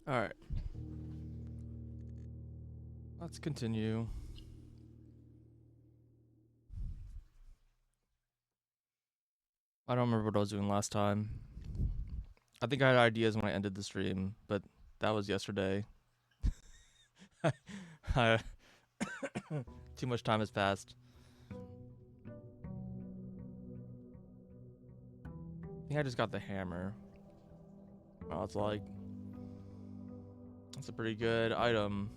All right. Let's continue. I don't remember what I was doing last time. I think I had ideas when I ended the stream, but that was yesterday. I, too much time has passed. I think I just got the hammer. I was like, that's a pretty good item,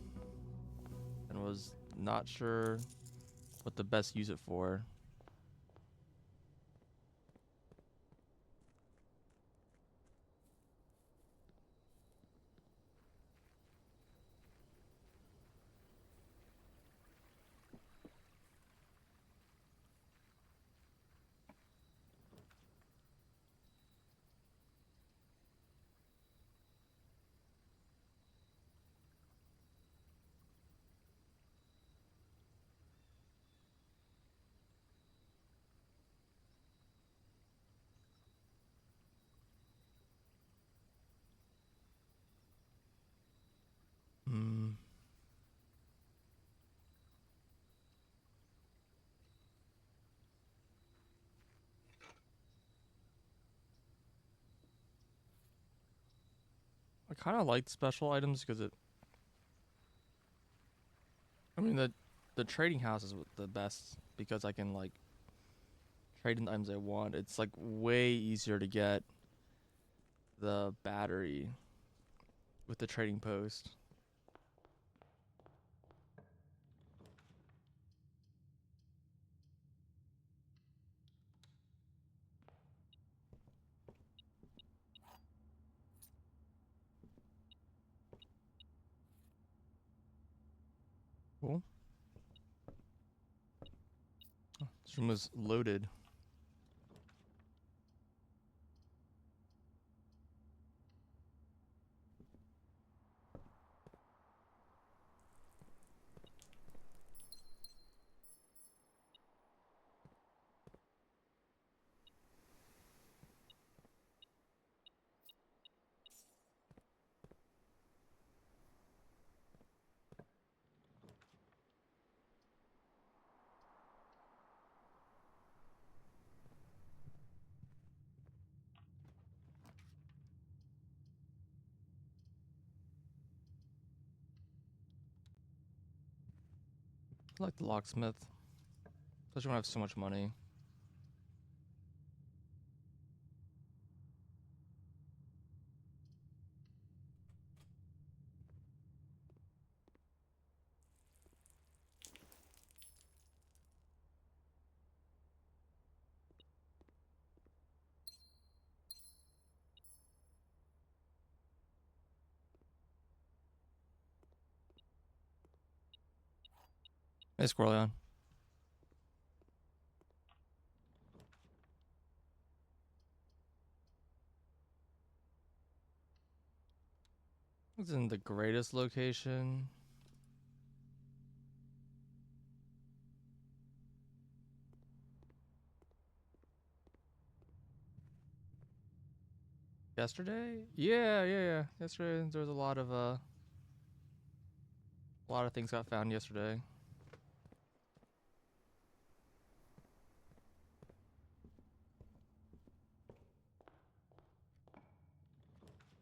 and was not sure what to best use it for. Hmm. I kind of liked special items because it. I mean the trading house is the best because I can like trade in the items I want. It's like way easier to get the battery with the trading post. Cool. This room was loaded. I like the locksmith, especially when I have so much money. Hey, Squirrelion. It's in the greatest location. Yesterday? Yeah. Yesterday there was a lot of things got found yesterday.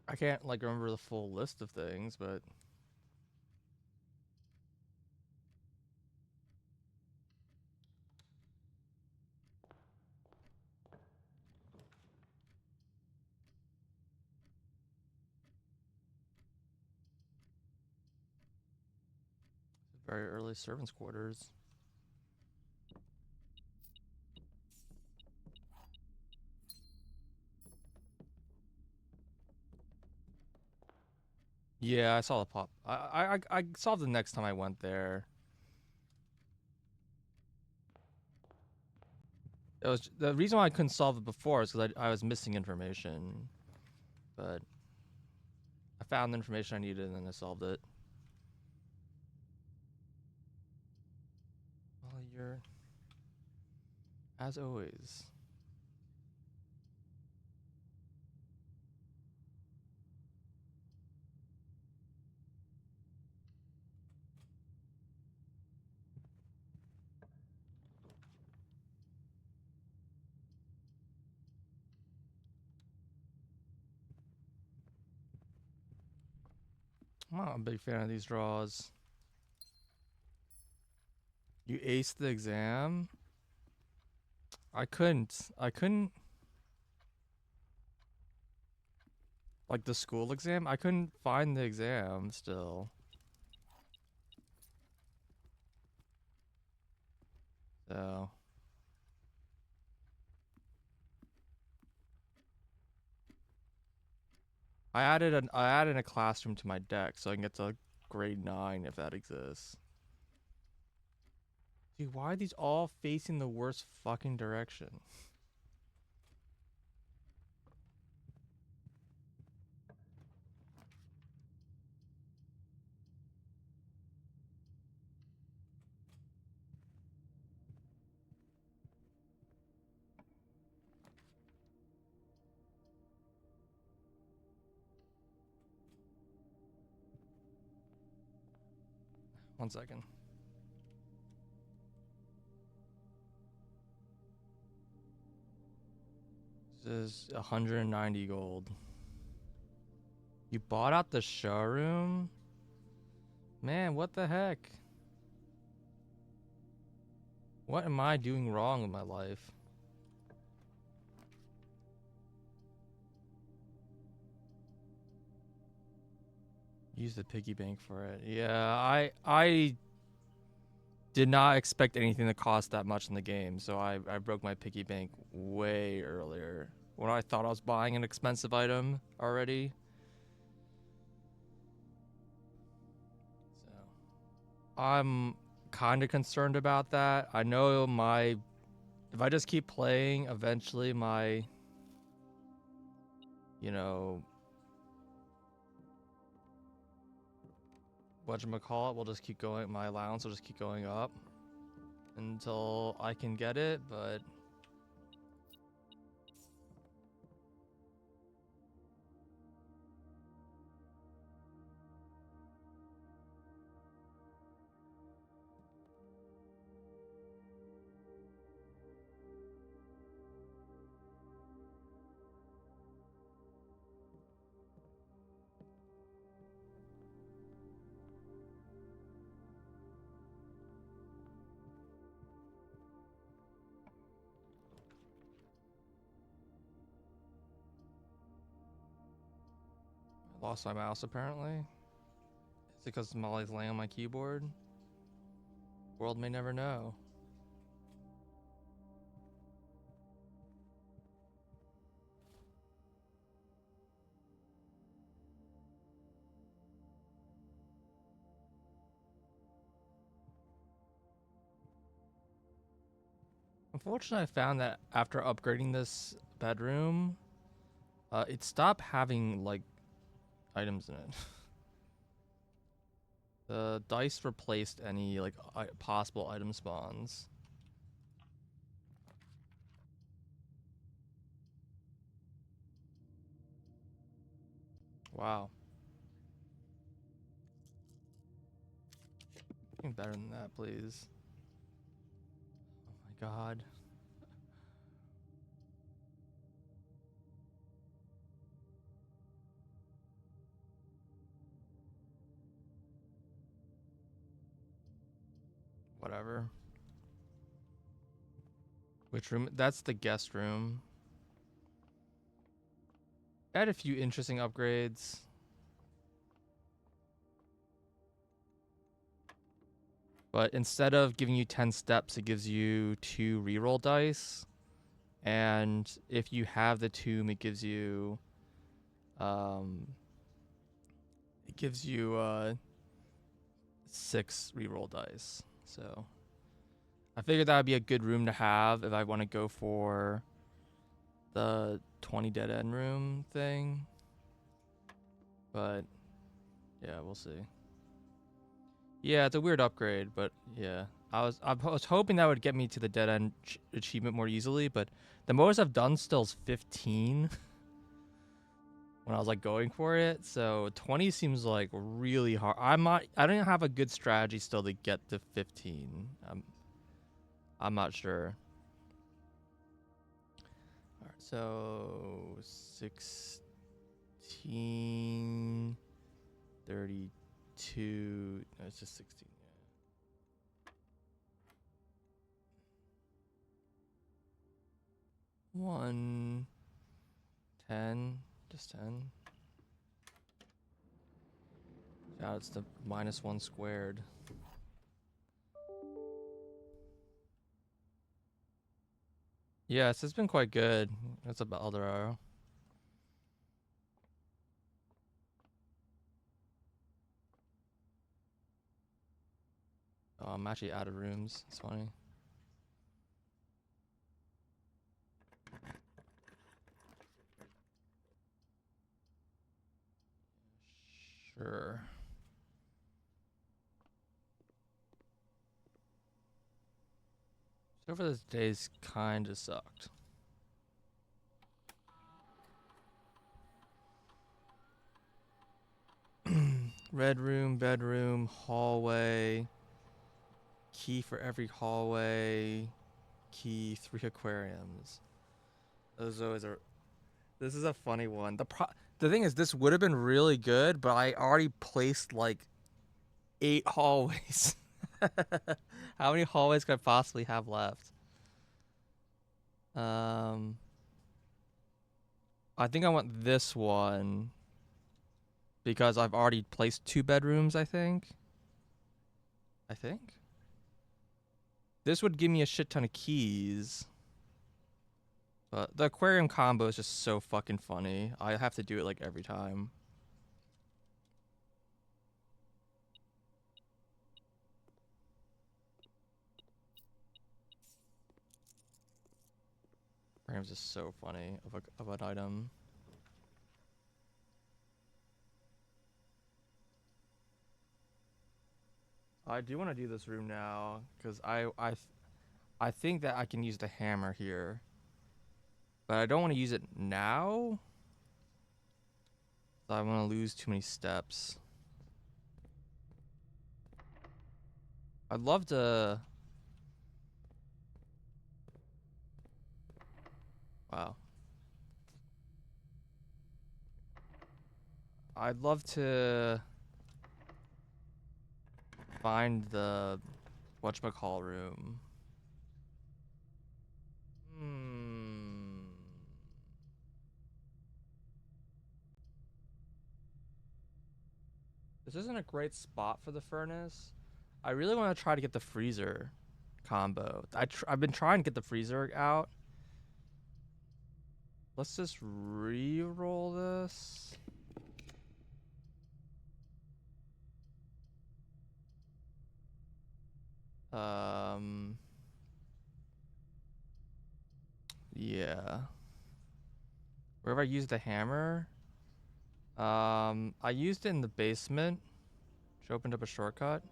I can't like remember the full list of things, but very early servants' quarters. Yeah, I saw the pop. I saw the next time I went there. It was the reason why I couldn't solve it before is because I was missing information, but I found the information I needed and then I solved it. Well, you're as always. I'm not a big fan of these draws. You aced the exam? I couldn't. Like the school exam? I couldn't find the exam still. So. I added a classroom to my deck so I can get to grade 9 if that exists. Dude, why are these all facing the worst fucking direction? One second. This is 190 gold. You bought out the showroom? Man, what the heck? What am I doing wrong with my life? Use the piggy bank for it. Yeah, I did not expect anything to cost that much in the game, so I broke my piggy bank way earlier. When I thought I was buying an expensive item already. So I'm kind of concerned about that. I know if I just keep playing, eventually my, you know, whatchamacallit will just keep going, my allowance will just keep going up until I can get it, but I lost my mouse apparently. Is it because Molly's laying on my keyboard? World may never know. Unfortunately, I found that after upgrading this bedroom, it stopped having, like, items in it. The dice replaced any, like, possible item spawns. Wow. Something better than that, please. Oh my god. Whatever. Which room? That's the guest room. I had a few interesting upgrades. But instead of giving you 10 steps, it gives you 2 reroll dice. And if you have the tomb, it gives you um 6 reroll dice. So I figured that would be a good room to have if I want to go for the 20 dead end room thing. But yeah, we'll see. Yeah, it's a weird upgrade, but yeah. I was hoping that would get me to the dead end achievement more easily, but the most I've done still is 15 when I was like going for it. So 20 seems like really hard. I don't have a good strategy still to get to 15. I'm not sure. All right, so 16 32. No, it's just 16. Yeah. 1, 10, just 10. Yeah, it's the -1 squared. Yes, it's been quite good. That's about Eldorado. Oh, I'm actually out of rooms. It's funny. Sure. So far this day's kind of sucked. Red room, bedroom, hallway. Key for every hallway. Key, 3 aquariums. Those always are. This is a funny one. The thing is, this would have been really good, but I already placed like 8 hallways. How many hallways could I possibly have left? I think I want this one because I've already placed 2 bedrooms, I think. This would give me a shit ton of keys. But the aquarium combo is just so fucking funny. I have to do it like every time. Aquarium's just so funny of an item. I do want to do this room now because I think that I can use the hammer here, but I don't want to use it now. So I want to lose too many steps. I'd love to. Wow. I'd love to find the whatchamacall room. This isn't a great spot for the furnace. I really want to try to get the freezer combo. I've been trying to get the freezer out. Let's just re-roll this. Yeah. Where have I used the hammer? I used it in the basement, which opened up a shortcut.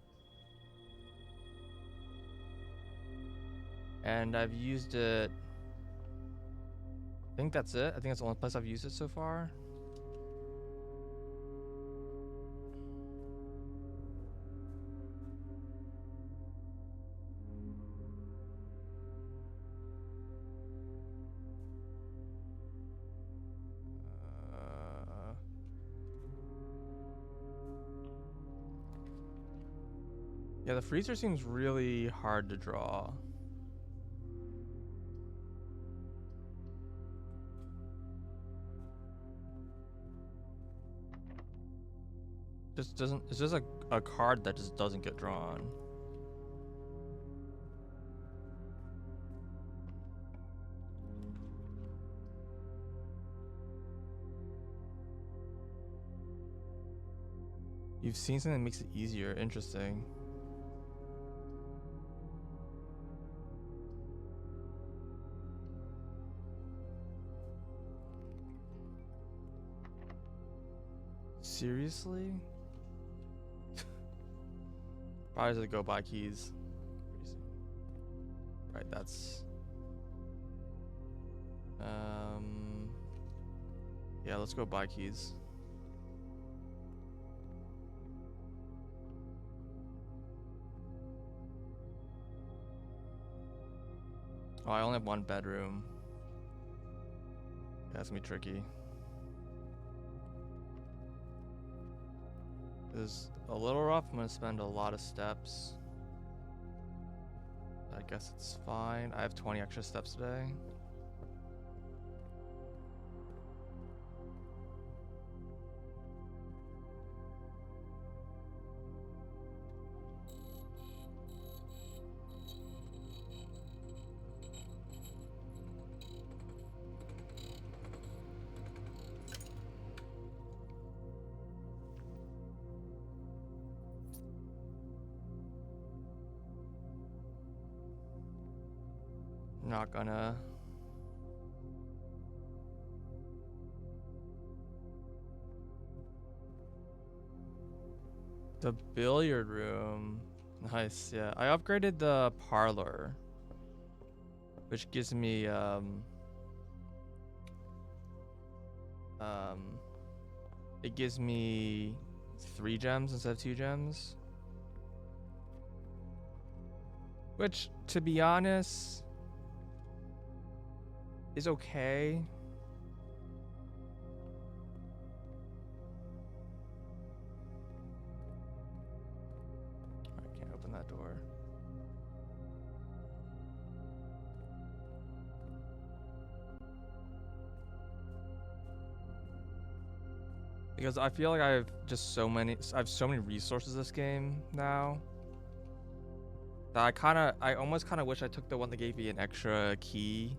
And I've used it. I think that's it. I think that's the only place I've used it so far. Yeah, the freezer seems really hard to draw. Just doesn't. It's just a card that just doesn't get drawn. You've seen something that makes it easier. Interesting. Seriously? Probably just go buy keys. Right, that's. Yeah, let's go buy keys. Oh, I only have 1 bedroom. Yeah, that's gonna be tricky. This is a little rough. I'm gonna spend a lot of steps. I guess it's fine. I have 20 extra steps today. Not gonna. The billiard room. Nice, yeah. I upgraded the parlor, which gives me it gives me 3 gems instead of 2 gems. Which, to be honest, is okay. I can't open that door. Because I feel like I have so many resources this game now that I almost kind of wish I took the one that gave me an extra key.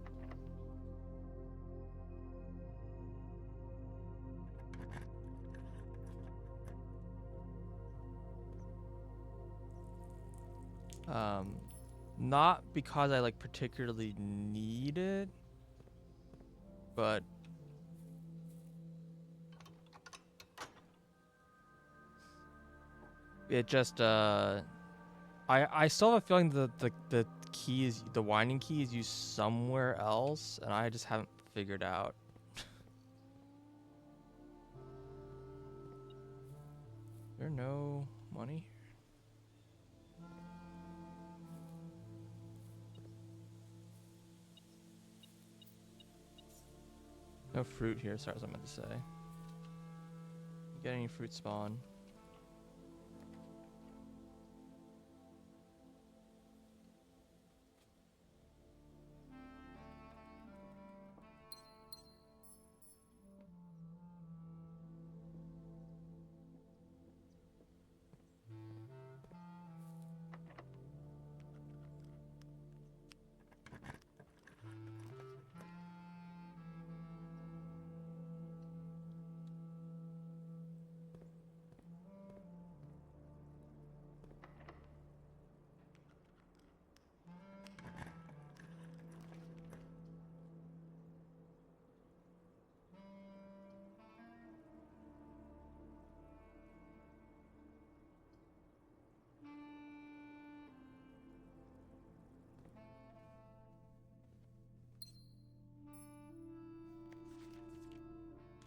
Not because I like particularly need it, but it just I still have a feeling the key is the winding key is used somewhere else, and I just haven't figured out. There no money? No fruit here, sorry, as I meant to say. Get any fruit spawn?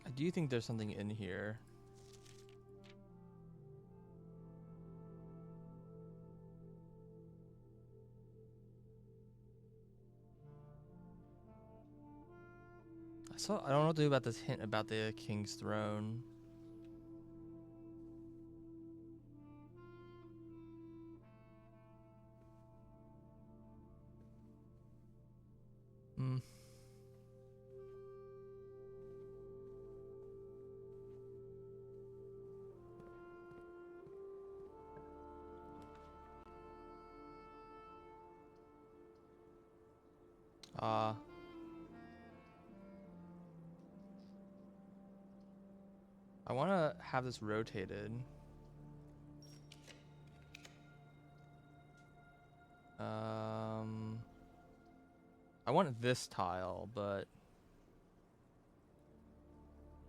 I do think there's something in here. I don't know what to do about this hint about the king's throne. Hmm. I want to have this rotated. I want this tile, but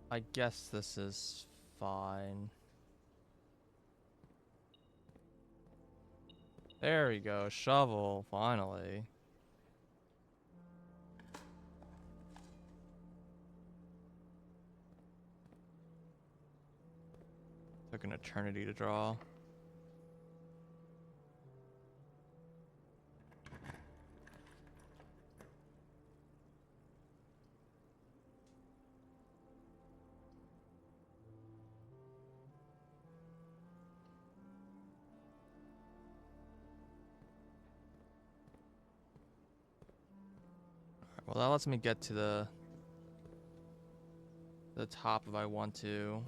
I guess this is fine. There we go, shovel, finally. Took an eternity to draw. Well, that lets me get to the top if I want to.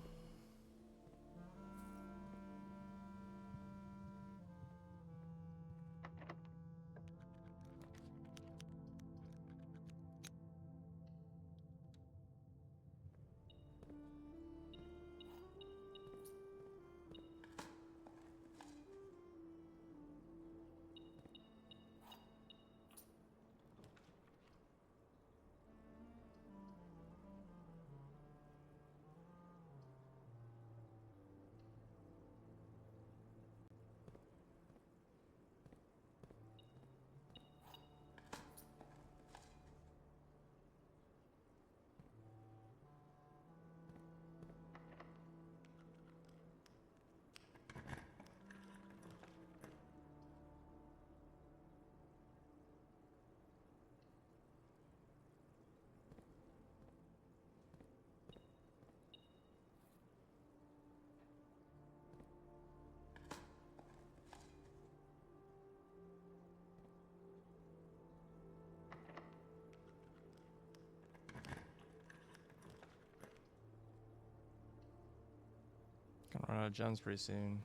Gonna run out of gems pretty soon.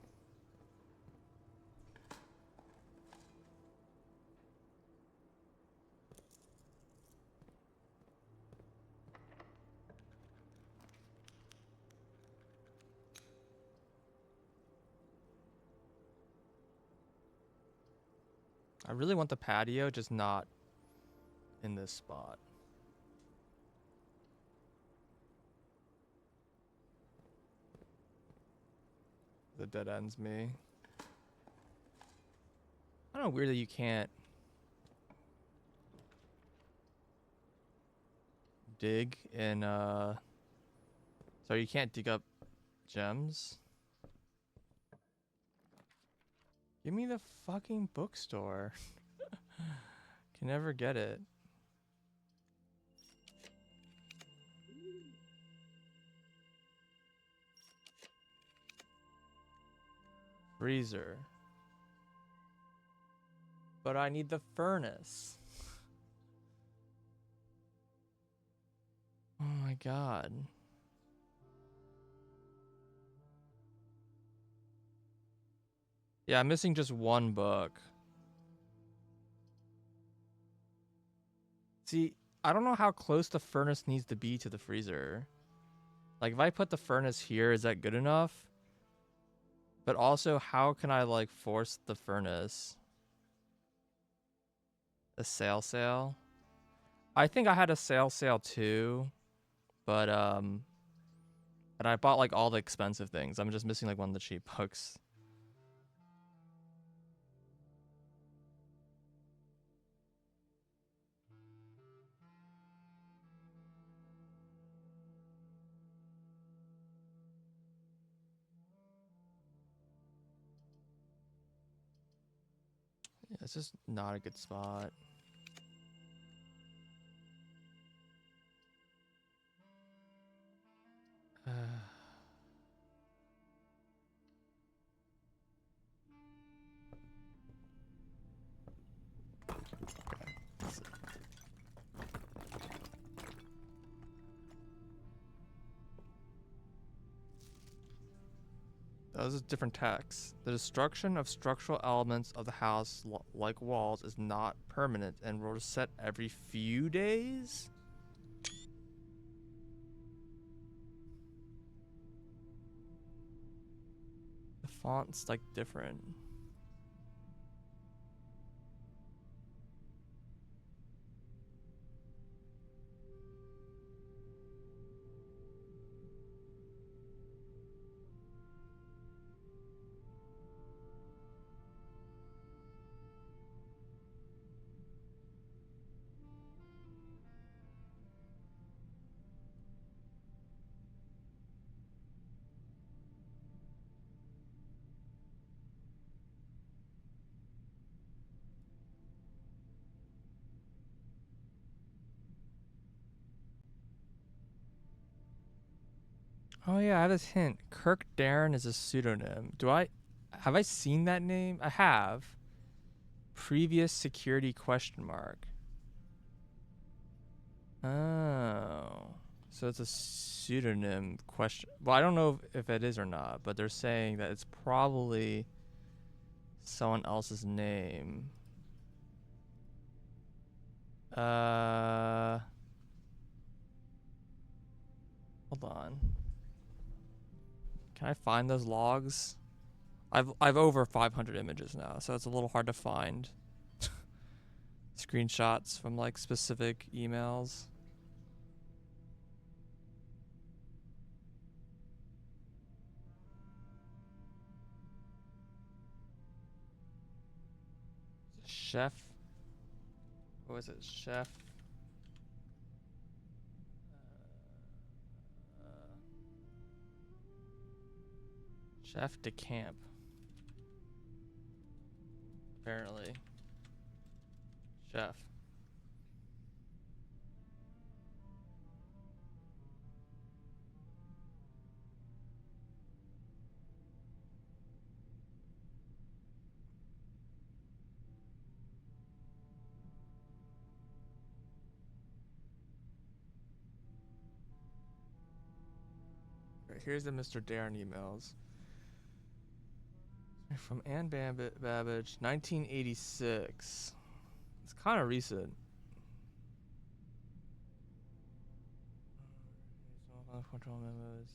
I really want the patio, just not in this spot. The dead ends me. I don't know, weird that you can't dig in sorry, you can't dig up gems. Give me the fucking bookstore. Can never get it. Freezer. But I need the furnace. Oh my god. Yeah, I'm missing just one book. See, I don't know how close the furnace needs to be to the freezer. Like, if I put the furnace here, is that good enough? But also, how can I, like, force the furnace? A sail? I think I had a sail too. But, and I bought, like, all the expensive things. I'm just missing, like, one of the cheap books. Yeah, it's just not a good spot. That was a different text. The destruction of structural elements of the house, like walls, is not permanent and will reset every few days? The font's like different. Oh yeah, I have this hint. Kirk Darren is a pseudonym. Have I seen that name? I have. Previous security question mark. Oh. So it's a pseudonym question. Well, I don't know if it is or not, but they're saying that it's probably someone else's name. Uh, hold on. Can I find those logs? I've over 500 images now, so it's a little hard to find screenshots from like specific emails. Chef. What was it? Chef. Chef de Camp. Apparently. Chef. Right, here's the Mr. Darren emails. From Anne Babbage, 1986. It's kind of recent. Control memos.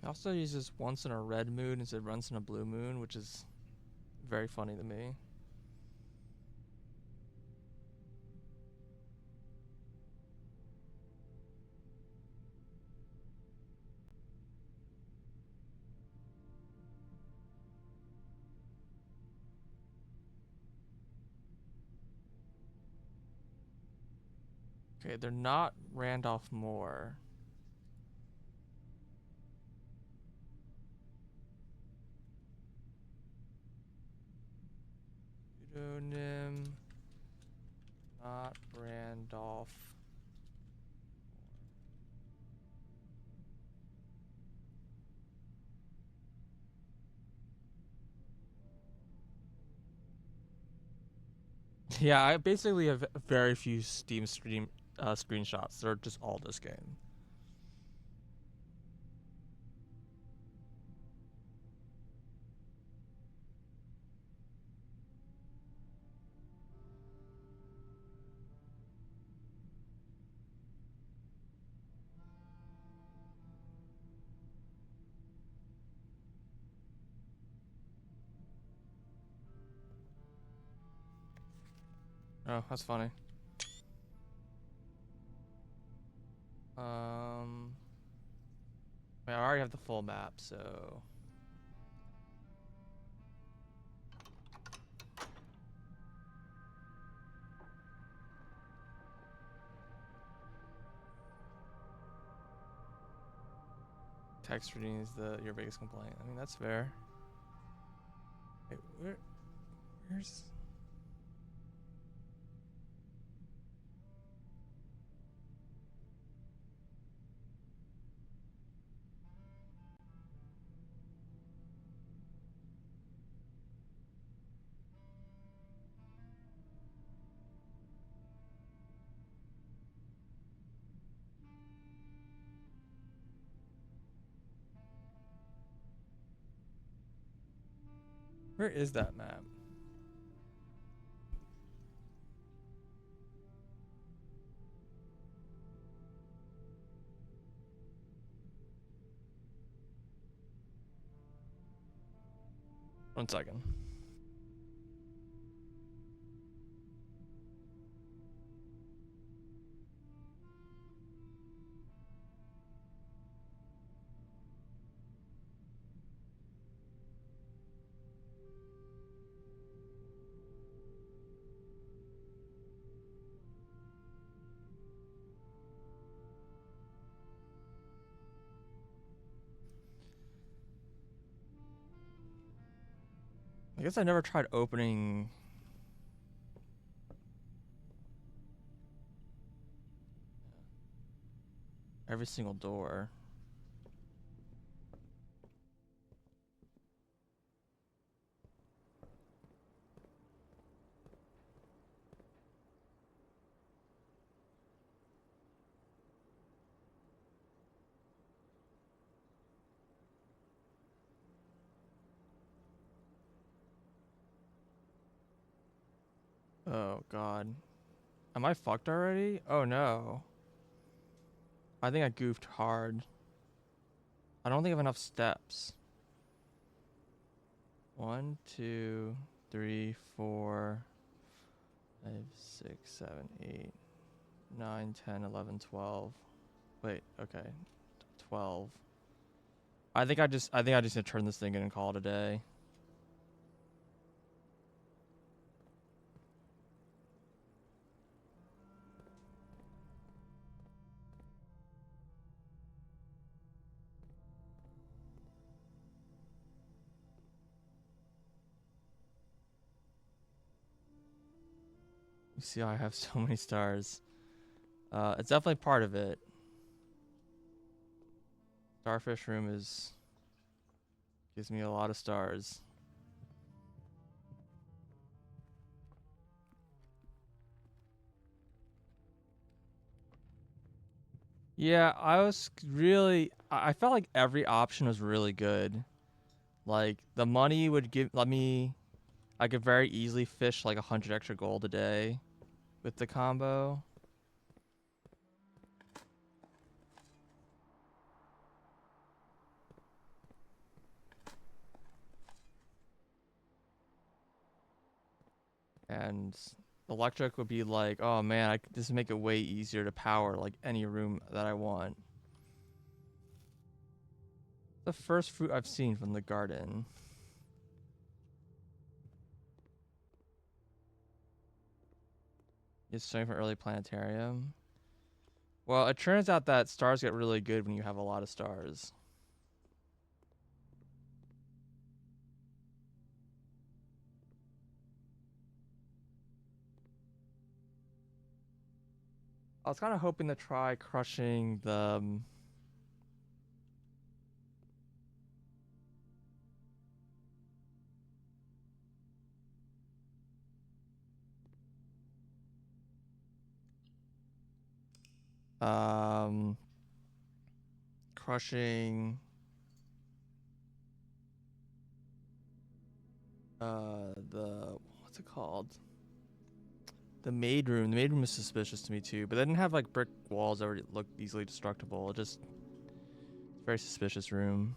It also uses once in a red moon instead of once in a blue moon, which is very funny to me. Okay, they're not Randolph Moore. Pseudonym, not Randolph. Yeah, I basically have very few Steam screenshots. They're just all this game. Oh, that's funny. I already have the full map, so text reading is your biggest complaint. I mean, that's fair. Wait, where's where is that map? One second. guess I never tried opening. Every single door. Oh god. Am I fucked already? Oh no. I think I goofed hard. I don't think I have enough steps. 1, 2, 3, 4, 5, 6, 7, 8, 9, 10, 11, 12. Wait, okay. 12. I think I just need to turn this thing in and call it a day. You see how I have so many stars. It's definitely part of it. Starfish room gives me a lot of stars. Yeah, I felt like every option was really good. Like the money would I could very easily fish like 100 extra gold a day with the combo. And electric would be like, oh man, I could just make it way easier to power like any room that I want. The first fruit I've seen from the garden. It's starting from early planetarium. Well, it turns out that stars get really good when you have a lot of stars. I was kind of hoping to try crushing the um crushing the what's it called? The maid room. The maid room is suspicious to me too, but they didn't have like brick walls that look easily destructible. It just very suspicious room.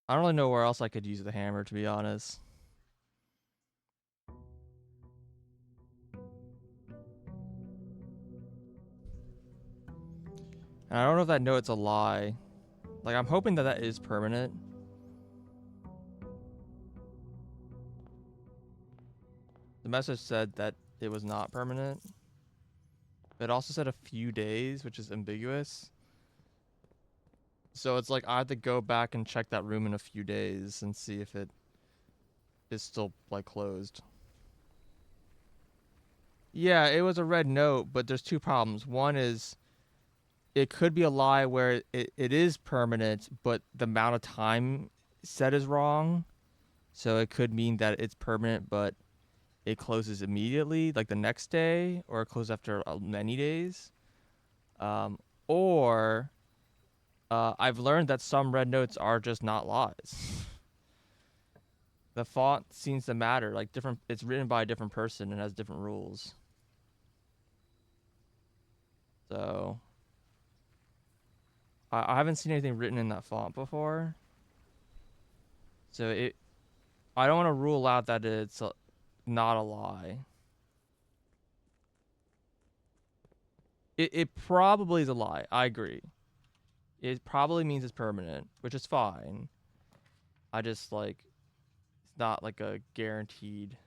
I don't really know where else I could use the hammer, to be honest. And I don't know if that note's a lie. Like, I'm hoping that is permanent. The message said that it was not permanent. It also said a few days, which is ambiguous. So it's like I have to go back and check that room in a few days and see if it is still like closed. Yeah, it was a red note, but there's two problems. One is it could be a lie where it is permanent, but the amount of time said is wrong. So it could mean that it's permanent, but it closes immediately, like the next day, or it closes after many days. Um, or I've learned that some red notes are just not lies. The font seems to matter. Like different, it's written by a different person and has different rules. So I haven't seen anything written in that font before. So I don't want to rule out that it's not a lie. It probably is a lie. I agree. It probably means it's permanent, which is fine. I just like it's not like a guaranteed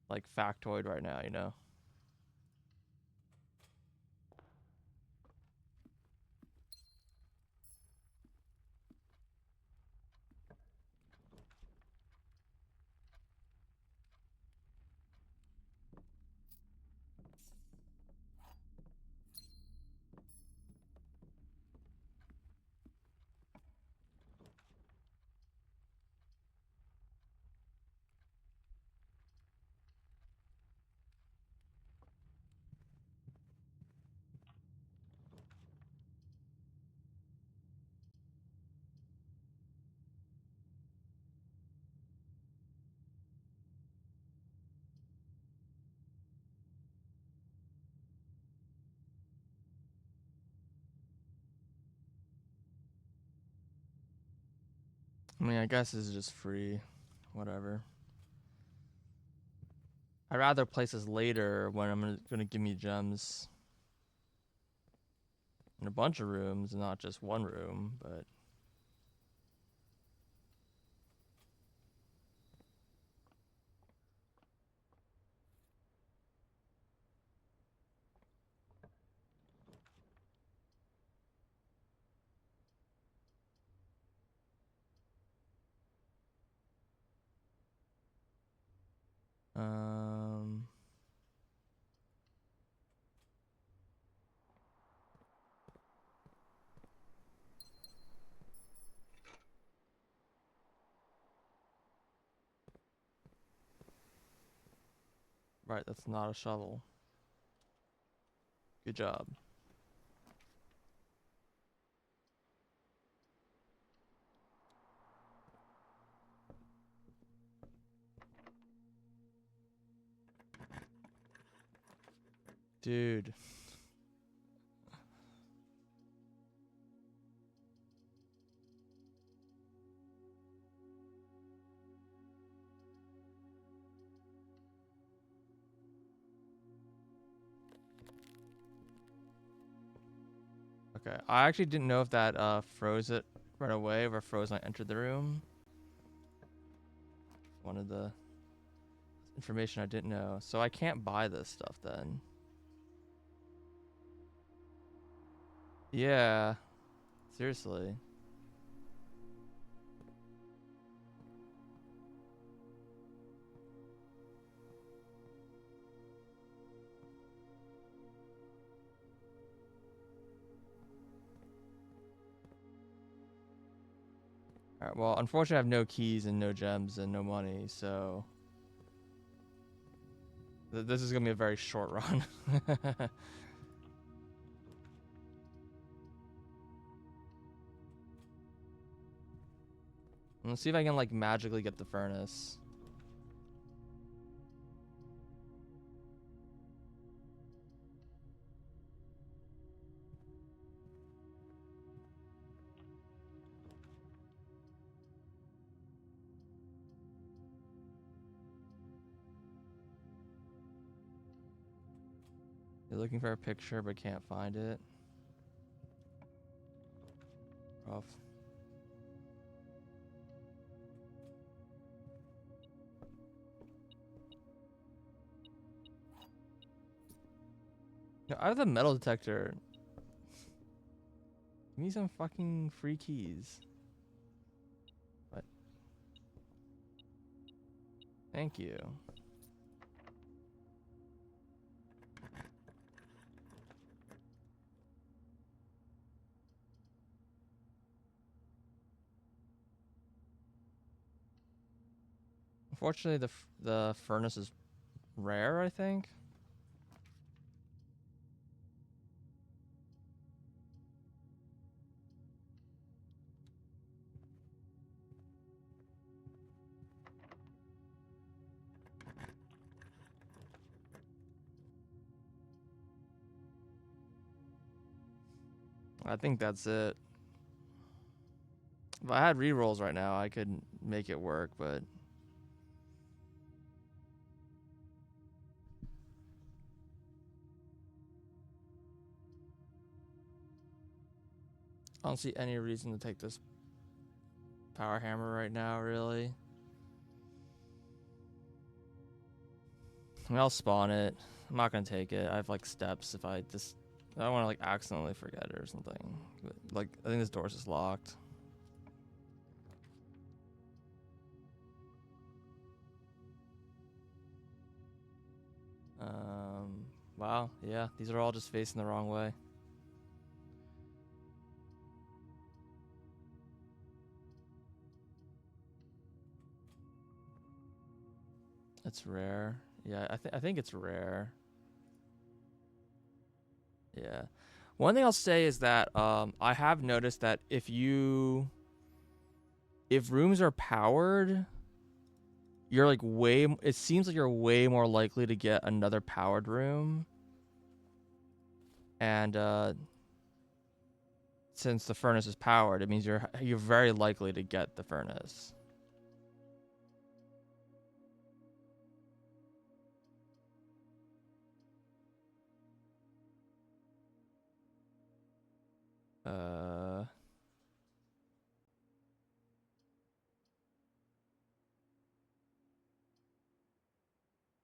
like factoid right now, you know. I mean, I guess this is just free. Whatever. I'd rather place this later when I'm gonna give me gems in a bunch of rooms, not just one room, but... Um... Right, that's not a shovel. Good job. Dude. Okay, I actually didn't know if that froze it right away or froze when I entered the room. One of the information I didn't know. So I can't buy this stuff then. Yeah. Seriously. Alright, well, unfortunately I have no keys and no gems and no money, so... This is gonna be a very short run. Let's see if I can, like, magically get the furnace. You're looking for a picture but can't find it. Rough. No, I have the metal detector. Give me some fucking free keys. What? Thank you. Unfortunately, the furnace is rare, I think. I think that's it. If I had rerolls right now, I could make it work, but... I don't see any reason to take this power hammer right now, really. I mean, I'll spawn it. I'm not gonna take it. I have, like, steps if I just... I don't want to, like, accidentally forget it or something. But, like, I think this door's just locked. Wow, yeah, these are all just facing the wrong way. It's rare. Yeah, I think it's rare. Yeah. One thing I'll say is that I have noticed that if rooms are powered, you're like it seems like you're way more likely to get another powered room. And since the furnace is powered, it means you're very likely to get the furnace.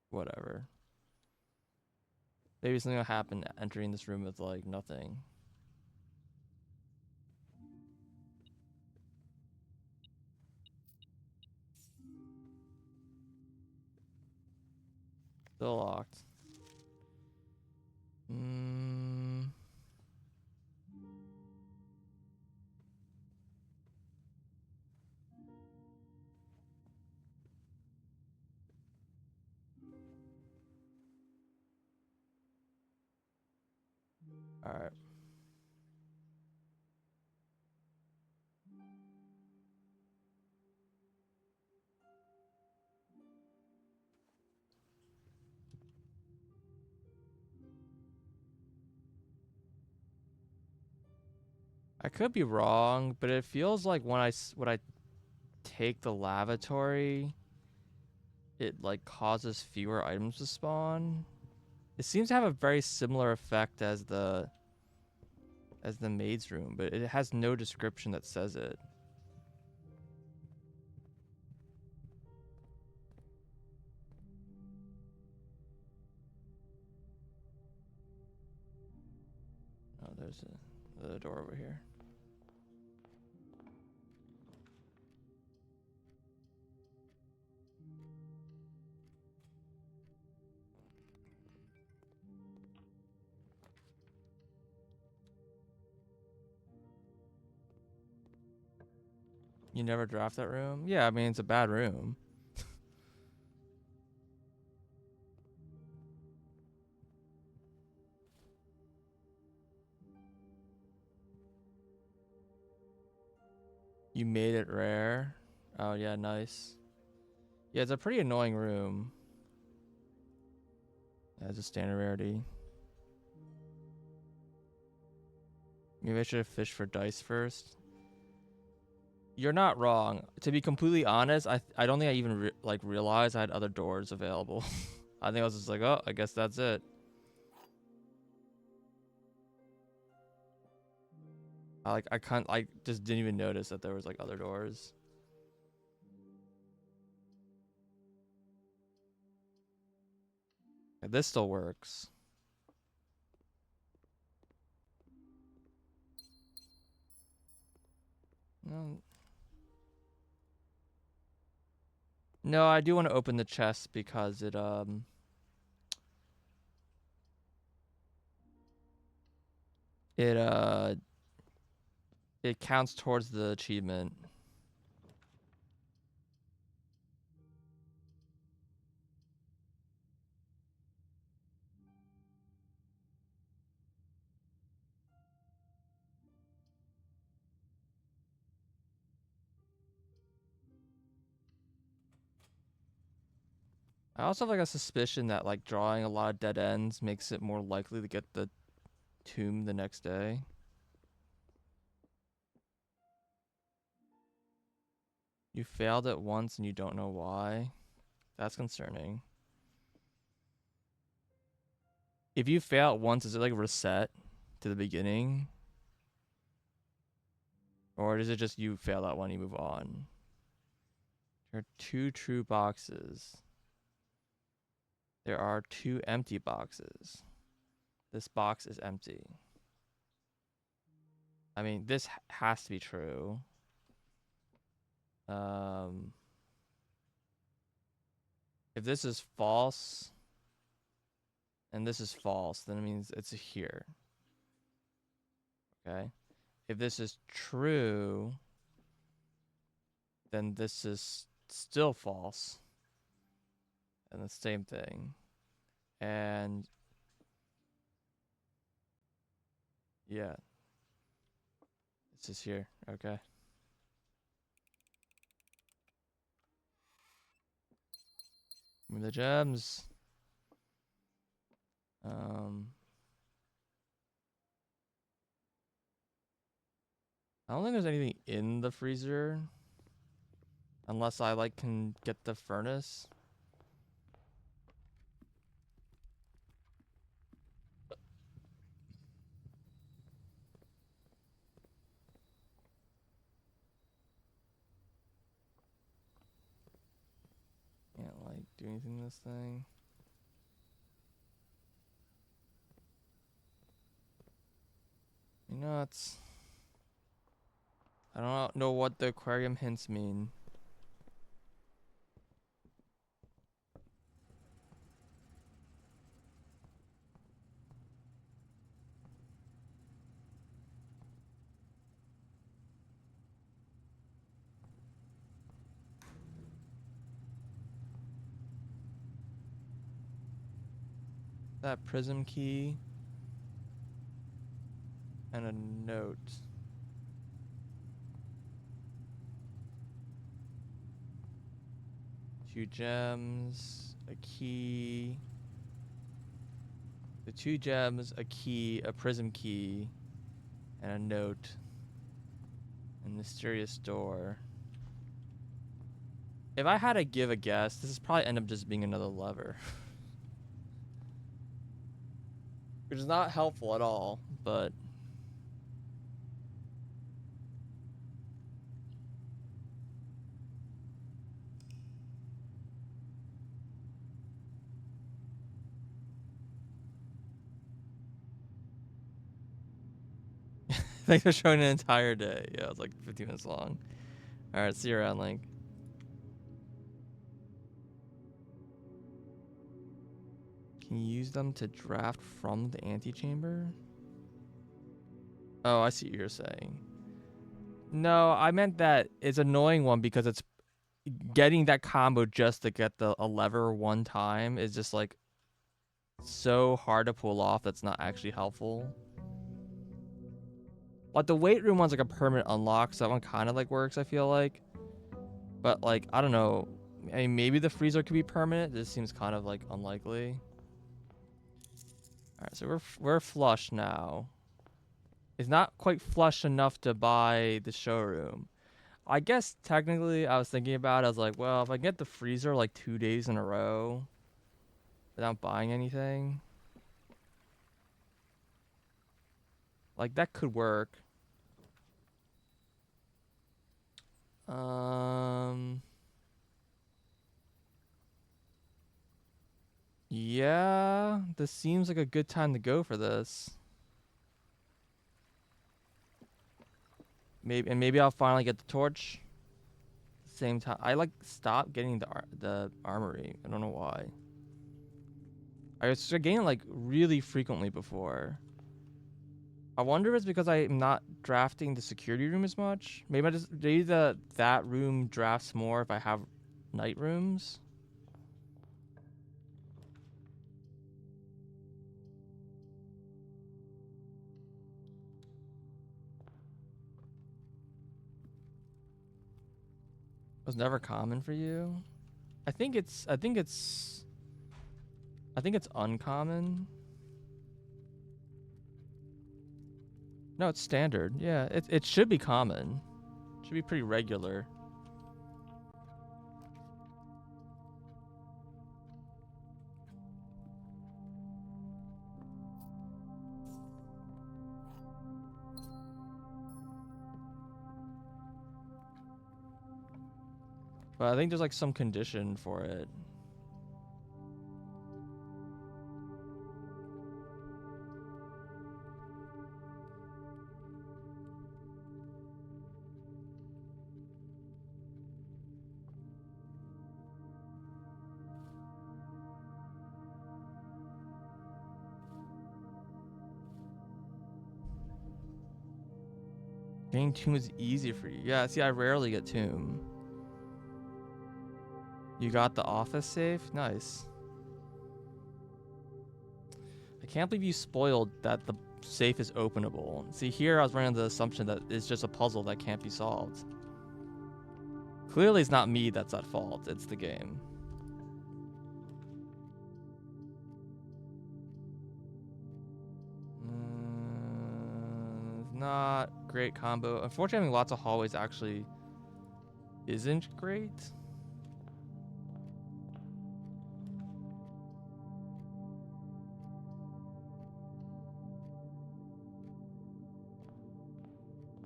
Whatever. Maybe something will happen entering this room with like nothing. Still locked. All right. I could be wrong, but it feels like when I take the lavatory, it like causes fewer items to spawn. It seems to have a very similar effect as the maid's room, but it has no description that says it. Oh, there's the door over here. You never draft that room? Yeah, I mean, it's a bad room. You made it rare? Oh, yeah, nice. Yeah, it's a pretty annoying room. As a standard rarity. Maybe I should have fished for dice first. You're not wrong. To be completely honest, I don't think I even realized I had other doors available. I think I was just like, oh, I guess that's it. I just didn't even notice that there was like other doors. Okay, this still works. No. No, I do want to open the chest because it counts towards the achievement. I also have like a suspicion that like drawing a lot of dead ends makes it more likely to get the tomb the next day. You failed it once and you don't know why. That's concerning. If you fail it once, is it like reset to the beginning? Or is it just you fail that one, you move on? There are 2 true boxes. There are 2 empty boxes. This box is empty. I mean, this has to be true. If this is false and this is false, then it means it's here. Okay. If this is true, then this is still false. And the same thing. And yeah. This is here. Okay. Give me the gems. I don't think there's anything in the freezer. Unless I like can get the furnace. Can't like do anything in this thing. You know, it's... I don't know what the aquarium hints mean. That prism key. And a note. Two gems, a key. The 2 gems, a key, a prism key, and a note. A mysterious door. If I had to give a guess, this is probably end up just being another lever. Which is not helpful at all, but... Thanks for showing an entire day. Yeah, it was like 15 minutes long. Alright, see you around, Link. Can you use them to draft from the antechamber? Oh, I see what you're saying. No, I meant that it's an annoying one because it's getting that combo just to get a lever one time is just like so hard to pull off. That's not actually helpful. Like the weight room one's like a permanent unlock, so that one kind of like works, I feel like. But like, I don't know. I mean, maybe the freezer could be permanent. This seems kind of like unlikely. All right, so we're flush now. It's not quite flush enough to buy the showroom. I guess technically I was thinking about it. I was like, well, if I get the freezer like 2 days in a row without buying anything, like that could work. Yeah, this seems like a good time to go for this. Maybe I'll finally get the torch. Same time, I like stopped getting the armory. I don't know why. I was getting it like really frequently before. I wonder if it's because I'm not drafting the security room as much. Maybe that room drafts more if I have night rooms. It was never common for you. I think it's uncommon. No, it's standard. Yeah, it should be common. Should be pretty regular. But I think there's like some condition for it. Getting Tomb is easy for you. Yeah, see, I rarely get Tomb. You got the office safe? Nice. I can't believe you spoiled that the safe is openable. See, here I was running the assumption that it's just a puzzle that can't be solved. Clearly it's not me that's at fault, it's the game. not great combo. Unfortunately, having lots of hallways actually isn't great.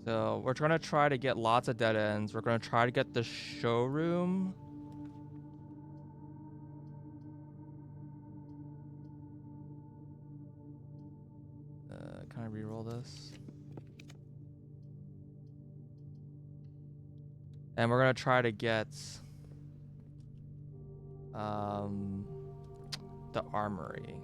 So we're gonna try to get lots of dead ends. We're gonna try to get the showroom. Kind of reroll this. And we're gonna try to get the armory.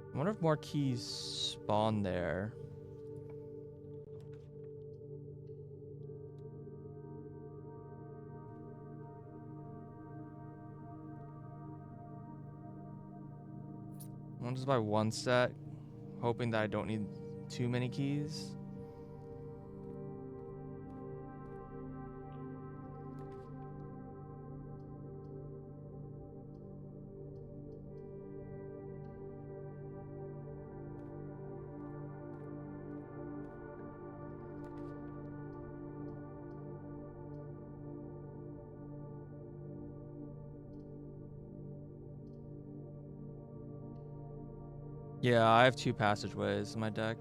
I wonder if more keys spawn there. I'll just buy one set, hoping that I don't need too many keys. Yeah, I have 2 passageways in my deck.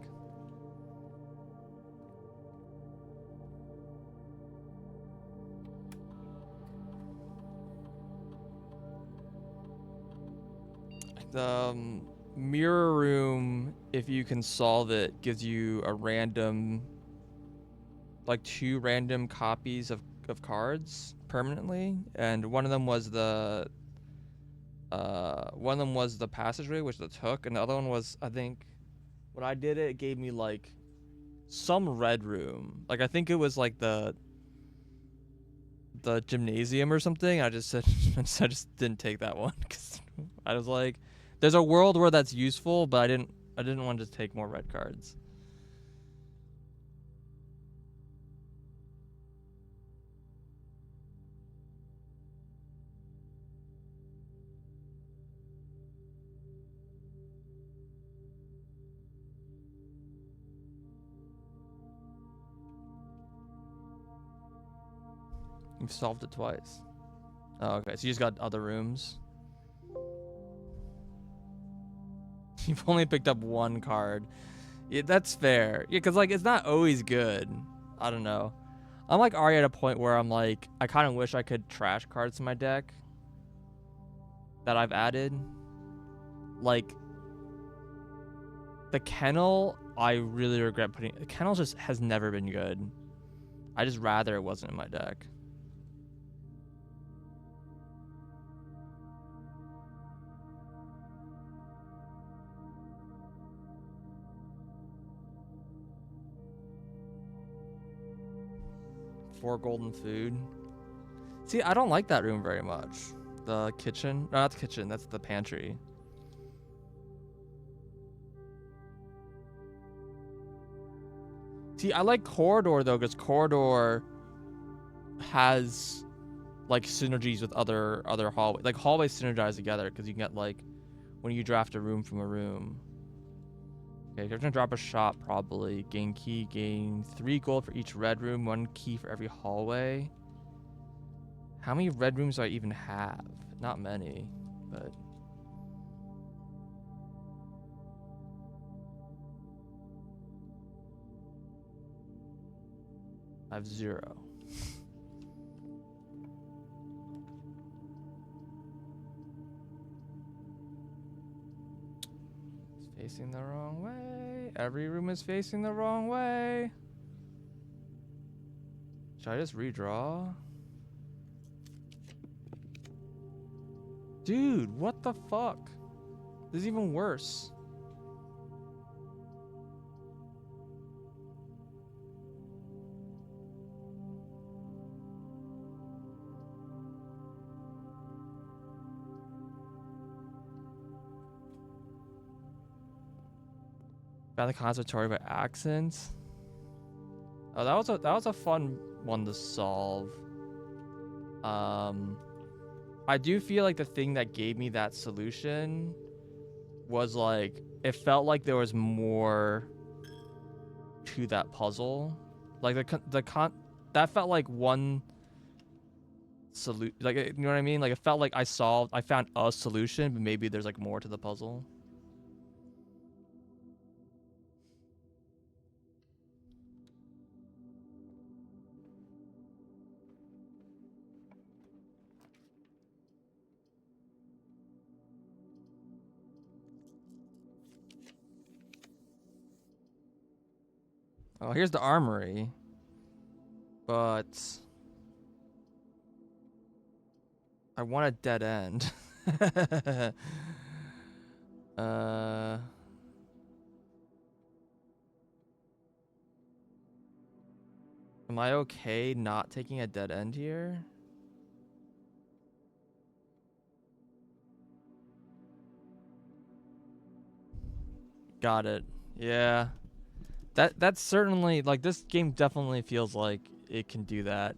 The mirror room, if you can solve it, gives you a random, like 2 random copies of cards permanently, and one of them was the passageway, which the took, and the other one was, I think, when I did it, it gave me like some red room. Like I think it was like the gymnasium or something. I just said I just didn't take that one because I was like, there's a world where that's useful, but I didn't want to take more red cards. You've solved it twice. Oh, okay. So you just got other rooms. You've only picked up 1 card. Yeah, that's fair. Yeah, because like it's not always good. I don't know. I'm like already at a point where I'm like, I kind of wish I could trash cards in my deck that I've added. Like the kennel, I really regret putting. The kennel just has never been good. I just rather it wasn't in my deck. For golden food. See, I don't like that room very much. The kitchen? No, not the kitchen. That's the pantry. See, I like corridor though, because corridor has like synergies with other hallways. Like hallways synergize together because you can get like when you draft a room from a room. Okay, you're gonna drop a shop probably. Gain key, gain 3 gold for each red room, 1 key for every hallway. How many red rooms do I even have? Not many, but I have 0. It's facing the wrong way. Every room is facing the wrong way. Should I just redraw? Dude, what the fuck? This is even worse. Found the conservatory by accident. Oh, that was a fun one to solve. I do feel like the thing that gave me that solution was like it felt like there was more to that puzzle. Like that felt like one solution. Like, you know what I mean? Like it felt like I found a solution, but maybe there's like more to the puzzle. Oh, here's the armory. But I want a dead end. uh Am I okay not taking a dead end here? Got it. Yeah. That's certainly like this game definitely feels like it can do that.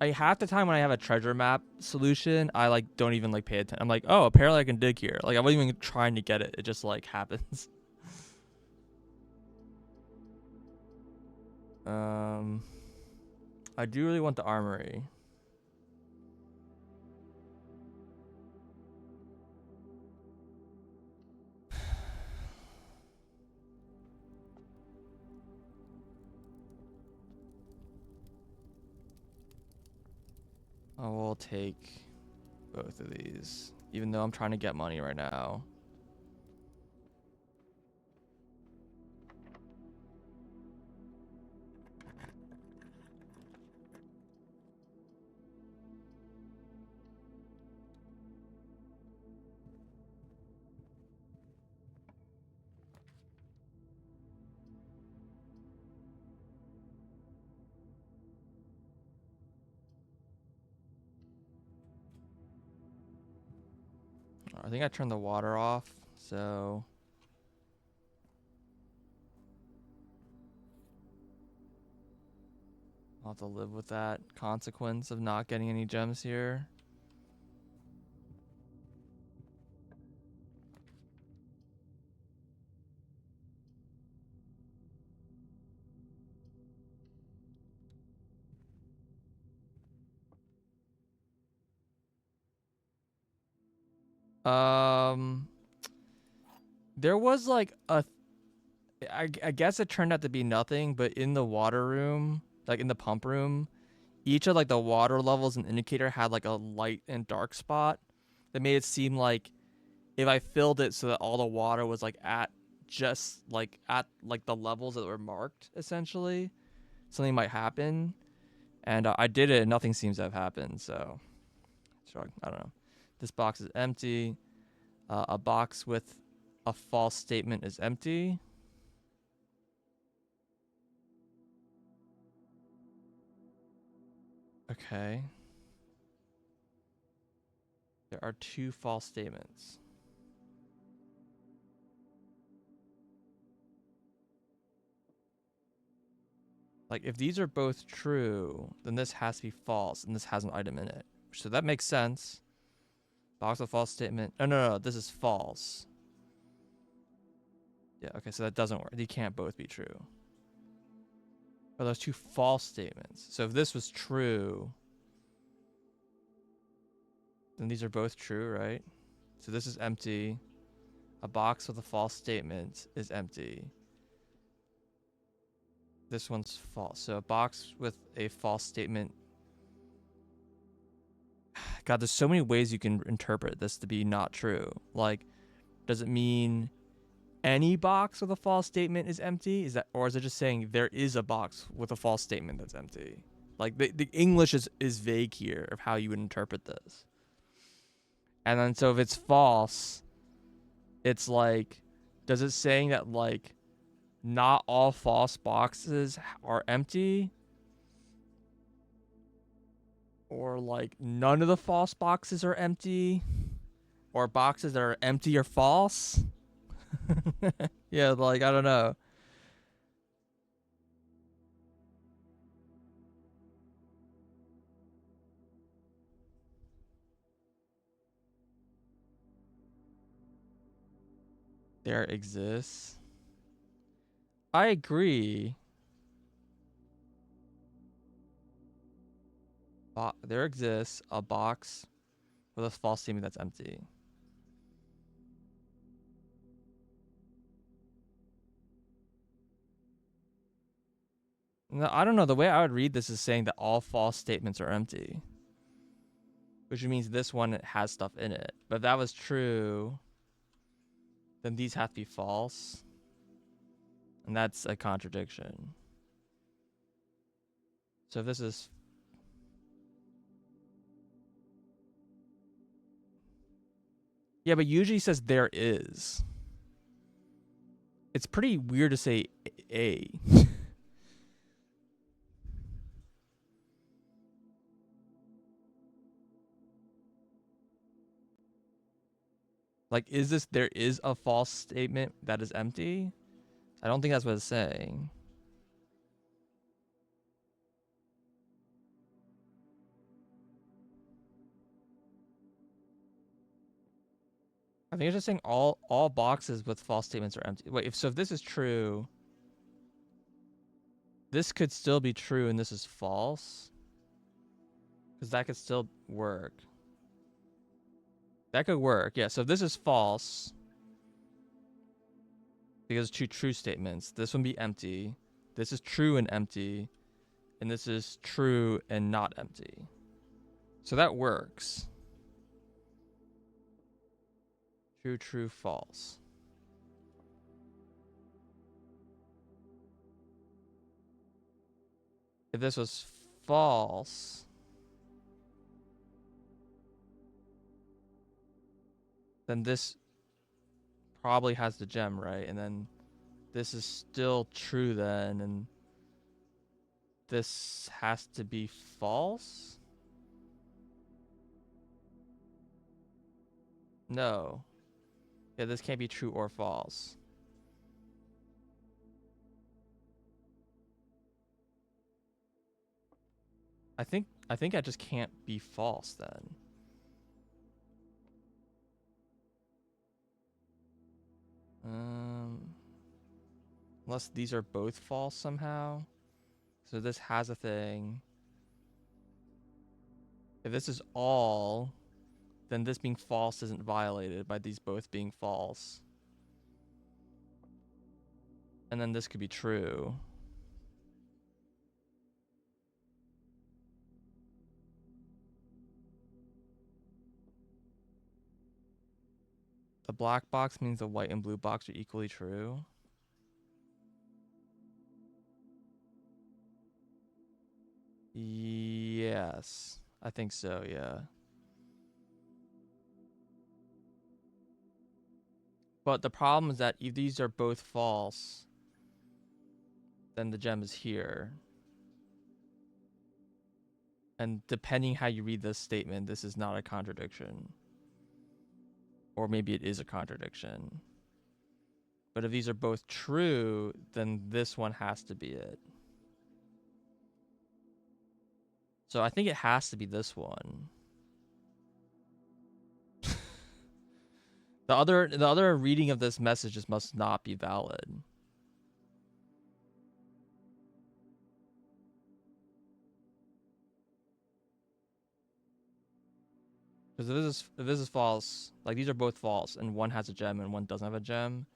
Half the time when I have a treasure map solution, I like don't even like pay attention. I'm like, oh, apparently I can dig here. Like I wasn't even trying to get it. It just like happens. I do really want the armory. I will take both of these, even though I'm trying to get money right now. I think I turned the water off, so I'll have to live with that consequence of not getting any gems here. There was like I guess it turned out to be nothing, but in the water room, like in the pump room, each of like the water levels and indicator had like a light and dark spot that made it seem like if I filled it so that all the water was like at the levels that were marked, essentially, something might happen. And I did it, and nothing seems to have happened. So I don't know. This box is empty. A box with a false statement is empty. Okay. There are 2 false statements. Like, if these are both true, then this has to be false, and this has an item in it. So that makes sense. Box with false statement. No. This is false. Yeah, okay, so that doesn't work. They can't both be true. Oh, those 2 false statements. So if this was true, then these are both true, right? So this is empty. A box with a false statement is empty. This one's false. So a box with a false statement. God, there's so many ways you can interpret this to be not true. Like, does it mean any box with a false statement is empty? Or is it just saying there is a box with a false statement that's empty? Like the English is vague here of how you would interpret this. And then so if it's false, it's like, does it saying that like not all false boxes are empty? Or like none of the false boxes are empty? Or boxes that are empty or false? Yeah, like, I don't know. There exists. I agree. There exists a box with a false statement that's empty. No, I don't know. The way I would read this is saying that all false statements are empty, which means this one has stuff in it. But if that was true, then these have to be false, and that's a contradiction. So if this is... Yeah, but usually says there is. It's pretty weird to say a. Like, is this there is a false statement that is empty? I don't think that's what it's saying. I think it's just saying all boxes with false statements are empty. Wait, if this is true, this could still be true and this is false, because that could still work. That could work, yeah. So if this is false, because two true statements, this one be empty. This is true and empty, and this is true and not empty. So that works. True, true, false. If this was false, then this probably has the gem, right? And then this is still true then, and this has to be false? No. Yeah, this can't be true or false. I think I just can't be false then. Unless these are both false somehow. So this has a thing. If this is all, then this being false isn't violated by these both being false. And then this could be true. The black box means the white and blue box are equally true. Yes, I think so, yeah. But the problem is that if these are both false, then the gem is here. And depending how you read this statement, this is not a contradiction. Or maybe it is a contradiction. But if these are both true, then this one has to be it. So I think it has to be this one. The other reading of this message just must not be valid. Because if this is false, like these are both false, and one has a gem and one doesn't have a gem.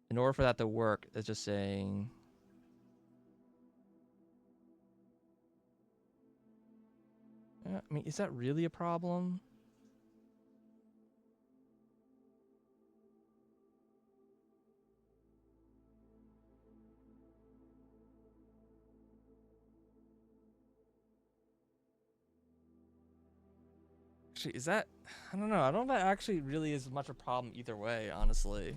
In order for that to work, it's just saying. I mean, is that really a problem? Actually, is that... I don't know. I don't know if that actually really is much a problem either way, honestly.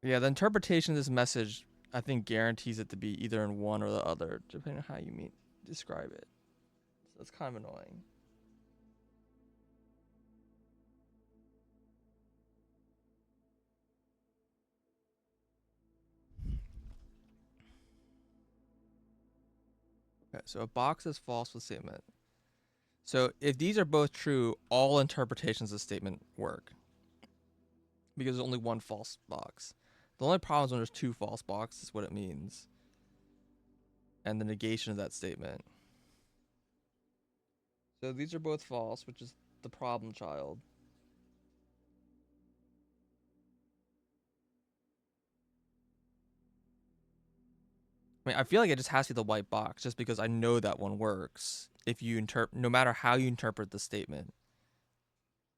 Yeah, the interpretation of this message, I think, guarantees it to be either in one or the other, depending on how you describe it. So that's kind of annoying. Okay, so a box is false with statement. So if these are both true, all interpretations of the statement work because there's only one false box. The only problem is when there's two false boxes, is what it means, and the negation of that statement. So these are both false, which is the problem child. I mean, I feel like it just has to be the white box, just because I know that one works. If you no matter how you interpret the statement,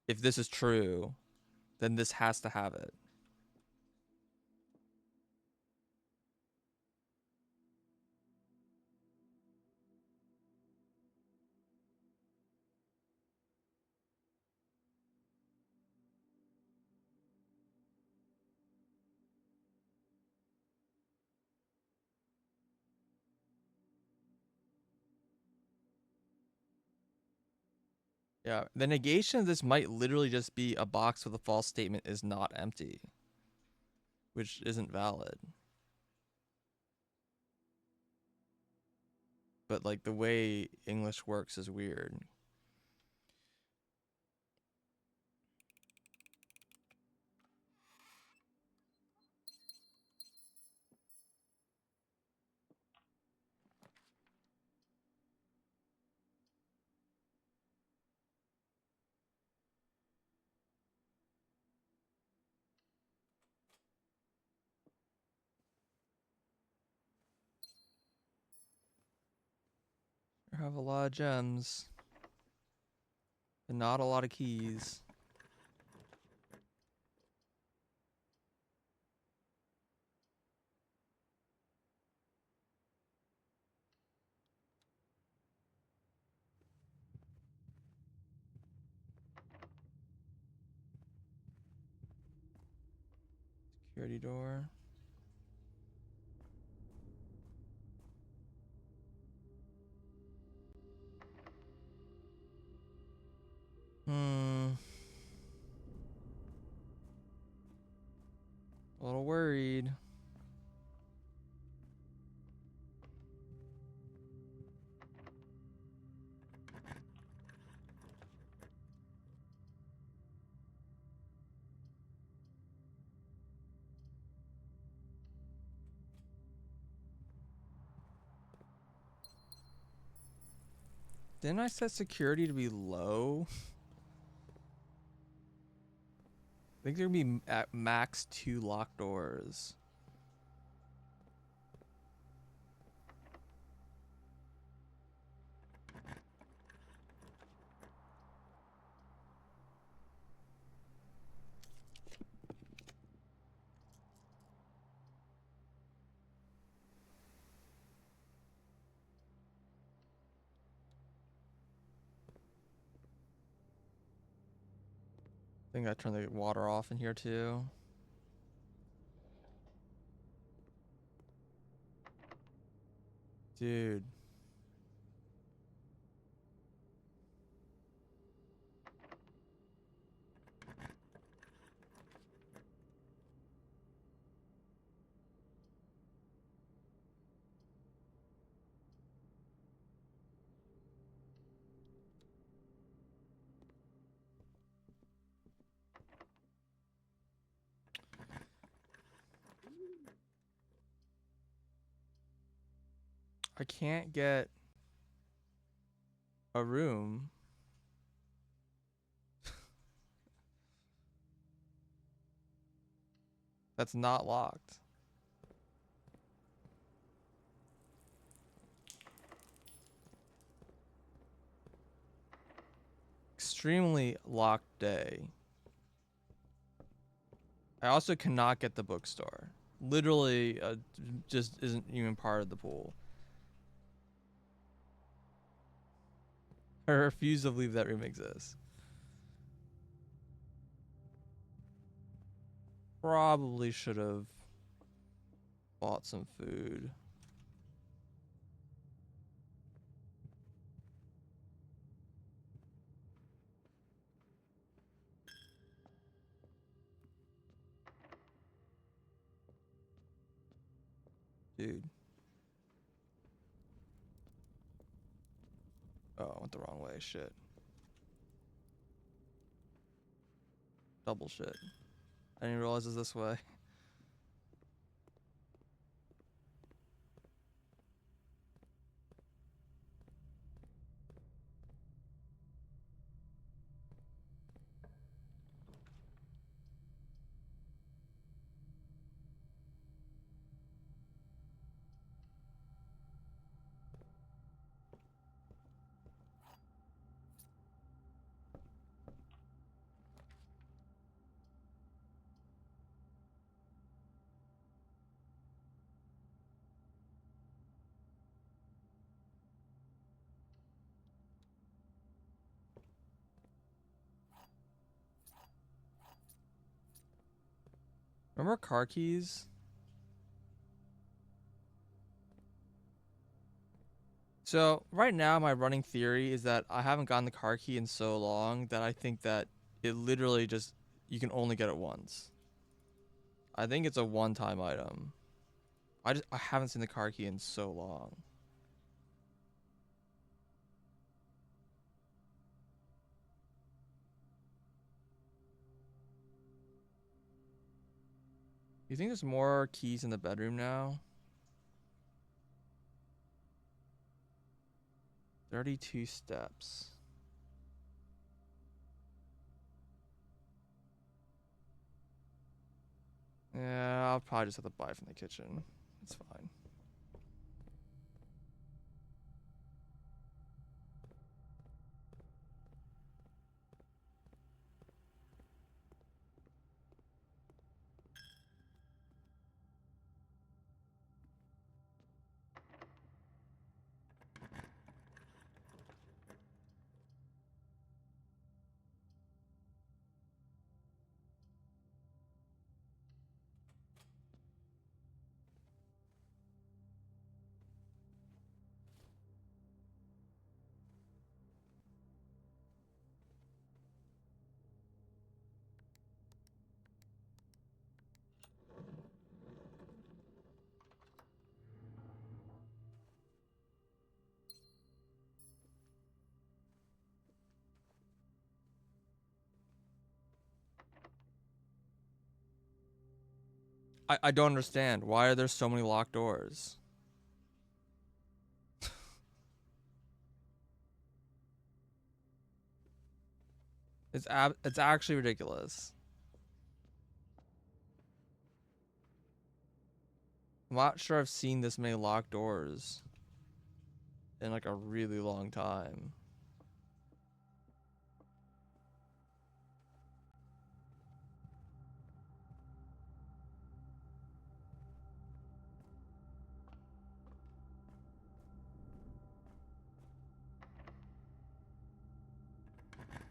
if this is true, then this has to have it. Yeah, the negation of this might literally just be a box with a false statement is not empty, which isn't valid. But like the way English works is weird. You have a lot of gems, and not a lot of keys. Security door. Hmm. A little worried. Didn't I set security to be low? I think there'd be at max 2 locked doors. I think I turned the water off in here too. Dude. I can't get a room. That's not locked. Extremely locked day. I also cannot get the bookstore. Literally, just isn't even part of the pool. I refuse to believe that room exists. Probably should have Bought some food. Dude. Oh, I went the wrong way. Shit. Double shit. I didn't realize it was this way. Remember car keys? So right now my running theory is that I haven't gotten the car key in so long that I think that it literally just, you can only get it once. I think it's a one-time item. I haven't seen the car key in so long. You think there's more keys in the bedroom now? 32 steps. Yeah, I'll probably just have to buy from the kitchen. It's fine. I don't understand. Why are there so many locked doors? It's actually ridiculous. I'm not sure I've seen this many locked doors in like a really long time.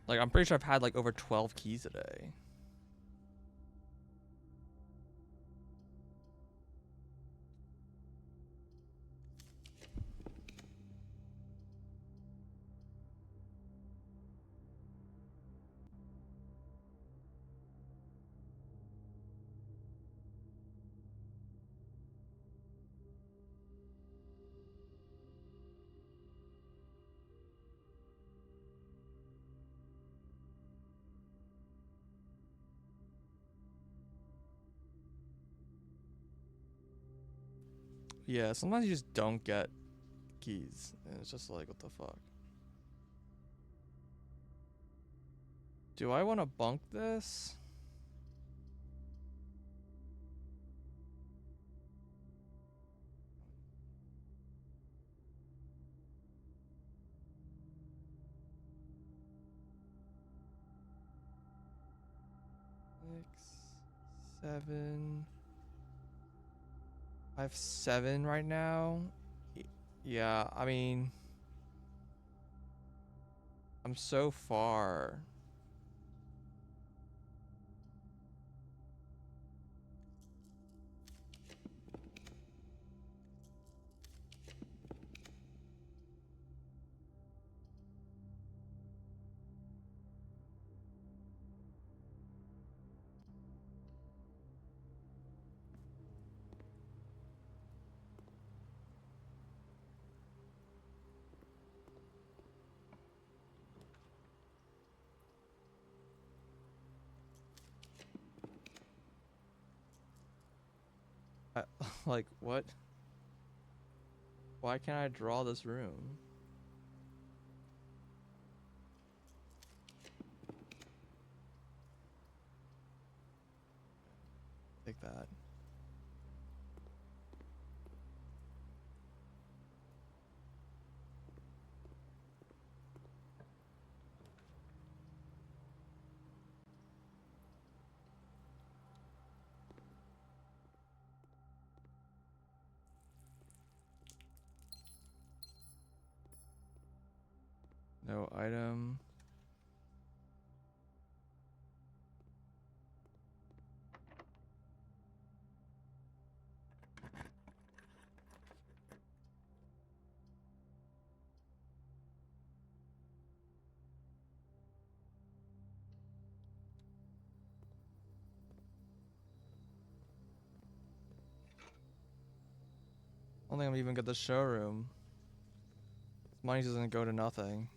Like I'm pretty sure I've had like over 12 keys a day. Yeah, sometimes you just don't get keys. And it's just like, what the fuck? Do I want to bunk this? Six, 7. I have 7 right now. Yeah, I mean, I'm so far. Like, what? Why can't I draw this room? Take that. No item. I don't think I'm even get the showroom. Money doesn't go to nothing.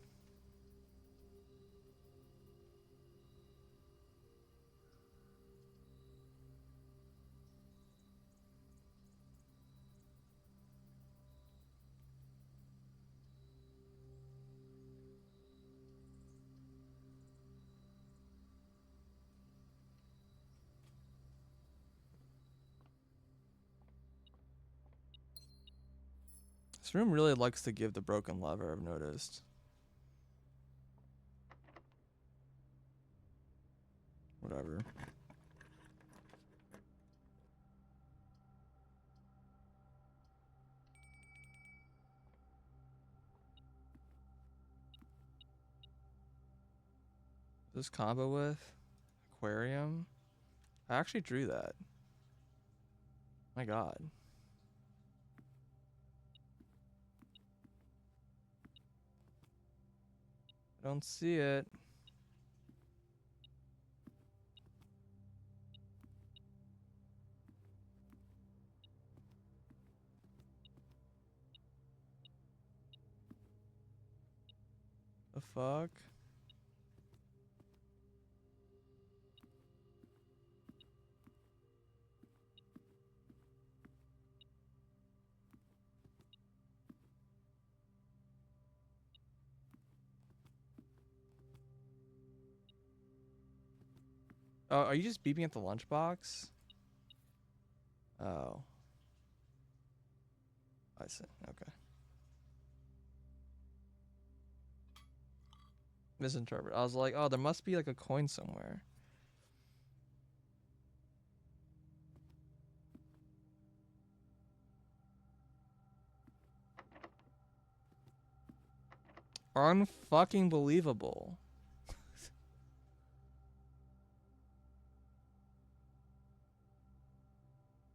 This room really likes to give the broken lever, I've noticed. Whatever. This combo with aquarium. I actually drew that. My god. I don't see it. The fuck? Oh, are you just beeping at the lunchbox? Oh. I see. Okay. Misinterpret. I was like, oh, there must be like a coin somewhere. Unfucking believable.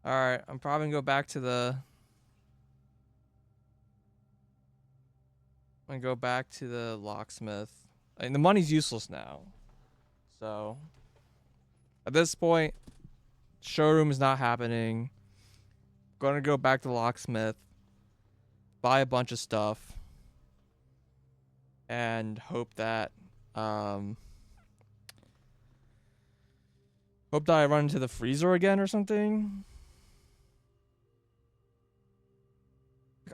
Alright, I'm probably gonna go back to the... I'm gonna go back to the locksmith. I mean, the money's useless now. So... At this point, showroom is not happening. Gonna go back to the locksmith. Buy a bunch of stuff. And hope that... Hope that I run into the freezer again or something.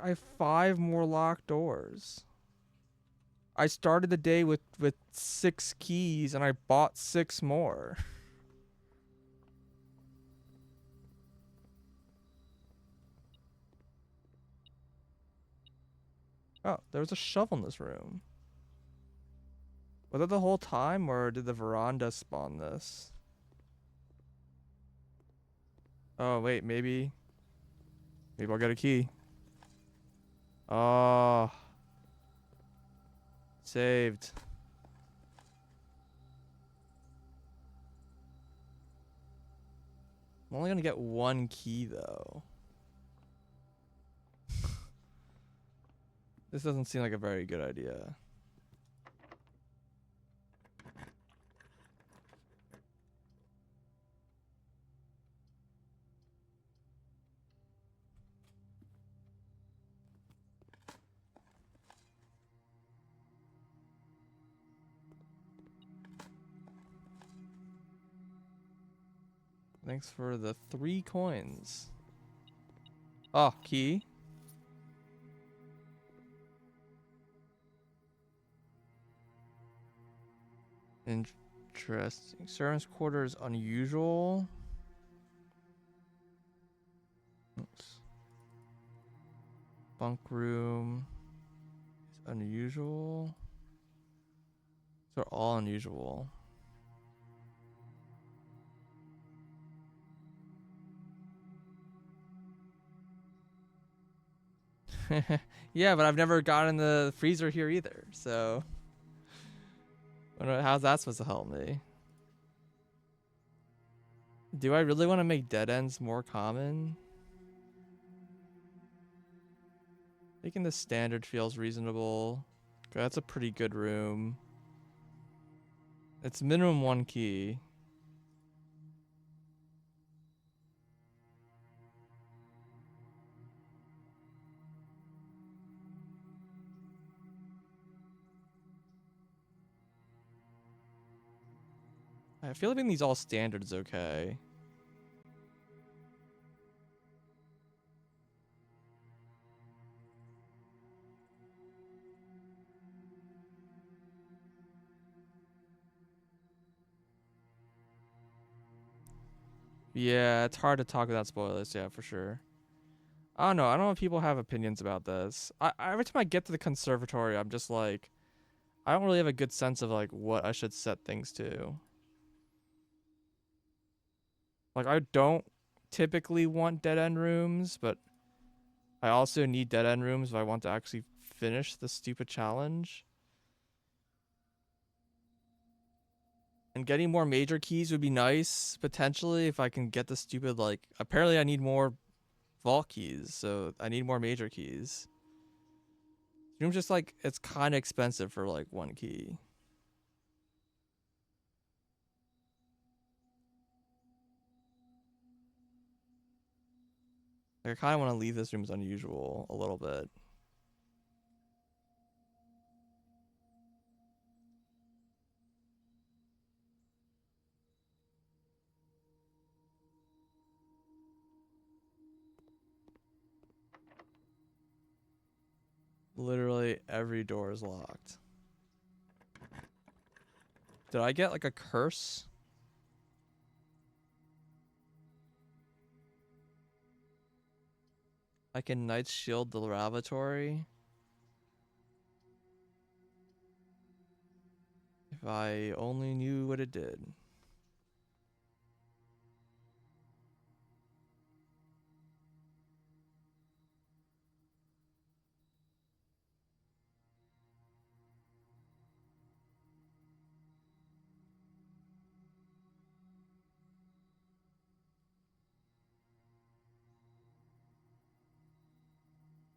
I have 5 more locked doors. I started the day with 6 keys and I bought 6 more. Oh, there was a shovel in this room. Was that the whole time or did the veranda spawn this? Oh, wait, maybe I'll get a key. Oh. Saved. I'm only gonna get 1 key though. This doesn't seem like a very good idea. Thanks for the 3 coins. Oh, key. Interesting. Servants' quarters unusual. Oops. Bunk room is unusual. They're all unusual. Yeah, but I've never gotten the freezer here either, so how's that supposed to help me? Do I really want to make dead ends more common? Making the standard feels reasonable. Okay, that's a pretty good room. It's minimum 1 key. I feel like making these all standard is okay. Yeah, it's hard to talk without spoilers. Yeah, for sure. I don't know. I don't know if people have opinions about this. Every time I get to the conservatory, I'm just like, I don't really have a good sense of like what I should set things to. Like, I don't typically want dead end rooms, but I also need dead end rooms if I want to actually finish the stupid challenge. And getting more major keys would be nice, potentially, if I can get the stupid, like, apparently I need more vault keys, so I need more major keys. Room just, like, it's kind of expensive for, like, 1 key. Like, I kind of want to leave this room as unusual a little bit. Literally every door is locked. Did I get, like, a curse? I can Knight's Shield the lavatory. If I only knew what it did.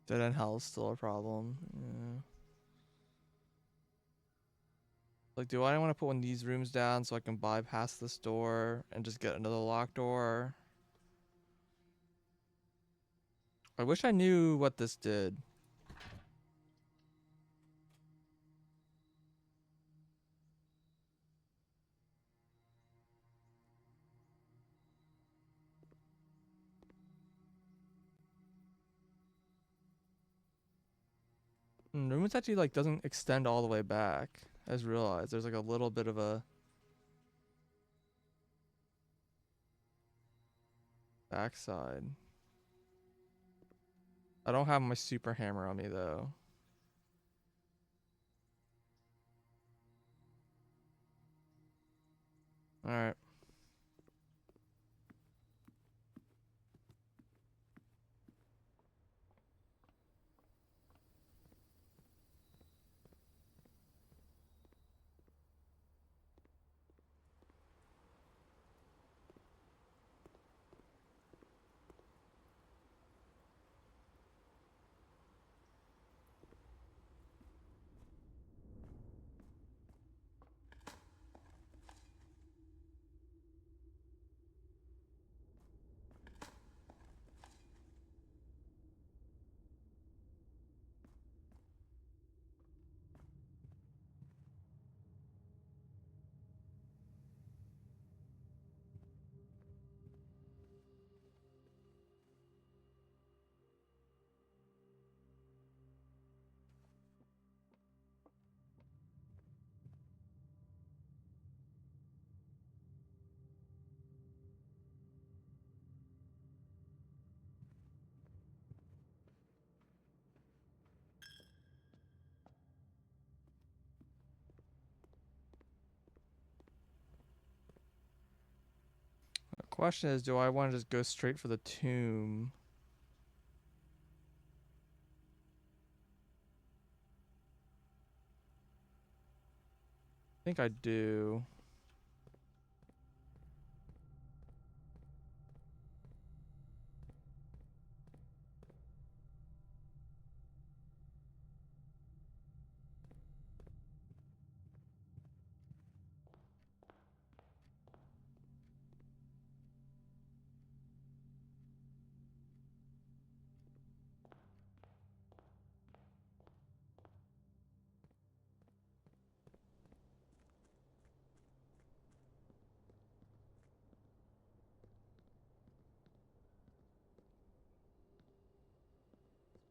Dead end hell is still a problem. Yeah. Like, do I want to put one of these rooms down so I can bypass this door and just get another locked door? I wish I knew what this did. Rooms actually, like, doesn't extend all the way back. I just realized there's, like, a little bit of a backside. I don't have my super hammer on me, though. Alright. Question is, do I want to just go straight for the tomb? I think I do.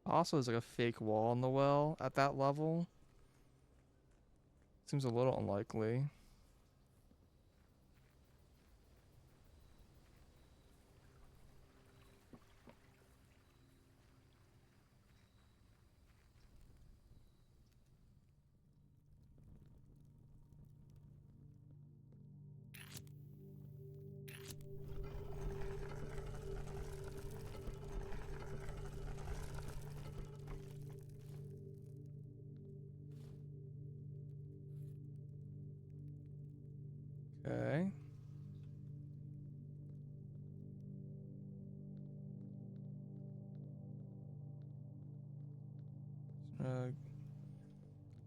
Also, there's like a fake wall in the well at that level. Seems a little unlikely. Okay.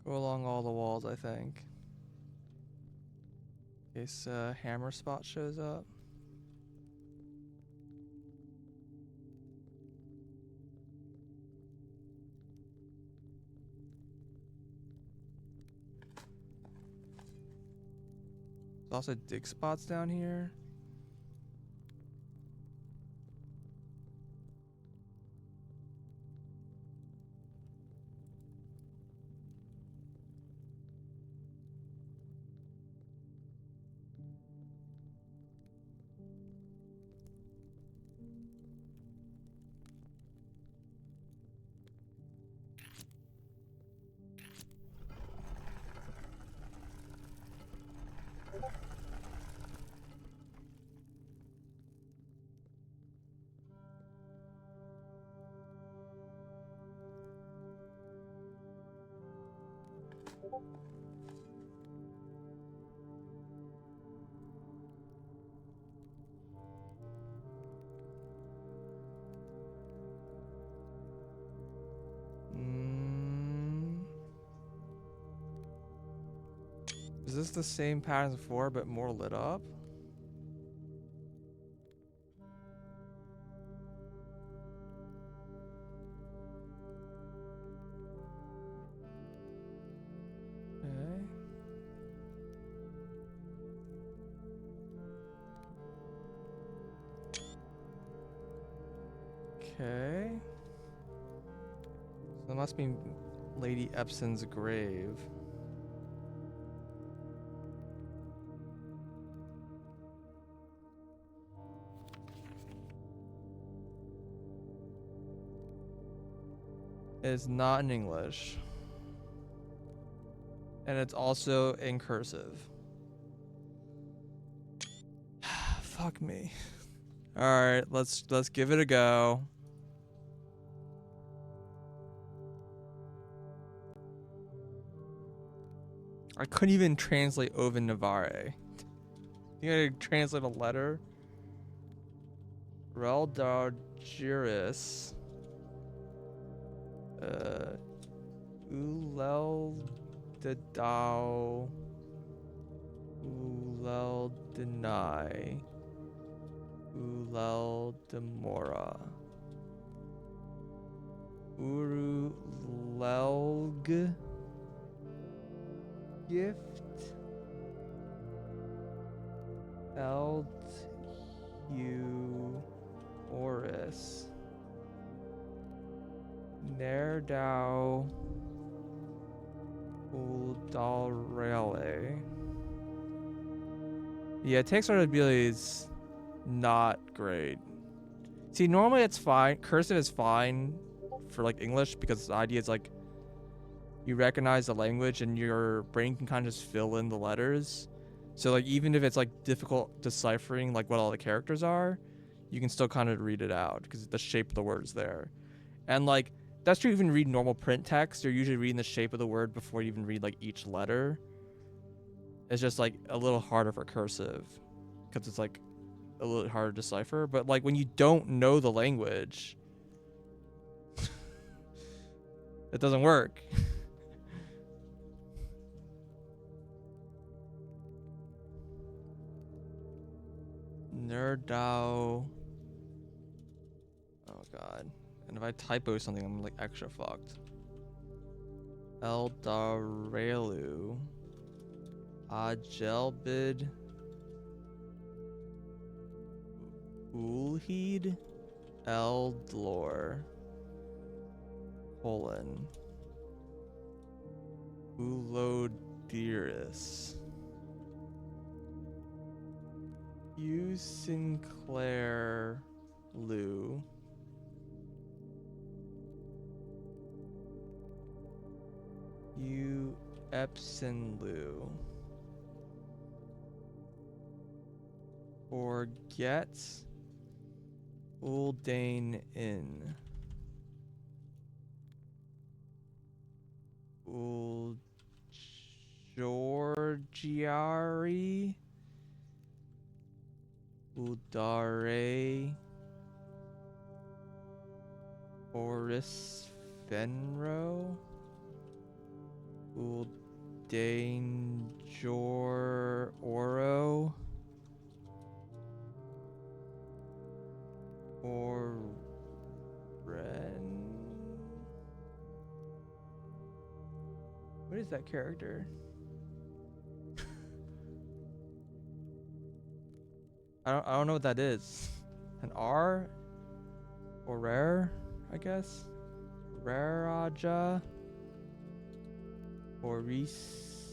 Go along all the walls, I think. In case hammer spot shows up. There's also dig spots down here. Is this the same pattern as before, but more lit up? Okay. So that must be Lady Epson's grave. It's not in English. And it's also in cursive. Fuck me. Alright, let's give it a go. I couldn't even translate Oven Navarre. You gotta translate a letter. Reldargiris. Ulel Dedao. Ulel Denai. Ulel Demora. Uru Lelg. Gift. Eld Hugh Oris. Nerdau Uldalrele. Yeah, text ability is not great. See, normally it's fine. Cursive is fine for like English because the idea is like you recognize the language and your brain can kind of just fill in the letters. So like even if it's like difficult deciphering like what all the characters are, you can still kind of read it out because the shape of the word's there. And like that's true even read normal print text, you're usually reading the shape of the word before you even read like each letter. It's just like a little harder for cursive because it's like a little harder to decipher. But like when you don't know the language, it doesn't work. Nerdao. Oh god. And if I typo something, I'm like extra fucked. Eldarelu. Ajelbid. Ulheed. Eldlor. Colon. Ulodiris. Hugh Sinclair Lou. Hugh Epson Lou. Forget Uldane In. Georgiari. Udare. Oris Fenro. Uldanjor Oro. Oren. What is that character? I don't know what that is. An R? Or rare, I guess? Raraja? Oris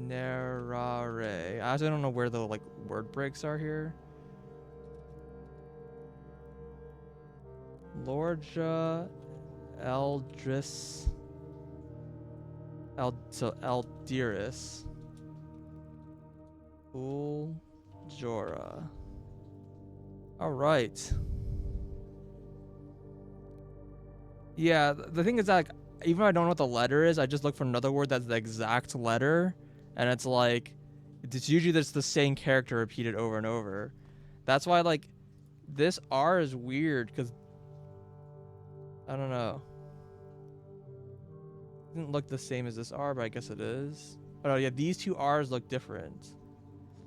Nerare. I actually don't know where the like word breaks are here. Lorja Eldris. Eldiris. Uljora. All right. Yeah, the thing is that like, even if I don't know what the letter is, I just look for another word that's the exact letter, and it's like, it's usually just the same character repeated over and over. That's why like, this R is weird because I don't know. It didn't look the same as this R, but I guess it is. Oh no, yeah, these two R's look different.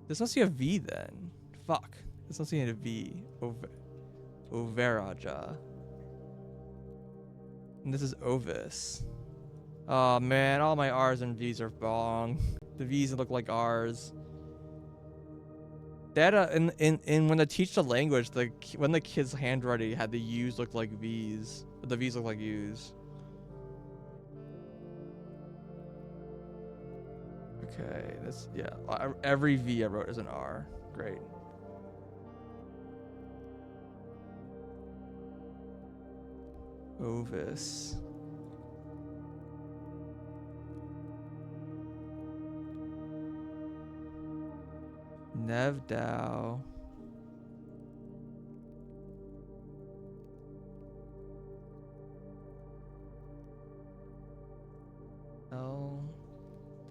This must be a V then. Fuck. This must be a V. Overaja. And this is Ovis. Oh man, all my R's and V's are wrong. The V's look like R's. That in when they teach the language, when the kids' handwriting had the U's look like V's, but the V's look like U's. Okay, this yeah. Every V I wrote is an R. Great. Ovis. Nevdao. El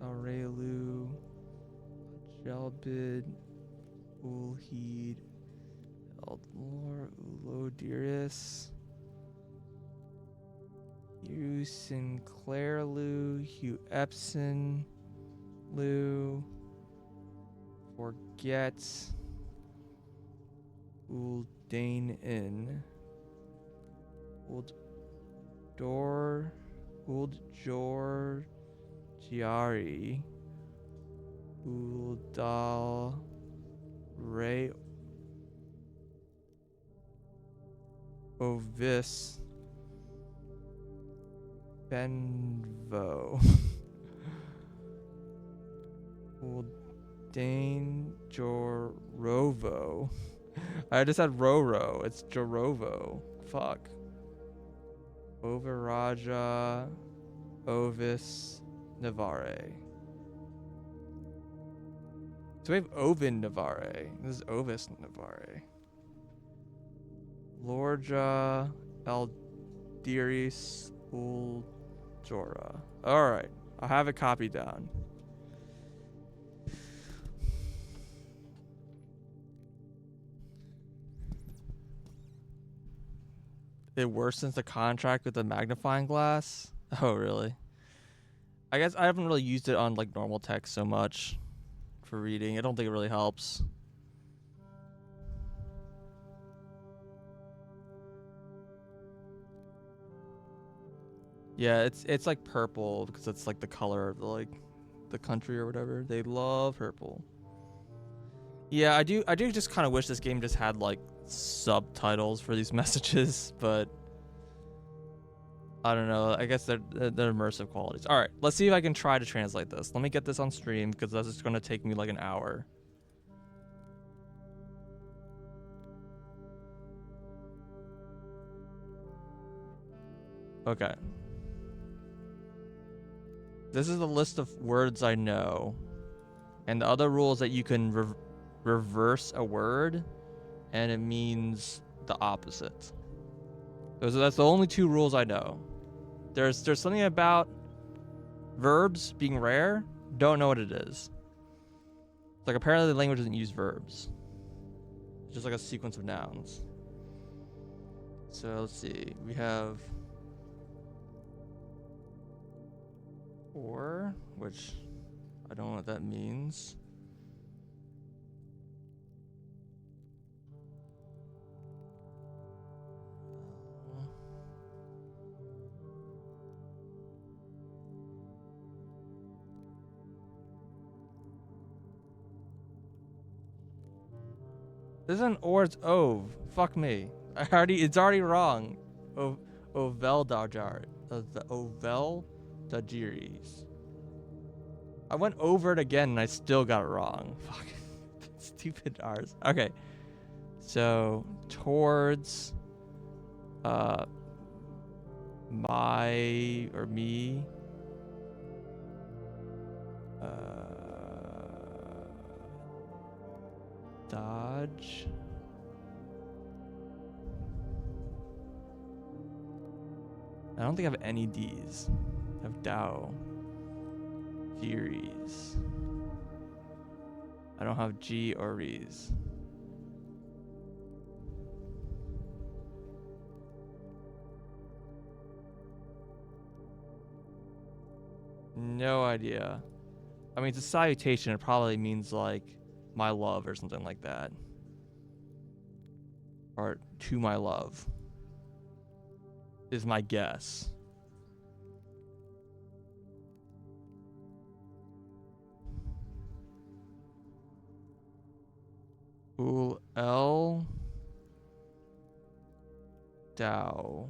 Darelu. Jelbid. Ulheed. Eldlor. Ulodiris. Hugh Sinclair Lou. Hugh Epson Lou. Forget Uldane In. Uldjor Giari. Uldal Ray Ovis Benvo. Uldane Jorovo. I just had Roro. It's Jorovo. Fuck. Overaja Ovis Navare. So we have Ovid Navarre. This is Ovis Navarre. Lorja Aldiris Uljora. Alright. I have it copied down. It worsens the contract with the magnifying glass? Oh, really? I guess I haven't really used it on like normal text so much for reading. I don't think it really helps. Yeah, it's like purple because it's like the color of the country or whatever. They love purple. Yeah, I do just kind of wish this game just had like subtitles for these messages, but I don't know. I guess they're immersive qualities. All right, let's see if I can try to translate this. Let me get this on stream because that's just going to take me like an hour. Okay. This is the list of words I know. And the other rule is that you can reverse a word and it means the opposite. So that's the only two rules I know. There's something about verbs being rare. Don't know what it is. Like apparently the language doesn't use verbs. It's just like a sequence of nouns. So let's see. We have or, which I don't know what that means. This isn't or, it's ove. Fuck me. It's already wrong. Ovel Dajar. The Ovel Dajiris. I went over it again and I still got it wrong. Fuck. Stupid R's. Okay. So, towards my or me. Dodge. I don't think I have any D's. I have Dow. Series. I don't have G or R's. No idea. I mean, it's a salutation. It probably means like my love or something like that. Or to my love. Is my guess. Ul El Dow.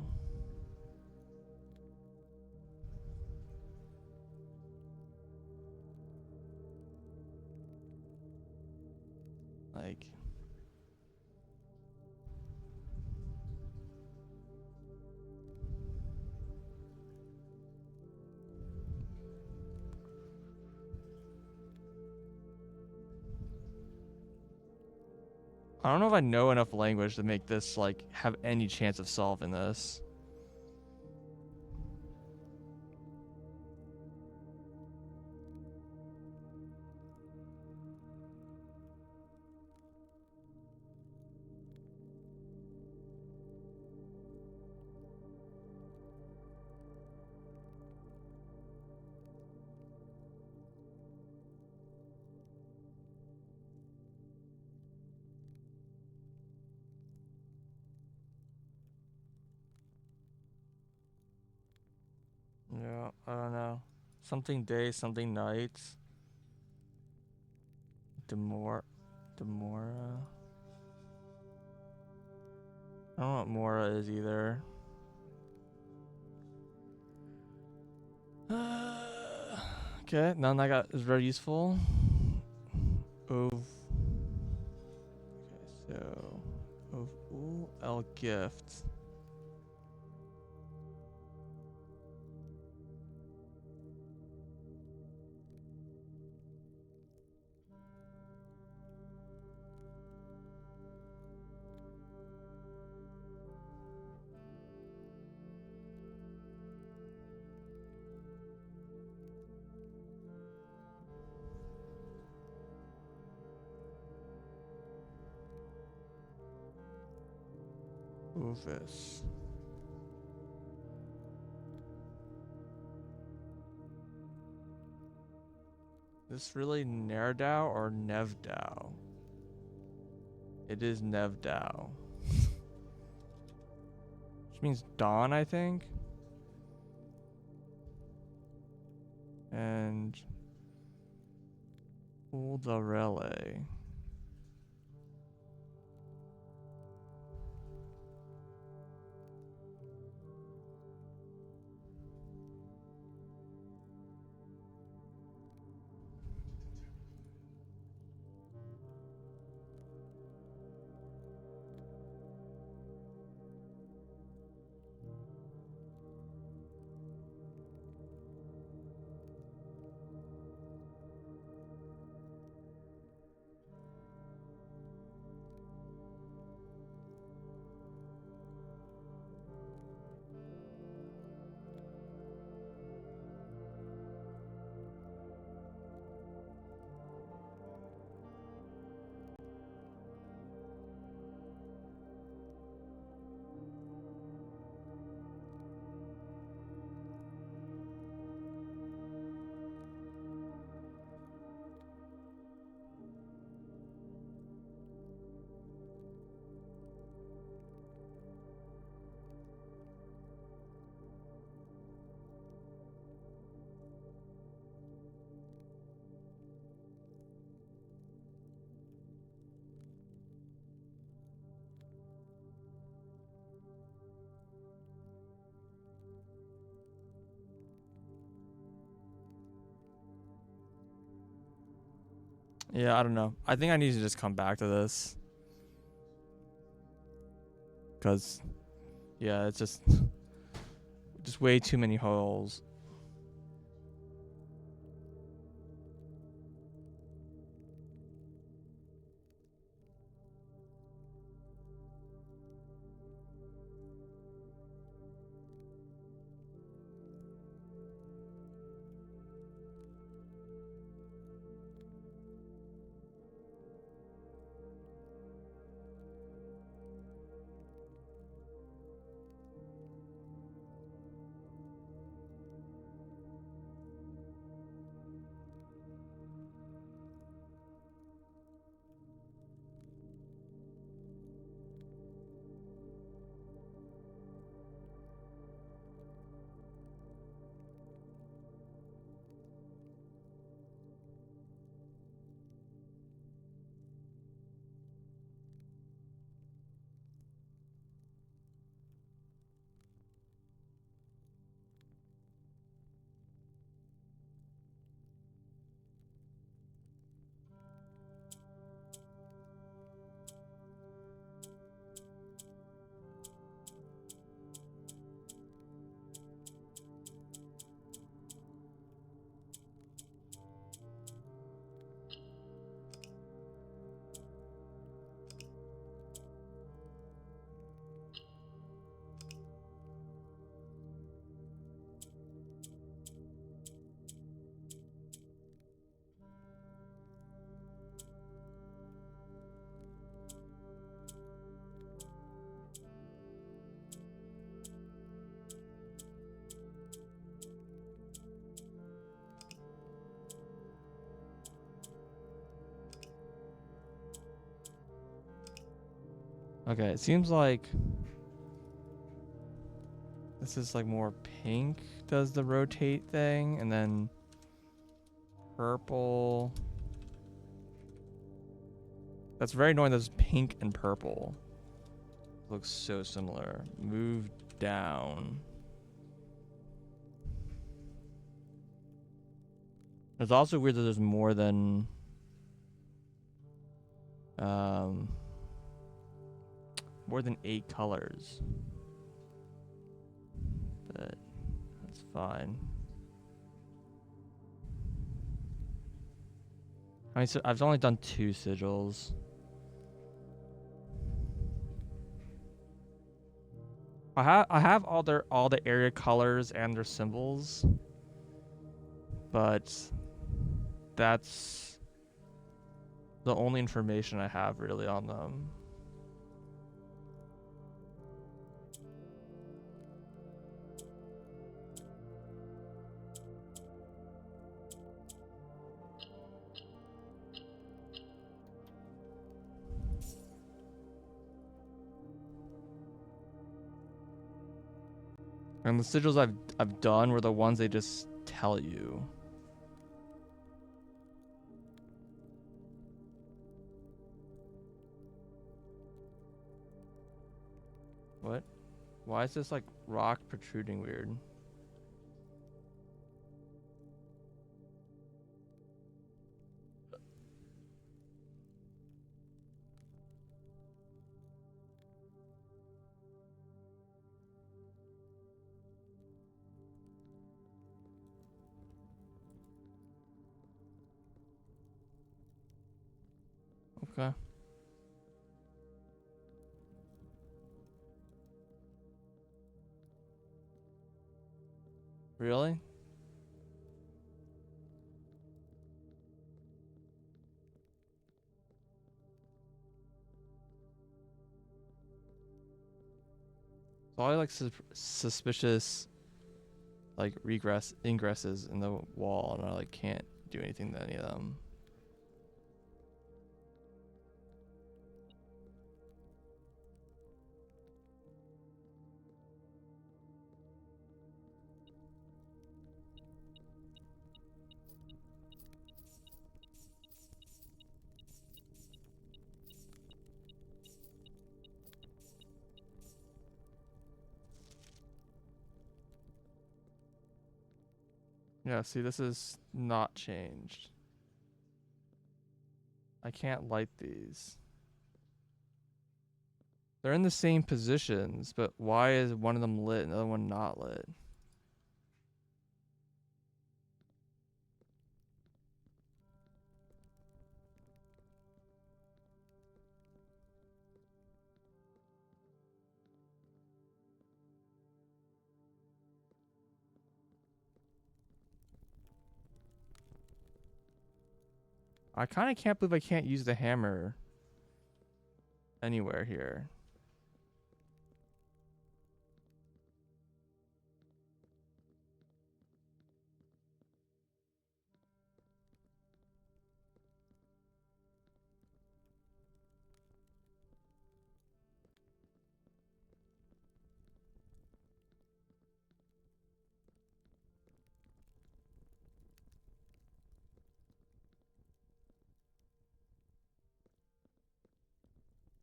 Like I don't know if I know enough language to make this like have any chance of solving this. Yeah, I don't know. Something day, something night. Demora. I don't know what Mora is either. Okay, none I got is very useful. Of. Okay, so of El gift. Ovis. Is this really Nerdau or Nevdau? It is Nevdau. Which means dawn, I think. And Uldarele. Yeah, I don't know. I think I need to just come back to this. Because, yeah, it's just way too many holes. Okay, it seems like this is like more pink does the rotate thing, and then purple. That's very annoying. There's pink and purple. Looks so similar. Move down. It's also weird that there's more than more than 8 colors. But that's fine. I mean, so I've only done 2 sigils. I have all the area colors and their symbols, but that's the only information I have really on them. And the sigils I've done were the ones they just tell you. What? Why is this like rock protruding weird? Okay. Really? Probably like suspicious like ingresses in the wall, and I like can't do anything to any of them. Yeah, see, this is not changed. I can't light these. They're in the same positions, but why is one of them lit and the other one not lit? I kind of can't believe I can't use the hammer anywhere here.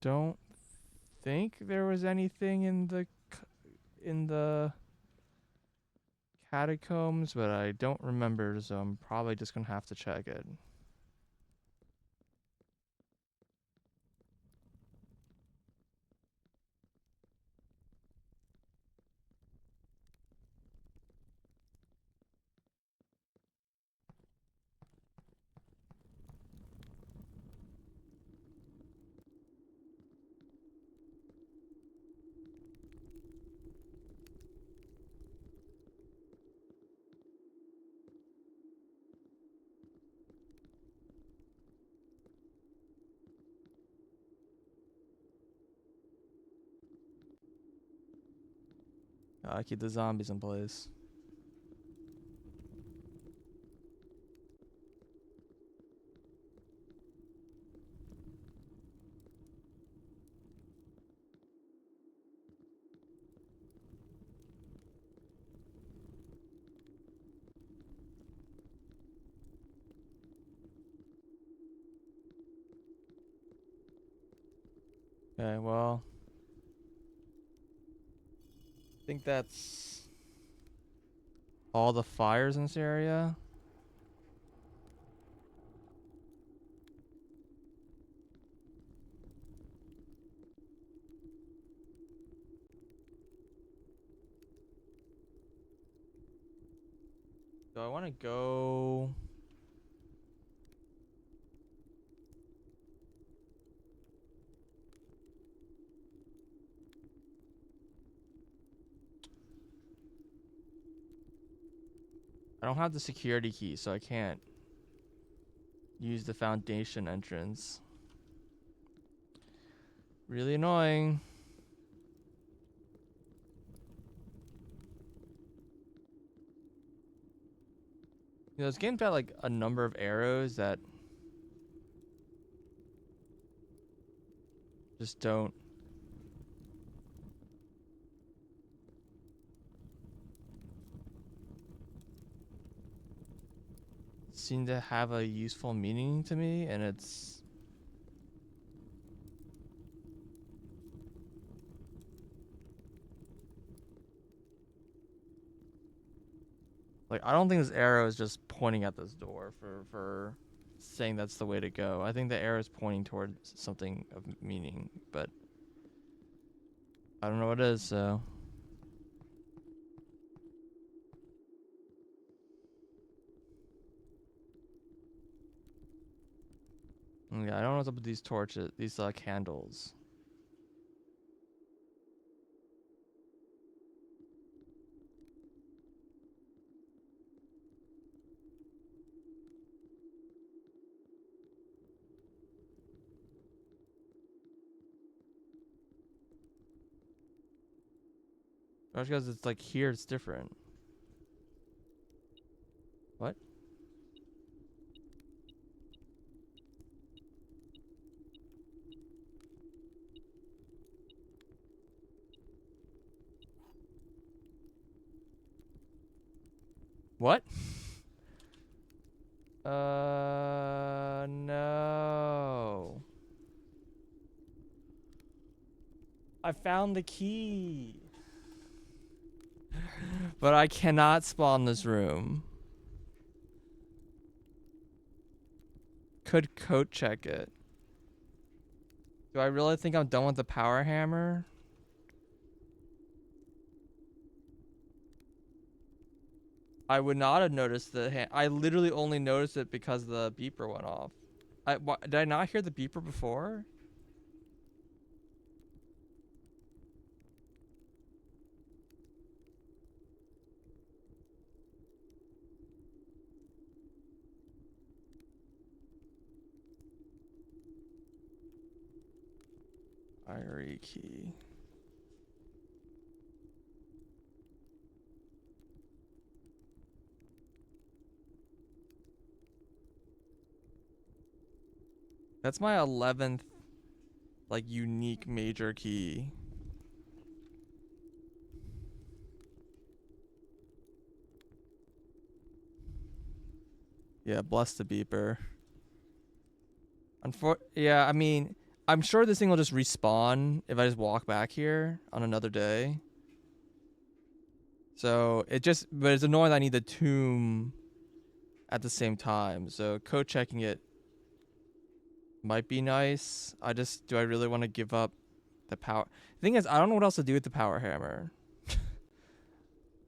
Don't think there was anything in the catacombs, but I don't remember, so I'm probably just gonna have to check it. I keep the zombies in place. Okay, well, I think that's all the fires in this area. So I want to go. I don't have the security key, so I can't use the foundation entrance. Really annoying. You know, this game's got like a number of arrows that just don't. seem to have a useful meaning to me, and it's... Like, I don't think this arrow is just pointing at this door for saying that's the way to go. I think the arrow is pointing towards something of meaning, but I don't know what it is, so... Yeah, I don't know what's up with these torches, these candles. Just because it's like here, it's different. What? What? No. I found the key. But I cannot spawn this room. Could code check it. Do I really think I'm done with the power hammer? I would not have noticed the I literally only noticed it because the beeper went off. Did I not hear the beeper before? Irie key. That's my 11th, like, unique major key. Yeah, bless the beeper. Yeah, I mean, I'm sure this thing will just respawn if I just walk back here on another day. So but it's annoying that I need the tomb at the same time. So code checking it might be nice. Do I really want to give up the power? The thing is, I don't know what else to do with the power hammer.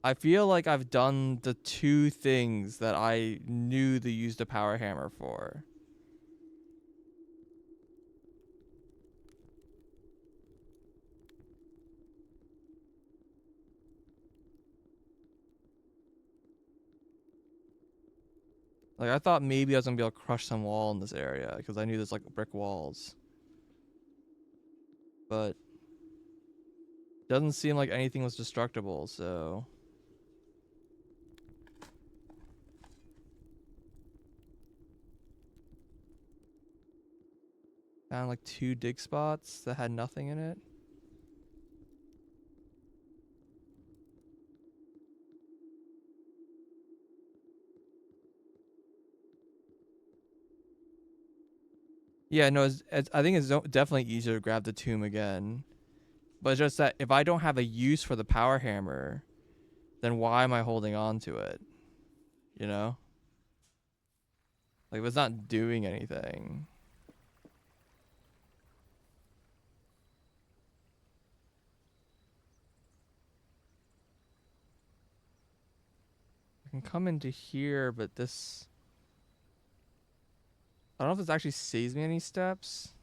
I feel like I've done the two things that I knew to use the power hammer for. Like, I thought maybe I was gonna be able to crush some wall in this area because I knew there's like brick walls. But doesn't seem like anything was destructible, so... Found like 2 dig spots that had nothing in it. Yeah, no, I think it's definitely easier to grab the tomb again. But it's just that if I don't have a use for the power hammer, then why am I holding on to it? You know? Like, if it's not doing anything. I can come into here, but this... I don't know if this actually saves me any steps.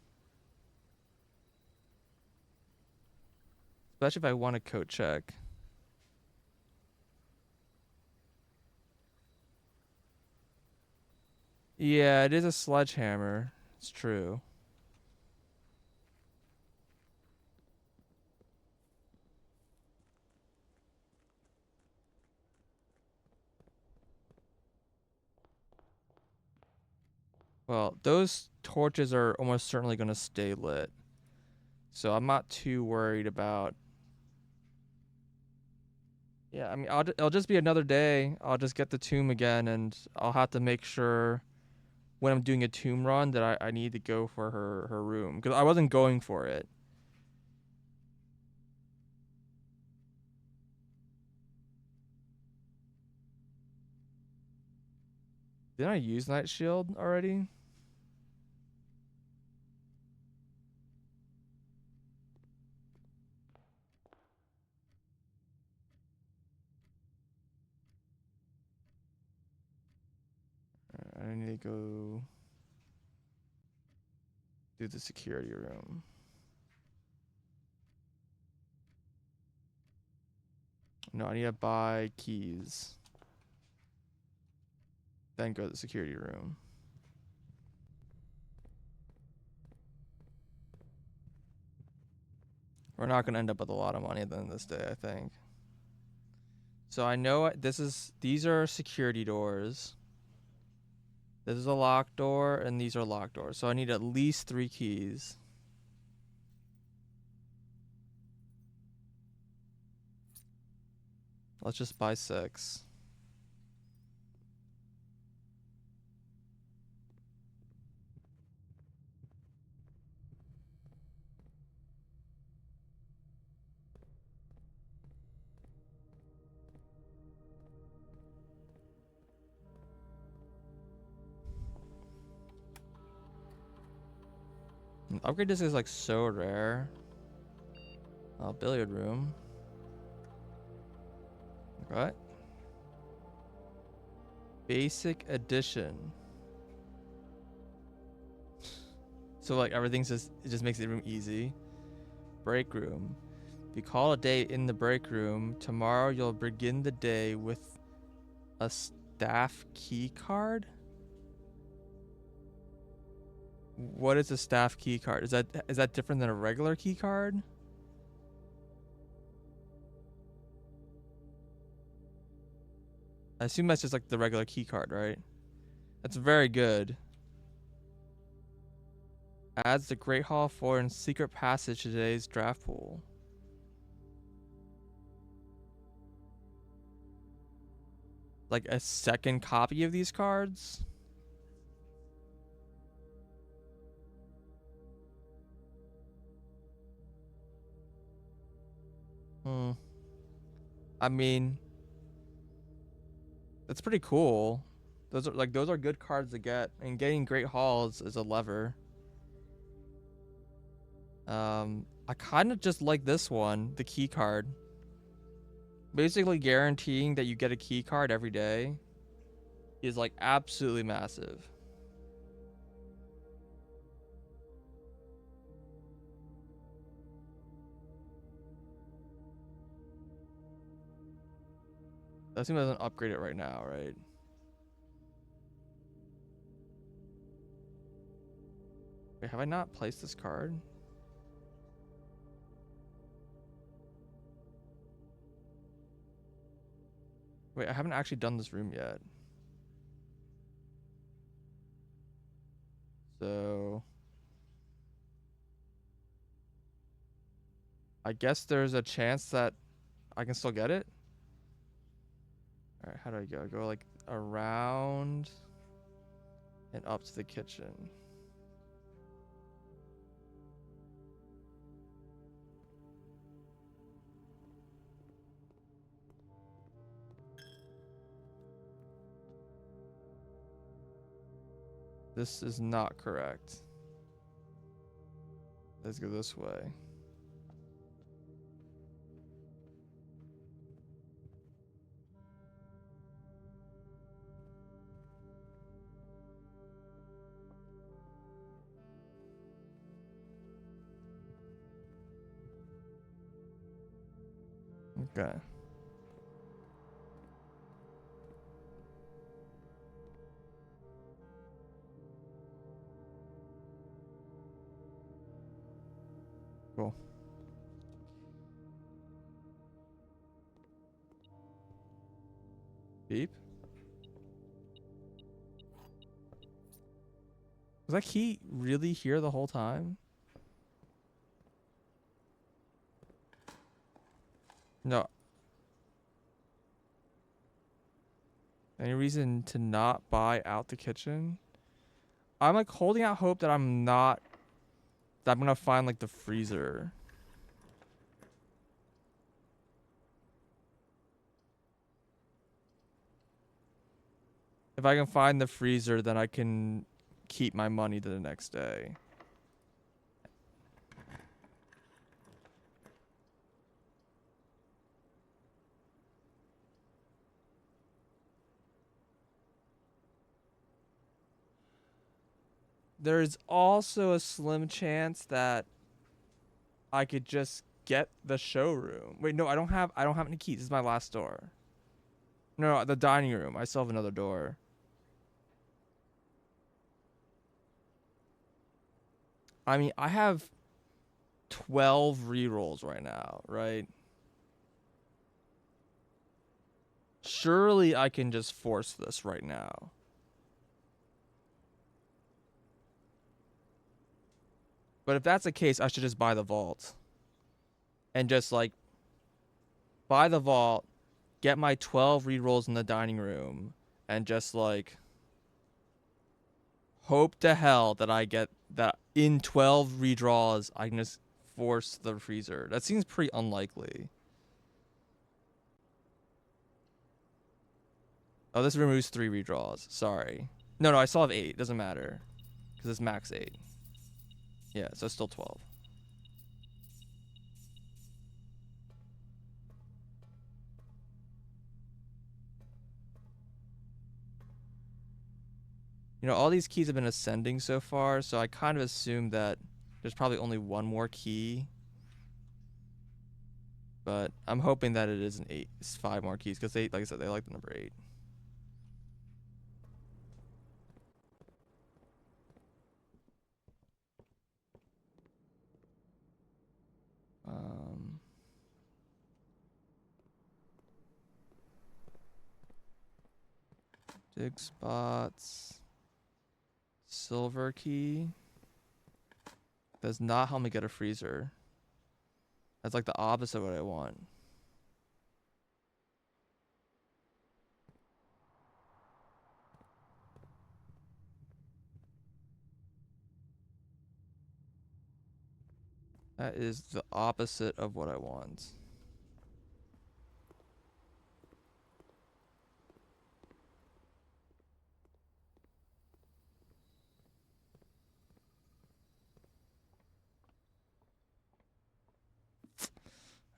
Especially if I want a code check. Yeah, it is a sledgehammer. It's true. Well, those torches are almost certainly going to stay lit. So I'm not too worried about Yeah, I mean, it'll just be another day. I'll just get the tomb again, and I'll have to make sure when I'm doing a tomb run that I need to go for her room because I wasn't going for it. Didn't I use Night Shield already? I need to go do the security room. No, I need to buy keys. Then go to the security room. We're not gonna end up with a lot of money at the end of this day, I think. So I know these are security doors. This is a locked door, and these are locked doors. So I need at least 3 keys. Let's just buy 6. Upgrade disc is like so rare. Oh, billiard room. What? Basic edition. So like everything's it just makes the room easy. Break room. If you call a day in the break room, tomorrow you'll begin the day with a staff key card. What is a staff key card? Is that different than a regular key card? I assume that's just like the regular key card, right? That's very good. Adds the Great Hall 4 and Secret Passage to today's draft pool. Like a second copy of these cards? I mean, that's pretty cool. Those are good cards to get, and getting Great Halls is a lever. I kind of just like this one, the key card. Basically guaranteeing that you get a key card every day is like absolutely massive. I assume it doesn't upgrade it right now, right? Wait, have I not placed this card? Wait, I haven't actually done this room yet. So I guess there's a chance that I can still get it. All right, how do I go? I go like around and up to the kitchen. This is not correct. Let's go this way. Okay. Cool. Beep. Was that key really here the whole time? No. Any reason to not buy out the kitchen? I'm like holding out hope that I'm gonna find like the freezer. If I can find the freezer, then I can keep my money to the next day. There's also a slim chance that I could just get the showroom. Wait, no, I don't have any keys. This is my last door. No, the dining room. I still have another door. I mean, I have 12 rerolls right now, right? Surely I can just force this right now. But if that's the case, I should just buy the vault. And just like buy the vault, get my 12 rerolls in the dining room, and just like hope to hell that I get that in 12 redraws I can just force the freezer. That seems pretty unlikely. Oh, this removes 3 redraws. Sorry. No, I still have 8. Doesn't matter. Because it's max 8. Yeah, so it's still 12. You know, all these keys have been ascending so far, so I kind of assume that there's probably only one more key. But I'm hoping that it is an 8. It's 5 more keys, because they, like I said, they like the number 8. Um, dig spots. Silver key. Does not help me get a freezer. That's like the opposite of what I want. That is the opposite of what I want.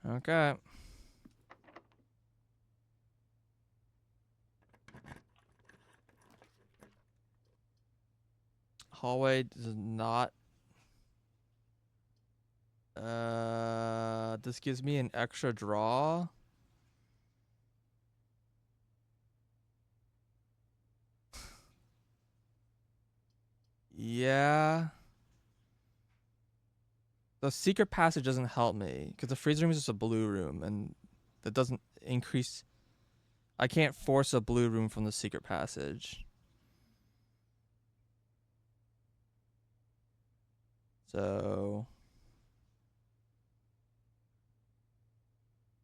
Okay. Hallway does not. This gives me an extra draw. Yeah. The secret passage doesn't help me because the freezer room is just a blue room and that doesn't increase. I can't force a blue room from the secret passage. So,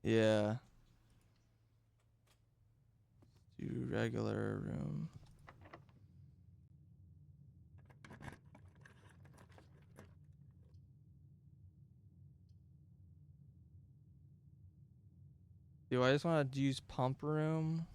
yeah. Do regular room. Do I just want to use pump room?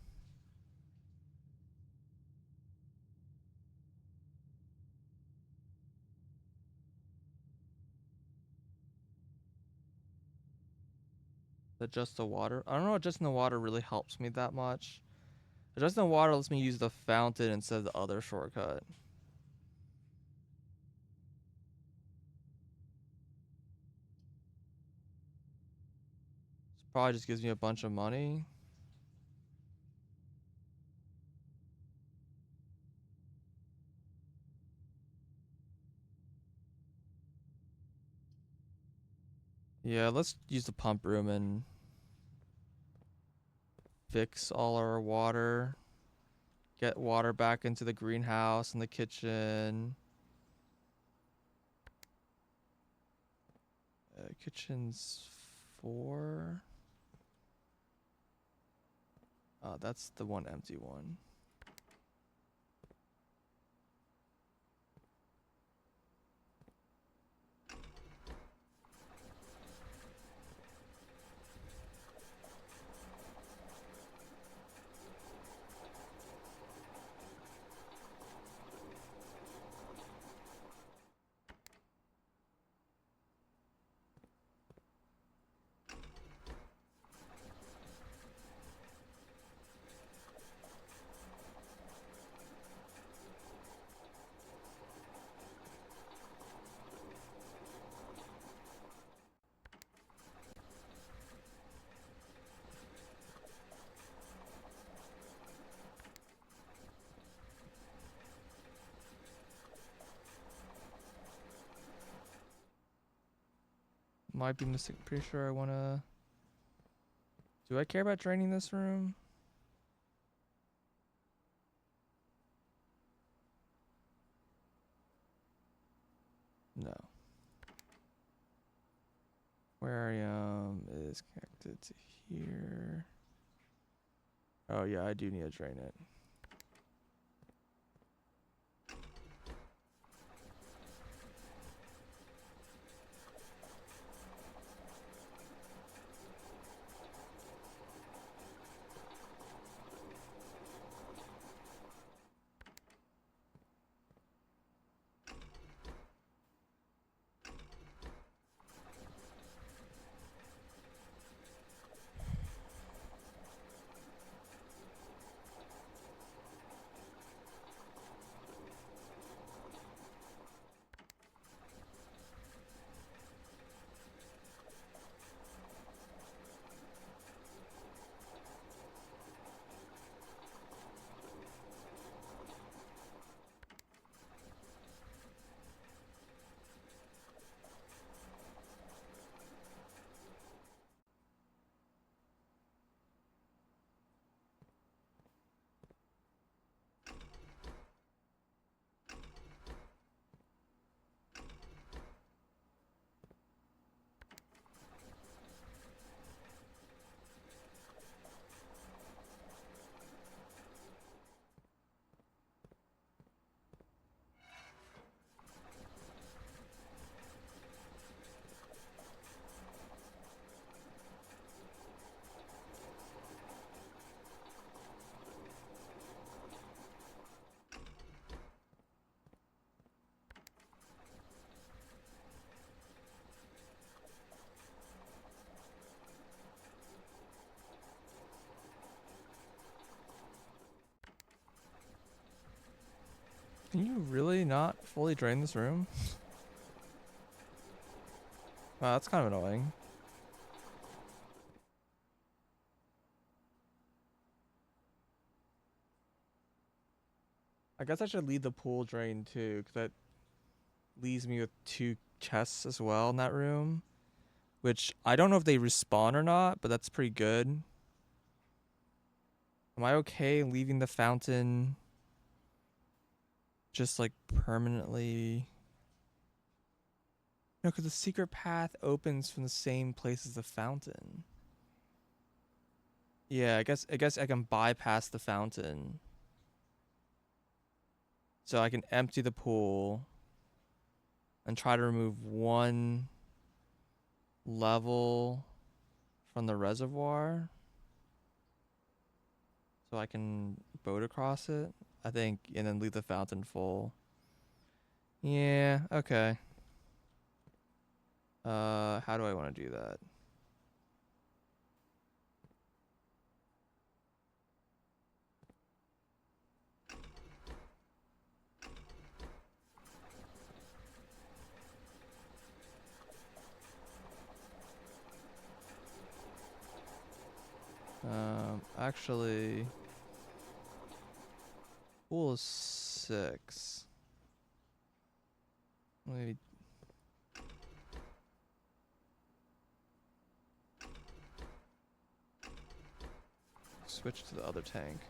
Adjust the water. I don't know. Adjusting the water really helps me that much. Adjusting the water lets me use the fountain instead of the other shortcut. This probably just gives me a bunch of money. Yeah, let's use the pump room and fix all our water. Get water back into the greenhouse and the kitchen. Kitchen's 4. Oh, that's the one empty one. might be missing. Pretty sure I wanna. Do I care about draining this room? No. Aquarium is connected to here. Oh yeah, I do need to drain it. Can you really not fully drain this room? Wow, that's kind of annoying. I guess I should leave the pool drain too, because that leaves me with 2 chests as well in that room. Which I don't know if they respawn or not, but that's pretty good. Am I okay leaving the fountain just like permanently? No, because the secret path opens from the same place as the fountain. Yeah, I guess I can bypass the fountain. So I can empty the pool and try to remove 1 level from the reservoir so I can boat across it, I think, and then leave the fountain full. Yeah, okay. How do I want to do that? Actually, pool is 6. Maybe switch to the other tank.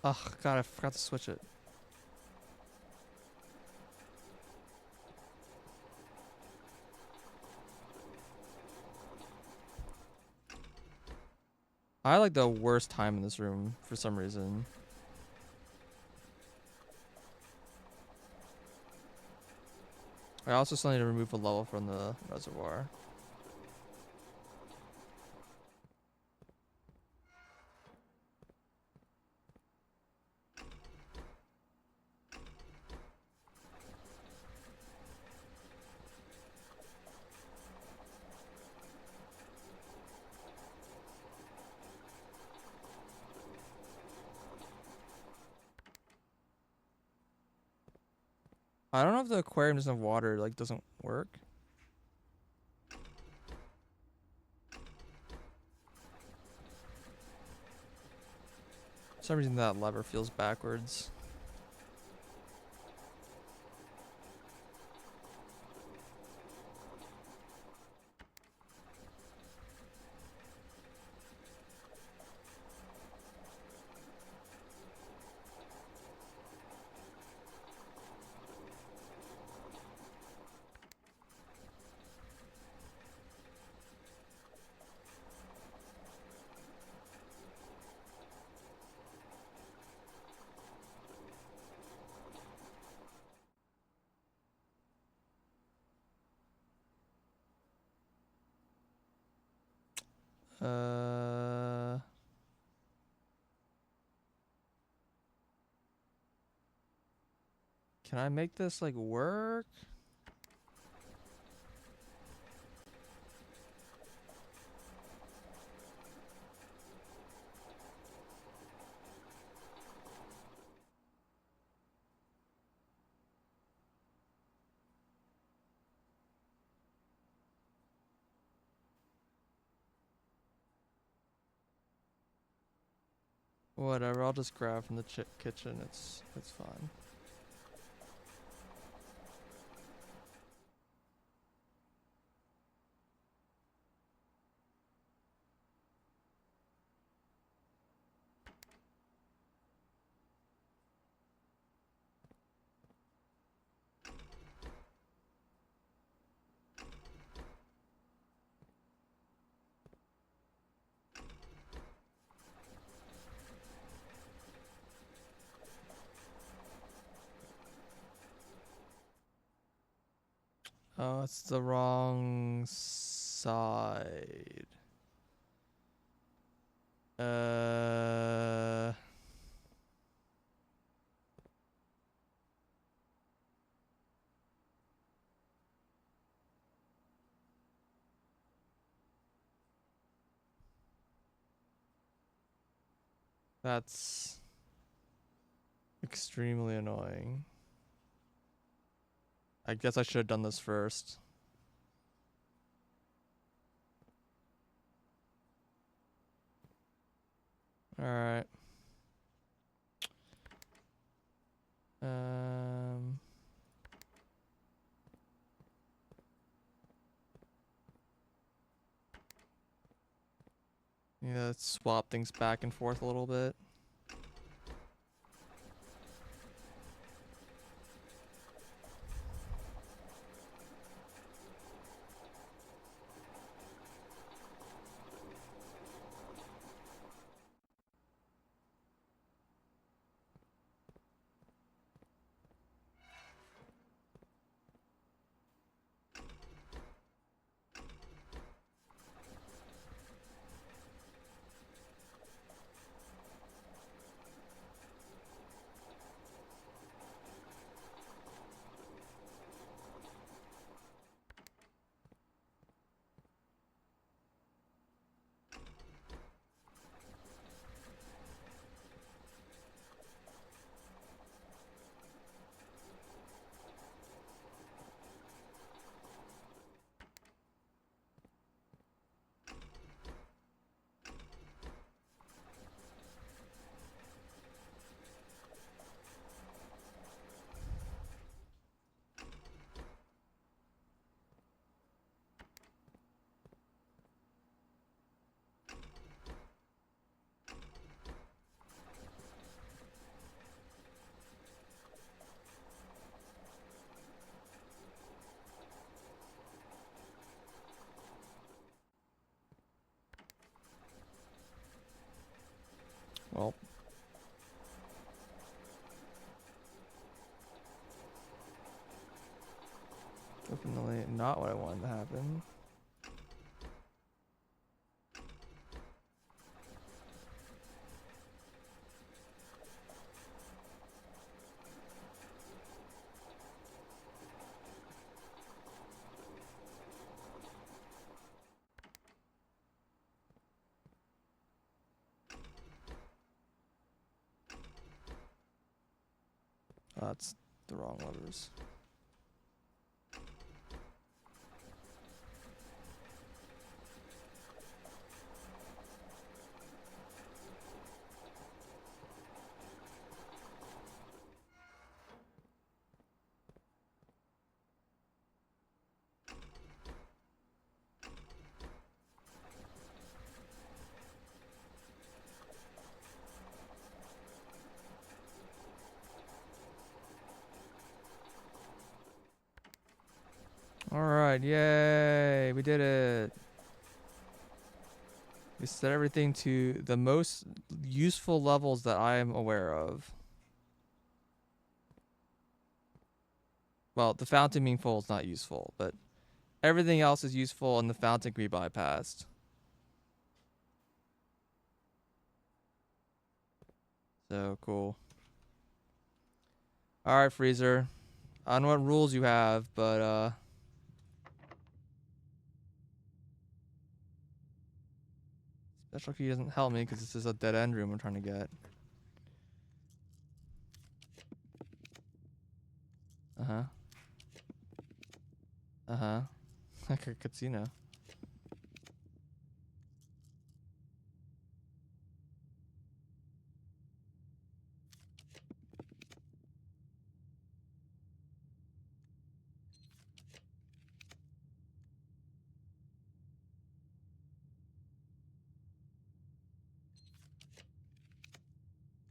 Oh god, I forgot to switch it. I like the worst time in this room for some reason. I also still need to remove a level from the reservoir. I don't know if the aquarium doesn't have water, like, doesn't work. For some reason that lever feels backwards. Can I make this like work? Whatever, I'll just grab from the kitchen. It's fine. Oh, it's the wrong side. That's extremely annoying. I guess I should have done this first. Alright. Yeah, let's swap things back and forth a little bit. Well. Definitely not what I wanted to happen. That's the wrong levers. Alright, yay! We did it. We set everything to the most useful levels that I am aware of. Well, the fountain being full is not useful, but everything else is useful and the fountain can be bypassed. So cool. Alright, Freezer. I don't know what rules you have, but special key doesn't help me because this is a dead end room I'm trying to get. Uh-huh. Uh-huh. Like a casino.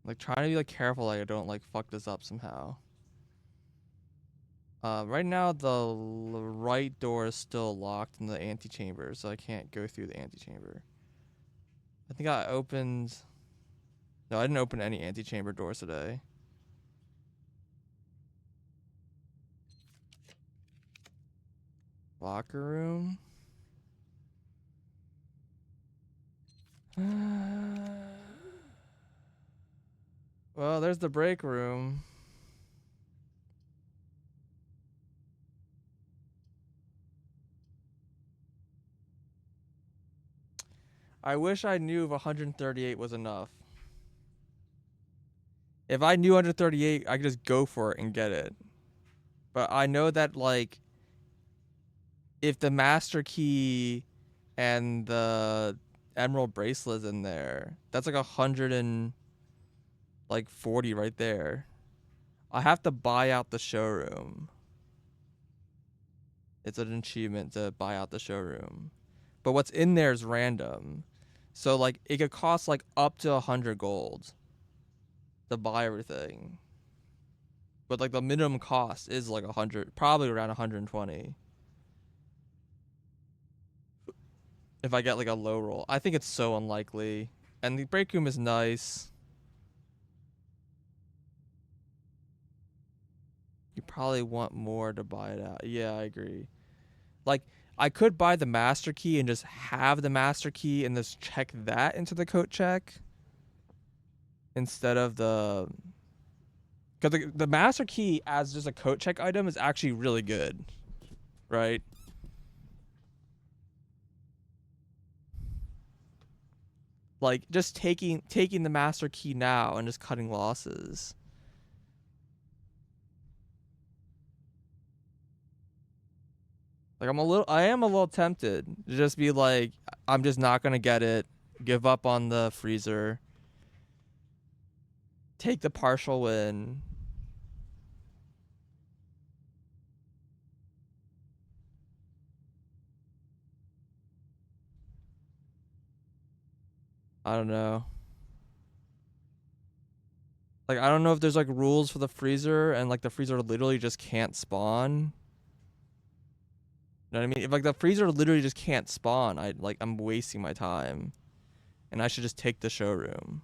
Like trying to be like careful like I don't like fuck this up somehow. Right now the right door is still locked in the antechamber, so I can't go through the antechamber. I think I opened. No, I didn't open any antechamber doors today. Locker room. Well, there's the break room. I wish I knew if 138 was enough. If I knew 138, I could just go for it and get it. But I know that like if the master key and the emerald bracelet's in there, that's like 140 right there. I have to buy out the showroom. It's an achievement to buy out the showroom. But what's in there is random. So like it could cost like up to 100 gold to buy everything. But like the minimum cost is like 100, probably around 120. If I get like a low roll. I think it's so unlikely. And the break room is nice. You probably want more to buy it out. Yeah, I agree. Like I could buy the master key and just have the master key and just check that into the coat check instead of the because the master key as just a coat check item is actually really good, right? Like just taking the master key now and just cutting losses. Like I am a little tempted to just be like, I'm just not gonna get it. Give up on the freezer. Take the partial win. I don't know. Like I don't know if there's like rules for the freezer and like the freezer literally just can't spawn. You know what I mean? If like the freezer literally just can't spawn, I'm wasting my time. And I should just take the showroom.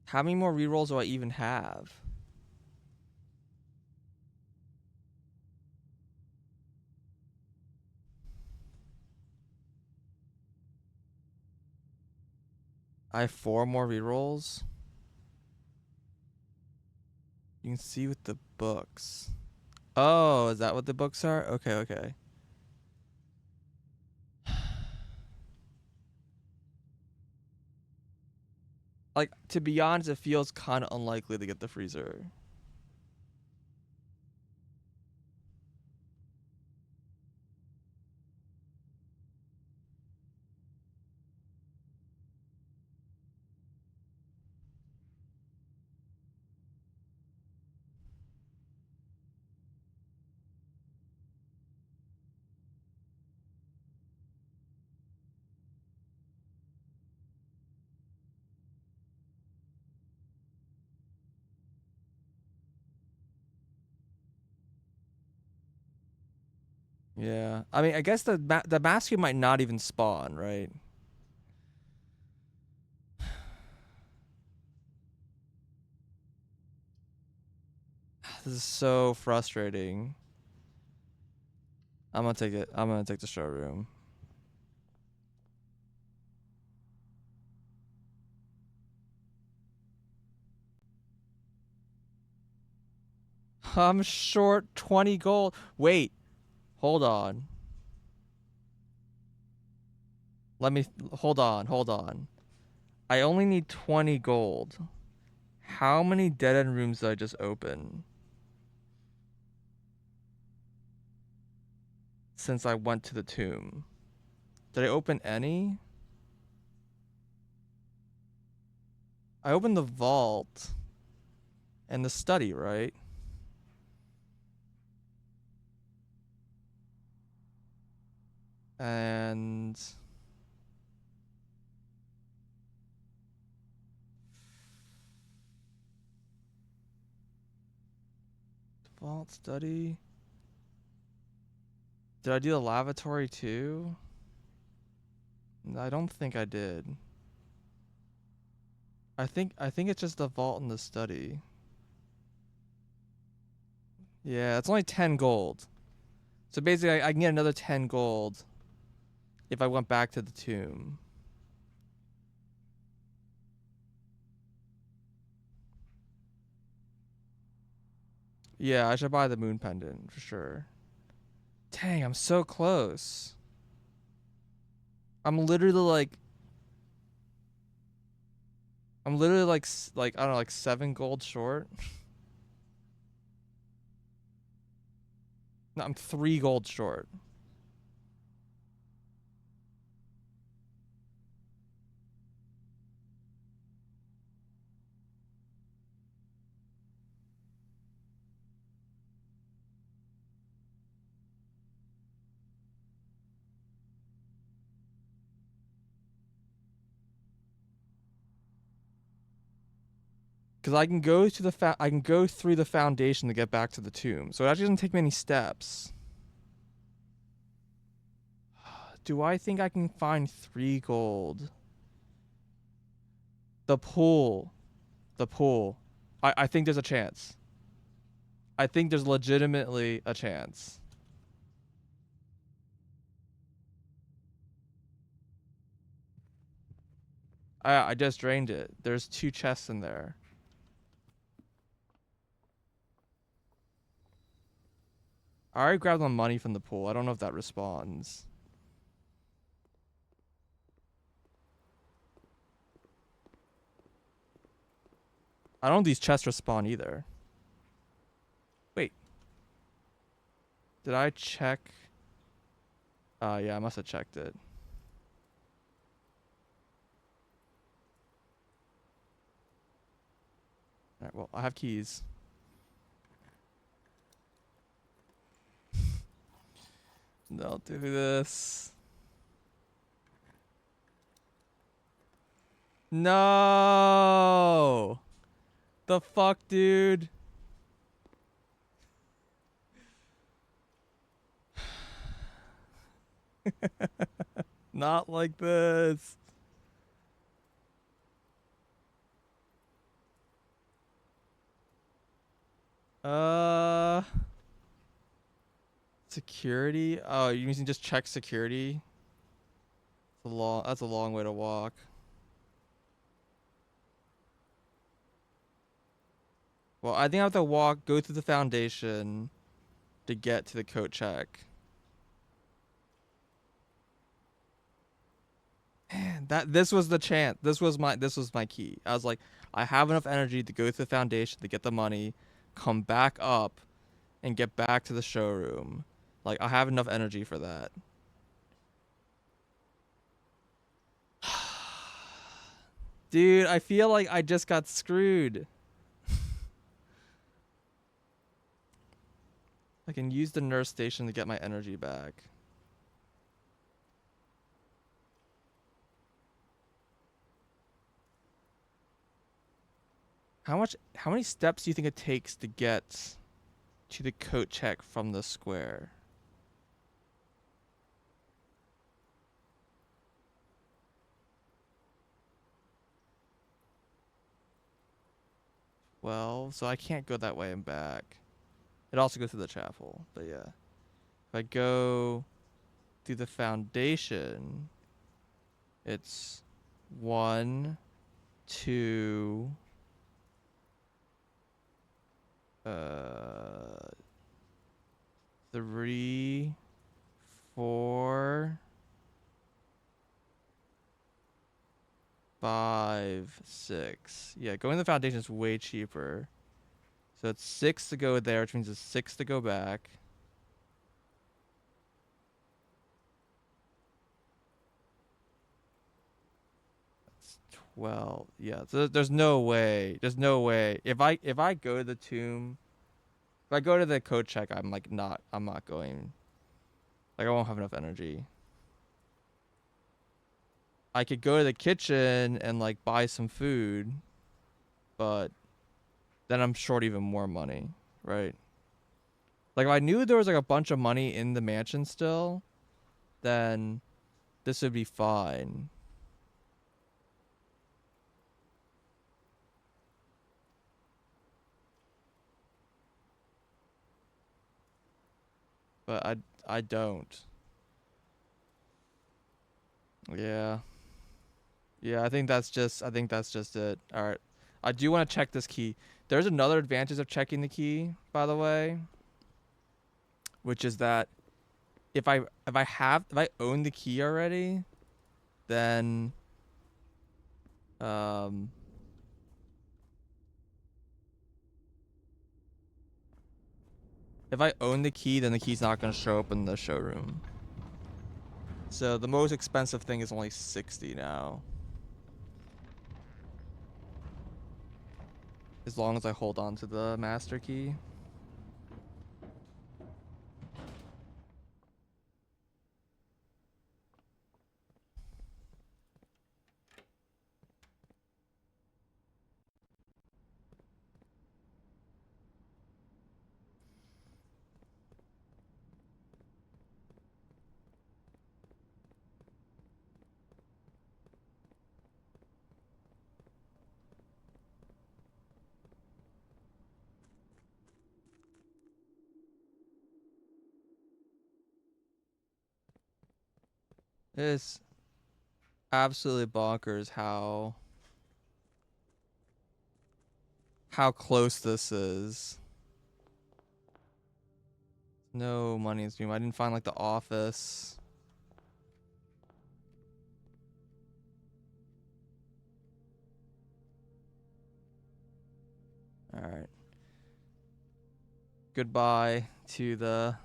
How many more rerolls do I even have? I have 4 more rerolls. You can see with the books. Oh, is that what the books are? Okay, okay. Like, to be honest, it feels kind of unlikely to get the freezer. Yeah. I mean, I guess the basket might not even spawn, right? This is so frustrating. I'm gonna take it. I'm gonna take the showroom. I'm short 20 gold. Wait, hold on. Let me hold on, hold on. I only need 20 gold. How many dead end rooms did I just open since I went to the tomb? Did I open any? I opened the vault and the study, right? And vault study. Did I do the lavatory too? I don't think I did. I think it's just the vault and the study. Yeah, it's only 10 gold. So basically I can get another 10 gold if I went back to the tomb. Yeah, I should buy the moon pendant for sure. Dang, I'm so close. I'm literally like like I don't know, like 7 gold short. No, I'm 3 gold short. Cuz I can go through the foundation to get back to the tomb. So it actually doesn't take many steps. Do I think I can find 3 gold? The pool. The pool. I think there's a chance. I think there's legitimately a chance. I just drained it. There's 2 chests in there. I already grabbed the money from the pool. I don't know if that responds. I don't know if these chests respawn either. Wait. Did I check? Yeah, I must have checked it. Alright, well, I have keys. Don't do this. No! The fuck, dude? Not like this. Uh, security? Oh, you mean just check security? That's a long way to walk. Well, I think I have to go through the foundation to get to the coat check. Man, this was the chance. This was my key. I was like, I have enough energy to go through the foundation to get the money, come back up, and get back to the showroom. Like I have enough energy for that. Dude, I feel like I just got screwed. I can use the nurse station to get my energy back. How many steps do you think it takes to get to the coat check from the square? 12, so I can't go that way and back. It also goes through the chapel, but yeah. If I go through the foundation, it's 1, 2, 3, 4, 5, 6. Yeah, going to the foundation is way cheaper. So it's 6 to go there, which means it's 6 to go back. That's 12. Yeah, so there's no way. There's no way. If I go to the tomb, if I go to the code check, I'm not going. Like I won't have enough energy. I could go to the kitchen and like buy some food, but then I'm short even more money, right? Like if I knew there was like a bunch of money in the mansion still, then this would be fine. But I don't. Yeah. Yeah, I think that's just it. All right. I do want to check this key. There's another advantage of checking the key, by the way, which is that if I own the key already, then if I own the key, then the key's not going to show up in the showroom. So the most expensive thing is only 60 now. As long as I hold on to the master key. It's absolutely bonkers how close this is. No money in stream. I didn't find like the office. All right. Goodbye to the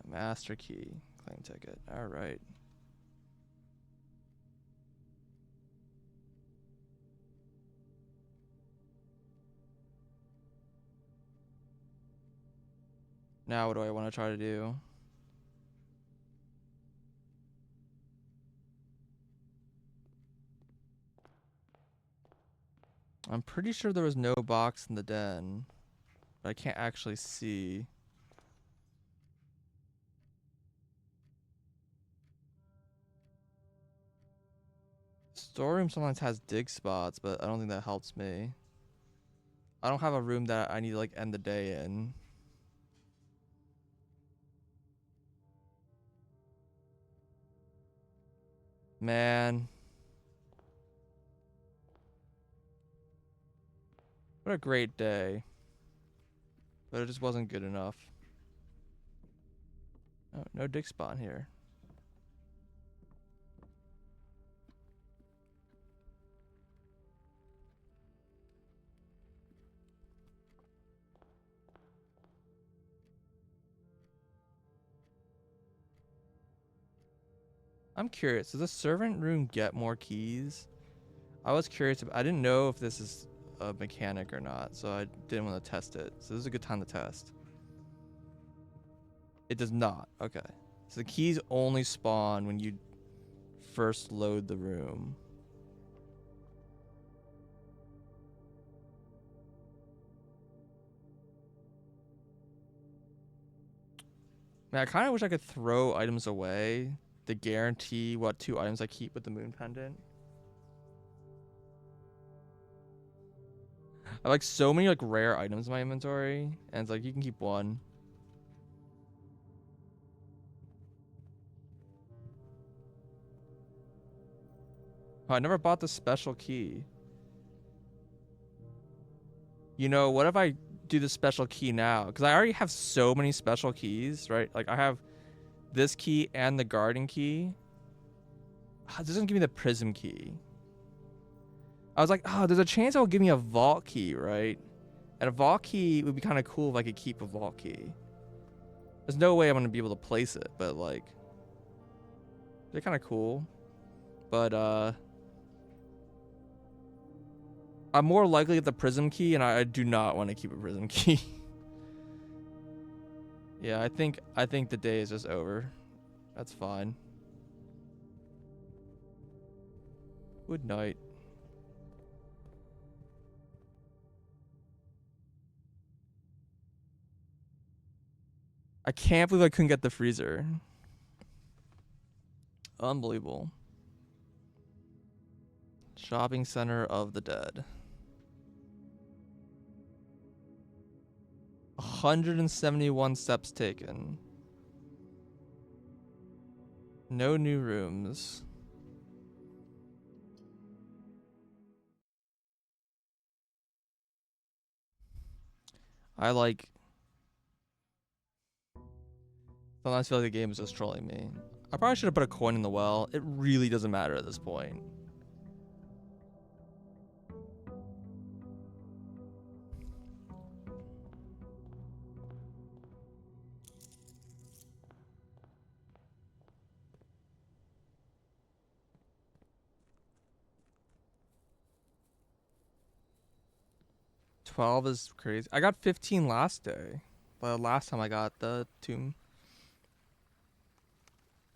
master key claim ticket. All right. Now what do I want to try to do? I'm pretty sure there was no box in the den, but I can't actually see. Storeroom sometimes has dig spots, but I don't think that helps me. I don't have a room that I need to like end the day in. Man. What a great day. But it just wasn't good enough. Oh, no dig spot here. I'm curious, does the servant room get more keys? I was curious. I didn't know if this is a mechanic or not, so I didn't want to test it. So this is a good time to test. It does not. Okay. So the keys only spawn when you first load the room. Man, I kind of wish I could throw items away to guarantee what 2 items I keep with the moon pendant. I have like so many like rare items in my inventory, and it's like you can keep one. Oh, I never bought the special key. You know, what if I do the special key now? Because I already have so many special keys, right? Like I have this key and the garden key. This doesn't give me the prism key. I was like, oh, there's a chance it'll give me a vault key, right? And a vault key would be kind of cool if I could keep a vault key. There's no way I'm going to be able to place it, but like, they're kind of cool. But I'm more likely at the prism key, and I do not want to keep a prism key. Yeah, I think the day is just over. That's fine. Good night. I can't believe I couldn't get the freezer. Unbelievable. Shopping center of the dead. 171 steps taken. No new rooms. I like... Sometimes I feel like the game is just trolling me. I probably should have put a coin in the well. It really doesn't matter at this point. $12 is crazy. I got 15 last day. The last time I got the tomb.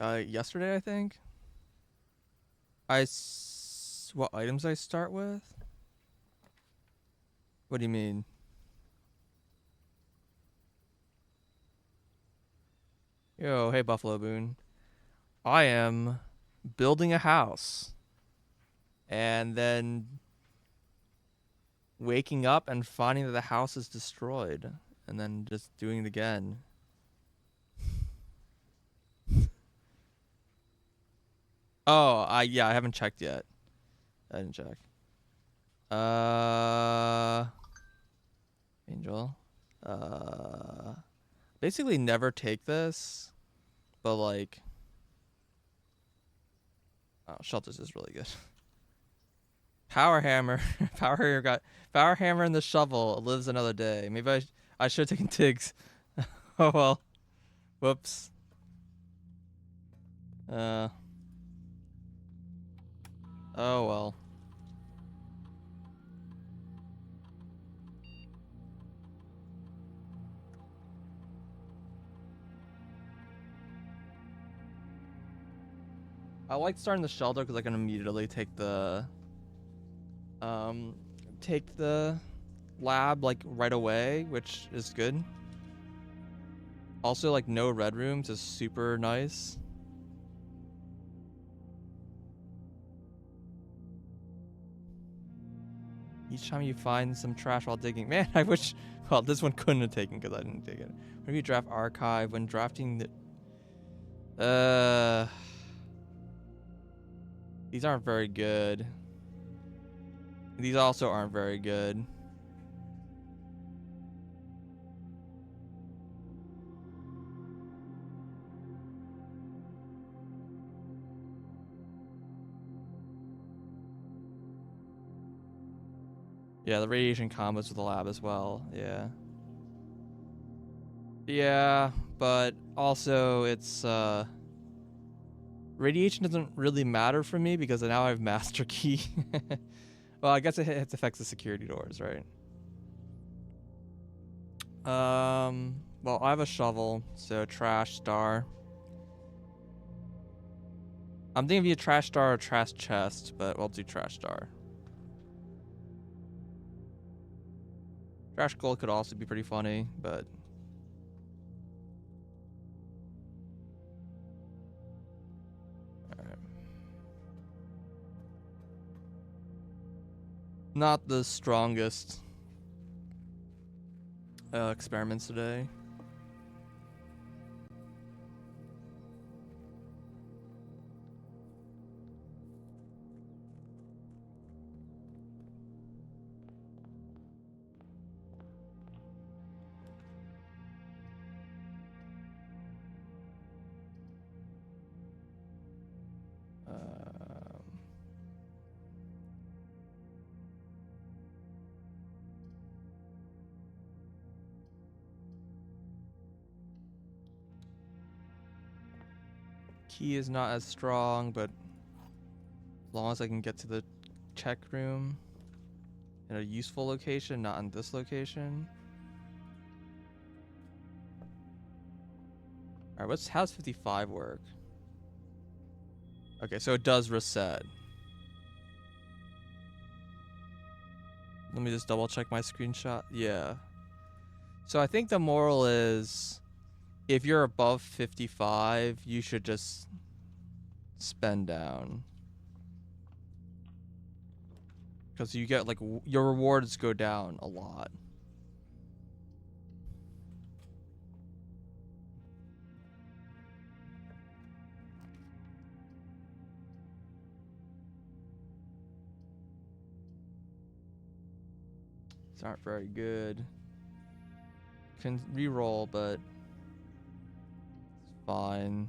Yesterday, I think. What items I start with? What do you mean? Yo, hey Buffalo Boone. I am building a house. And then waking up and finding that the house is destroyed. And then just doing it again. Oh, yeah, I haven't checked yet. I didn't check. Angel. Basically never take this, but like, oh, shelters is really good. Power hammer, power hammer and the shovel lives another day. Maybe I should have taken Tiggs. Oh well, whoops. Oh well. I like starting the shelter because I can immediately take the lab like right away, which is good. Also, like no red rooms is super nice. Each time you find some trash while digging, man, I wish. Well, this one couldn't have taken because I didn't dig it. Maybe draft archive when drafting the. These aren't very good. These also aren't very good. Yeah, the radiation combos with the lab as well. Yeah. Yeah, but also it's radiation doesn't really matter for me because now I have master key. Well, I guess it affects the security doors, right? Well, I have a shovel, so trash star. I'm thinking of either trash star or trash chest, but we'll do trash star. Trash gold could also be pretty funny, but alright. Not the strongest experiments today. Key is not as strong, but as long as I can get to the check room in a useful location, not in this location. Alright, how's 55 work? Okay, so it does reset. Let me just double check my screenshot. Yeah. So I think the moral is, if you're above 55, you should just spend down. Because you get, like, your rewards go down a lot. These aren't very good. Can re-roll, but it's fine.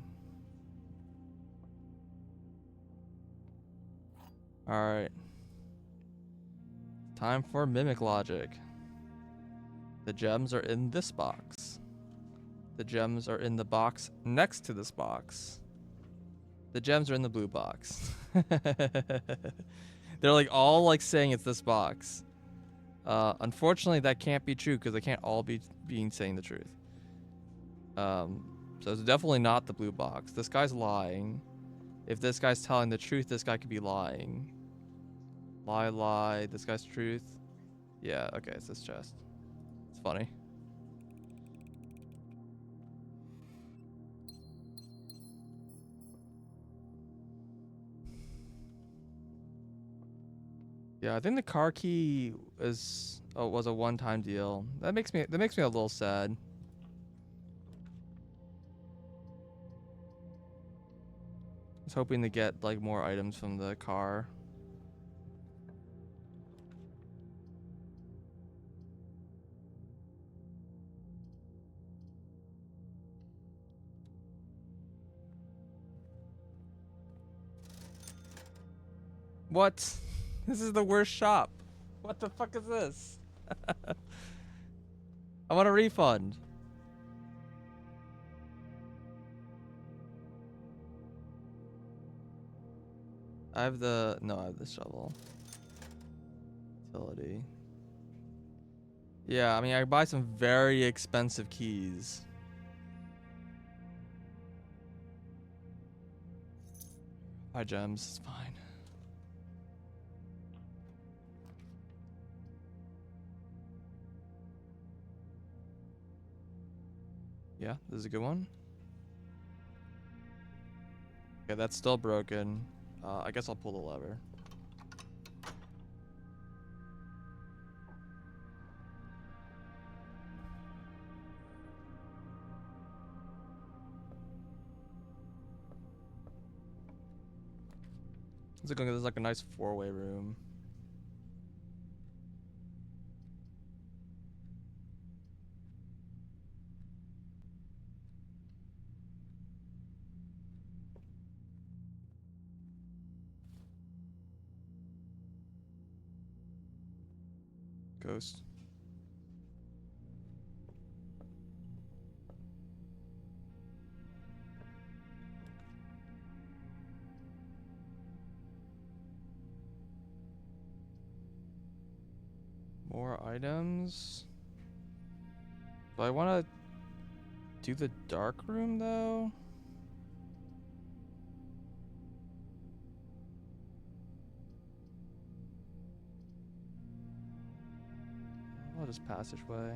Alright. Time for Mimic Logic. The gems are in this box. The gems are in the box next to this box. The gems are in the blue box. They're like all like saying it's this box. Unfortunately, that can't be true because they can't all be saying the truth. So it's definitely not the blue box. This guy's lying. If this guy's telling the truth, this guy could be lying. Lie. This guy's truth. Yeah, okay, it's this chest. It's funny. Yeah, I think the car key was a one-time deal. That makes me a little sad. I was hoping to get like more items from the car. What? This is the worst shop. What the fuck is this? I want a refund. I have the shovel. Utility. Yeah, I mean, I buy some very expensive keys. Buy gems, it's fine. Yeah, this is a good one. Okay, that's still broken. I guess I'll pull the lever. There's like a nice four-way room. Ghost. More items. Do I want to do the dark room though? I'll just passageway.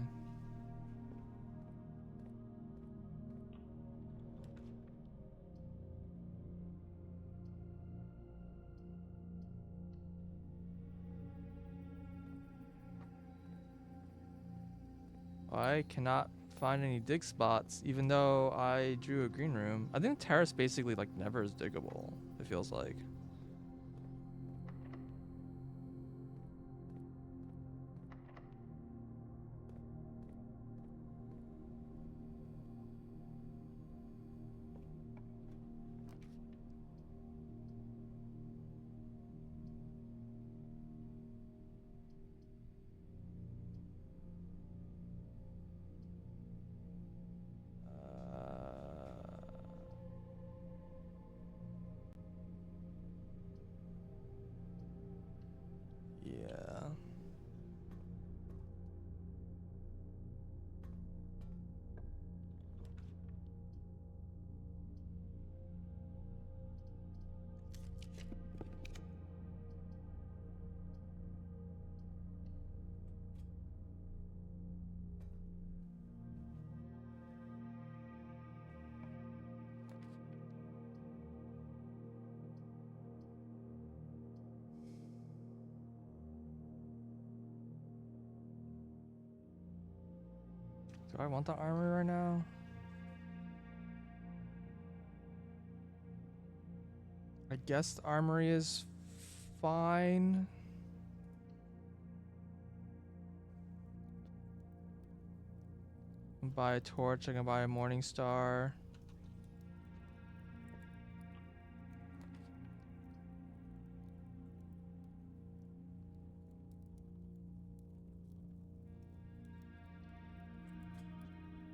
I cannot find any dig spots, even though I drew a green room. I think terrace basically like never is diggable, it feels like. Yeah. Do I want the armory right now? I guess the armory is fine. Buy a torch, I can buy a morning star.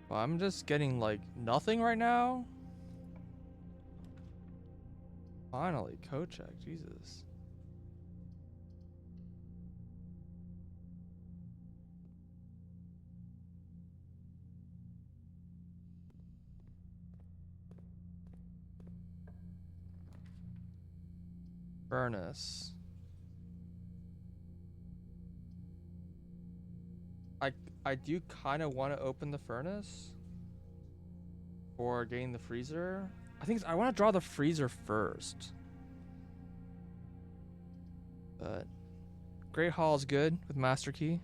Well, I'm just getting like nothing right now. Finally, code check, Jesus. Furnace. I I do kind of want to open the furnace for getting the freezer. I think I want to draw the freezer first. But Great Hall is good with Master Key.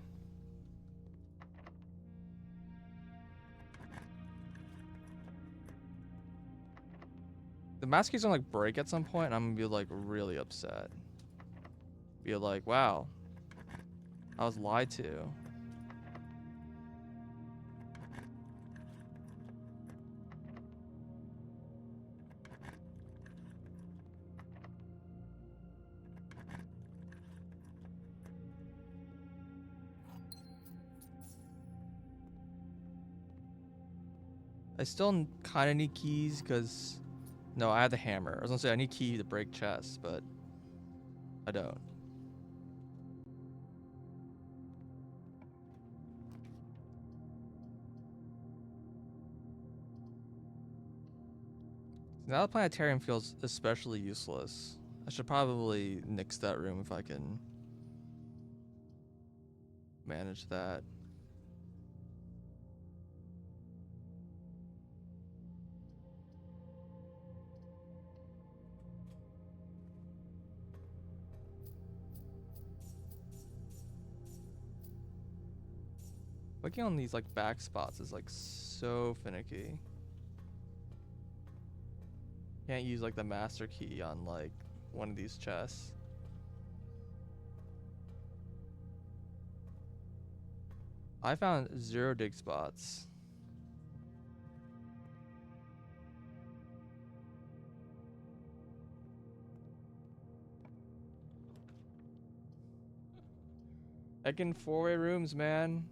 The Master Key's gonna like break at some point, and I'm gonna be like really upset. Be like, wow, I was lied to. I still kind of need keys because, no, I have the hammer. I was gonna say I need key to break chests, but I don't. Now the planetarium feels especially useless. I should probably nix that room if I can manage that. Clicking on these like back spots is like so finicky. Can't use like the master key on like one of these chests. I found 0 dig spots. Heckin' 4-way rooms, man.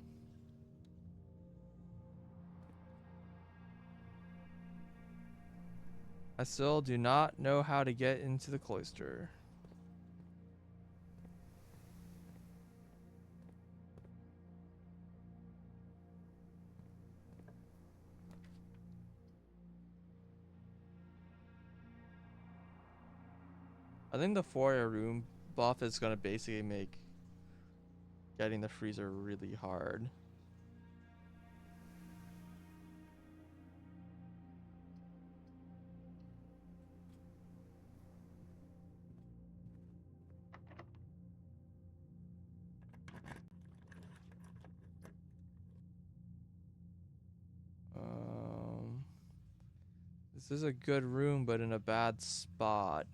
I still do not know how to get into the cloister. I think the 4-way room buff is gonna basically make getting the freezer really hard. This is a good room, but in a bad spot.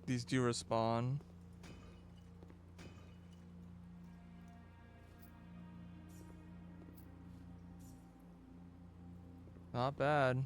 These do respawn. Not bad.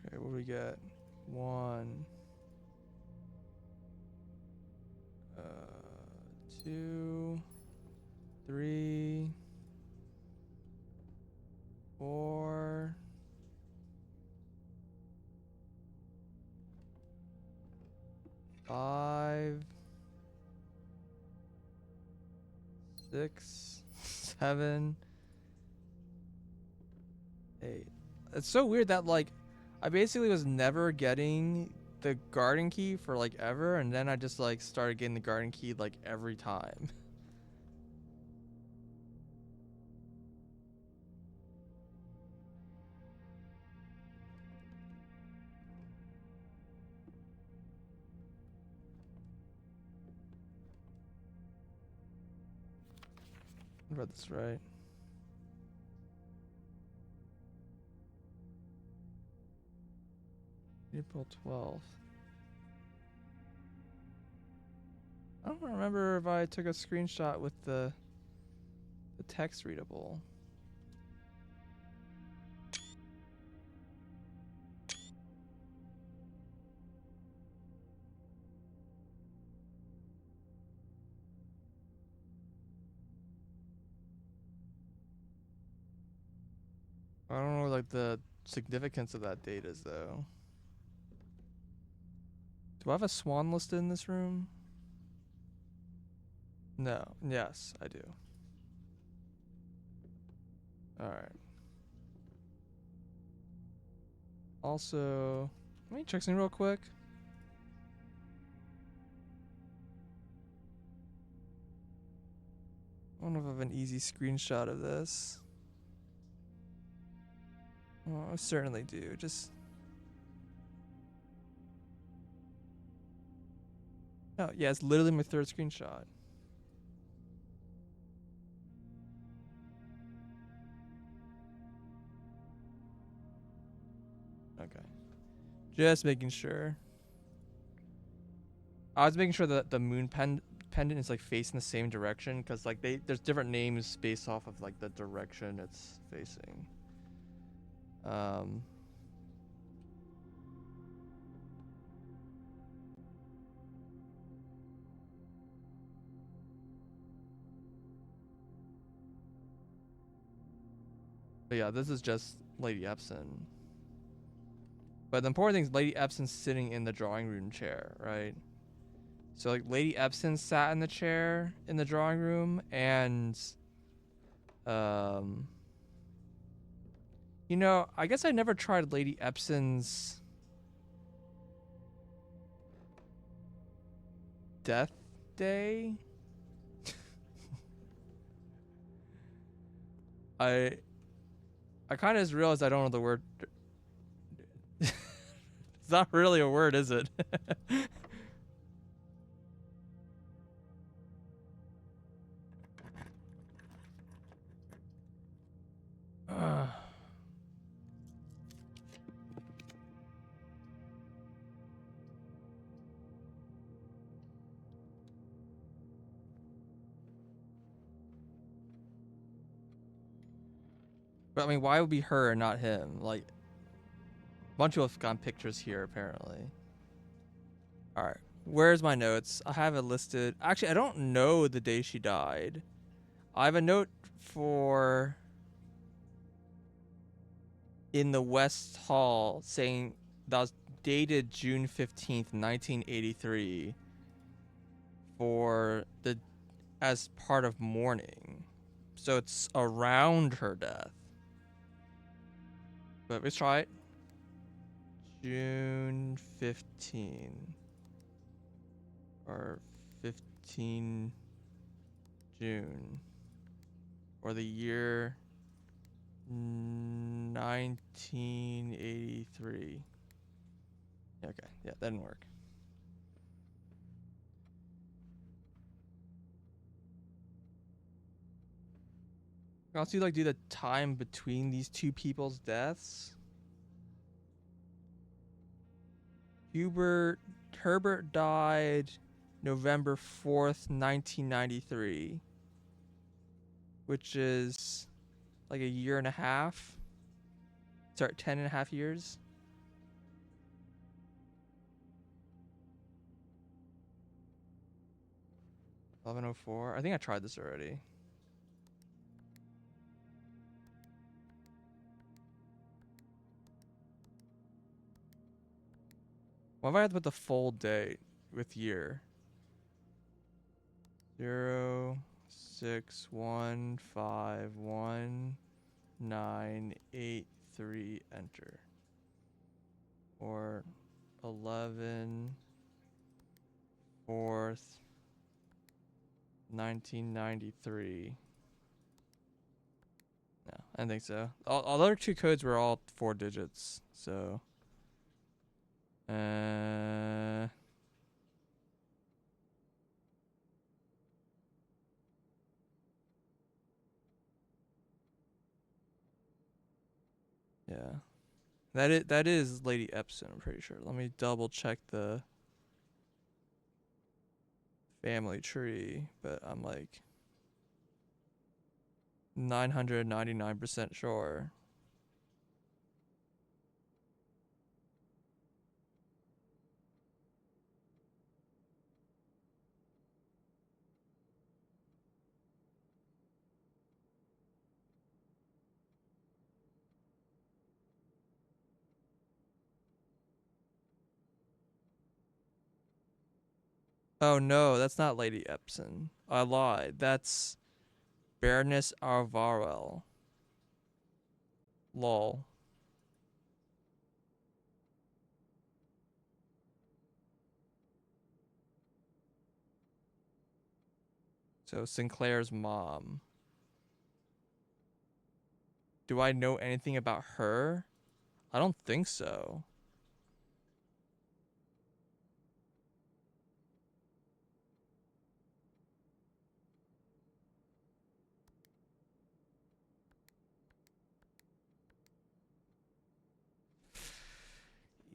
Okay, what do we get? 1, 2, 3, 4, 5, 6, 7, 8. It's so weird that like I basically was never getting the garden key for like ever, and then I just like started getting the garden key like every time. I read this right. April 12th. I don't remember if I took a screenshot with the text readable. I don't know like the significance of that date is though. Do I have a swan listed in this room? No. Yes, I do. Alright. Also, let me check something real quick. I don't know if I have an easy screenshot of this. Oh, I certainly do. Just... Oh, yeah, it's literally my third screenshot. Okay. Just making sure. I was making sure that the moon pendant is like facing the same direction because like there's different names based off of like the direction it's facing. But yeah, this is just Lady Epson. But the important thing is Lady Epson's sitting in the drawing room chair, right? So like Lady Epson sat in the chair in the drawing room, and you know, I guess I never tried Lady Epson's death day. I kind of just realized I don't know the word. It's not really a word, is it? But I mean, why would it be her and not him? Like, a bunch of us got pictures here apparently. All right, where's my notes? I have it listed. Actually, I don't know the day she died. I have a note for in the West Hall saying that was dated June 15th, 1983 for the as part of mourning. So it's around her death. But let's try it. June 15 or 15 June or the year 1983. Okay, yeah, that didn't work. Can also like do the time between these two people's deaths. Herbert died November 4th, 1993, which is like a year and a half. Sorry, 10 and a half years. $11:04. I think I tried this already. Why do I have to put the full date with year? 061511983 enter. Or 11 4th 1993. No, I don't think so. All the other two codes were all 4 digits, so yeah. That is Lady Epson, I'm pretty sure. Let me double check the family tree, but I'm like 999% sure. Oh no, that's not Lady Epson. I lied. That's Baroness Arvarel. Lol. So Sinclair's mom. Do I know anything about her? I don't think so.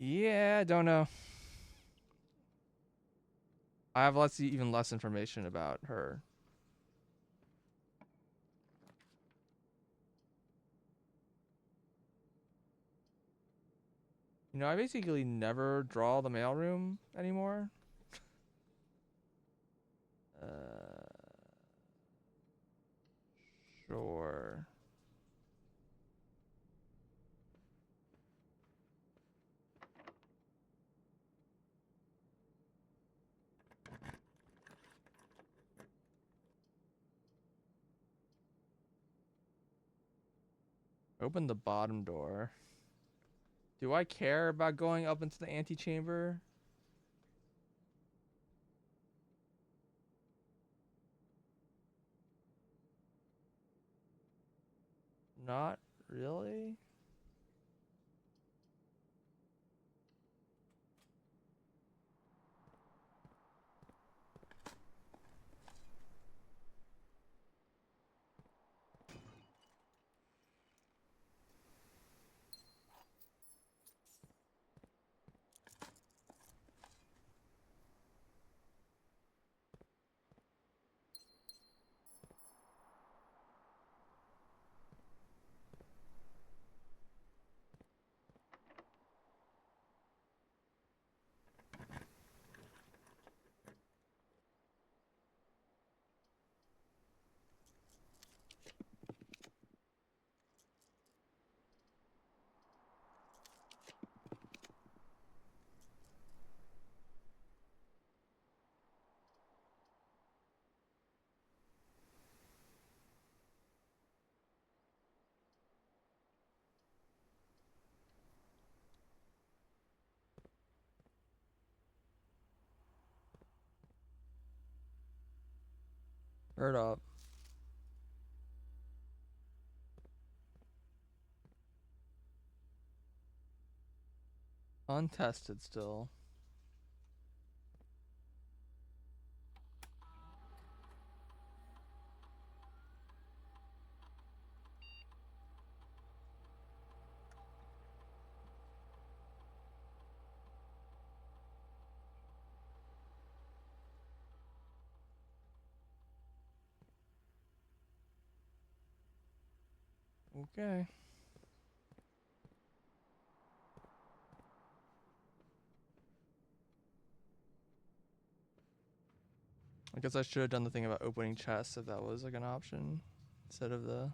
Yeah, I don't know. I have even less information about her. You know, I basically never draw the mailroom anymore. Sure. Open the bottom door. Do I care about going up into the antechamber? Not really. Heard up. Untested still. Okay. I guess I should have done the thing about opening chests if that was like an option instead of the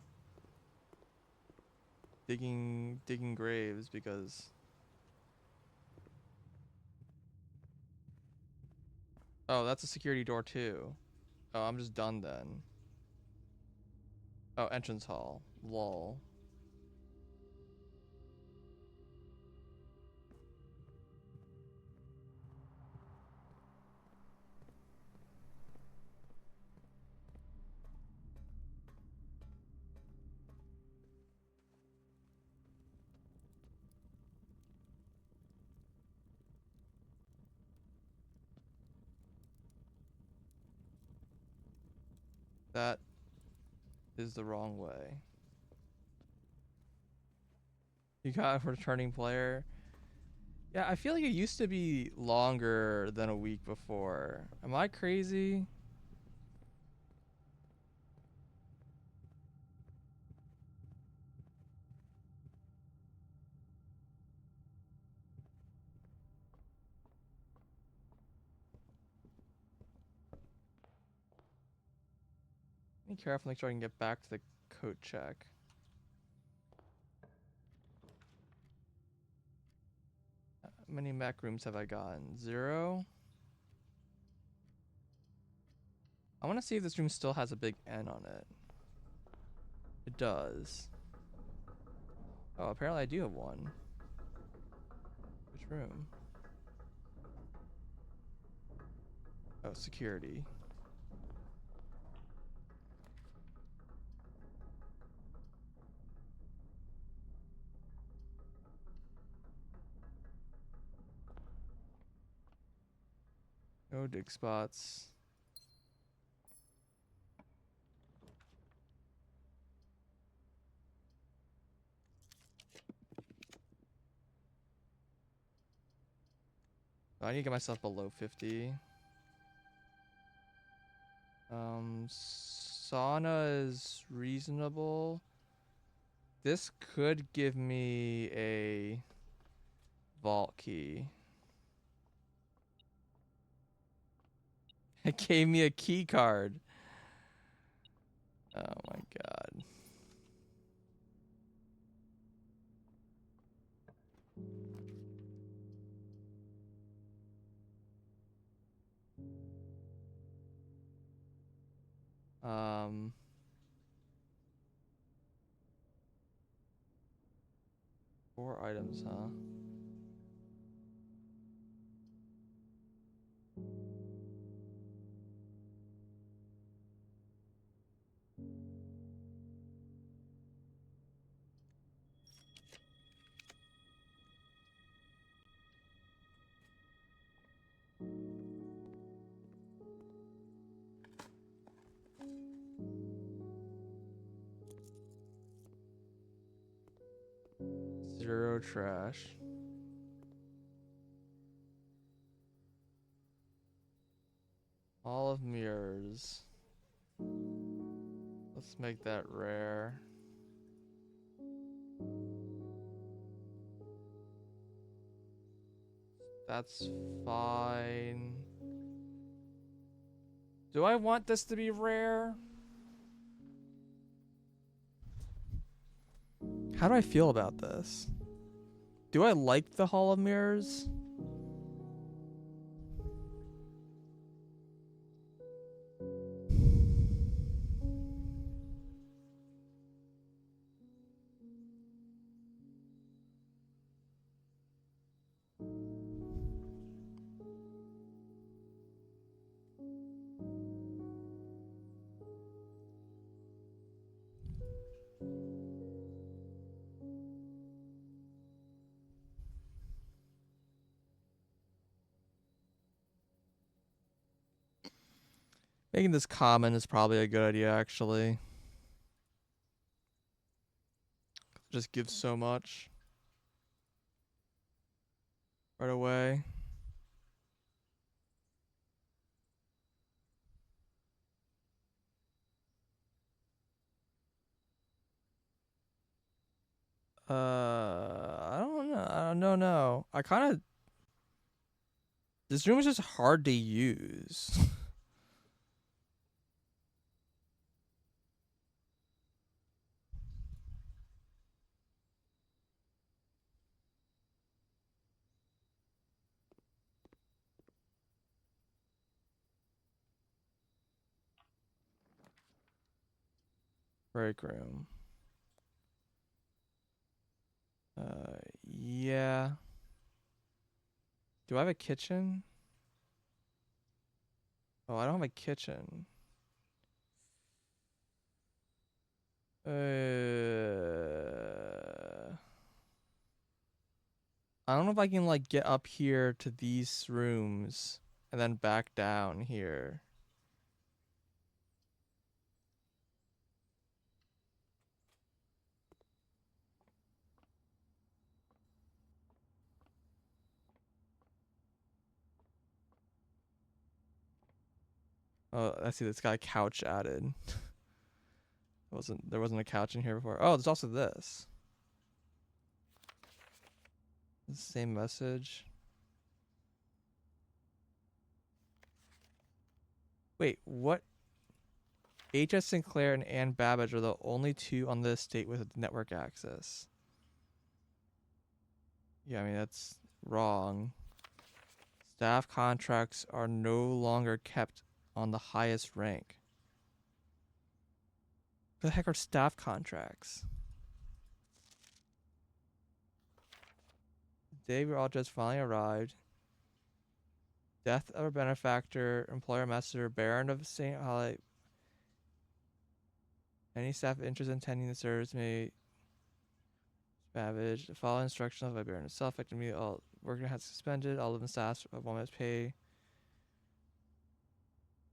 digging graves, because oh, that's a security door too. Oh, I'm just done then. Oh, entrance hall. Lol. That is the wrong way. You got a returning player. Yeah, I feel like it used to be longer than a week before. Am I crazy? Be careful, make sure I can get back to the coat check. How many mech rooms have I gotten? 0? I want to see if this room still has a big N on it. It does. Oh, apparently I do have one. Which room? Oh, security. No dig spots. I need to get myself below 50. Sauna is reasonable. This could give me a vault key. It gave me a key card. Oh my god. Um 4 items, huh? Zero trash. All of mirrors. Let's make that rare. That's fine. Do I want this to be rare? How do I feel about this? Do I like the Hall of Mirrors? Making this common is probably a good idea, actually. Just gives so much right away. I don't know. I don't know. I kind of. This room is just hard to use. Break room. Yeah. Do I have a kitchen? Oh, I don't have a kitchen. I don't know if I can like get up here to these rooms and then back down here. Oh, I see this guy couch added. There wasn't a couch in here before. Oh, there's also this. The same message. Wait, what? H.S. Sinclair and Ann Babbage are the only two on the estate with network access. Yeah, I mean that's wrong. Staff contracts are no longer kept on the highest rank. What the heck are staff contracts? The day we all just finally arrived. Death of a benefactor, employer messenger, Baron of St. Holly. Any staff interested in attending the service may Babbage. The following instructions by Baron himself affected me. All worker has suspended. All living staff of 1 month's pay.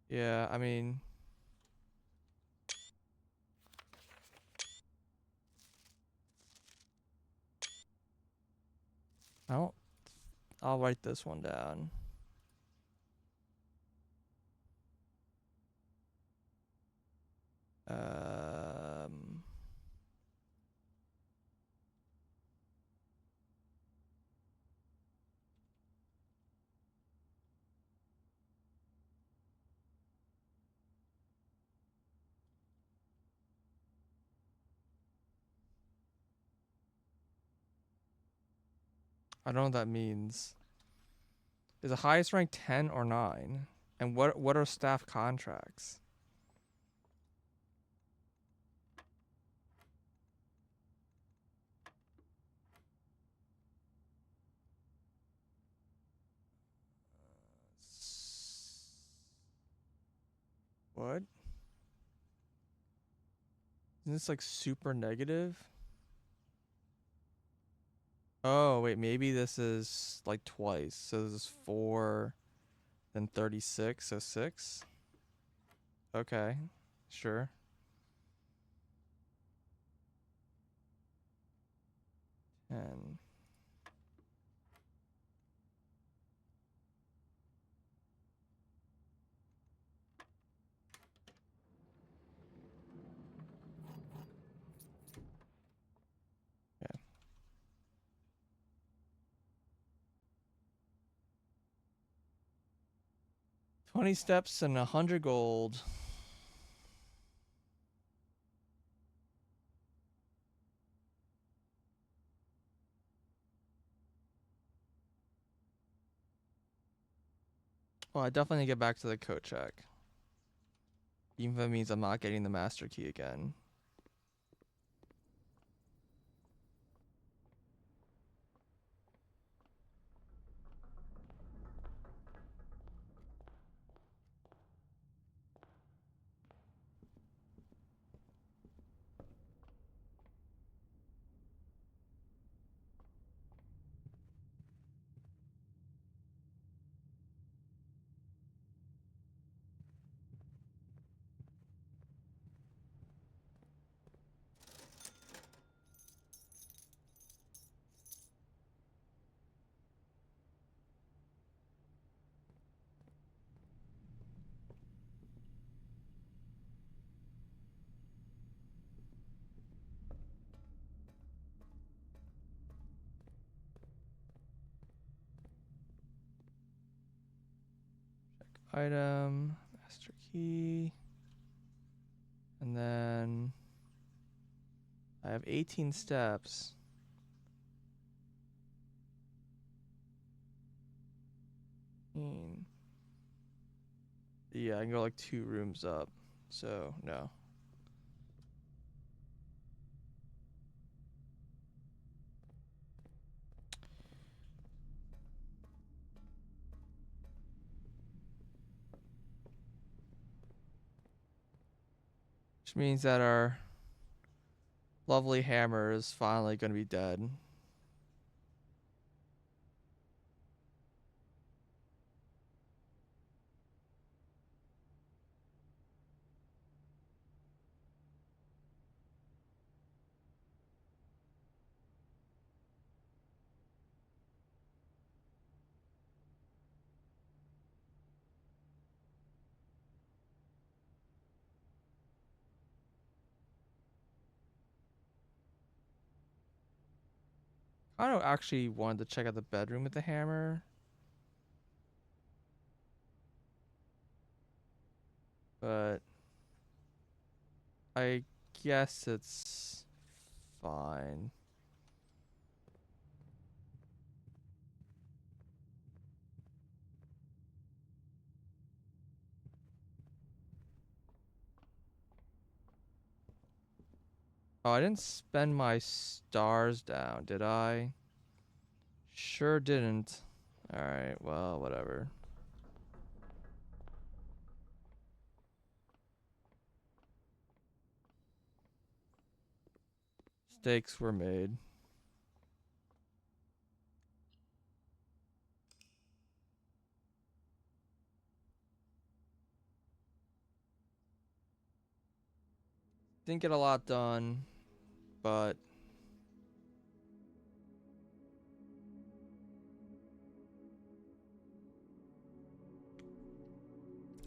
Yeah, I mean, I don't. I'll write this one down. Um, I don't know what that means. Is the highest rank 10 or 9? And what are staff contracts? What? Isn't this like super negative? Oh, wait, maybe this is like twice. So this is 4, then 36, so 6? Okay, sure. 10. Yeah. 20 steps and 100 gold. Well, I definitely need to get back to the coat check. Even if it means I'm not getting the master key again. item, master key, and then I have 18 steps. Yeah, I can go like 2 rooms up, so no. Which means that our lovely hammer is finally going to be dead. I don't actually want to check out the bedroom with the hammer. But I guess it's fine. Oh, I didn't spend my stars down, did I? Sure didn't. Alright, well, whatever. Mistakes were made. Didn't get a lot done, but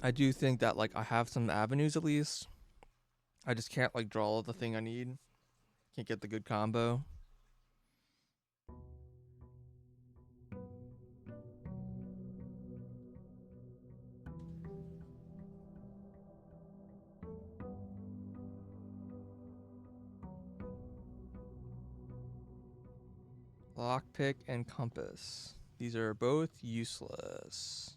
I do think that like I have some avenues at least. I just can't like draw the thing I need. Can't get the good combo. Lockpick and compass. These are both useless.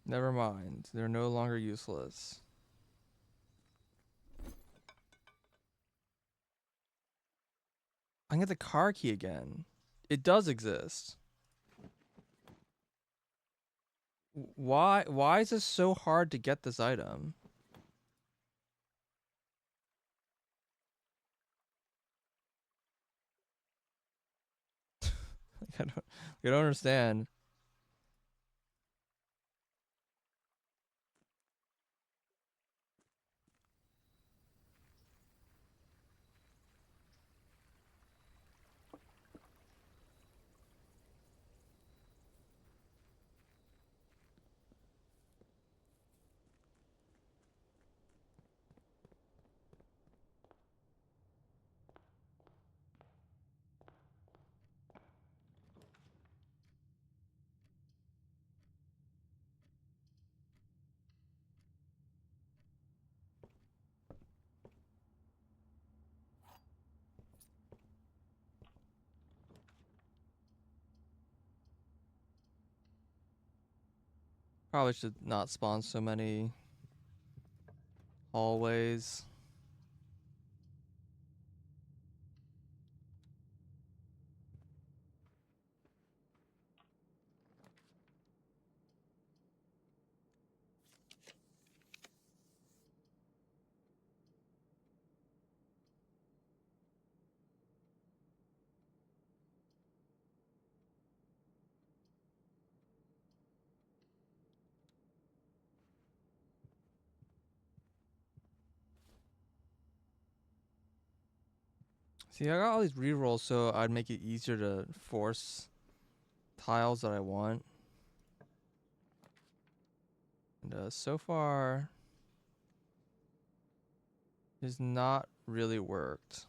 Never mind. They're no longer useless. I can get the car key again. It does exist. Why is this so hard to get this item? I don't understand. Probably should not spawn so many hallways. See, I got all these rerolls, so I'd make it easier to force tiles that I want. And so far, it's not really worked.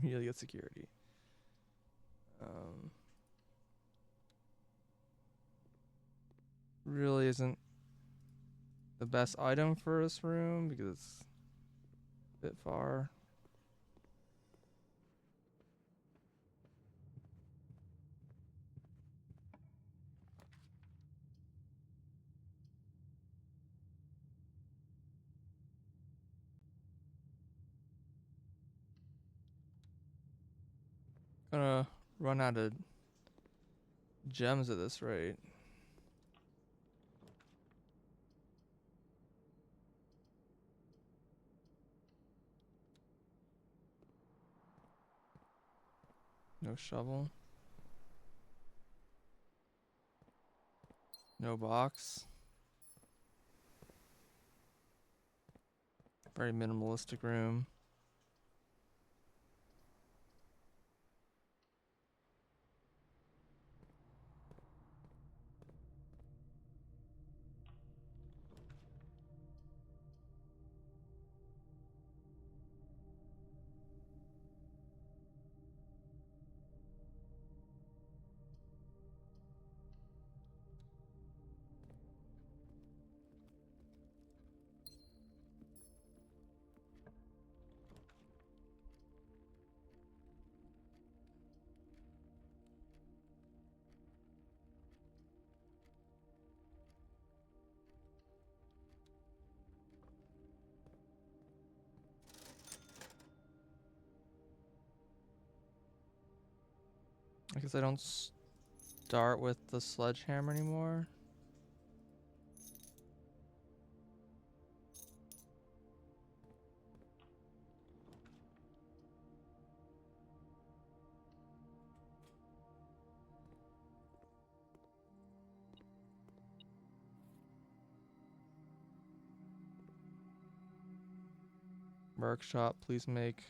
Really good security. Really isn't the best item for this room because it's a bit far. Gonna run out of gems at this rate. No shovel. No box. Very minimalistic room. I guess I don't start with the sledgehammer anymore. Workshop, please make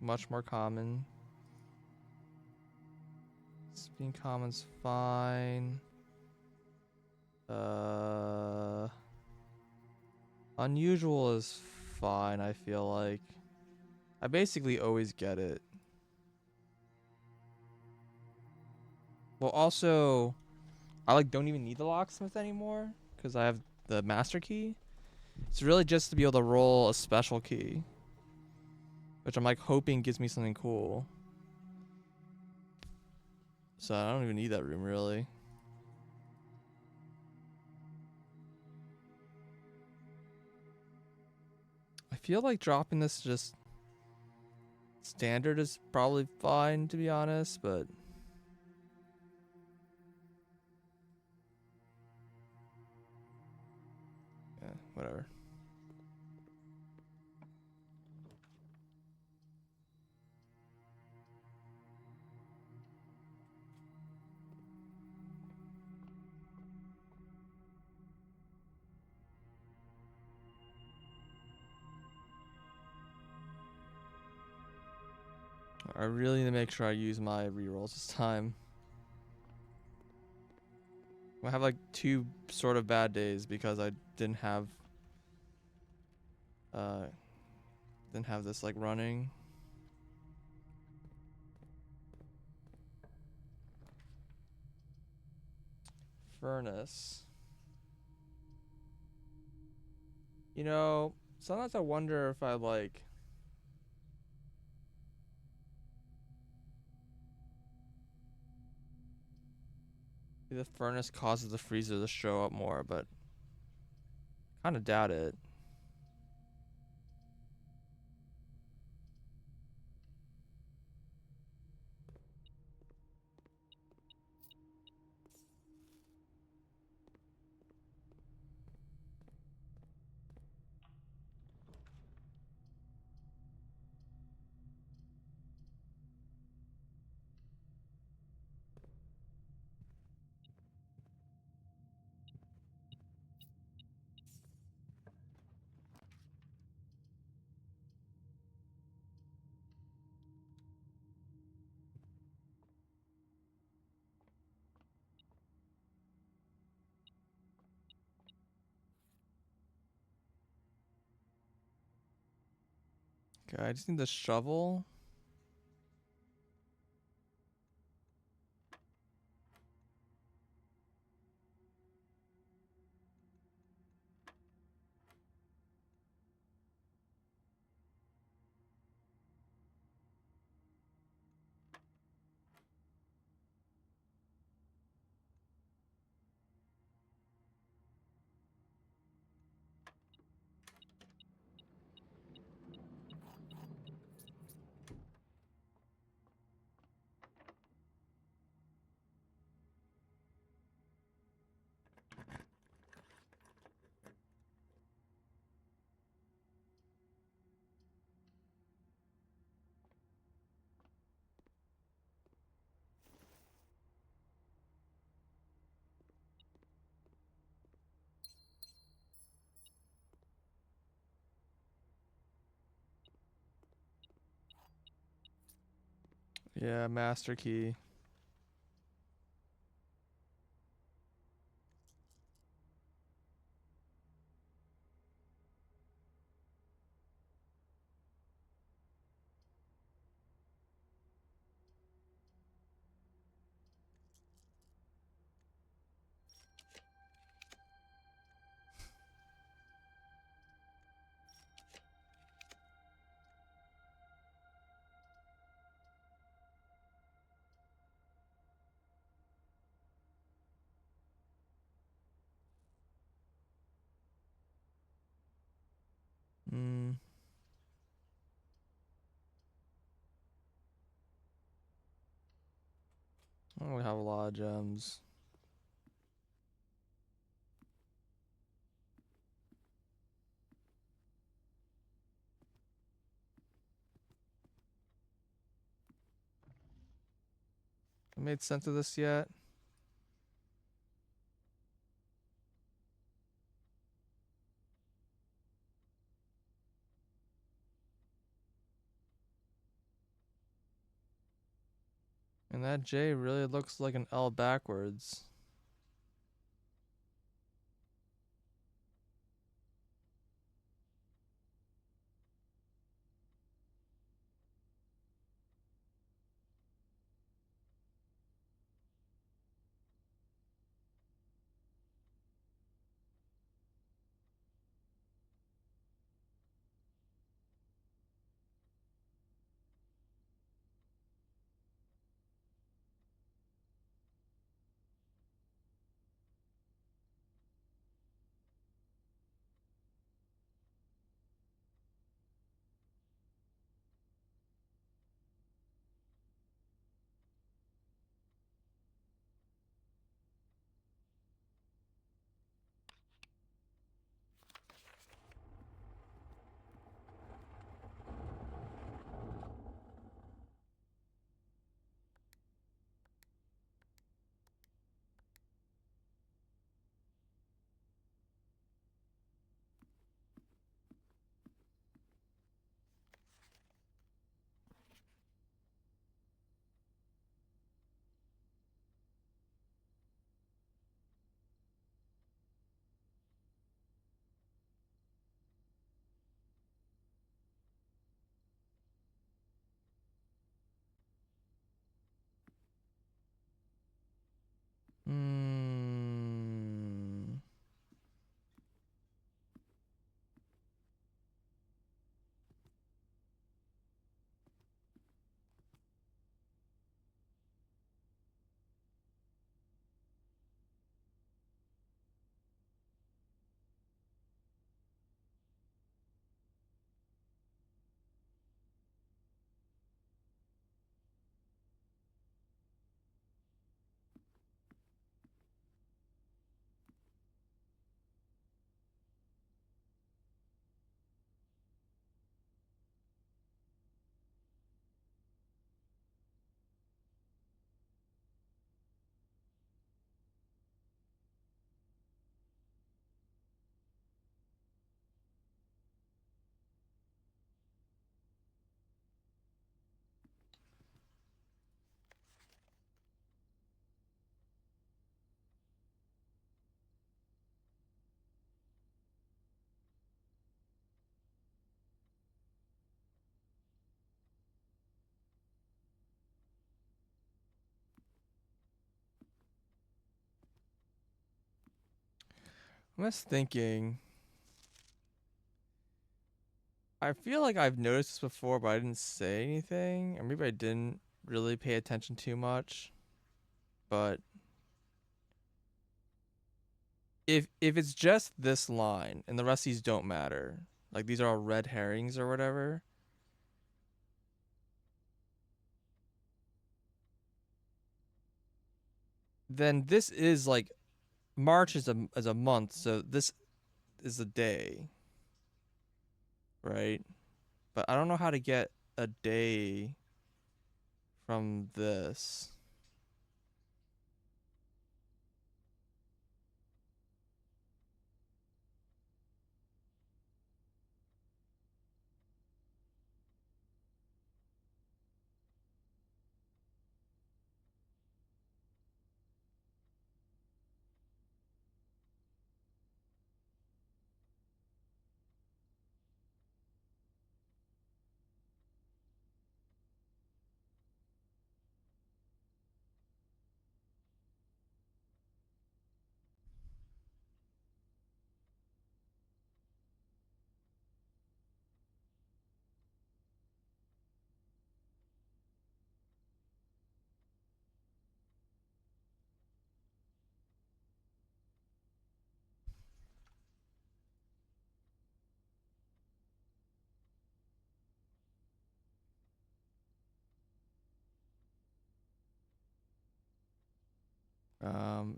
much more common. Being common's fine. Unusual is fine, I feel like. I basically always get it. Well, also, I like don't even need the locksmith anymore because I have the master key. It's really just to be able to roll a special key, which I'm like hoping gives me something cool. So I don't even need that room really. I feel like dropping this just standard is probably fine, to be honest, but yeah, whatever. I really need to make sure I use my rerolls this time. I have like 2 sort of bad days because I didn't have uh this like running. Furnace. You know, sometimes I wonder if I like the furnace causes the freezer to show up more, but kind of doubt it. Okay, I just need the shovel. Yeah, master key. Hmm. I don't really have a lot of gems. I made sense of this yet? And that J really looks like an L backwards. I'm just thinking. I feel like I've noticed this before, but I didn't say anything, or maybe I didn't really pay attention too much. But if it's just this line and the rest of these don't matter, like these are all red herrings or whatever, then this is like March is a month, so this is a day, right? But I don't know how to get a day from this.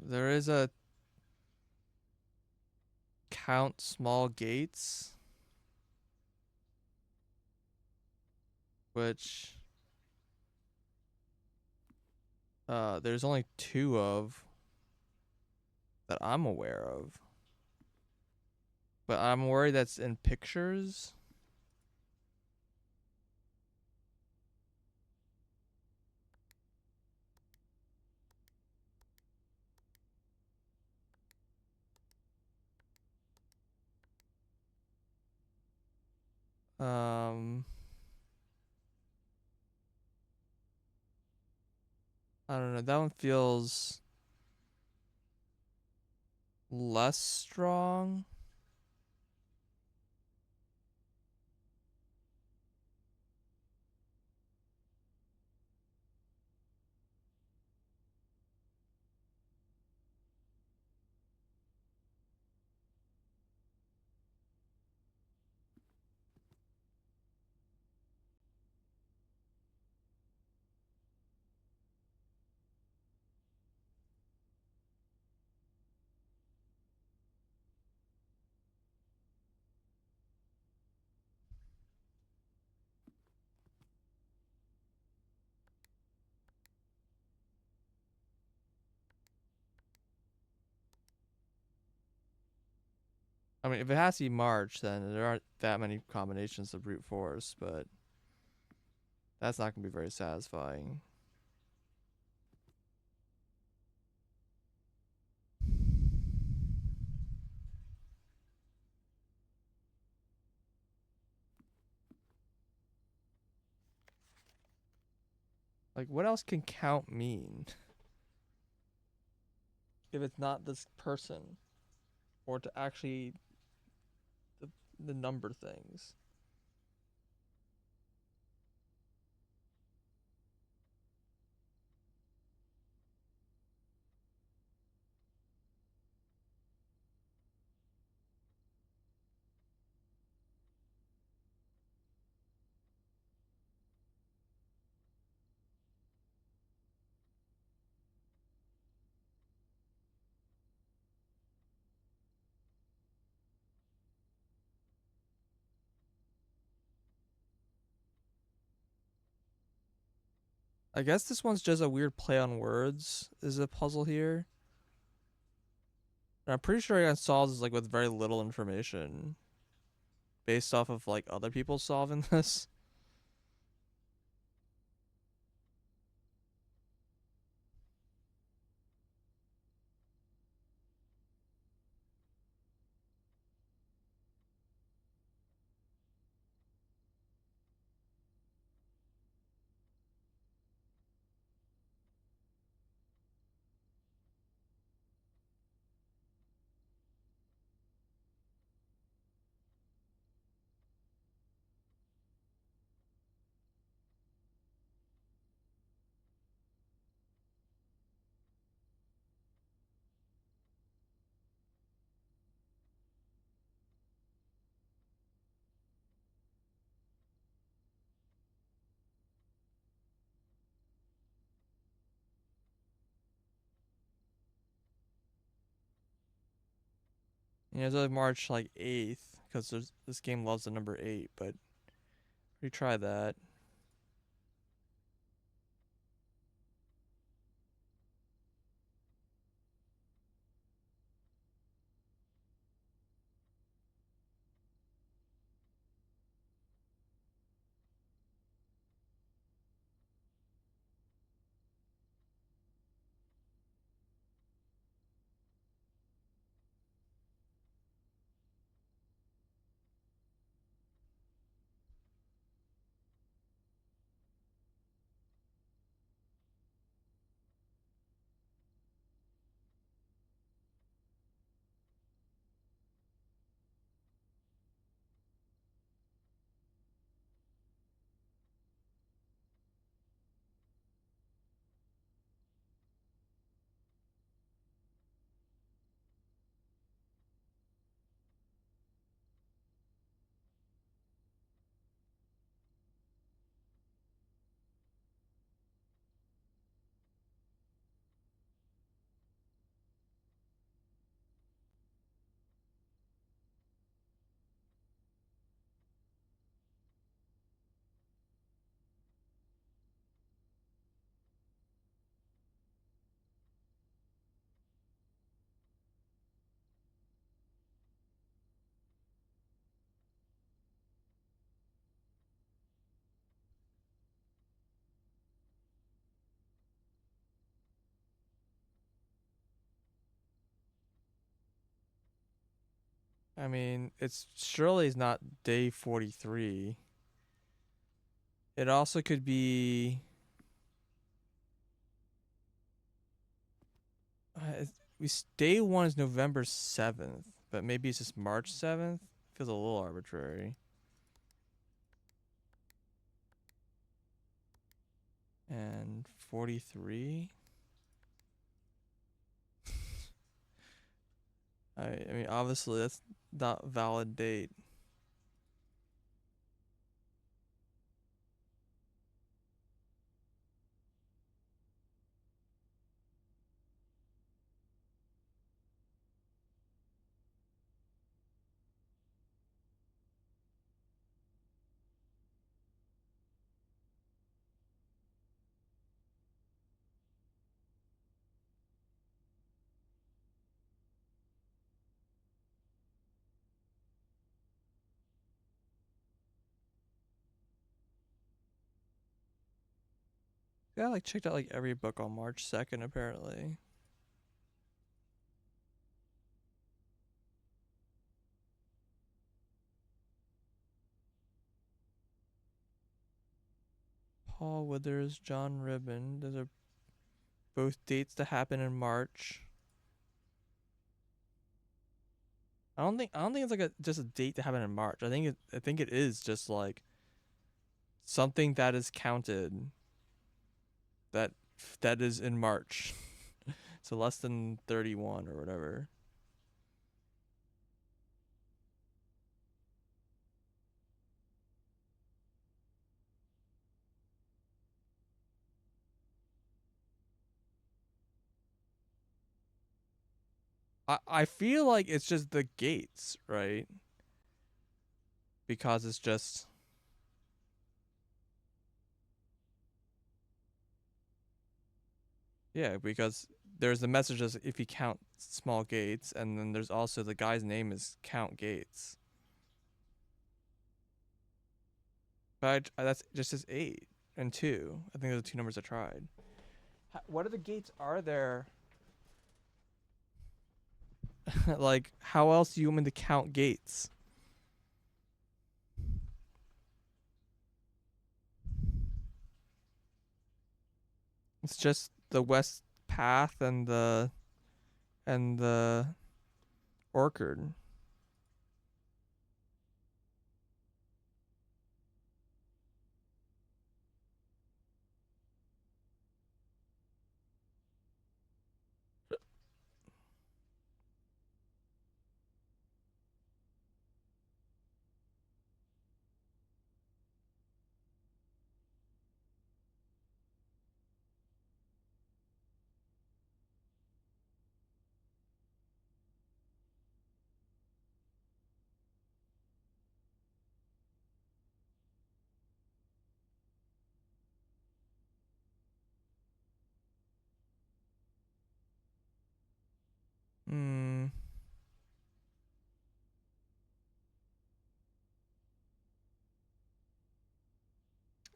There is a count small gates, which there's only two of that I'm aware of. But I'm worried that's in pictures. Um, I don't know. That one feels less strong. I mean, if it has to be March, then there aren't that many combinations of brute force, but that's not gonna be very satisfying. Like, what else can count mean if it's not this person or to actually the the number things? I guess this one's just a weird play on words. Is a puzzle here. And I'm pretty sure it solves like with very little information based off of like other people solving this. It's like March like 8th because this game loves the number 8, but retry that. I mean, it's surely is not day 43. It also could be. Day one is November 7th, but maybe it's just March 7th. Feels a little arbitrary. And 43. I mean, obviously that's not valid date. Yeah, I like checked out like every book on March 2nd apparently. Paul Withers, John Ribbon. Those are both dates to happen in March. I don't think it's like just a date to happen in March. I think it is just like something that is counted that that is in March. So less than 31 or whatever. I feel like it's just the gates, right? Because it's just yeah, because there's the messages if you count small gates, and then there's also the guy's name is Count Gates. But that's just as 8 and 2. I think those are the two numbers I tried. What other gates are there? Like, how else do you want me to count gates? It's just the west path and the orchard.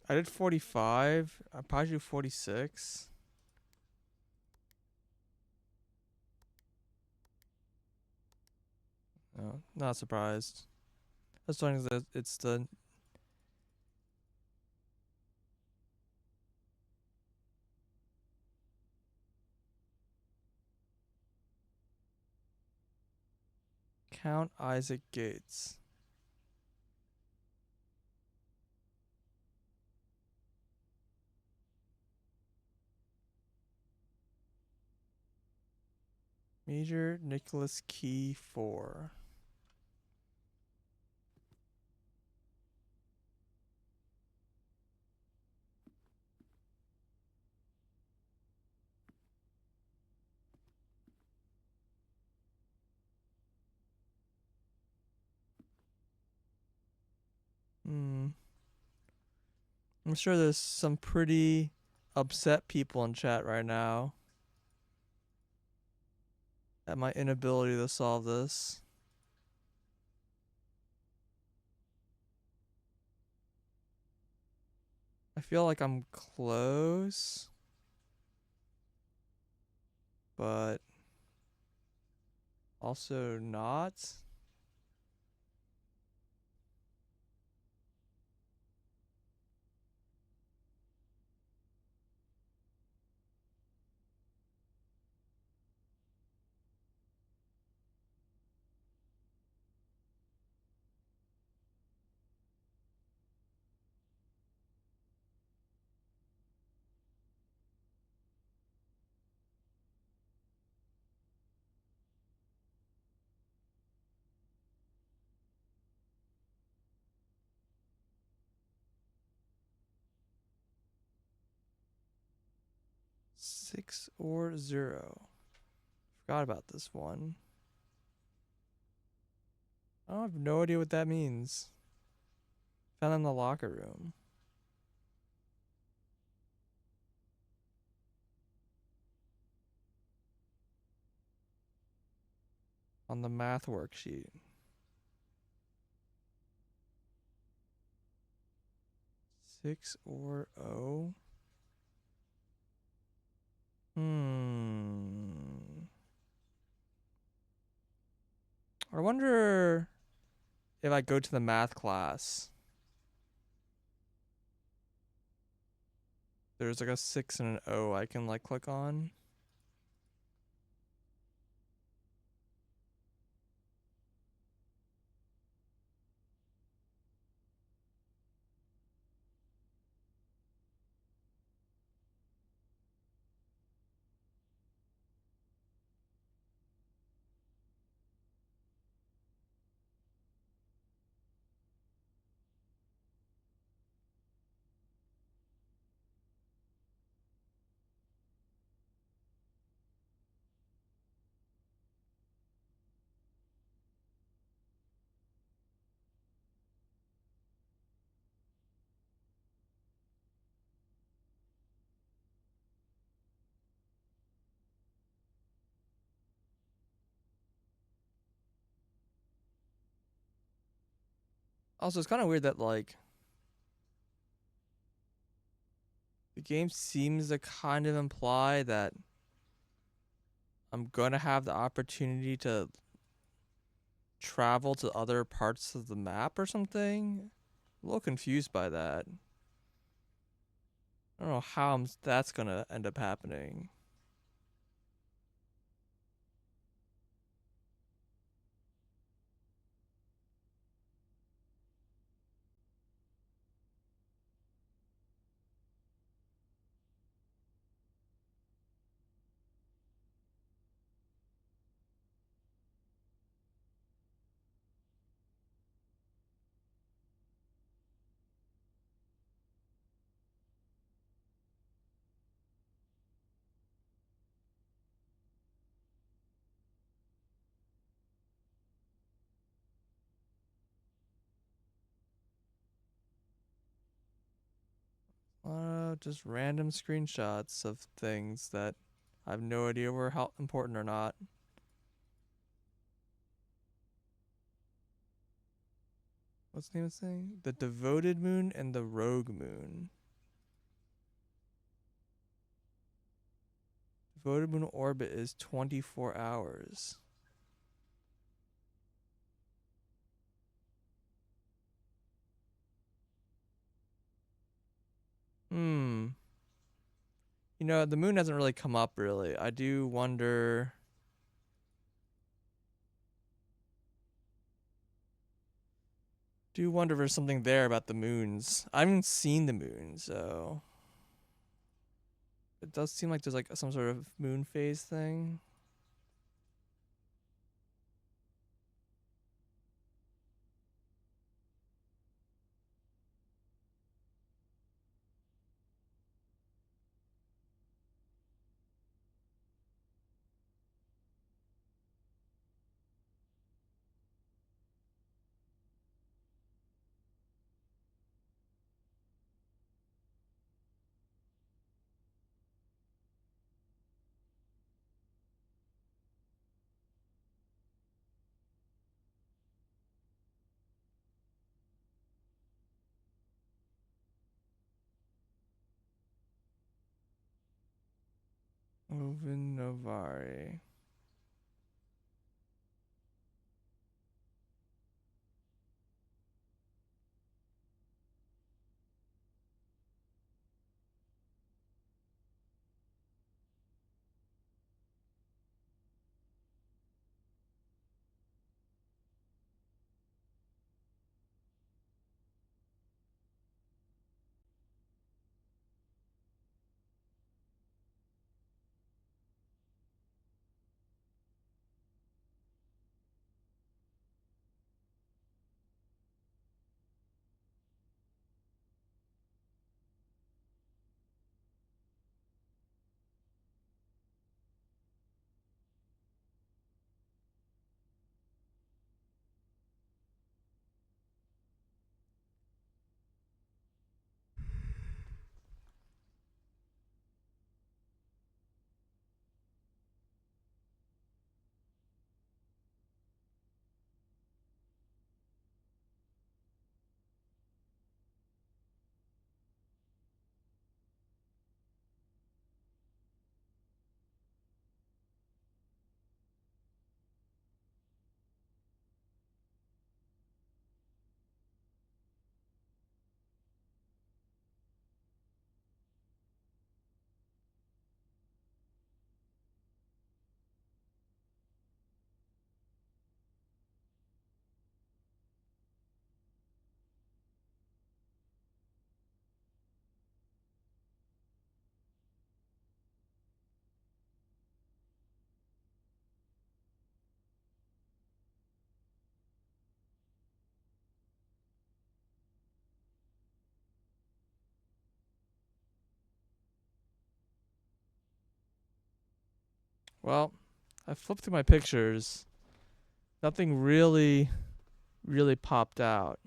I did 45. I probably do 46. No, not surprised. As long as it's the Count Isaac Gates. Major Nicholas Key 4. Hmm. I'm sure there's some pretty upset people in chat right now at my inability to solve this. I feel like I'm close, but also not. Six or zero. Forgot about this one. I have no idea what that means. Found in the locker room. On the math worksheet. Six or O. I wonder if I go to the math class. There's like a 6 and an O I can like click on. Also, it's kind of weird that like the game seems to kind of imply that I'm gonna have the opportunity to travel to other parts of the map or something. A little confused by that. I don't know how that's gonna end up happening. Just random screenshots of things that I have no idea were how important or not. What's the name of this thing? The Devoted Moon and the Rogue Moon. devoted moon orbit is 24 hours. Hmm. You know, the moon hasn't really come up really. I do wonder. Do wonder if there's something there about the moons. I haven't seen the moon, so it does seem like there's like some sort of moon phase thing. Oven Novari. Well, I flipped through my pictures. Nothing really popped out.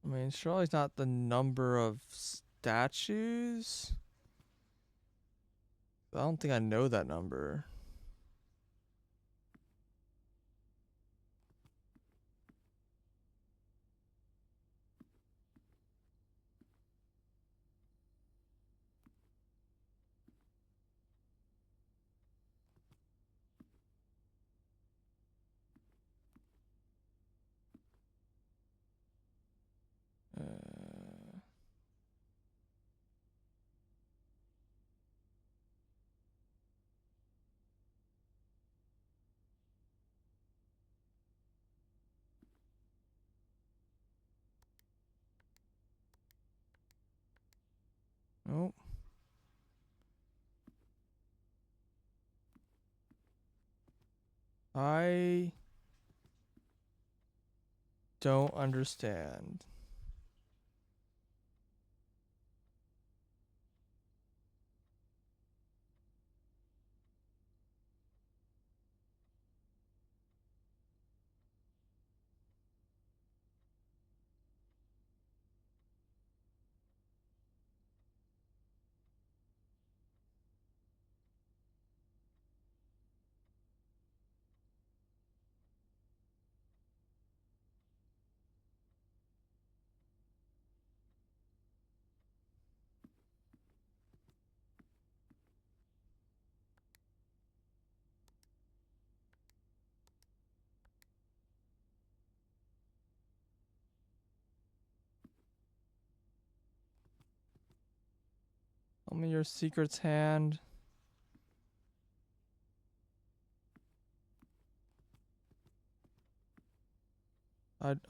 I mean, surely it's not the number of statues. I don't think I know that number. Uh, oh, I don't understand. Tell me your secrets, hand.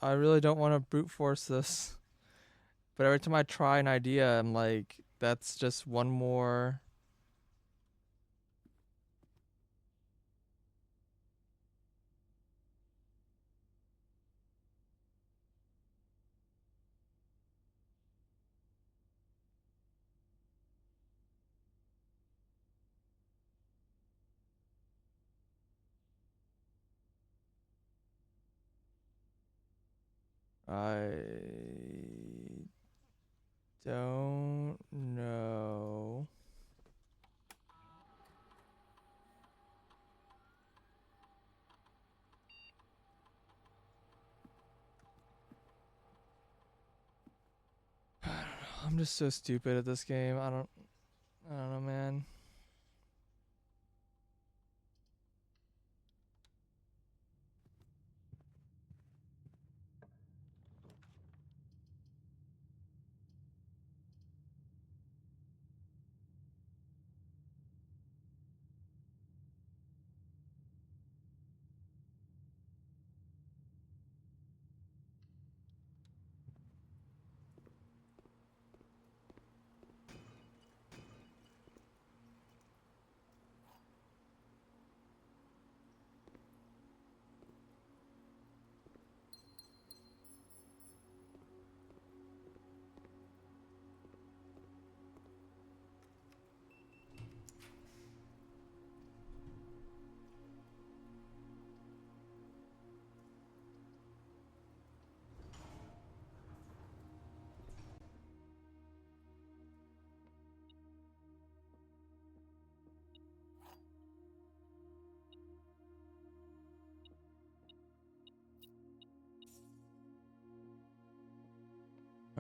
I really don't want to brute force this. But every time I try an idea, I'm like, that's just one more. I don't know. I'm just so stupid at this game. I don't know, man.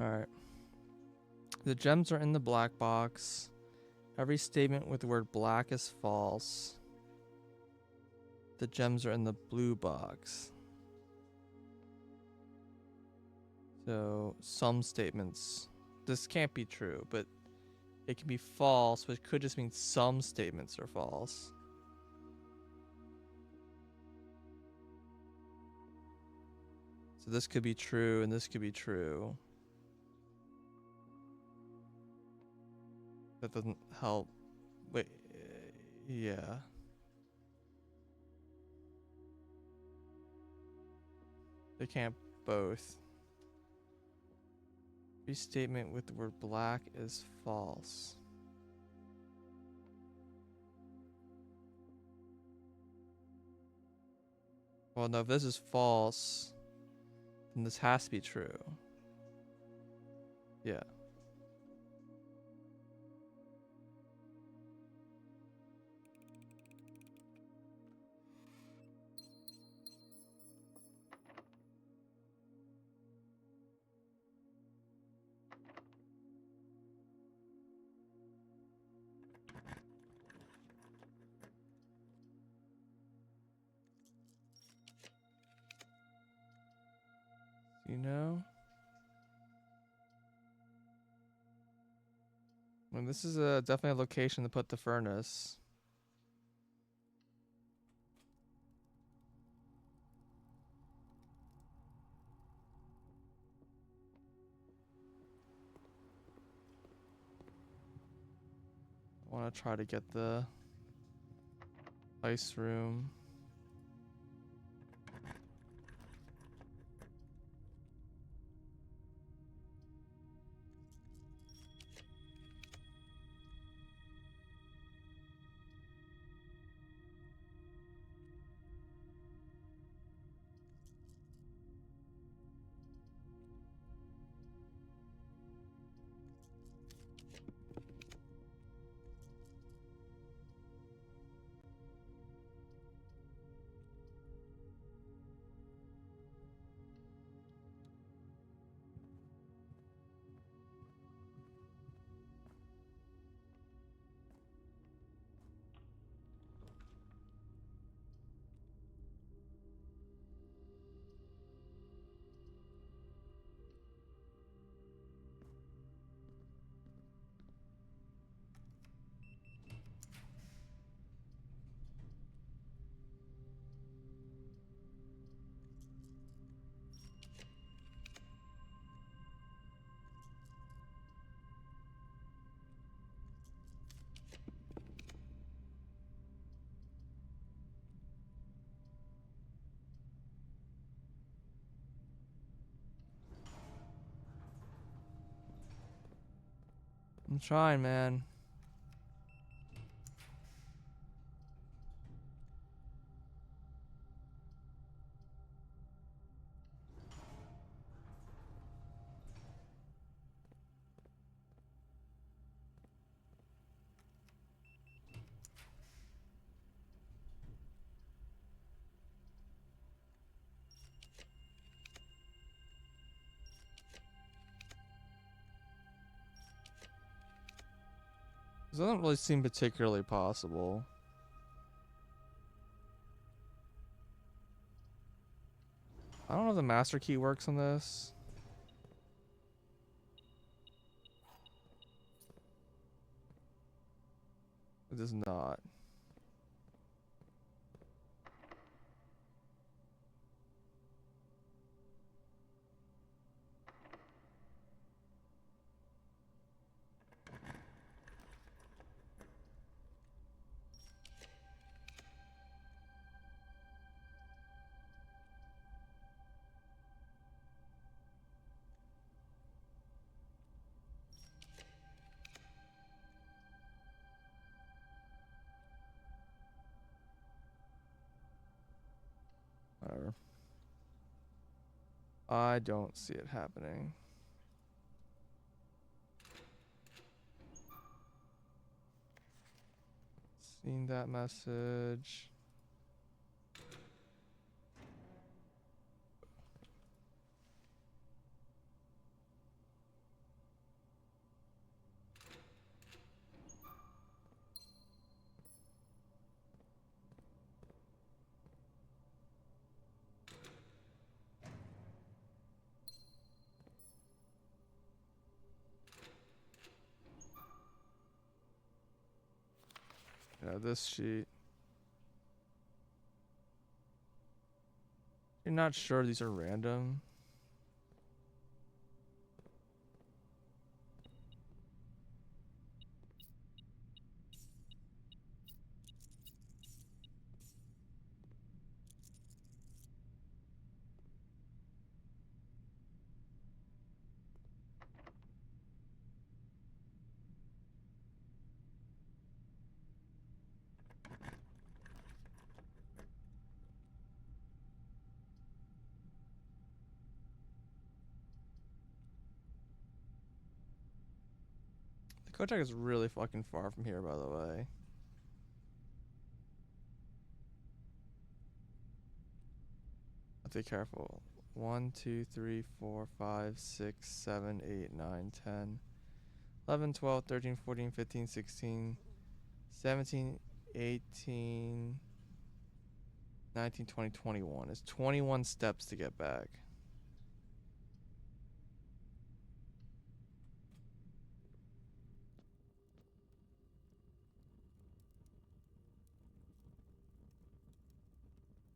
Alright. The gems are in the black box. Every statement with the word black is false. The gems are in the blue box. So, some statements. This can't be true, but it can be false, which could just mean some statements are false. So this could be true, and this could be true. That doesn't help. Wait, yeah. They can't both. Every statement with the word black is false. Well, no, if this is false, then this has to be true. Yeah. You know? Well, this is definitely a location to put the furnace. I want to try to get the ice room. I'm trying, man. This doesn't really seem particularly possible. I don't know if the master key works on this. It does not. Whatever. I don't see it happening. Seen that message. Yeah, this sheet. You're not sure these are random? The Kojak is really fucking far from here, by the way. Let's be careful. 1, 2, 3, 4, 5, 6, 7, 8, 9, 10, 11, 12, 13, 14, 15, 16, 17, 18, 19, 20, 21. It's 21 steps to get back.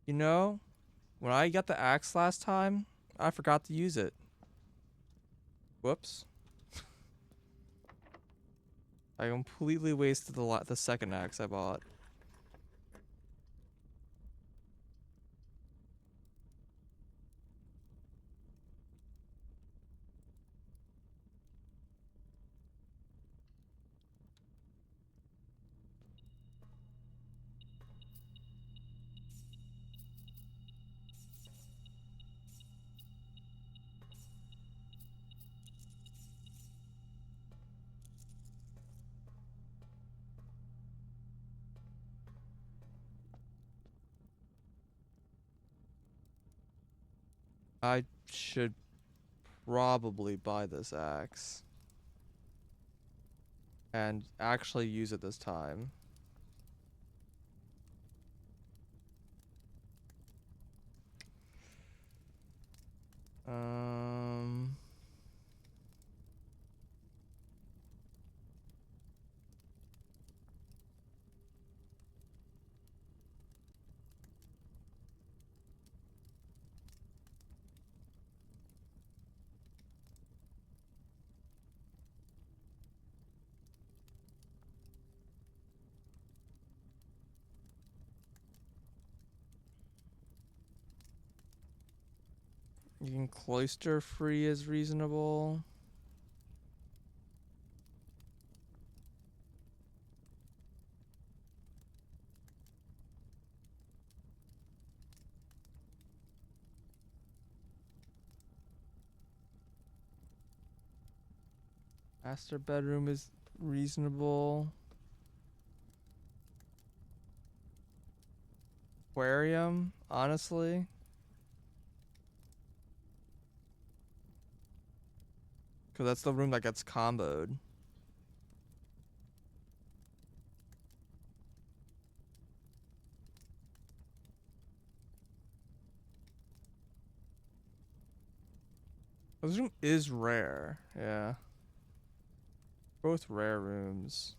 You know, when I got the axe last time, I forgot to use it. Whoops. I completely wasted the second axe I bought. I should probably buy this axe and actually use it this time. Um, you can cloister free is reasonable. Master bedroom is reasonable. Aquarium, honestly. Because that's the room that gets comboed. This room is rare, yeah. Both rare rooms.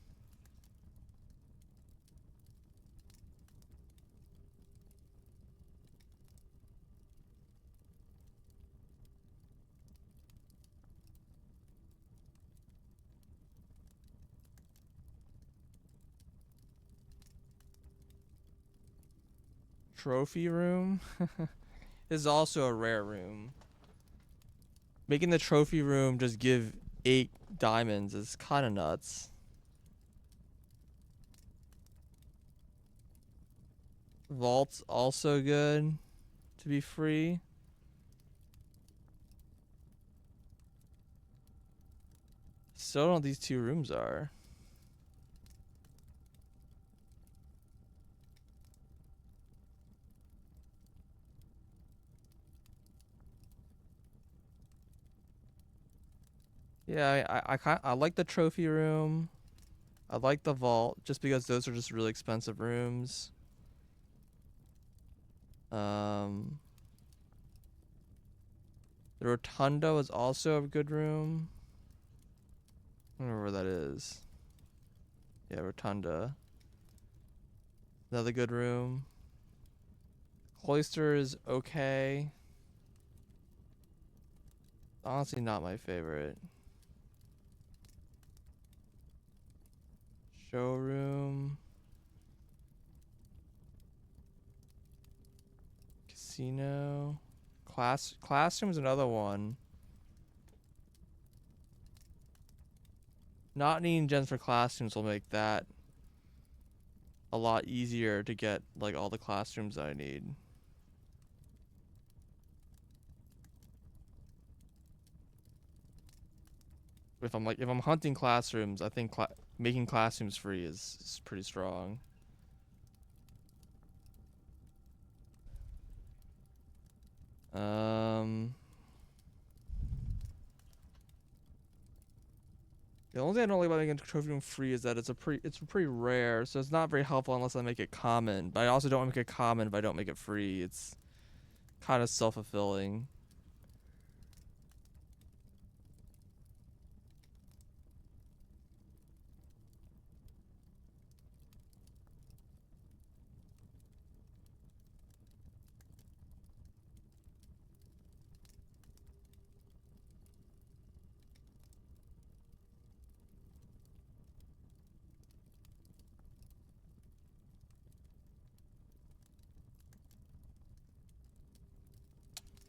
Trophy room is also a rare room. Making the trophy room just give 8 diamonds is kind of nuts. Vault's also good to be free. Still don't know what these 2 rooms are. Yeah, I like the trophy room. I like the vault just because those are just really expensive rooms. The Rotunda is also a good room. I don't know where that is. Yeah, Rotunda. Another good room. Cloister is okay. Honestly, not my favorite. Showroom. Casino. Classroom's another one. Not needing gens for classrooms will make that a lot easier to get like all the classrooms I need. If I'm hunting classrooms, I think making classrooms free is pretty strong. The only thing I don't like about making a trophy room free is that it's pretty rare, so it's not very helpful unless I make it common. But I also don't make it common if I don't make it free. It's kind of self-fulfilling.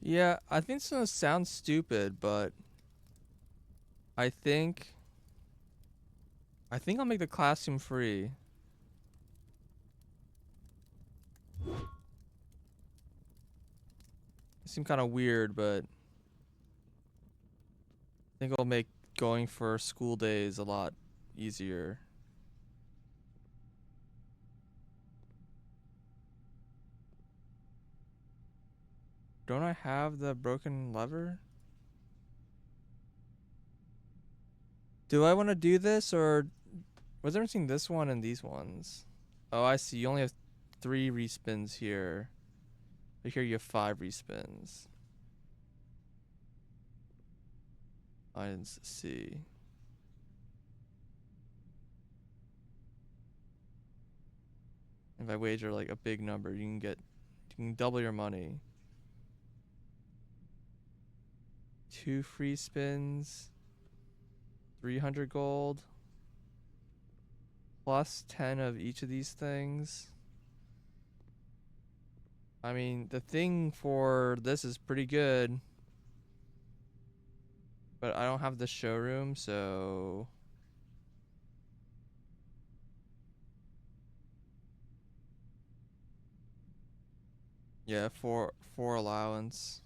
Yeah, I think it's gonna sound stupid, but I think I'll make the classroom free. It seems kind of weird, but I think it'll make going for school days a lot easier. Don't I have the broken lever? Do I want to do this, or was I seeing this one and these ones? Oh, I see. You only have 3 respins here. But here you have 5 respins. I didn't see. If I wager like a big number, you can double your money. 2 free spins. 300 gold. Plus 10 of each of these things. I mean, the thing for this is pretty good. But I don't have the showroom, so... Yeah, 4 allowance.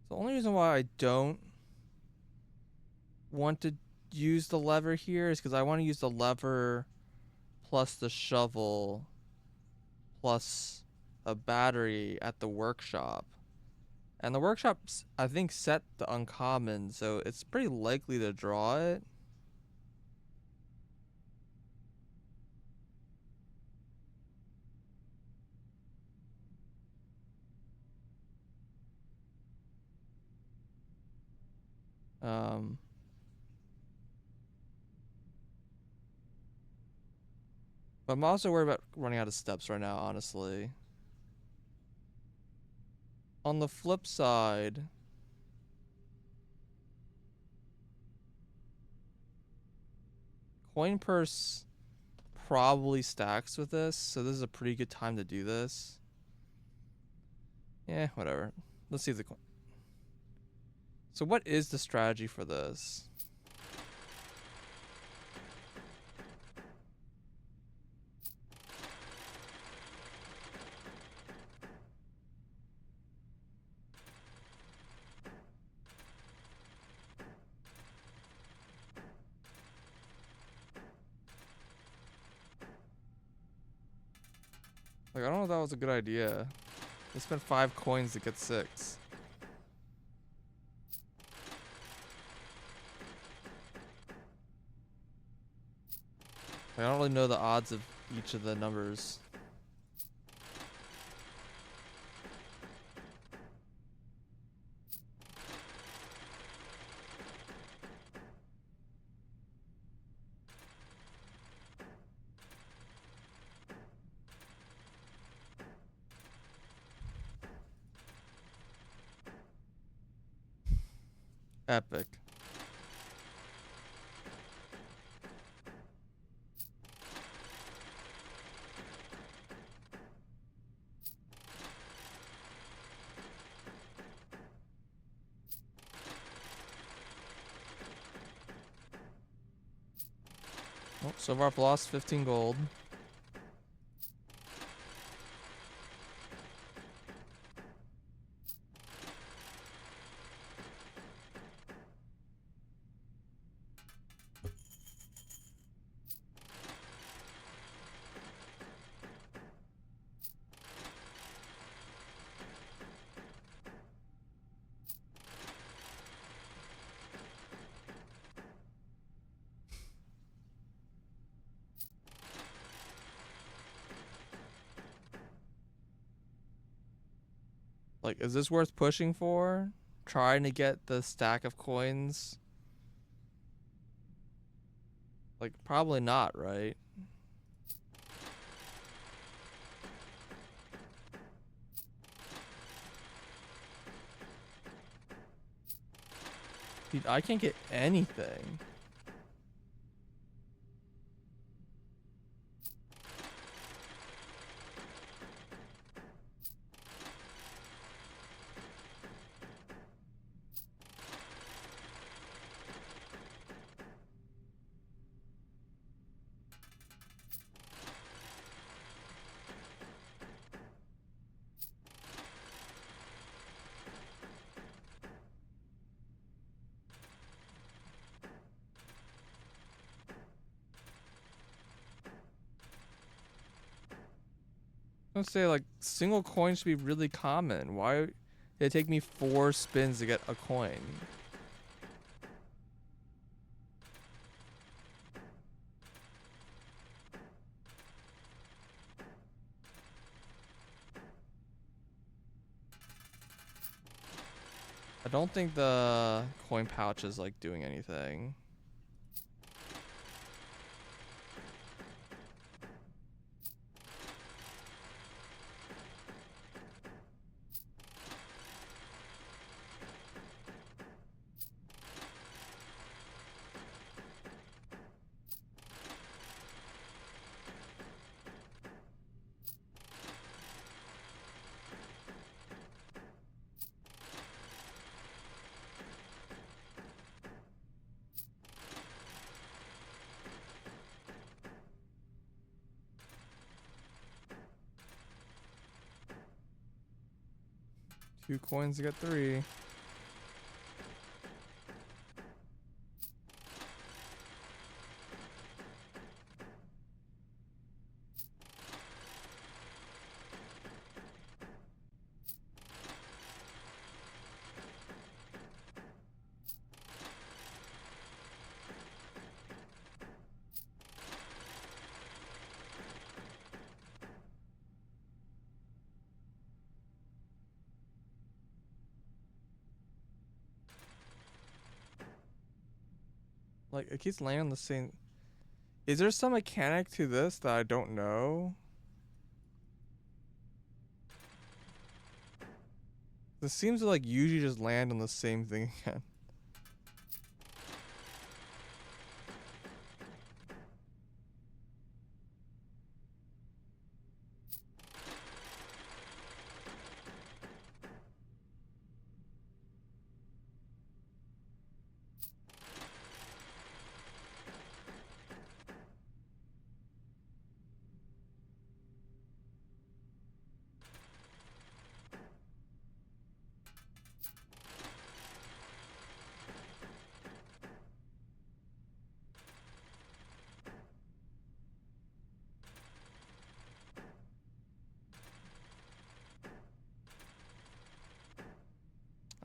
The only reason why I don't want to use the lever here is because I want to use the lever plus the shovel plus a battery at the workshop. And the workshop's, I think, set the uncommon, so it's pretty likely to draw it. But I'm also worried about running out of steps right now, honestly. On the flip side, coin purse probably stacks with this, so this is a pretty good time to do this. Yeah, whatever. Let's see if the coin. So what is the strategy for this? Like, I don't know if that was a good idea. I spent 5 coins to get 6. I don't really know the odds of each of the numbers. Epic. Oh, so far I've lost 15 gold. Like, is this worth pushing for? Trying to get the stack of coins? Like, probably not, right? Dude, I can't get anything. I was gonna say, like, single coins should be really common. Why did it take me 4 spins to get a coin? I don't think the coin pouch is, like, doing anything. Two coins to get 3. Like, it keeps landing on the same... Is there some mechanic to this that I don't know? This seems to, like, usually just land on the same thing again.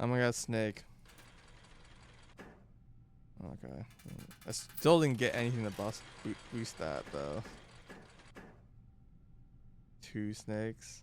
Oh my god, snake. Okay. I still didn't get anything to boost that, though. 2 snakes.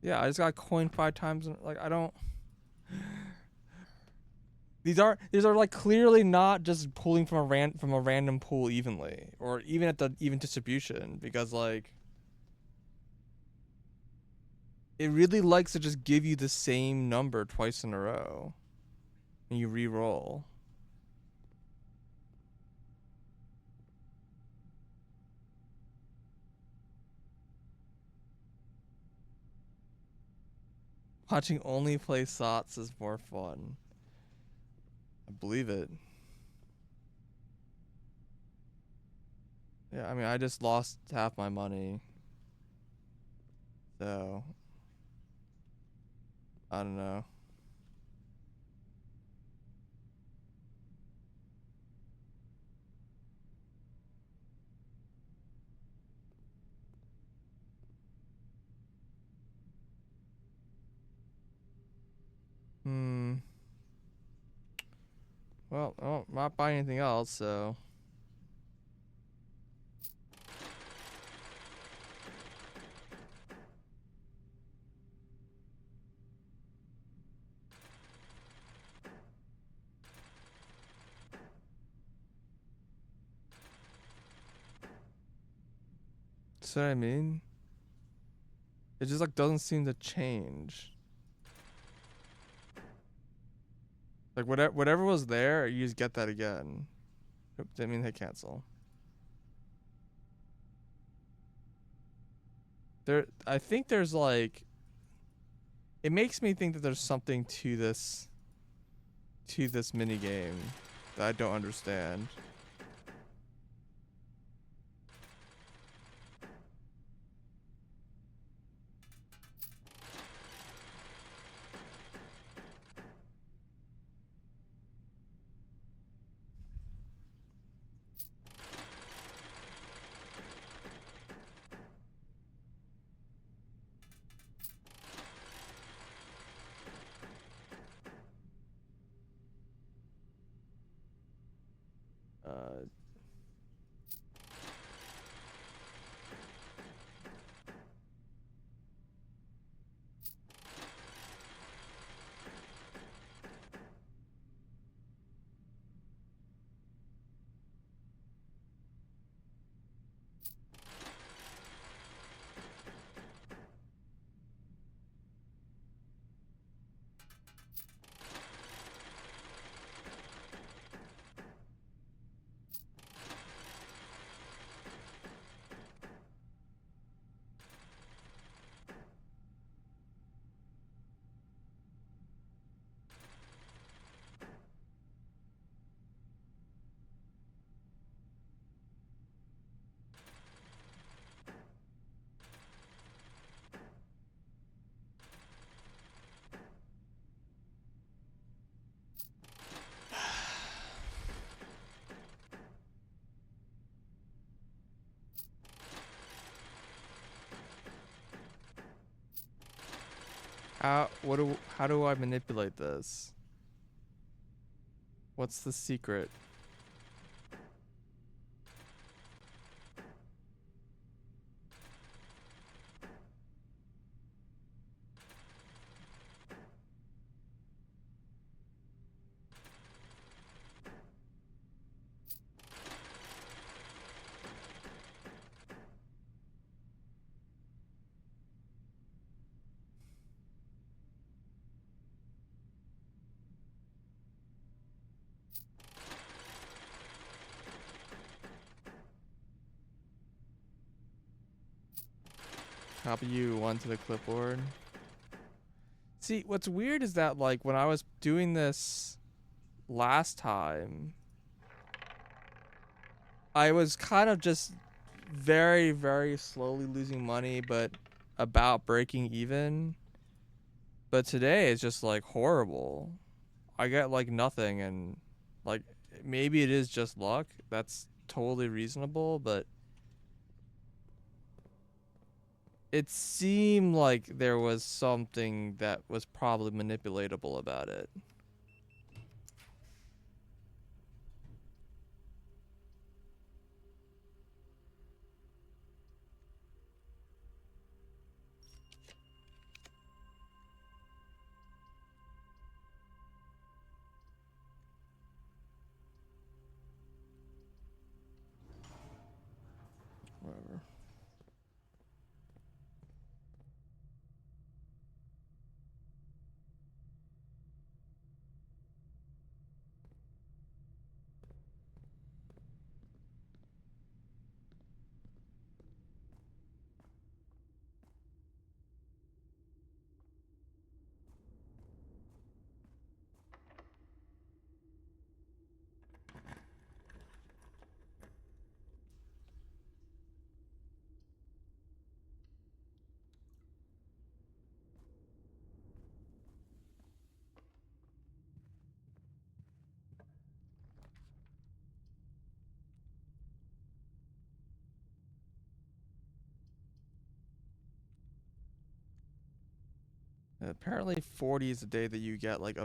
Yeah, I just got coined 5 times. Like, I don't... These are like clearly not just pulling from a random pool evenly, or even at the even distribution, because like it really likes to just give you the same number twice in a row, and you re-roll. Watching only play SOTS is more fun. I believe it. Yeah, I mean, I just lost half my money. So, I don't know. Hmm. Well, I'm not buying anything else, so... See what I mean? It just like doesn't seem to change. Like whatever was there, you just get that again. Oop, didn't mean to hit cancel. I think there's like, it makes me think that there's something to this mini game that I don't understand. How do I manipulate this? What's the secret? Copy you one to the clipboard. See, what's weird is that like when I was doing this last time, I was kind of just very, very slowly losing money, but about breaking even. But today it's just like horrible. I get like nothing, and like maybe it is just luck. That's totally reasonable, but it seemed like there was something that was probably manipulatable about it. Whatever. Apparently 40 is the day that you get like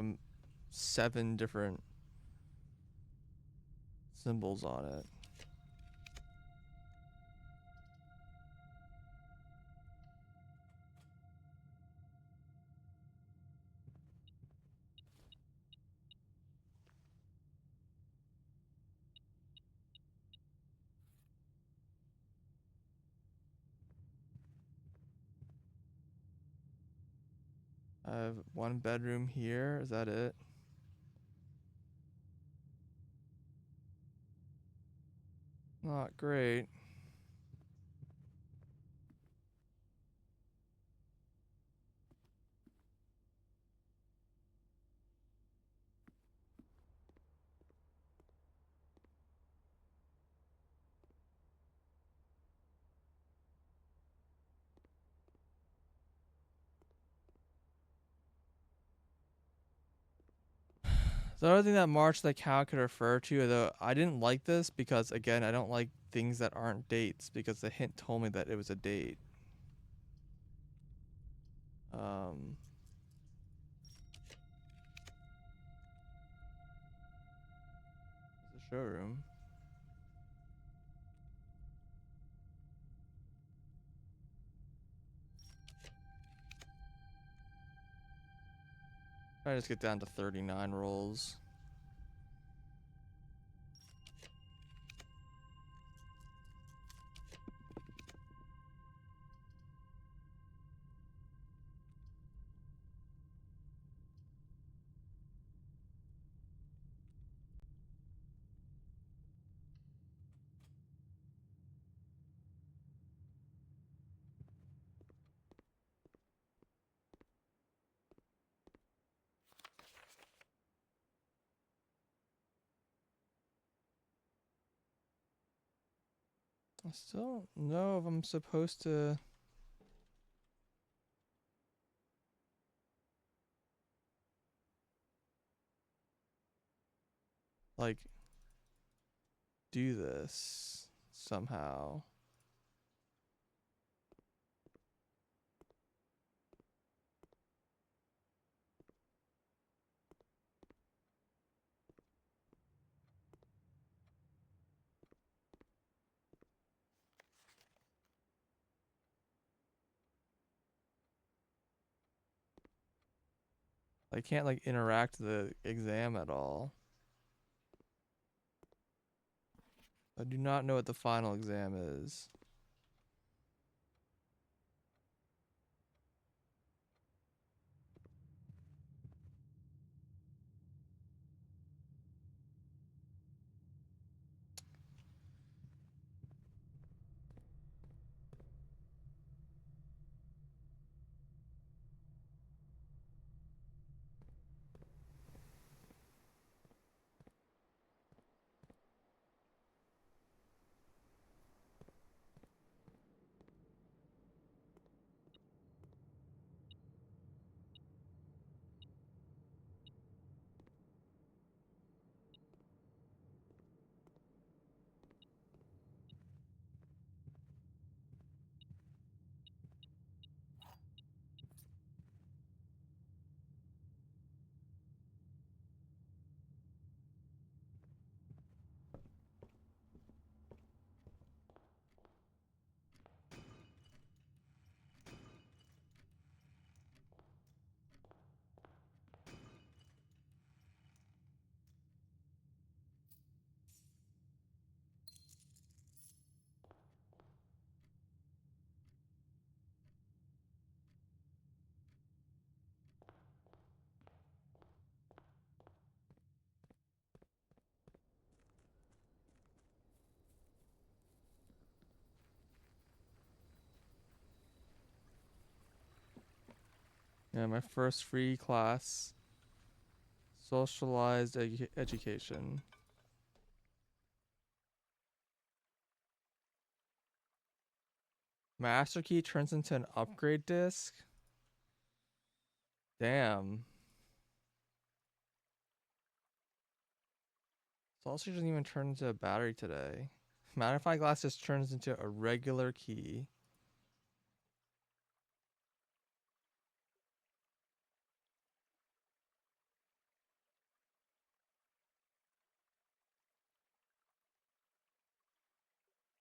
7 different symbols on it. I have 1 bedroom here. Is that it? Not great. The other thing that March the cow could refer to, though, I didn't like this because, again, I don't like things that aren't dates because the hint told me that it was a date. The showroom. Try to just get down to 39 rolls. I still don't know if I'm supposed to like do this somehow. I can't like interact the exam at all. I do not know what the final exam is. Yeah, my first free class. Socialized education. Master key turns into an upgrade disc. Damn. Saucer doesn't even turn into a battery today. Magnifying glass just turns into a regular key.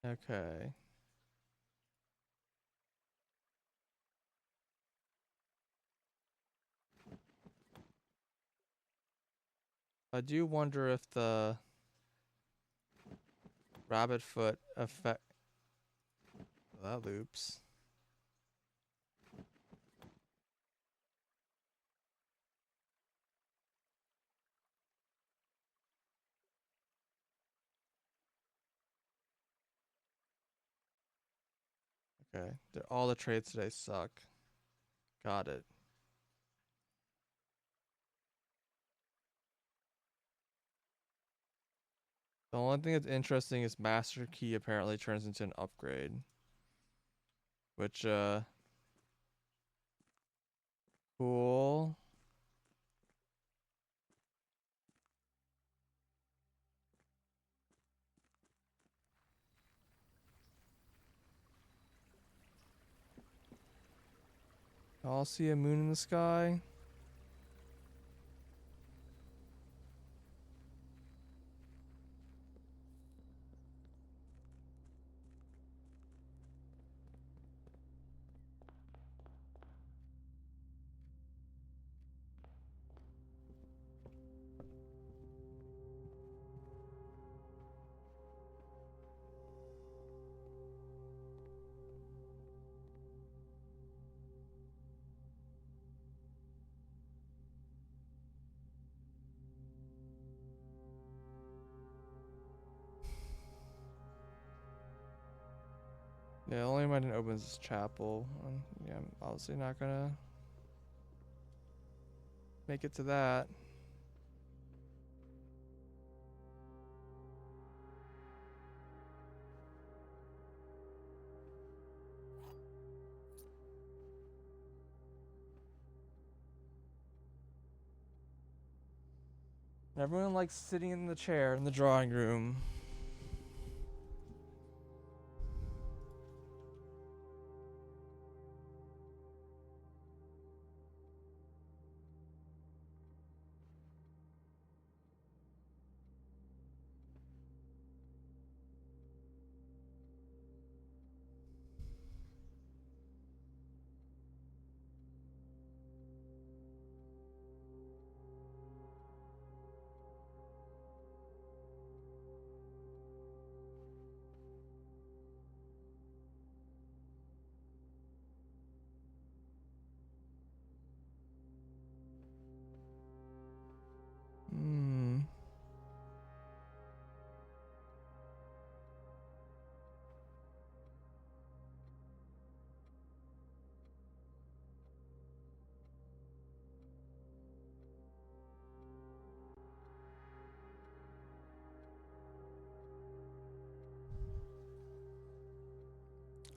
Okay. I do wonder if the rabbit foot effect that loops. Okay. All the trades today suck. Got it. The only thing that's interesting is Master Key apparently turns into an upgrade. Which, cool. I'll see a moon in the sky. Yeah, the only reason I didn't open this chapel. Yeah, I'm obviously not gonna make it to that. Everyone likes sitting in the chair in the drawing room.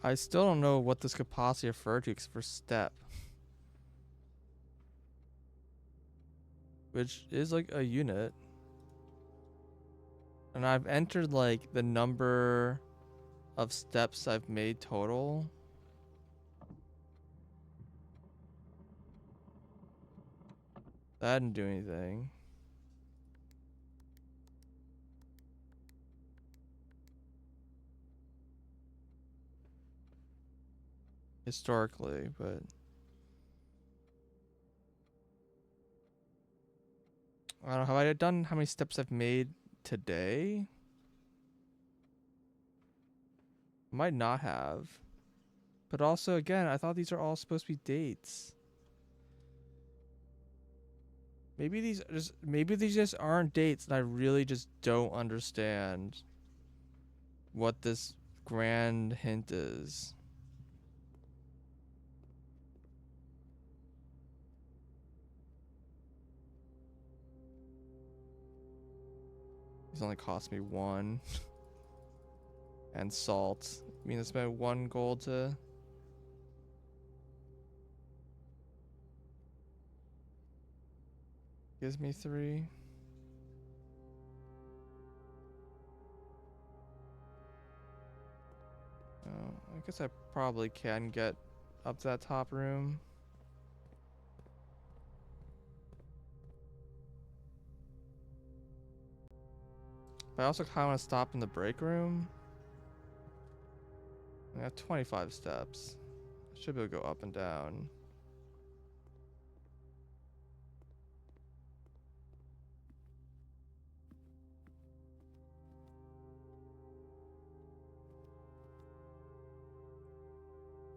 I still don't know what this could possibly refer to except for step. Which is like a unit. And I've entered like the number of steps I've made total. That didn't do anything. Historically, but I don't know. Have I done how many steps I've made today? Might not have. But also, again, I thought these are all supposed to be dates. Maybe these just aren't dates, and I really just don't understand what this grand hint is. These only cost me 1. And salt. I mean, I spent 1 gold to... Gives me 3. Oh, I guess I probably can get up to that top room. But I also kind of want to stop in the break room. I have 25 steps. I should be able to go up and down.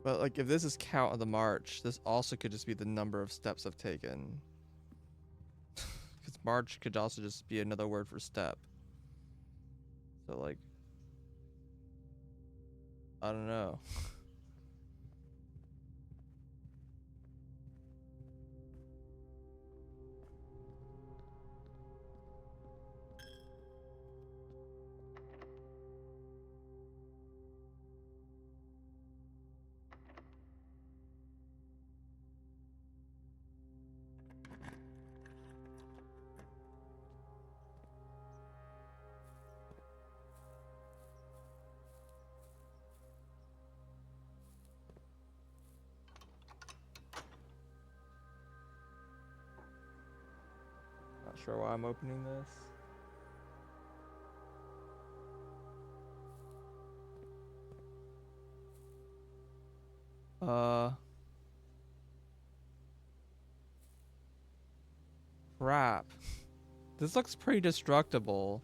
But like, if this is count of the march, this also could just be the number of steps I've taken. Because march could also just be another word for step. So like, I don't know. Not sure why I'm opening this. Crap. This looks pretty destructible.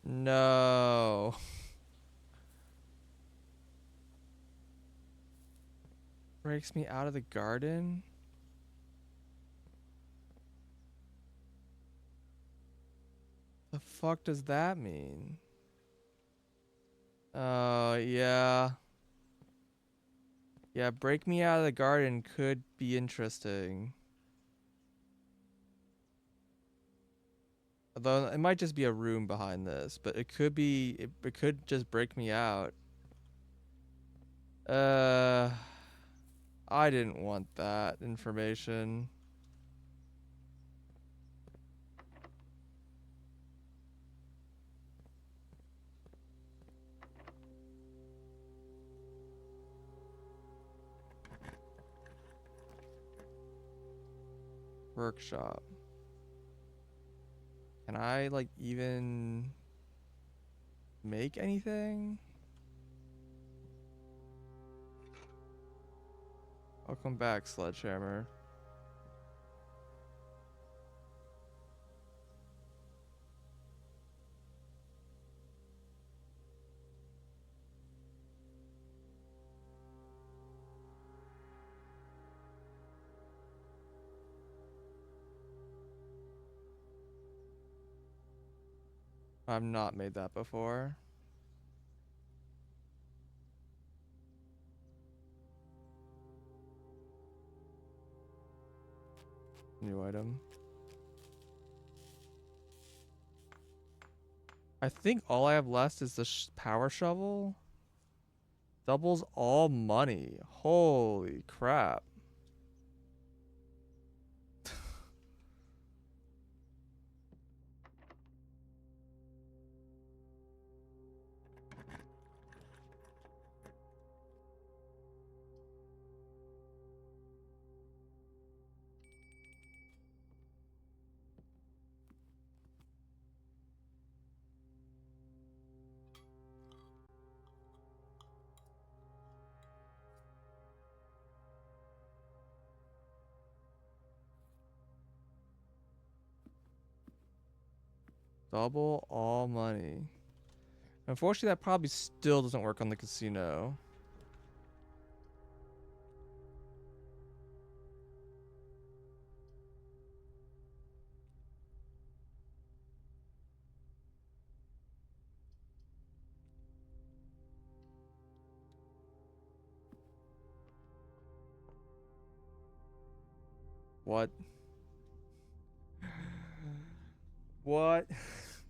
No. Breaks me out of the garden? The fuck does that mean? Oh, yeah. Yeah, break me out of the garden could be interesting. Although it might just be a room behind this, but it could be, it could just break me out. I didn't want that information. Workshop. Can I, like, even make anything? Welcome back, Sledgehammer. I've not made that before. New item. I think all I have left is the power shovel. Doubles all money. Holy crap. Double all money. Unfortunately, that probably still doesn't work on the casino. What? What?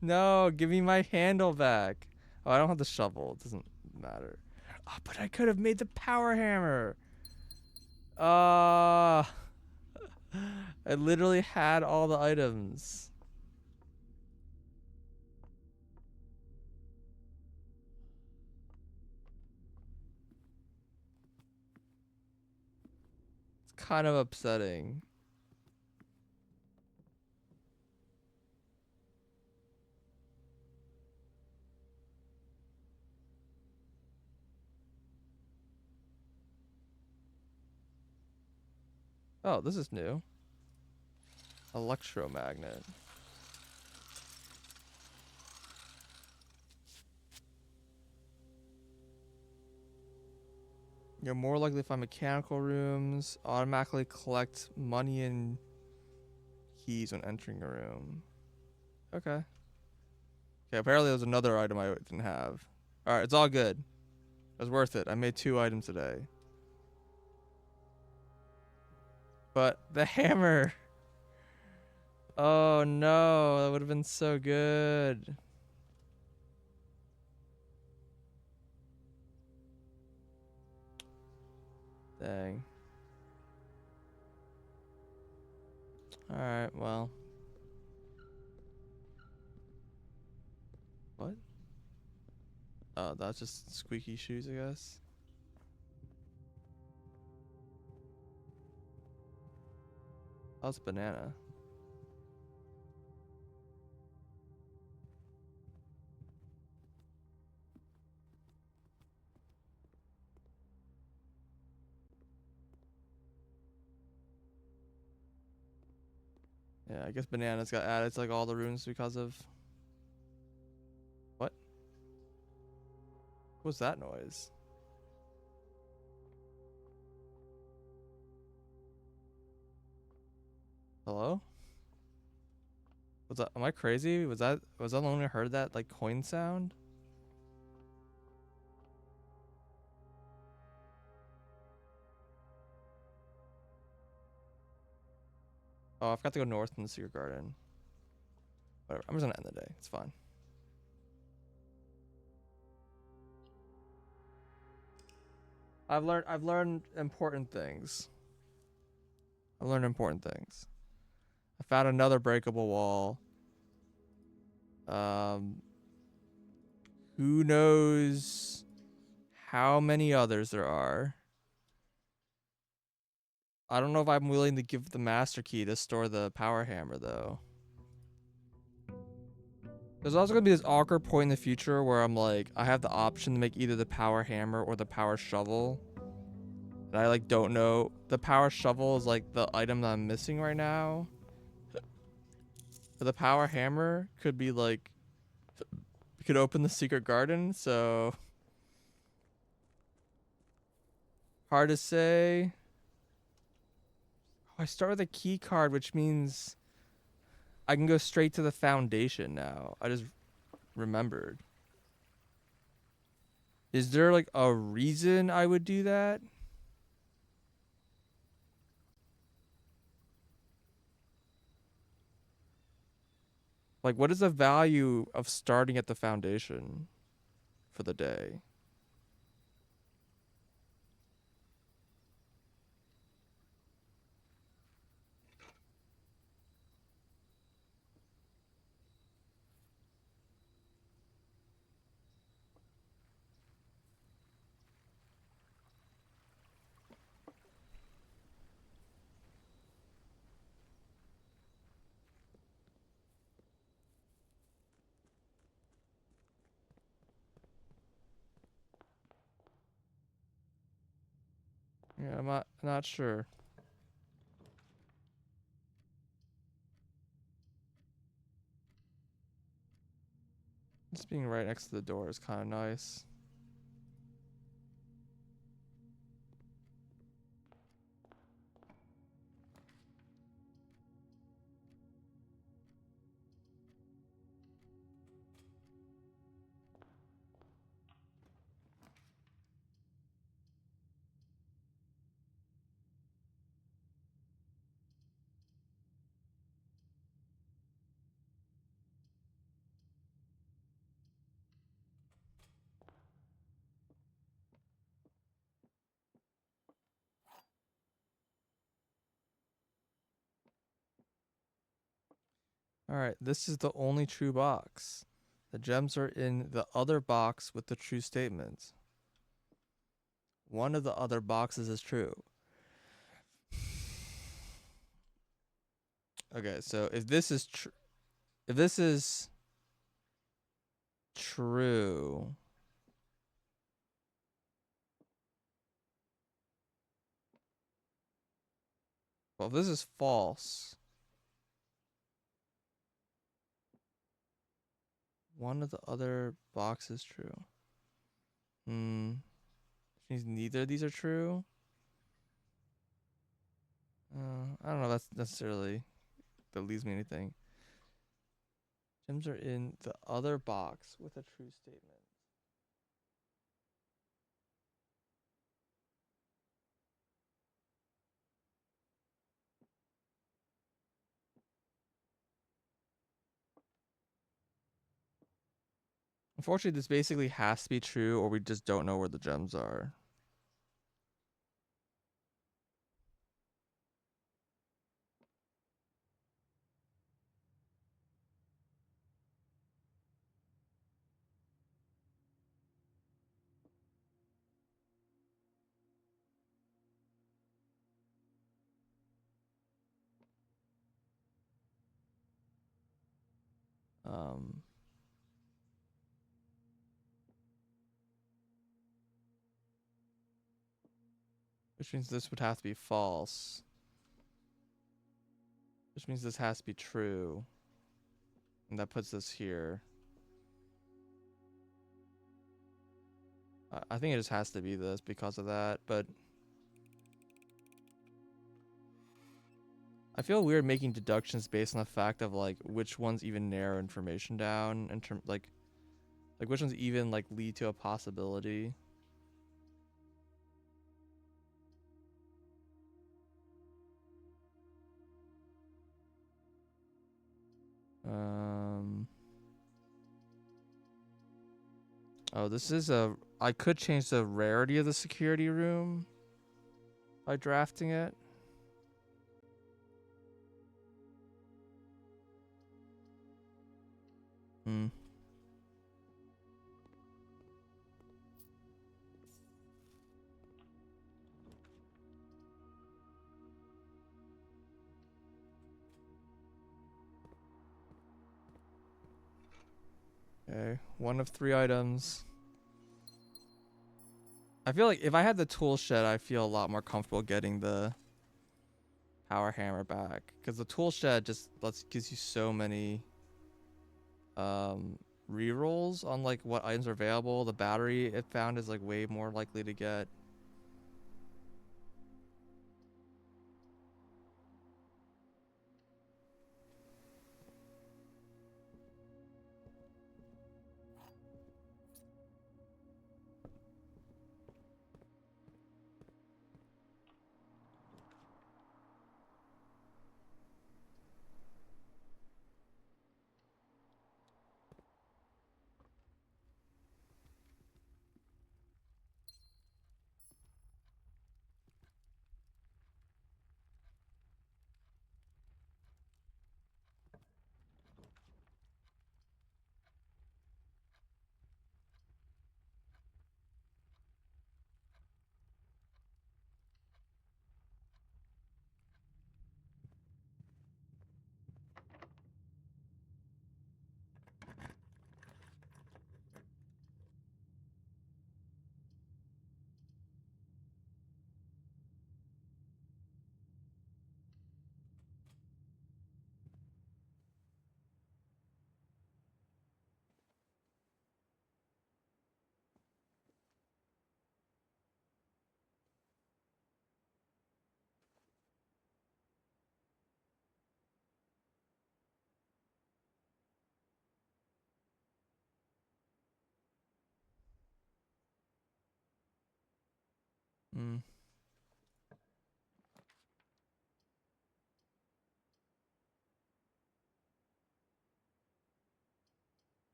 No, give me my handle back. Oh, I don't have the shovel. It doesn't matter. Oh, but I could have made the power hammer. I literally had all the items. It's kind of upsetting. Oh, this is new. Electromagnet. You're more likely to find mechanical rooms. Automatically collect money and keys when entering a room. Okay. Okay, apparently there's another item I didn't have. Alright, it's all good. It was worth it. I made 2 items today. But the hammer. Oh no, that would have been so good. Dang. Alright, well. What? Oh, that's just squeaky shoes, I guess. Oh, it's banana. Yeah, I guess bananas got added to like all the rooms because of... What? What was that noise? Hello? Was that... Am I crazy? Was I the only one who heard that like coin sound? Oh, I've got to go north in the secret garden. Whatever. I'm just gonna end the day. It's fine. I've learned important things. I learned important things. I found another breakable wall. Who knows how many others there are? I don't know if I'm willing to give the master key to store the power hammer though. There's also gonna be this awkward point in the future where I'm like, I have the option to make either the power hammer or the power shovel. And I like don't know. The power shovel is like the item that I'm missing right now. But the power hammer could be like, could open the secret garden, so hard to say. Oh, I start with a key card, which means I can go straight to the foundation now. I just remembered. Is there like a reason I would do that? Like, what is the value of starting at the foundation for the day? Yeah, I'm not sure. Just being right next to the door is kind of nice. All right, this is the only true box. The gems are in the other box with the true statement. One of the other boxes is true. Okay, so if this is true, well, if this is false, one of the other boxes is true. Which means neither of these are true. I don't know. That's necessarily that leaves me anything. Gems are in the other box with a true statement. Unfortunately, this basically has to be true, or we just don't know where the gems are. Um, which means this would have to be false. Which means this has to be true. And that puts this here. I think it just has to be this because of that, but I feel weird making deductions based on the fact of like which ones even narrow information down in terms like which ones even like lead to a possibility. Um Oh, this is I could change the rarity of the security room by drafting it. Hmm. Okay, one of 3 items. I feel like if I had the tool shed, I feel a lot more comfortable getting the power hammer back, because the tool shed just gives you so many rerolls on like what items are available. The battery it found is like way more likely to get. Hmm.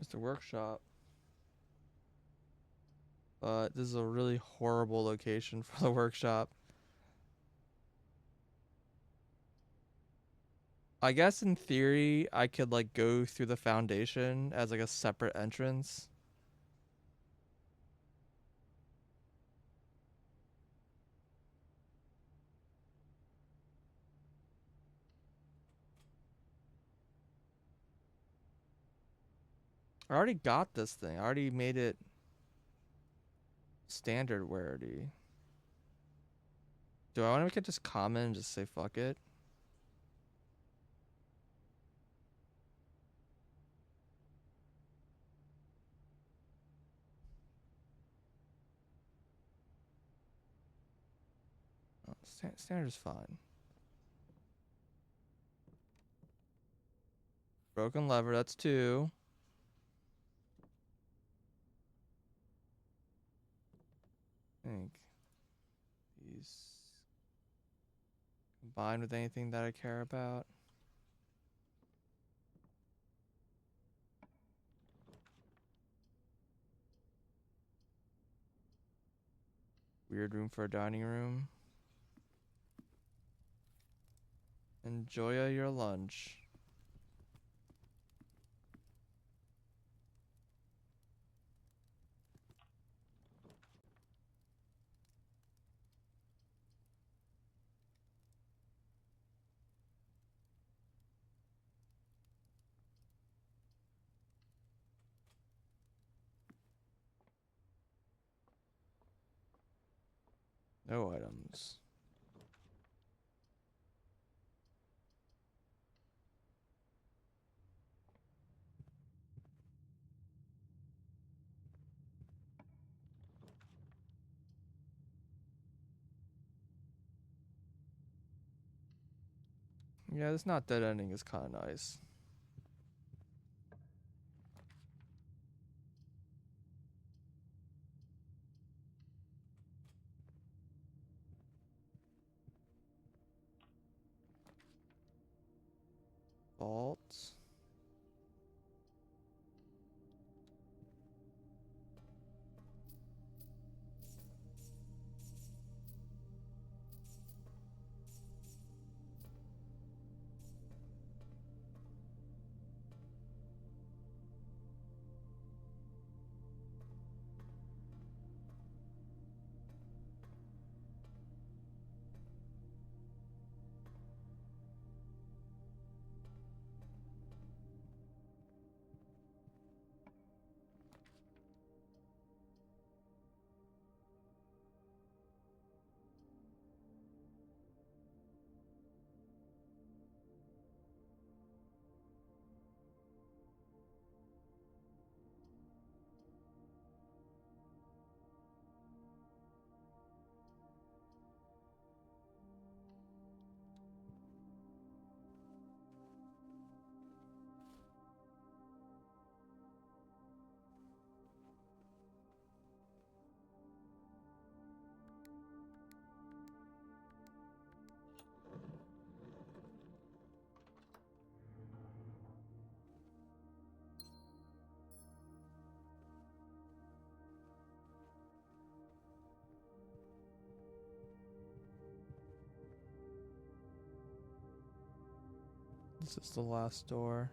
Here's the workshop. But this is a really horrible location for the workshop. I guess in theory, I could like go through the foundation as like a separate entrance. I already got this thing. I already made it standard rarity. Do I want to make it just common and just say fuck it? Oh, standard is fine. Broken lever, that's 2. I think these combined with anything that I care about. Weird room for a dining room. Enjoy your lunch. No items. Yeah, this not dead ending is kind of nice. Vault. This is the last door.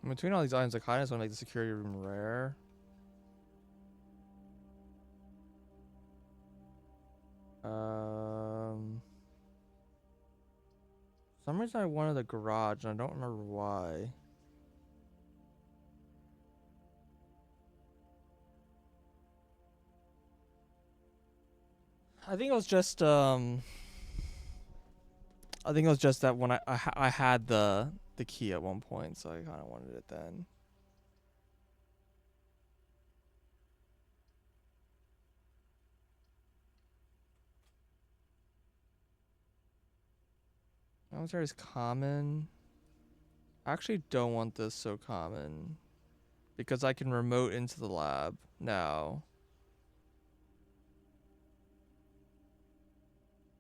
In between all these items, I kind of just want to make the security room rare. Um, For some reason I wanted a garage and I don't remember why. I think it was just that when I had the key at one point, so I kind of wanted it then. Military is common. I actually don't want this so common because I can remote into the lab now.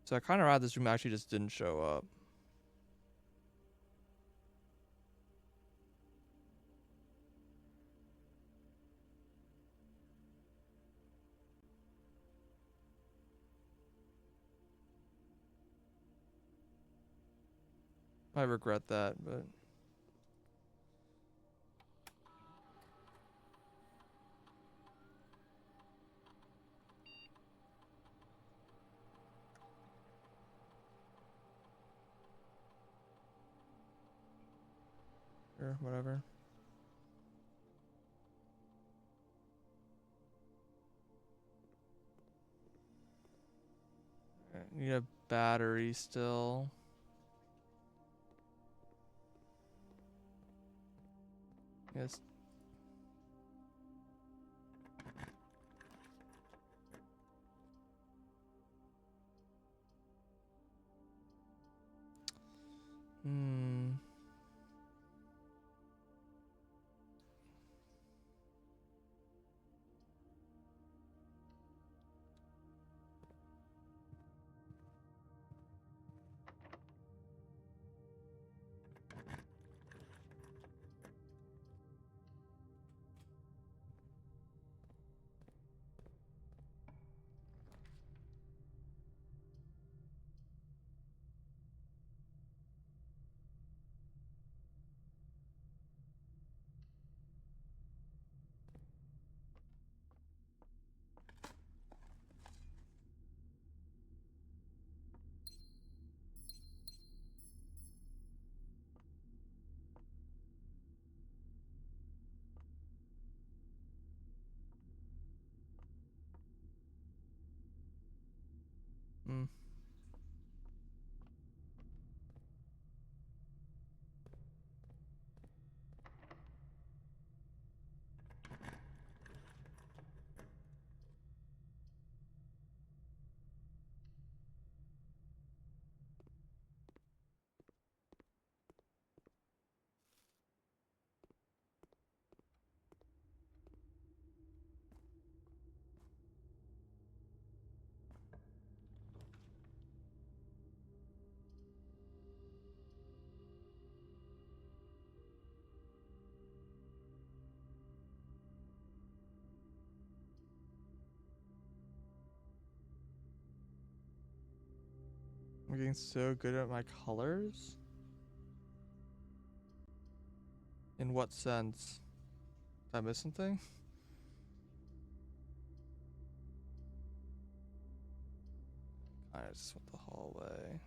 So I kind of rather this room actually just didn't show up. I regret that, but sure, whatever. Need a battery still. Yes. Hmm. Hmm. I'm getting so good at my colors. In what sense? Did I miss something? I just went the hallway.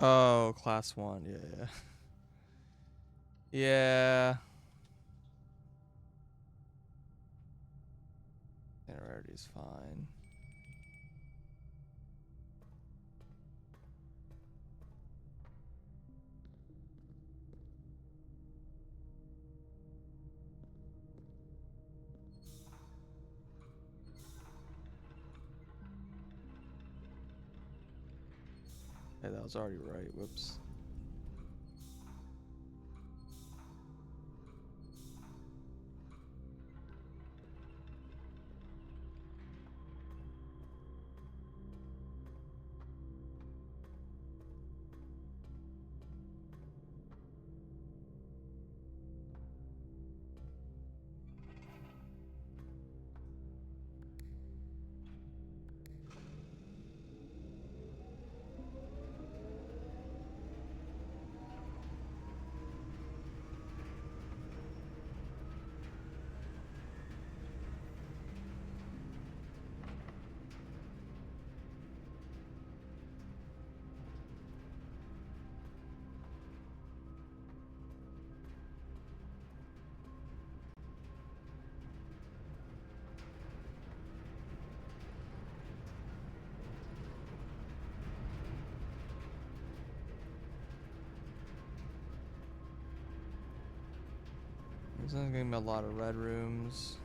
Oh, class 1. Yeah. Yeah. Yeah, rarity's fine. Hey, that was already right. Whoops. This is gonna be a lot of red rooms.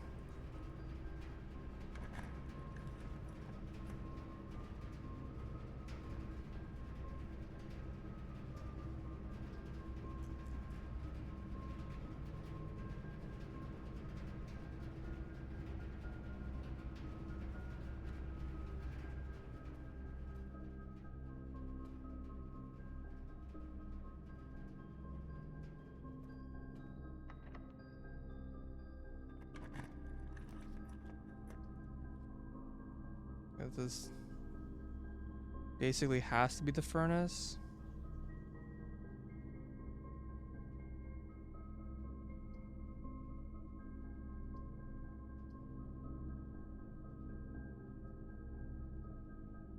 This basically has to be the furnace.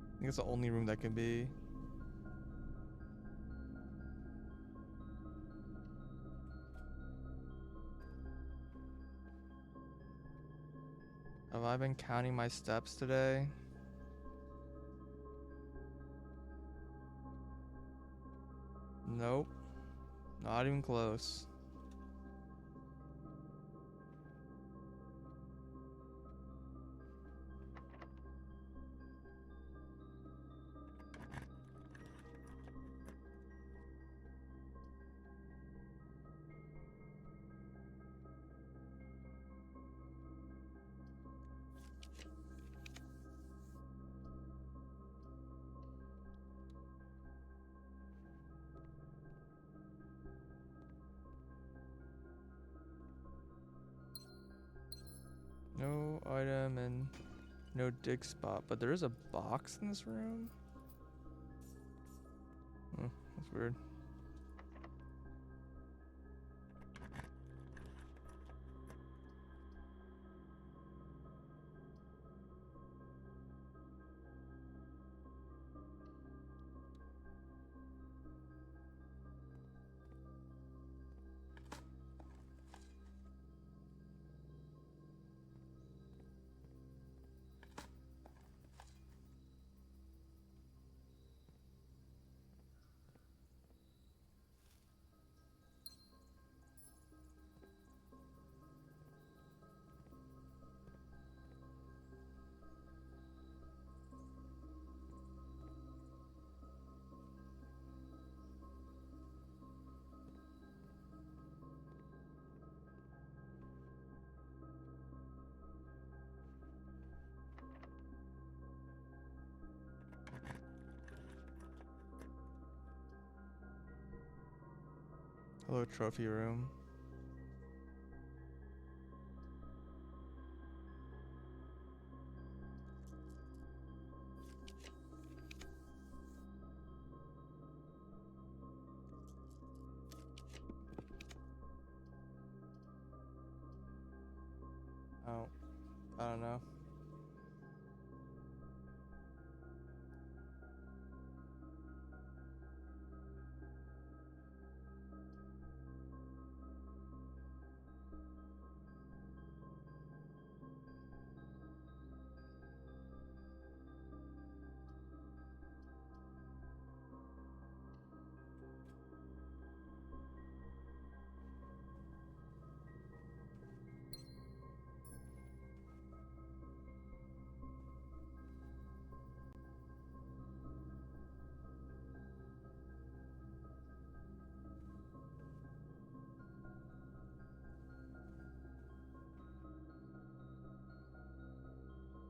I think it's the only room that can be. Have I been counting my steps today? Nope. Not even close. No item and no dig spot, but there is a box in this room. Oh, that's weird. Hello, trophy room. Oh, I don't know.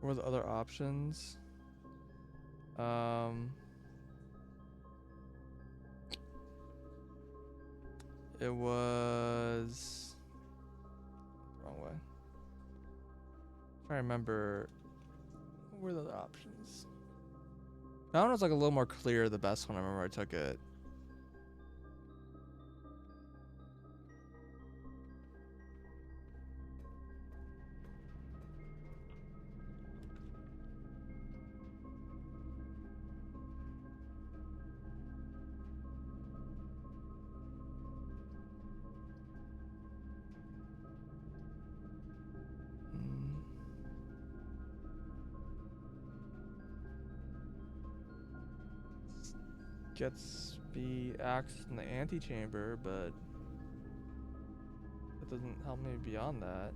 What were the other options? It was wrong way. Trying to remember what were the other options. That one was like a little more clear. The best one I remember I took it. Gets the axe in the antechamber, but It doesn't help me beyond that.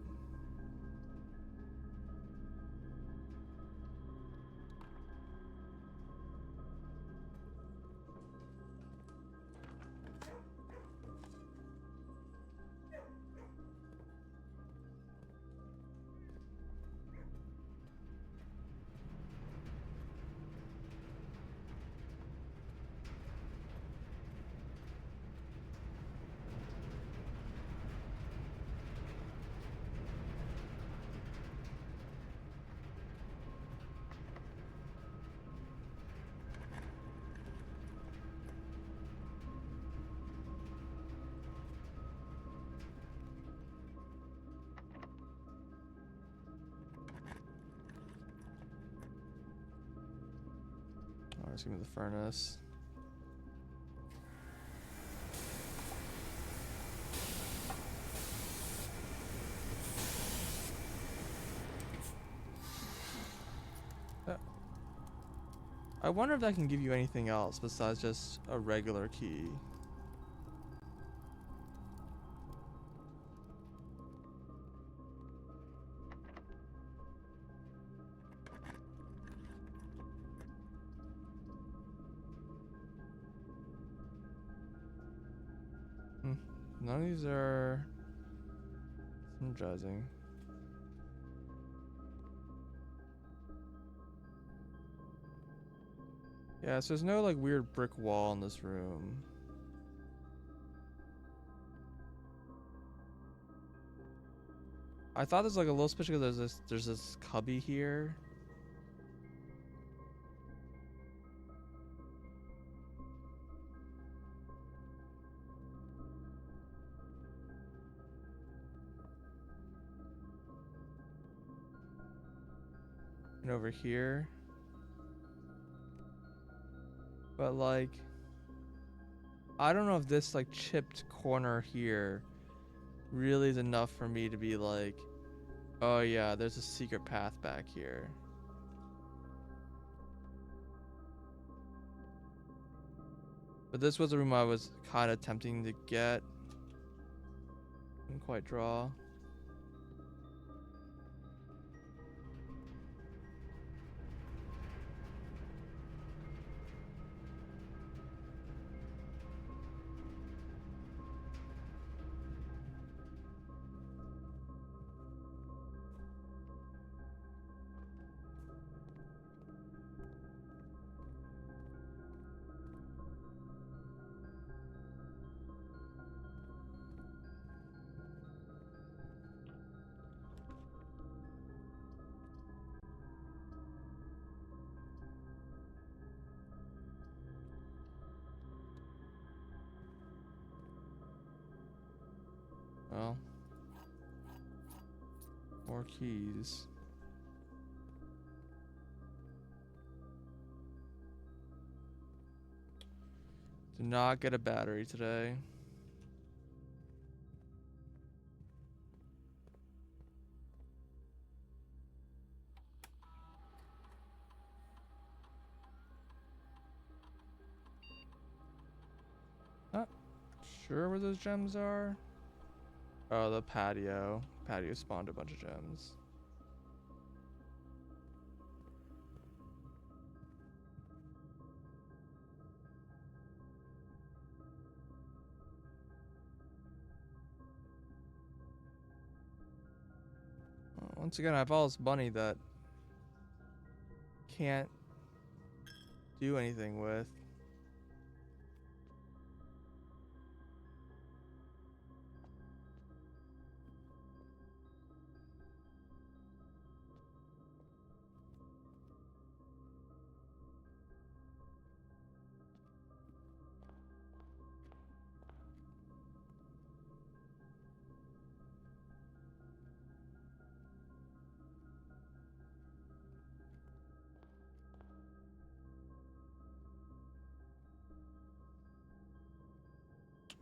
Alright, let's give me the furnace. I wonder if that can give you anything else besides just a regular key. None of these are energizing. Yeah, so there's no like weird brick wall in this room. I thought there's like a little suspicious because there's this cubby here. And over here. But like, I don't know if this like chipped corner here really is enough for me to be like, oh yeah, there's a secret path back here. But this was a room I was kind of tempting to get. Didn't quite draw. Well, more keys. Did not get a battery today. Not sure where those gems are. Oh, the patio. Patio spawned a bunch of gems. Once again, I have all this money that can't do anything with.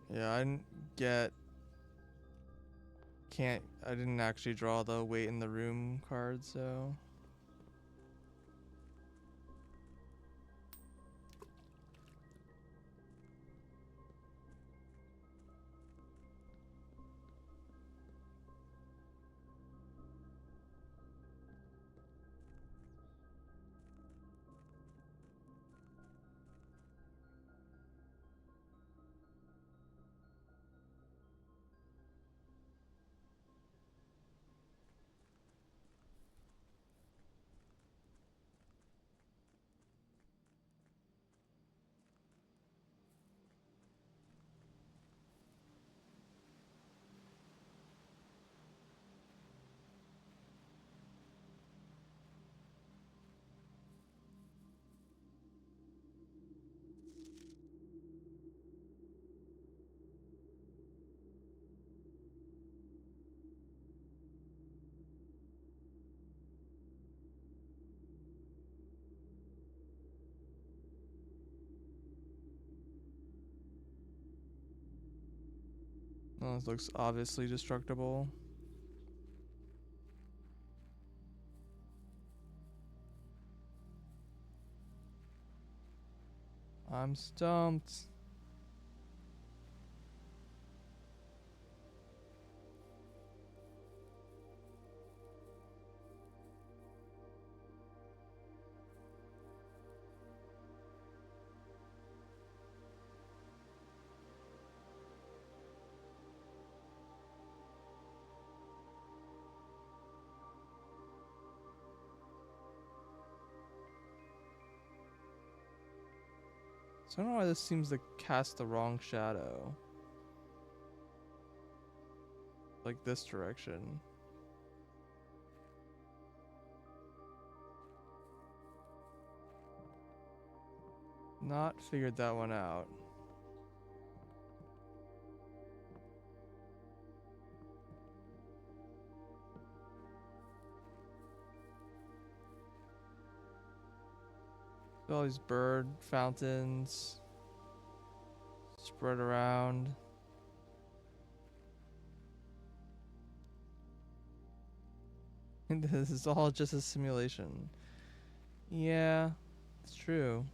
Yeah, I didn't get... I didn't actually draw the wait in the room card, so... This looks obviously destructible. I'm stumped. So I don't know why this seems to cast the wrong shadow. Like this direction. Not figured that one out. All these bird fountains spread around. And this is all just a simulation. Yeah, it's true.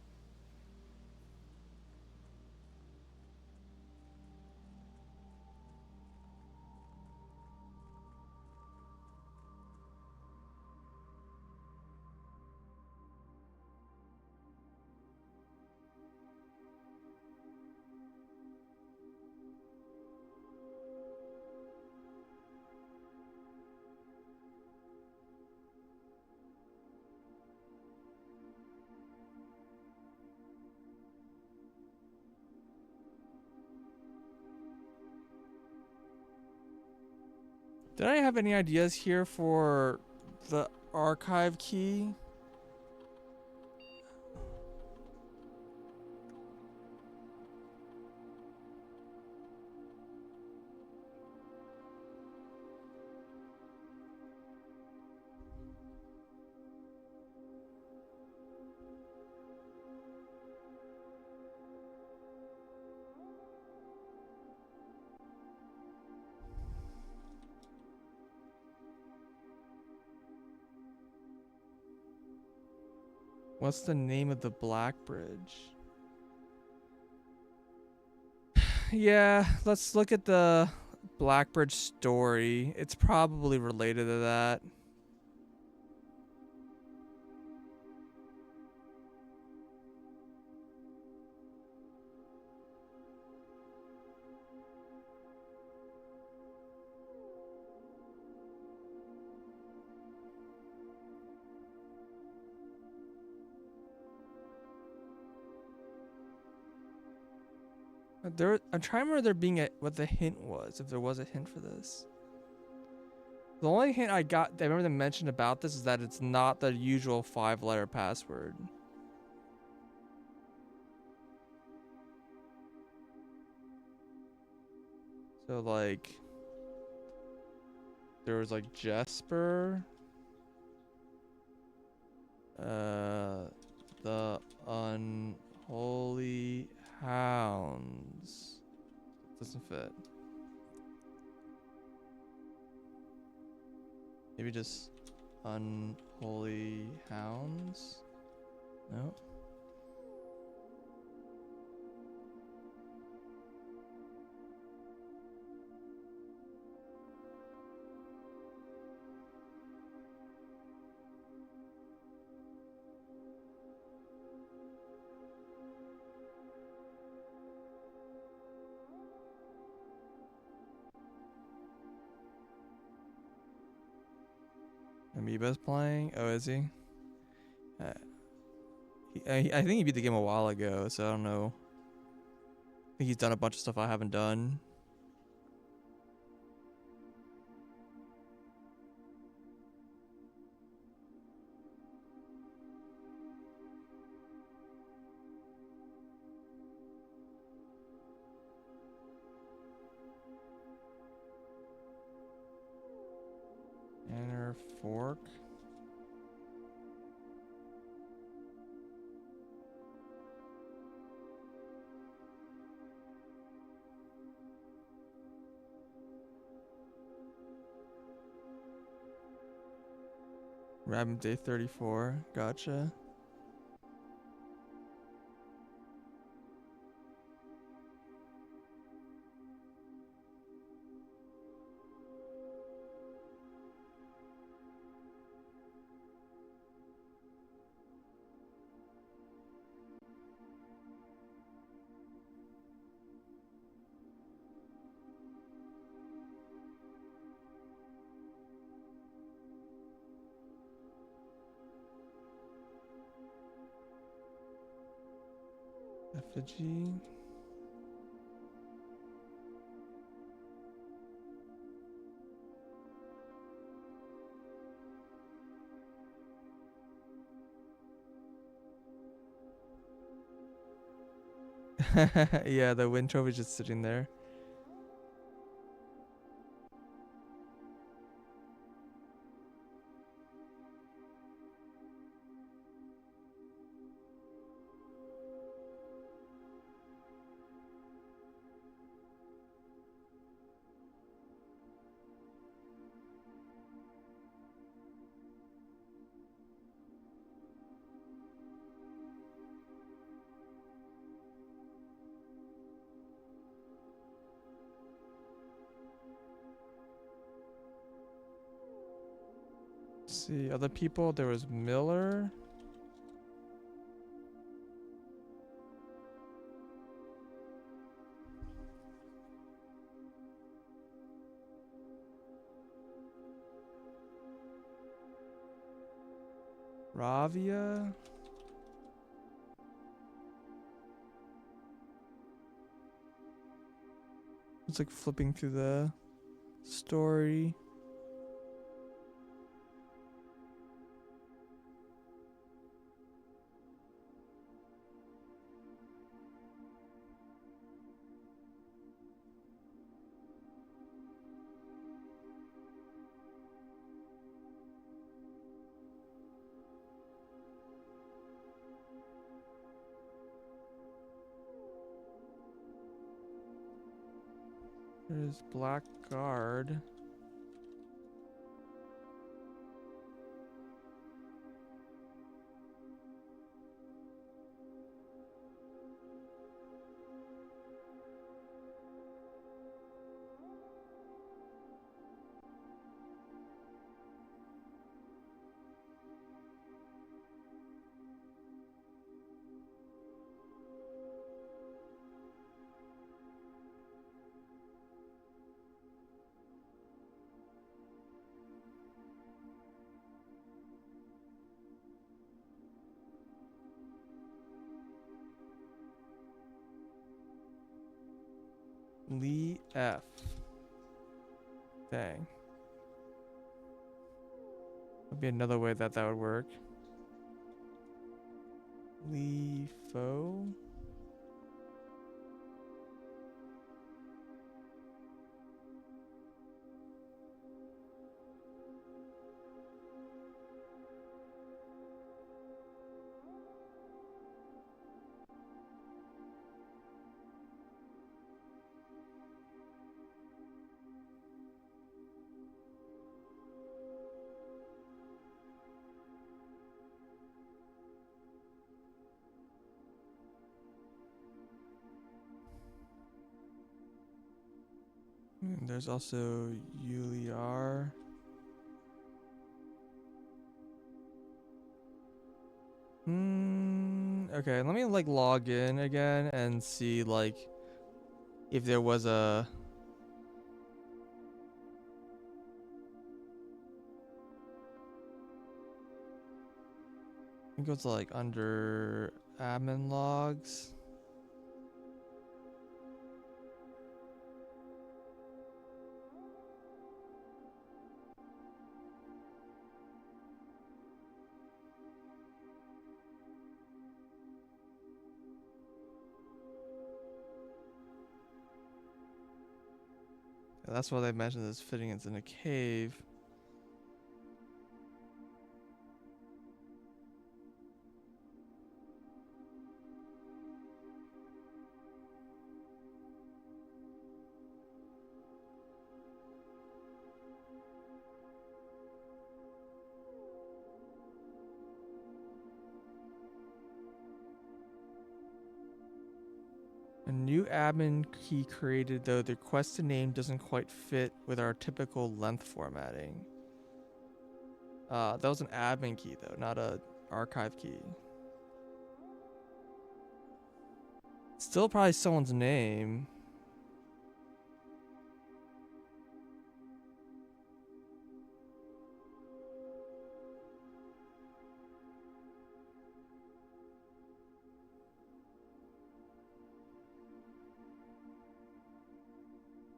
Did I have any ideas here for the archive key? What's the name of the Black Bridge? Yeah, let's look at the Blackbridge story. It's probably related to that. I'm trying to remember there being what the hint was, if there was a hint for this. The only hint I remember them mentioned about this is that it's not the usual 5-letter password. So like, there was like Jesper, the Unholy Hounds. Doesn't fit. Maybe just Unholy Hounds? No. Amoeba's playing? Oh, is he? I think he beat the game a while ago, so I don't know. I think he's done a bunch of stuff I haven't done. Inner Fork. Rabbit day 34. Gotcha. Effigy. Yeah, the wind trophy just sitting there. Let's see, other people. There was Miller. Ravia. It's like flipping through the story. There's Blackguard. Lee F. Dang. Would be another way that would work. Lee Fo. And there's also Yuliar. Okay, let me like log in again and see like if there was a it goes to like under admin logs. That's why they mentioned this fitting it's in a cave. New admin key created, though the requested name doesn't quite fit with our typical length formatting. That was an admin key though, not a archive key. Still probably someone's name.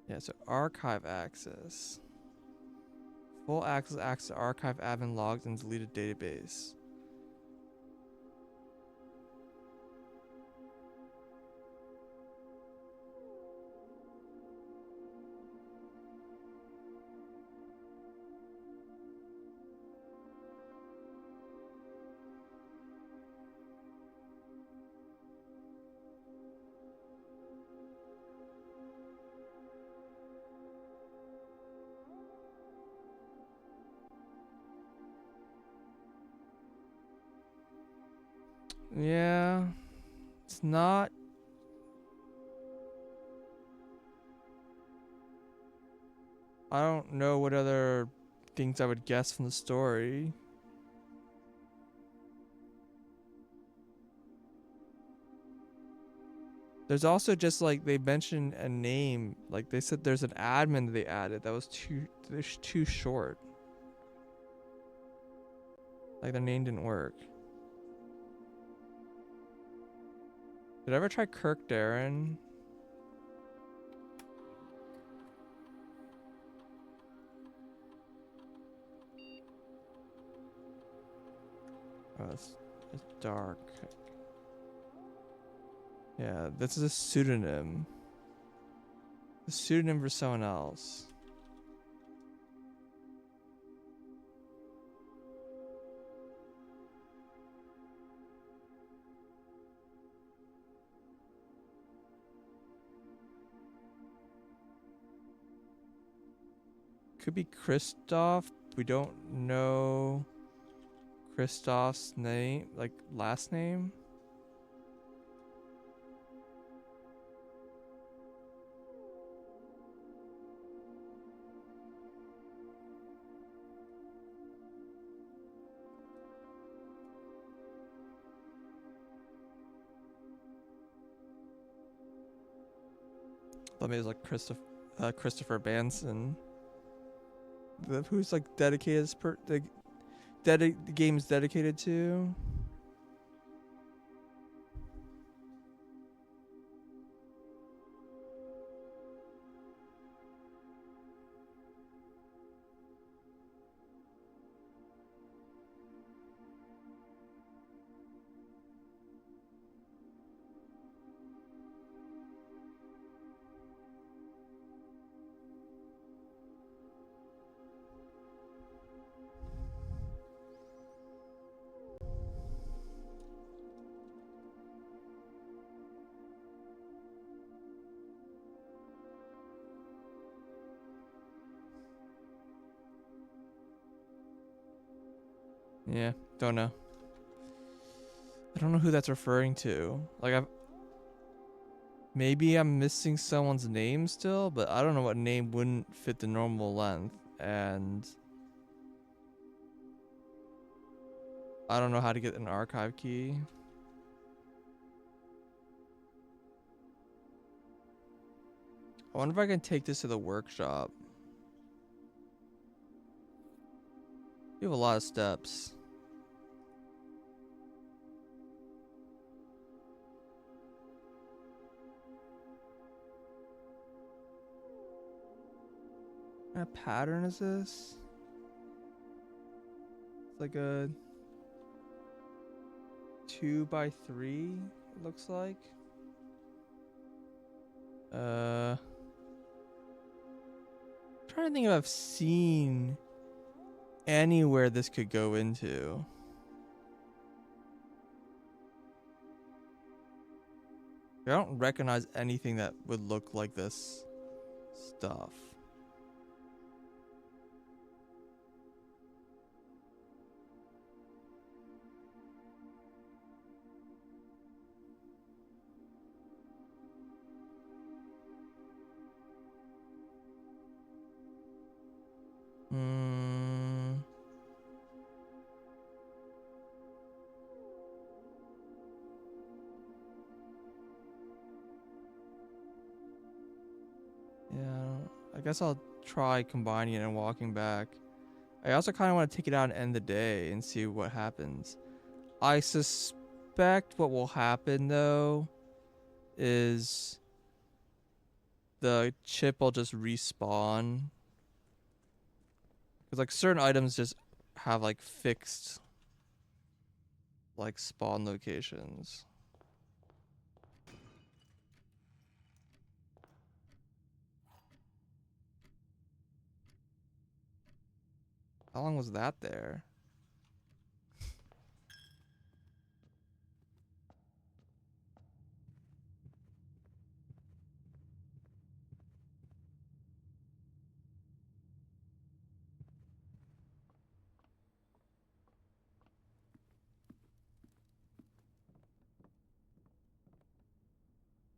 Yeah, so archive access. Full access to archive admin logs and deleted database. Yeah, it's not. I don't know what other things I would guess from the story. There's also just like they mentioned a name, like they said there's an admin that they added that was too short. Like their name didn't work. Did I ever try Kirk Darren? Oh, it's dark. Yeah, this is a pseudonym. A pseudonym for someone else. Could be Christoph. We don't know Christoph's name, like last name. Let me like Christopher Banson. Who's like dedicated the game is dedicated to. Yeah, don't know. I don't know who that's referring to. Like maybe I'm missing someone's name still, but I don't know what name wouldn't fit the normal length, and I don't know how to get an archive key. I wonder if I can take this to the workshop. You have a lot of steps. What kind of pattern is this? It's like a 2x3, it looks like. I'm trying to think if I've seen anywhere this could go into. I don't recognize anything that would look like this stuff. guess I'll try combining it and walking back. I also kind of want to take it out and end the day and see what happens. I suspect what will happen though is the chip will just respawn. Because like certain items just have like fixed like spawn locations. How long was that there?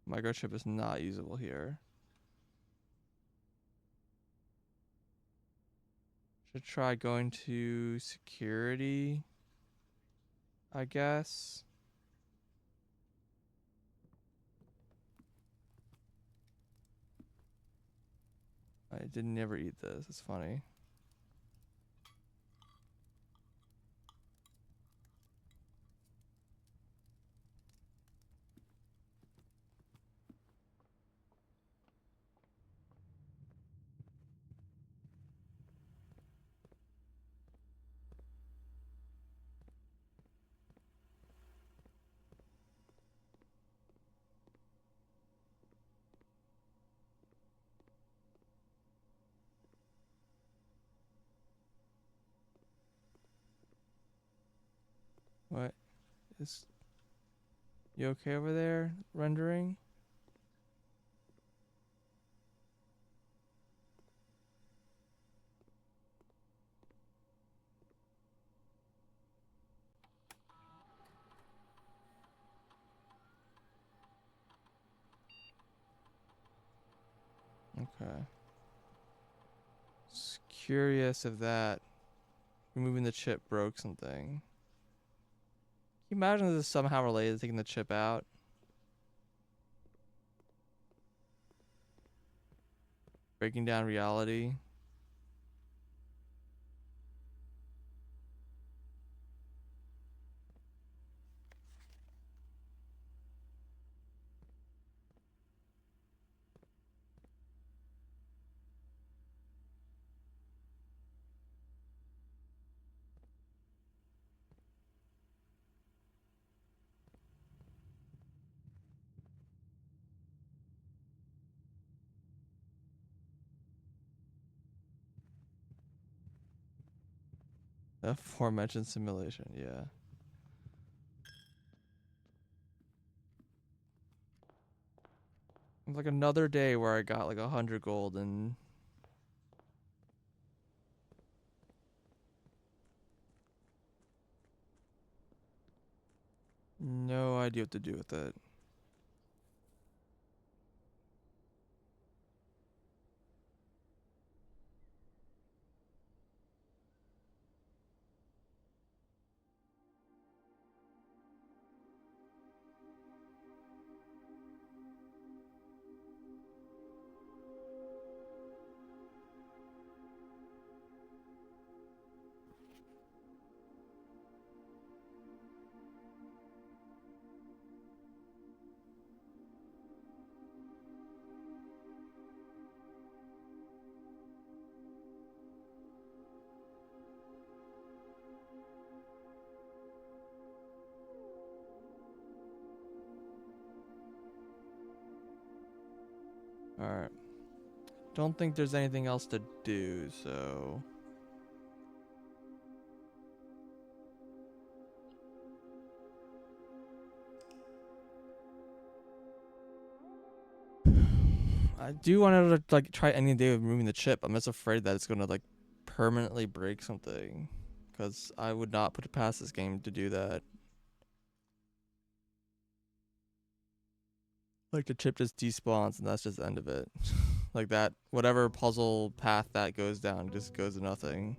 Microchip is not usable here. Should try going to security, I guess. I didn't never eat this. It's funny. What is you okay over there rendering? Okay. Just curious if that removing the chip broke something. Can you imagine this is somehow related to taking the chip out? Breaking down reality. The aforementioned simulation, yeah. It's like another day where I got like 100 gold and no idea what to do with it. Alright. Don't think there's anything else to do, so I do want to like try any day of removing the chip. I'm just afraid that it's gonna like permanently break something, because I would not put it past this game to do that. Like the chip just despawns and that's just the end of it. Like that, whatever puzzle path that goes down just goes to nothing.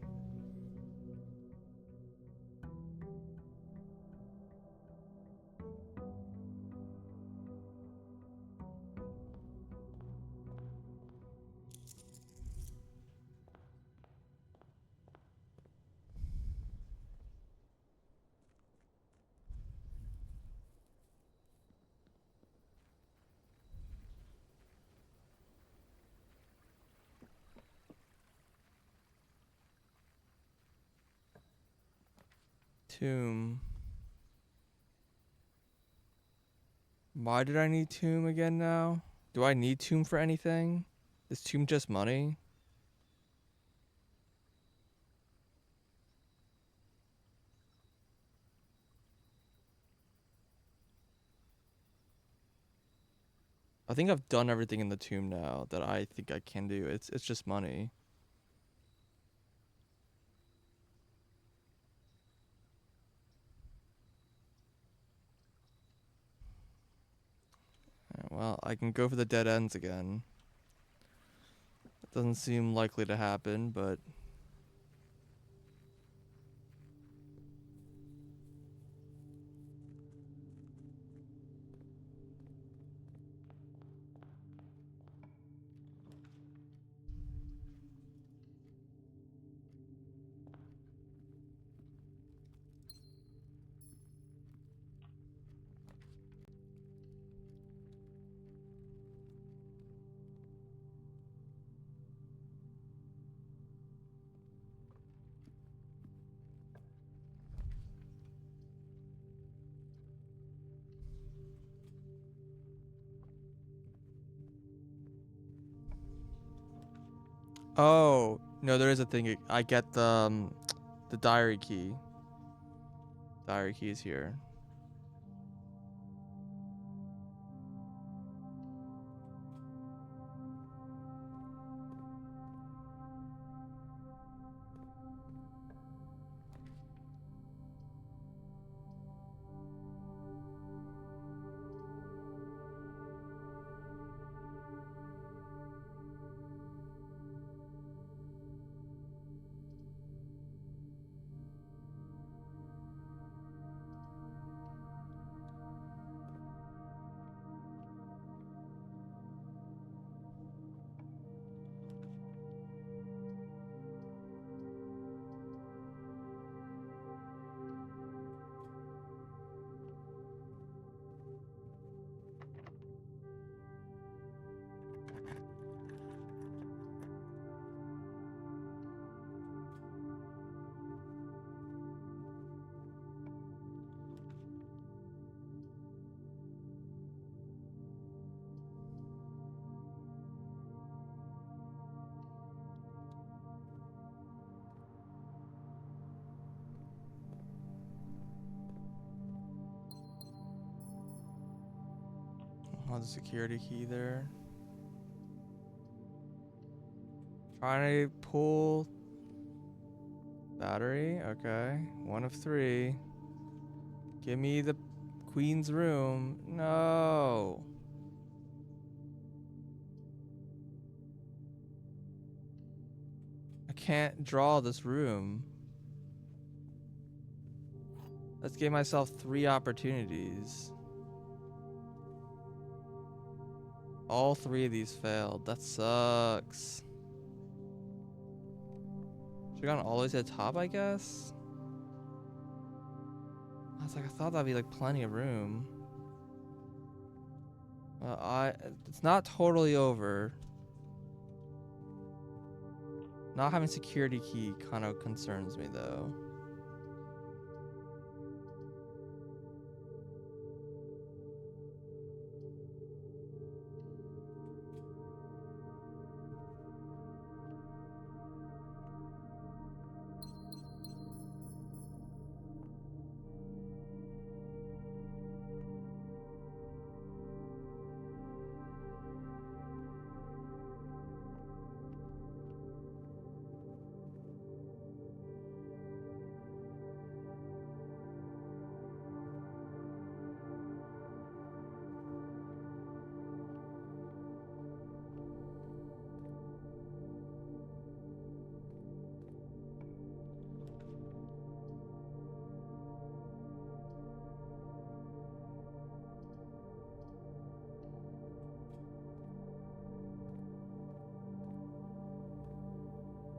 Tomb. Why did I need Tomb again now? Do I need Tomb for anything? Is Tomb just money? I think I've done everything in the Tomb now that I think I can do. It's just money. Well, I can go for the dead ends again. It doesn't seem likely to happen, but oh no, there is a thing. I get the diary key. Diary key is here. Oh, the security key there. Trying to pull battery. Okay, 1 of 3. Give me the queen's room. No. I can't draw this room. Let's give myself 3 opportunities. All 3 of these failed. That sucks. Should've gone all the way to the top, I guess? I thought that'd be like plenty of room. It's not totally over. Not having security key kind of concerns me though.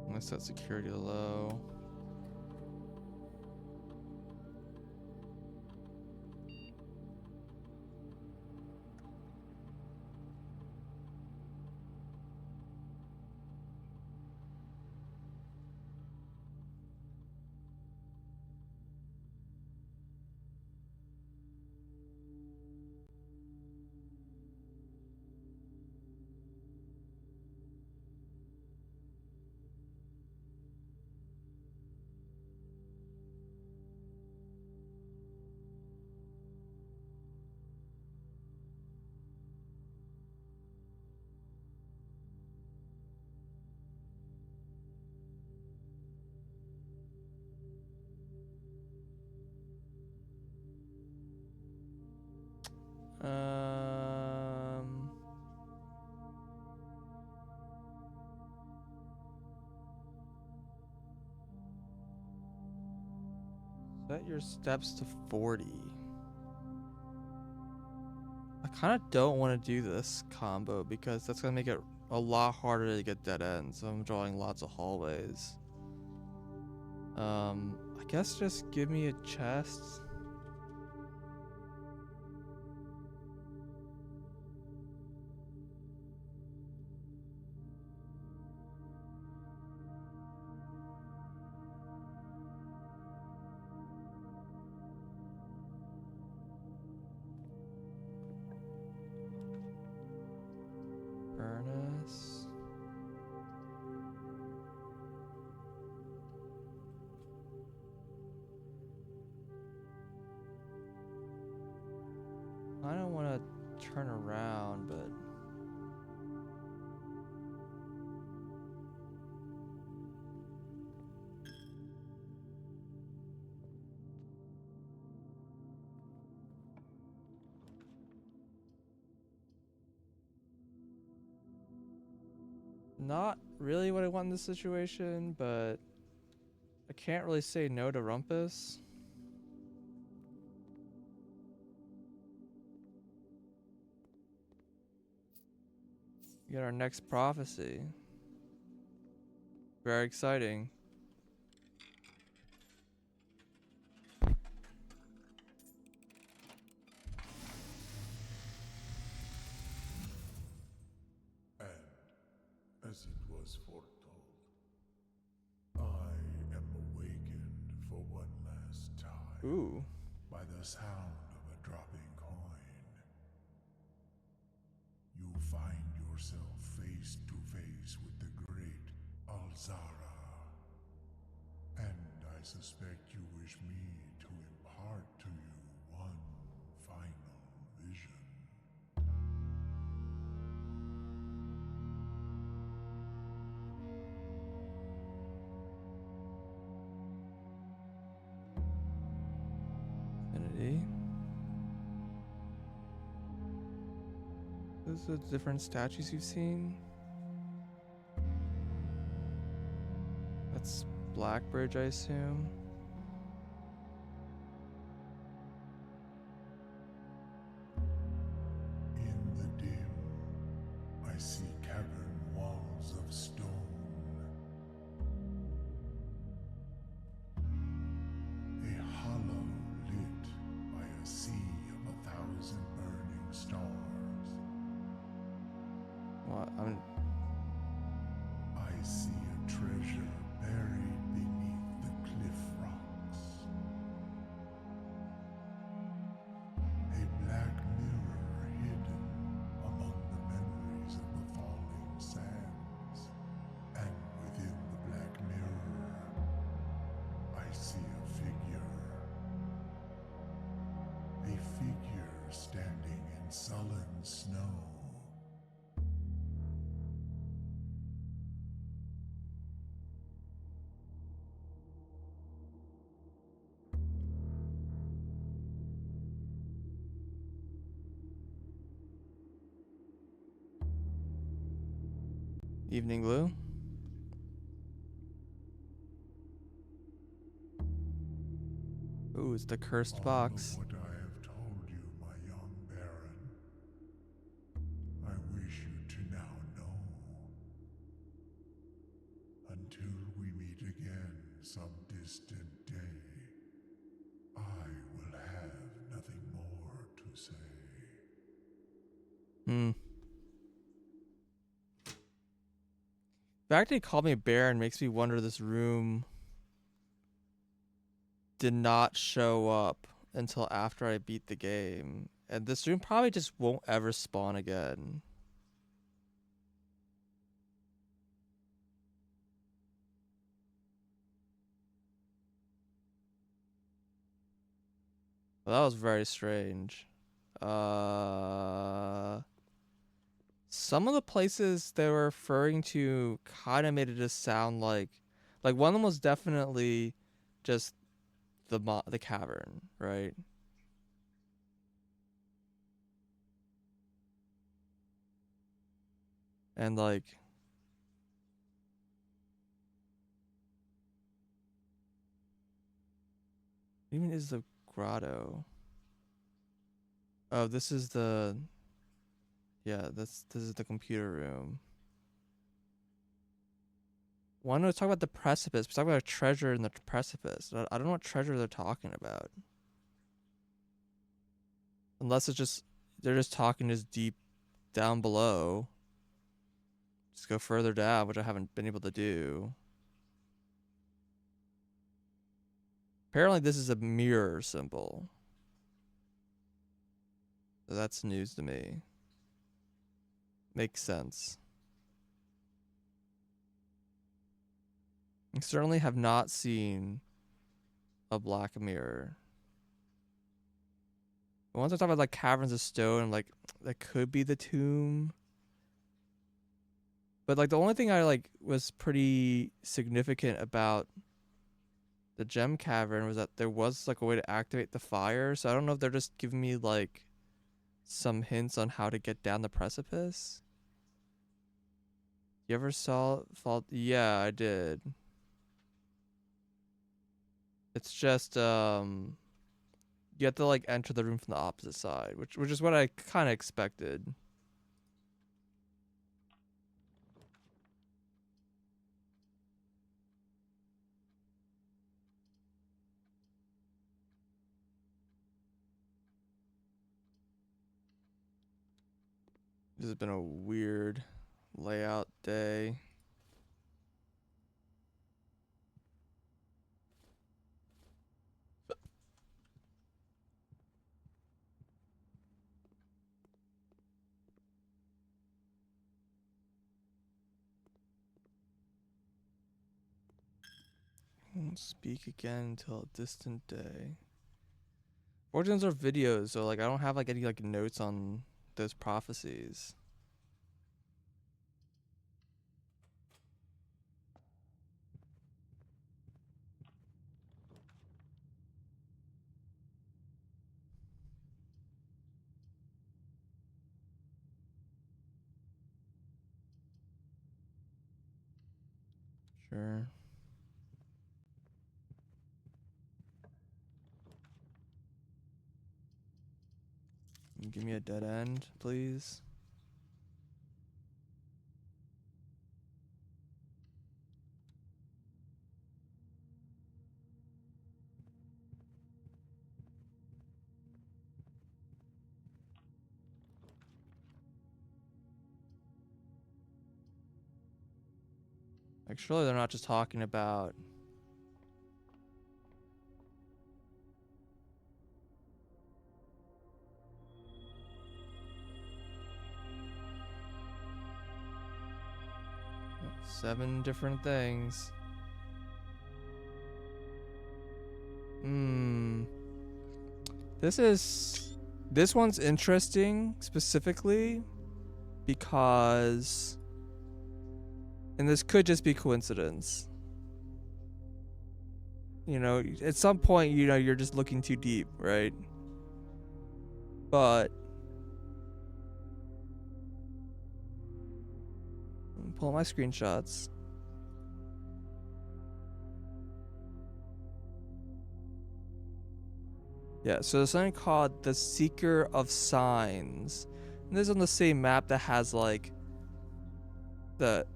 I'm gonna set security low. Um, set your steps to 40. I kind of don't want to do this combo because that's going to make it a lot harder to get dead ends. So I'm drawing lots of hallways. I guess just give me a chest. Furnace. I don't want to turn around, but not really what I want in this situation, but I can't really say no to Rumpus. We got our next prophecy. Very exciting. And, as it was foretold, I am awakened for one last time Ooh. by the sound of a dropping coin. You find yourself face to face with the great Alzara. And I suspect you wish me to impart to you one final vision. Infinity. Those are the different statues you've seen. That's Blackbridge, I assume. In the dim, I see cavern walls of stone. A hollow lit by a sea of 1,000 burning stars. What? I see a treasure buried beneath the cliff rocks. A black mirror hidden among the memories of the falling sands. And within the black mirror, I see a figure. A figure standing in sullen snow. Evening Blue? Ooh, it's the cursed All box. of what I have told you, my young baron, I wish you to now know. Until we meet again some distant day, I will have nothing more to say. Hmm. The fact they called me Baron makes me wonder this room did not show up until after I beat the game. And this room probably just won't ever spawn again. Well, that was very strange. Some of the places they were referring to kind of made it just sound like one of them was definitely just the cavern, right? And like, what even is the grotto? Oh, this is the, yeah, this is the computer room. Why don't we talk about the precipice? We talk about a treasure in the precipice. I don't know what treasure they're talking about. Unless it's just, they're just talking just deep down below. Just go further down, which I haven't been able to do. Apparently this is a mirror symbol. So that's news to me. Makes sense. I certainly have not seen a black mirror. But once I talk about like caverns of stone, like that could be the tomb. But like the only thing I like was pretty significant about the gem cavern was that there was like a way to activate the fire. So I don't know if they're just giving me like some hints on how to get down the precipice. You ever saw fall? Yeah, I did. It's just you have to like enter the room from the opposite side, which is what I kind of expected. This has been a weird layout day. Won't speak again until a distant day. Origins are videos, so like I don't have like any like notes on those prophecies. Sure. Give me a dead end, please. Like surely they're not just talking about seven different things. This one's interesting specifically because, and this could just be coincidence. You know, at some point, you know, you're just looking too deep, right? But pull my screenshots. Yeah, so there's something called the Seeker of Signs. And this is on the same map that has like the,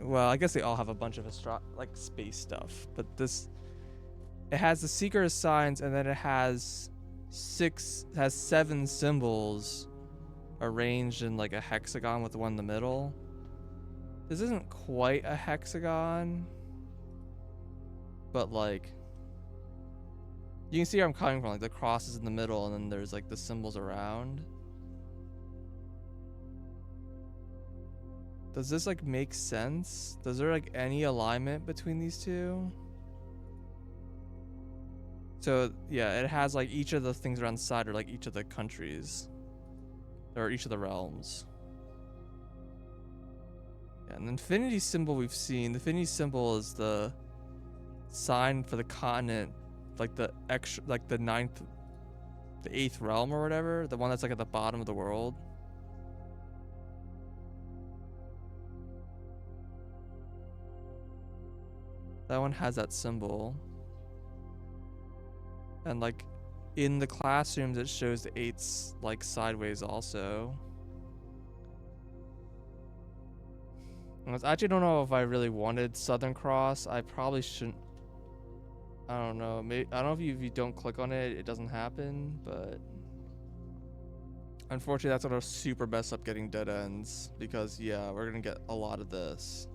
well, I guess they all have a bunch of like space stuff, but this, it has the Seeker of Signs, and then it has seven symbols arranged in like a hexagon with one in the middle. This isn't quite a hexagon, but like you can see where I'm coming from. Like the cross is in the middle, and then there's like the symbols around. Does this like make sense? Does there like any alignment between these two? So yeah, it has like each of the things around the side are like each of the countries, or each of the realms. Yeah, and the infinity symbol we've seen. The infinity symbol is the sign for the continent, like the extra, like the eighth realm or whatever, the one that's like at the bottom of the world. That one has that symbol. And like in the classrooms it shows the 8s like sideways also. I actually don't know if I really wanted Southern Cross. I probably shouldn't. I don't know. Maybe, I don't know if you don't click on it, it doesn't happen, but unfortunately that's gonna super mess up getting dead ends because yeah, we're gonna get a lot of this.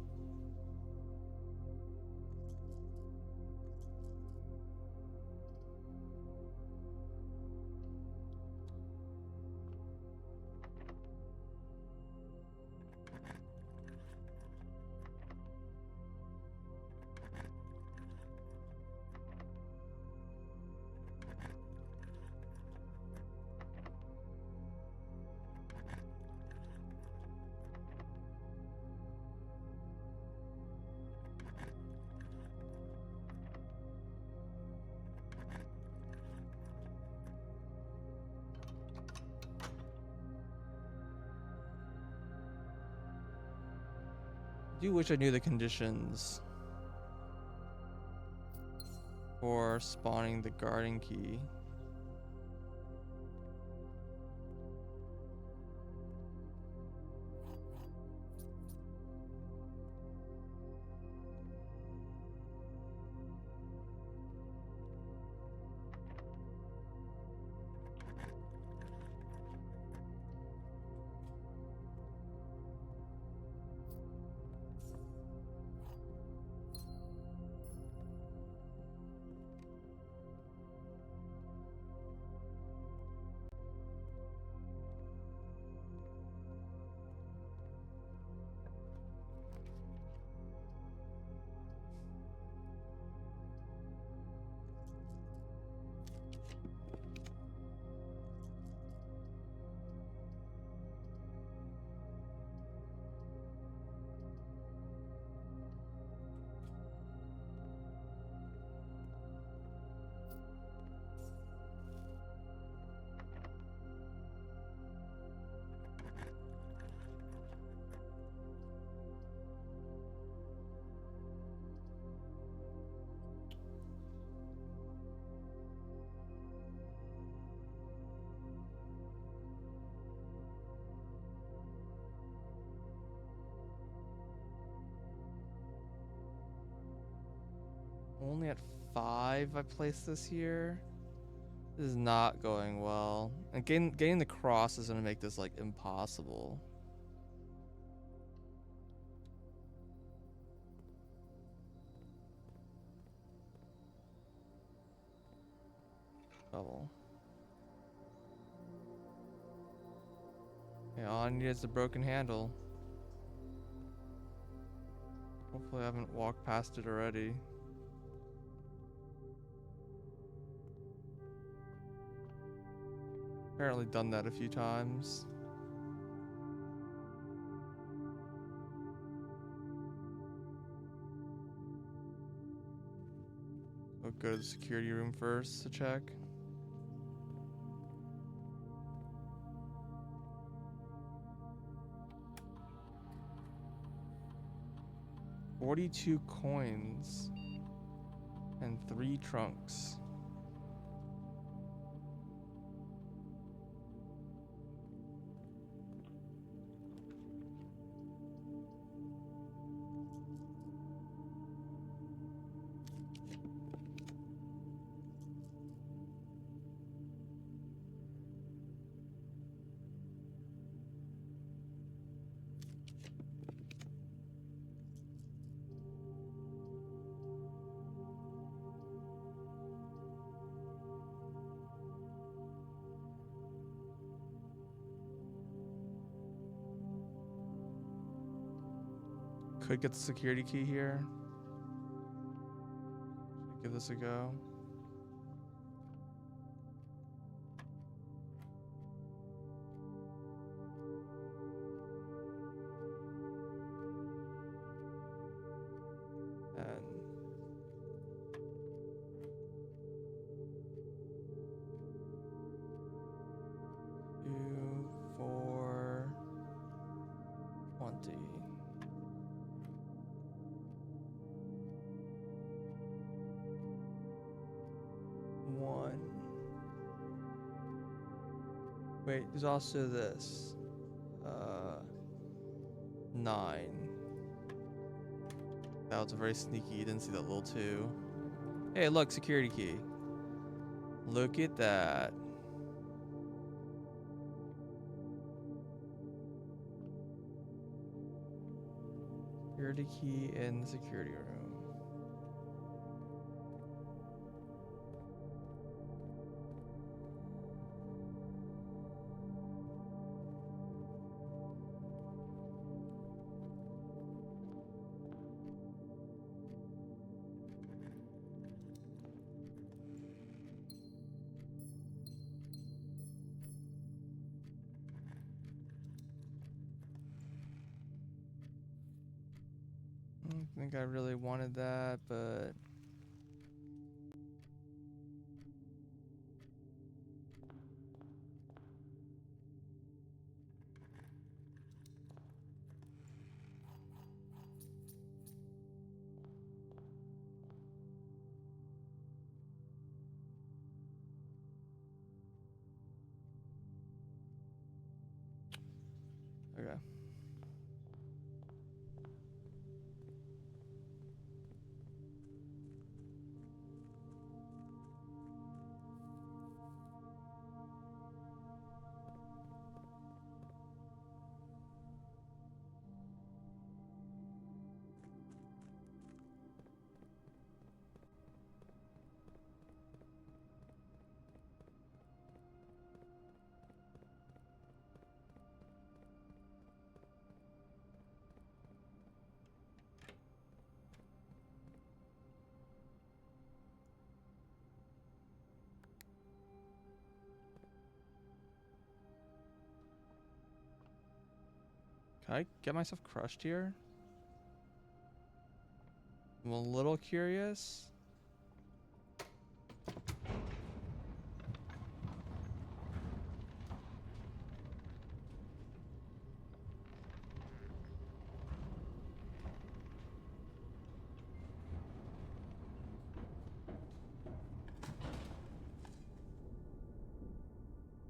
I do wish I knew the conditions for spawning the guarding key. Only at 5 I placed this here. This is not going well. And getting the cross is gonna make this like impossible. Double. Yeah, all I need is the broken handle. Hopefully I haven't walked past it already. Apparently done that a few times. We'll go to the security room first to check. $42 coins and 3 trunks. Could get the security key here. Give this a go. And 2, 4, 20. Wait, there's also this. 9. That was very sneaky. You didn't see that little 2. Hey, look, security key. Look at that. Security key in the security room. I don't think I really wanted that, but okay. Can I get myself crushed here? I'm a little curious.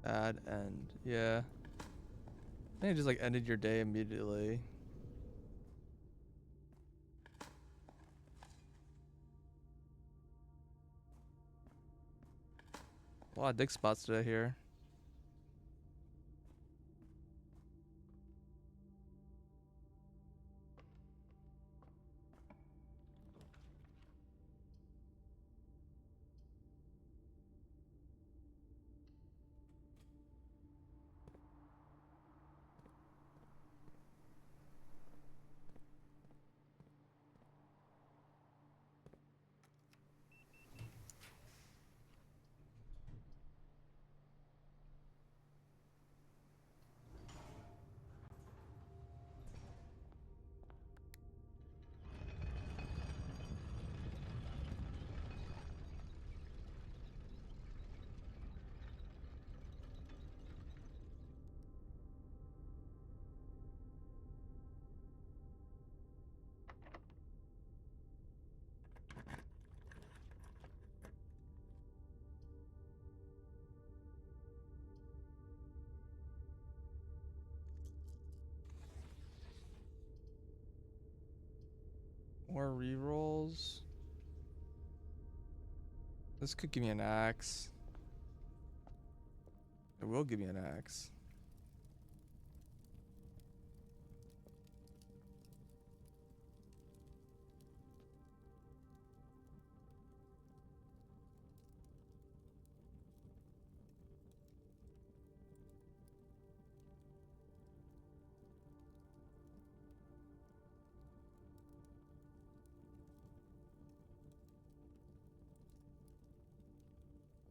Bad end. Yeah. I think it just like ended your day immediately. A lot of dick spots today here. More rerolls. This could give me an axe. It will give me an axe.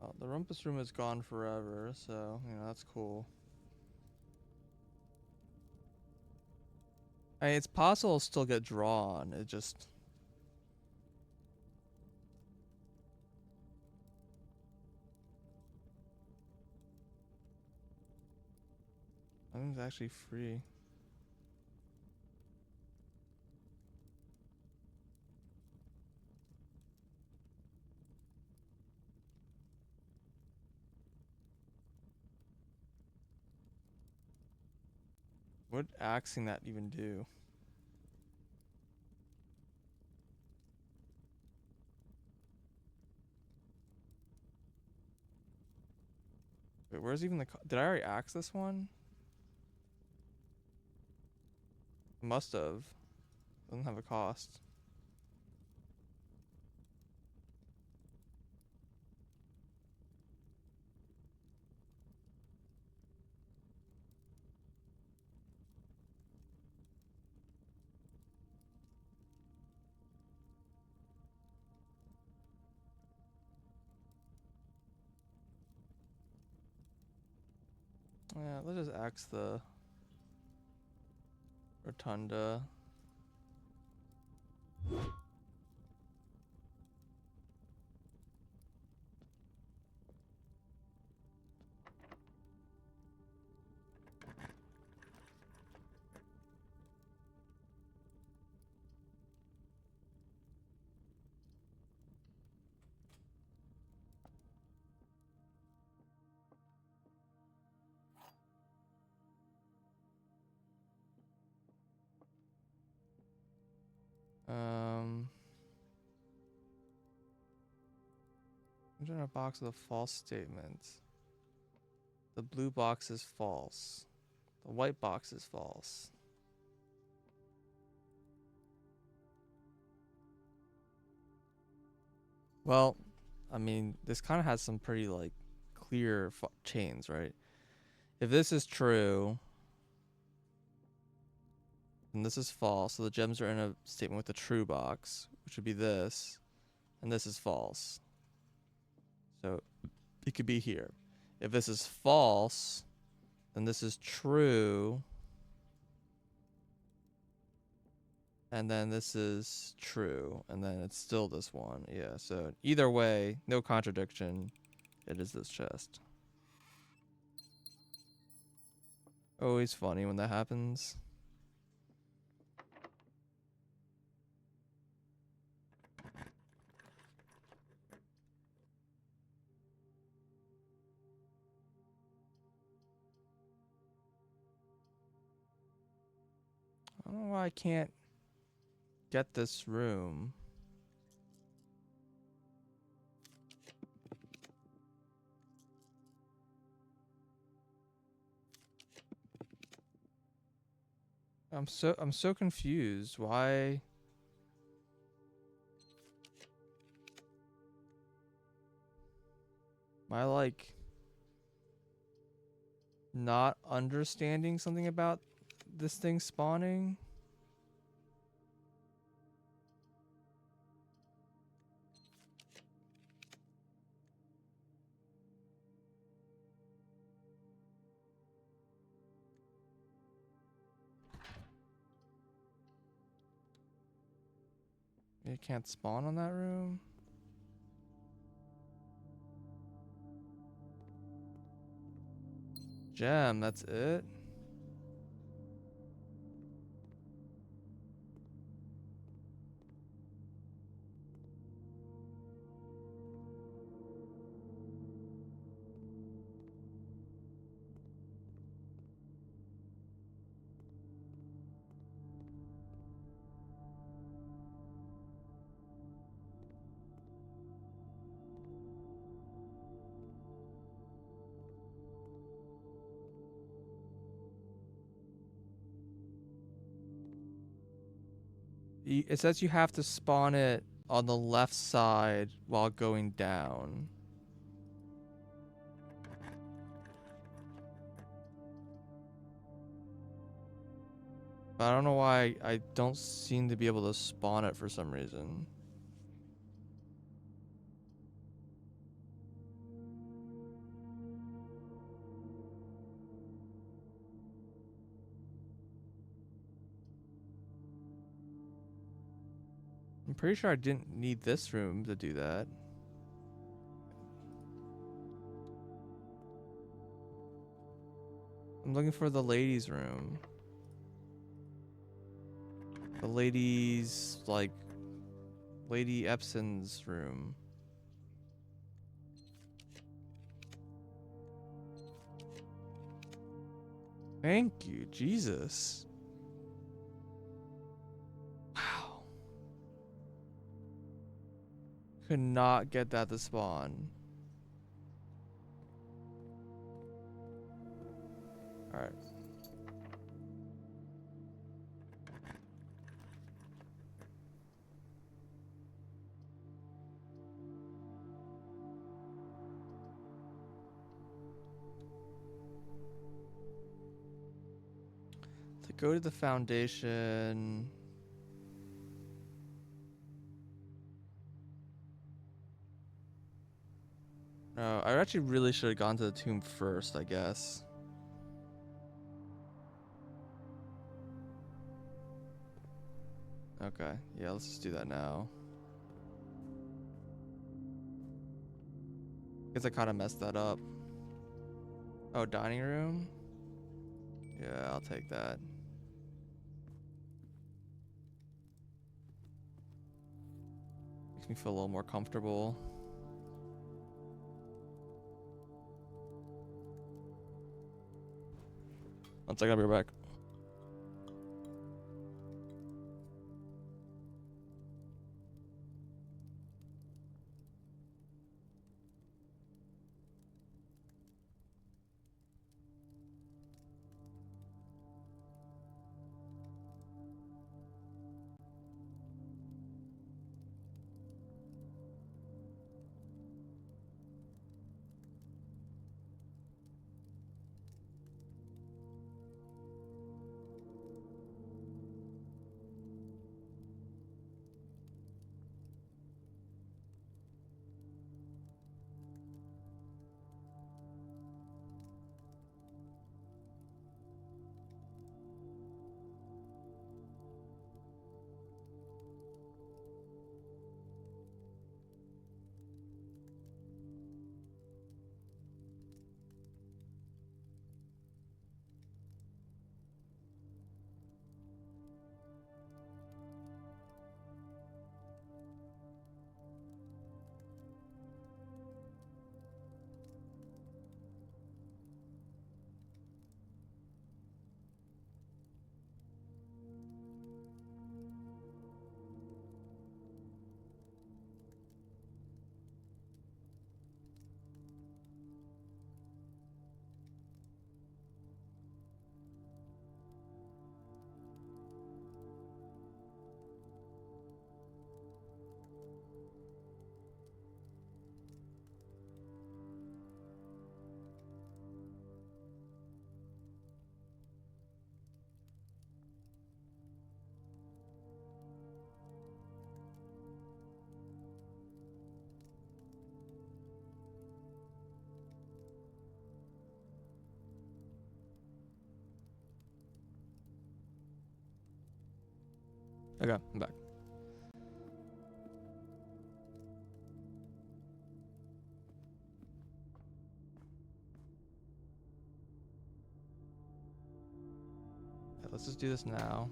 Oh, the rumpus room is gone forever, so, you know, that's cool. I mean, it's possible to still get drawn. It just... I think it's actually free. What would axing that even do? Wait, where's even the... Did I already axe this one? Must have. Doesn't have a cost. Yeah, let's just axe the rotunda. I'm in a box with a false statement. The blue box is false. The white box is false. Well, I mean, this kind of has some pretty like clear chains, right? If this is true, and this is false, so the gems are in a statement with the true box, which would be this, and this is false. So it could be here. If this is false, then this is true. And then this is true. And then it's still this one. Yeah, so either way, no contradiction. It is this chest. Always funny when that happens. I don't know why I can't get this room. I'm so confused. Why? Am I like not understanding something about this thing spawning? It can't spawn on that room? Gem, that's it? It says you have to spawn it on the left side while going down. But I don't know why I don't seem to be able to spawn it for some reason. I'm pretty sure I didn't need this room to do that. I'm looking for the ladies' room. The ladies, like, Lady Epson's room. Thank you, Jesus. Wow. Could not get that to spawn. Alright. To go to the foundation. No, I actually really should have gone to the tomb first, I guess. Okay, yeah, let's just do that now. Guess I kind of messed that up. Oh, dining room? Yeah, I'll take that. Makes me feel a little more comfortable. One second, I'll be right back. Okay, I'm back. Yeah, let's just do this now.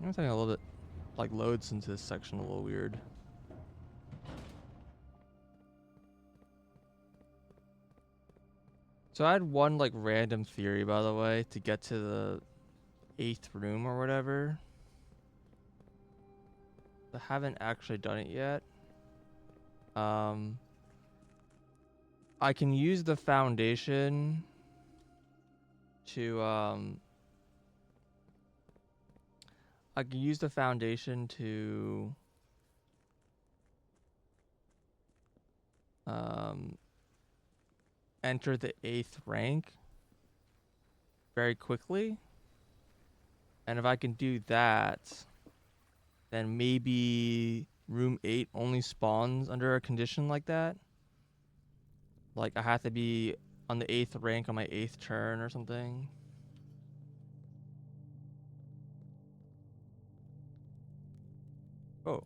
I'm thinking a little bit like loads into this section a little weird. So I had one like random theory, by the way, to get to the 8th room or whatever. I haven't actually done it yet. I can use the foundation to I can use the foundation to enter the 8th rank very quickly. And if I can do that, then maybe room 8 only spawns under a condition like that. Like I have to be on the 8th rank on my 8th turn or something. Oh.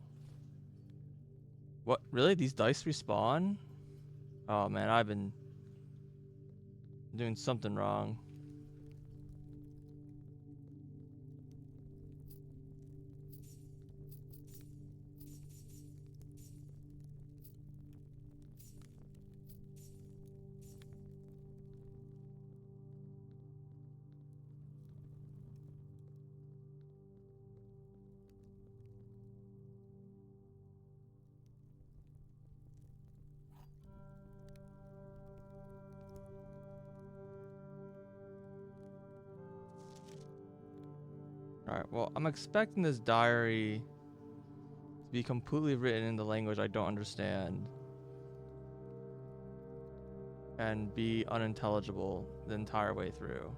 What? Really? These dice respawn? Oh man, I've been doing something wrong. Alright, well, I'm expecting this diary to be completely written in the language I don't understand and be unintelligible the entire way through.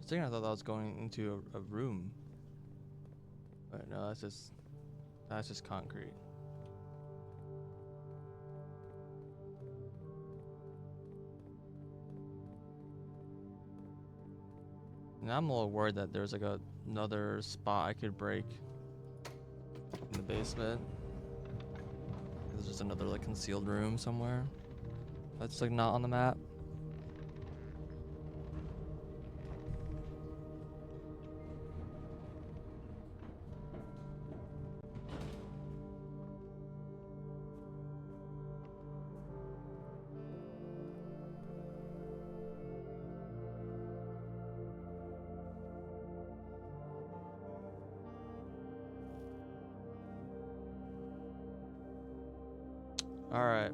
For a second I thought I was going into a room. But no, that's just concrete. Now I'm a little worried that there's like another spot I could break in the basement. There's just another like concealed room somewhere that's like not on the map. All right.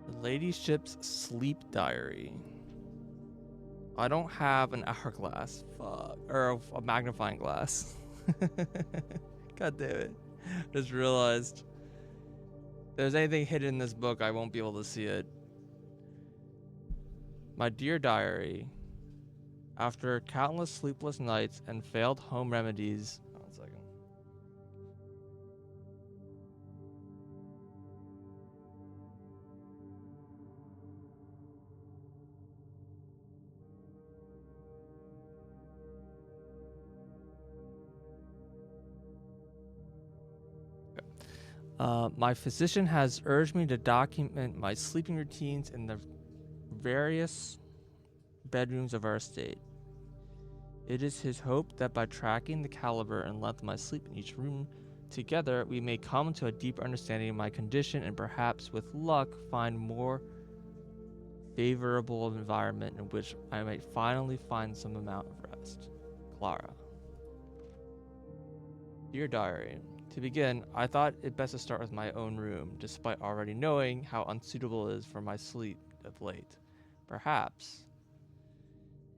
The ladyship's sleep diary. I don't have an hourglass. Fuck. Or a magnifying glass. God damn it. Just realized. If there's anything hidden in this book, I won't be able to see it. My dear diary. After countless sleepless nights and failed home remedies. One second. My physician has urged me to document my sleeping routines in the various bedrooms of our estate. It is his hope that by tracking the caliber and length of my sleep in each room together, we may come to a deeper understanding of my condition and perhaps, with luck, find more favorable environment in which I might finally find some amount of rest. Clara. Dear Diary, to begin, I thought it best to start with my own room, despite already knowing how unsuitable it is for my sleep of late. Perhaps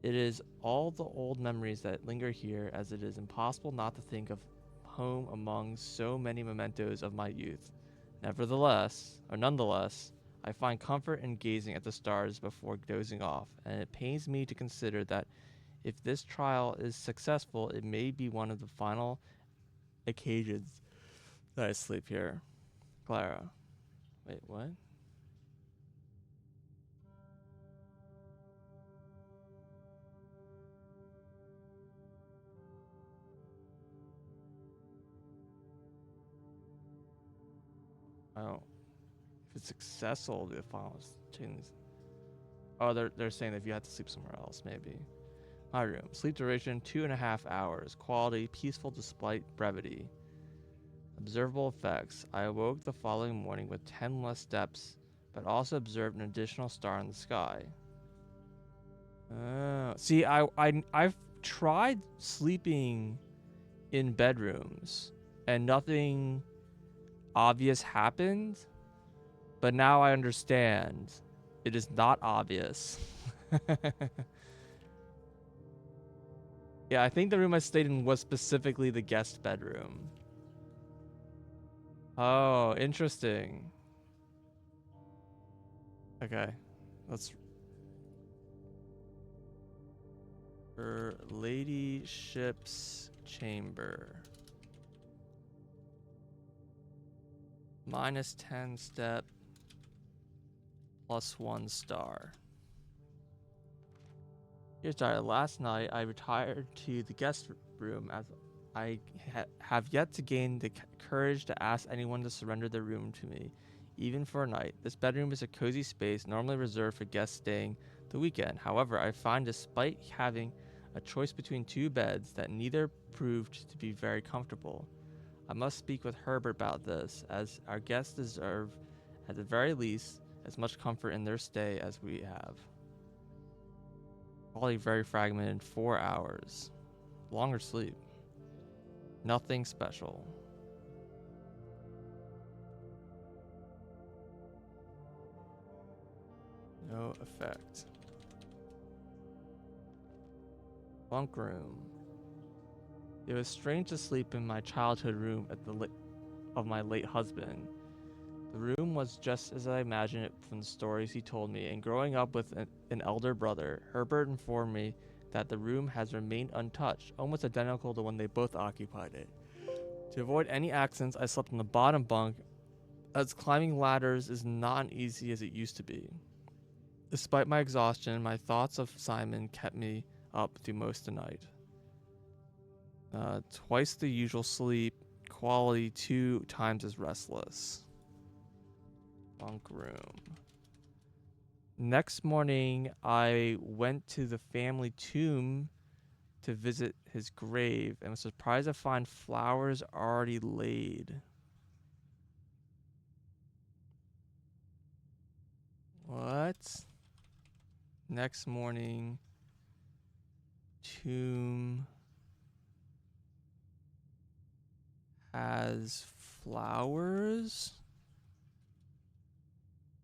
it is all the old memories that linger here, as it is impossible not to think of home among so many mementos of my youth. Nonetheless, I find comfort in gazing at the stars before dozing off, and it pains me to consider that if this trial is successful, it may be one of the final occasions that I sleep here. Clara. Wait, what? Oh. If it's successful, it'll be the final change. Oh, they're saying that if you have to sleep somewhere else, maybe. My room. Sleep duration 2.5 hours. Quality peaceful despite brevity. Observable effects. I awoke the following morning with 10 less steps, but also observed an additional star in the sky. See, I've tried sleeping in bedrooms and nothing obvious happened, but now I understand it is not obvious. Yeah, I think the room I stayed in was specifically the guest bedroom. Oh, interesting. Okay, let's. Her ladyship's chamber. minus 10 step, plus 1 star. Here's diary. Last night, I retired to the guest room as I have yet to gain the courage to ask anyone to surrender their room to me, even for a night. This bedroom is a cozy space normally reserved for guests staying the weekend. However, I find despite having a choice between 2 beds that neither proved to be very comfortable. I must speak with Herbert about this, as our guests deserve, at the very least, as much comfort in their stay as we have. Probably very fragmented, 4 hours. Longer sleep. Nothing special. No effect. Bunk room. It was strange to sleep in my childhood room of my late husband. The room was just as I imagined it from the stories he told me, and growing up with an elder brother, Herbert informed me that the room has remained untouched, almost identical to when they both occupied it. To avoid any accidents, I slept in the bottom bunk, as climbing ladders is not as easy as it used to be. Despite my exhaustion, my thoughts of Simon kept me up through most of the night. Twice the usual sleep, quality 2 times as restless. Bunk room. Next morning, I went to the family tomb to visit his grave and was surprised to find flowers already laid. What? Next morning, tomb has flowers?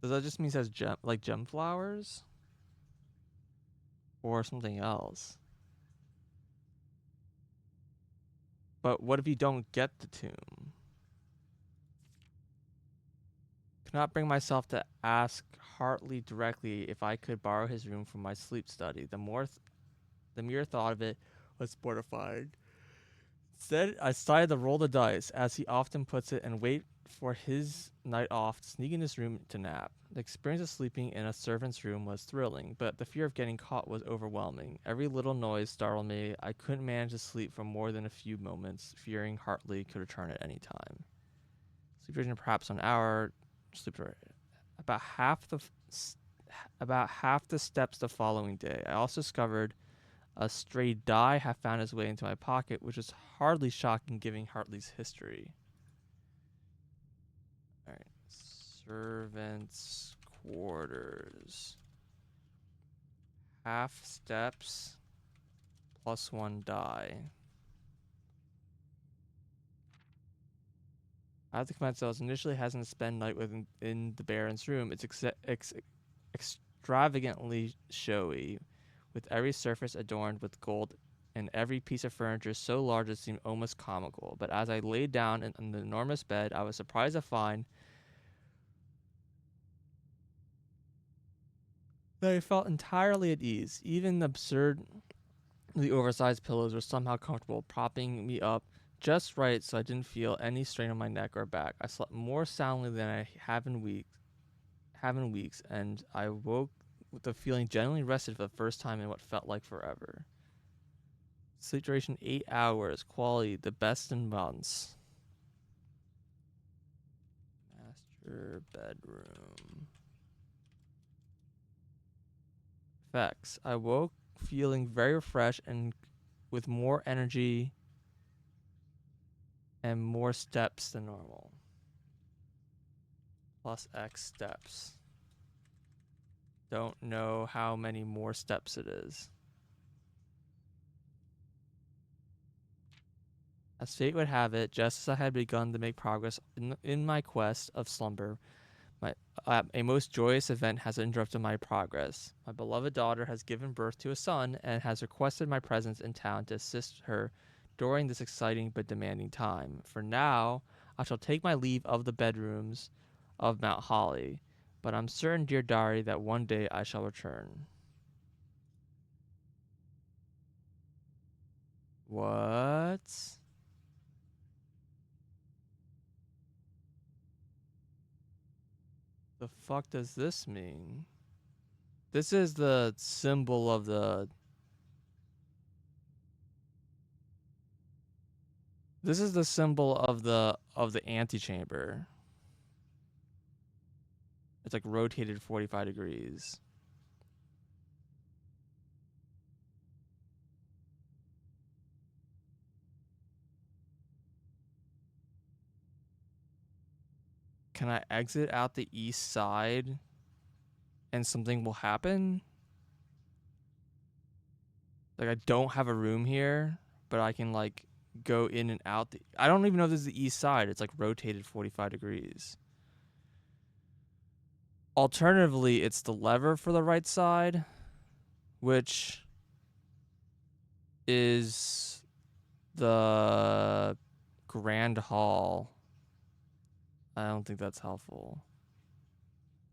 Does that just mean it has gem flowers? Or something else? But what if you don't get the tomb? Could not bring myself to ask Hartley directly if I could borrow his room for my sleep study. The mere thought of it was mortifying. Instead, I decided to roll the dice, as he often puts it, and wait for his night off to sneak in his room to nap. The experience of sleeping in a servant's room was thrilling, but the fear of getting caught was overwhelming. Every little noise startled me. I couldn't manage to sleep for more than a few moments, fearing Hartley could return at any time. Sleep duration perhaps an hour. Sleep duration about half the steps the following day. I also discovered a stray die had found its way into my pocket, which is hardly shocking given Hartley's history. Alright. Servants' quarters. Half steps plus 1 die. I have to confess, I was initially hesitant to spend night in the Baron's room. It's extravagantly showy, with every surface adorned with gold and every piece of furniture so large it seemed almost comical. But as I lay down in the enormous bed, I was surprised to find that I felt entirely at ease. Even the absurdly oversized pillows were somehow comfortable, propping me up just right so I didn't feel any strain on my neck or back. I slept more soundly than I have in weeks, and I woke with the feeling genuinely rested for the first time in what felt like forever. Sleep duration 8 hours, quality the best in months. Master bedroom. Effects. I woke feeling very refreshed and with more energy and more steps than normal. Plus X steps. Don't know how many more steps it is. As fate would have it, just as I had begun to make progress in my quest of slumber, a most joyous event has interrupted my progress. My beloved daughter has given birth to a son and has requested my presence in town to assist her during this exciting but demanding time. For now, I shall take my leave of the bedrooms of Mount Holly, but I'm certain, dear diary, that one day I shall return. What? The fuck does this mean? This is the symbol of the... This is the symbol of the antechamber. It's like rotated 45 degrees. Can I exit out the east side and something will happen? Like I don't have a room here, but I can like go in and out. I don't even know if this is the east side. It's like rotated 45 degrees. Alternatively, it's the lever for the right side, which is the Grand Hall. I don't think that's helpful.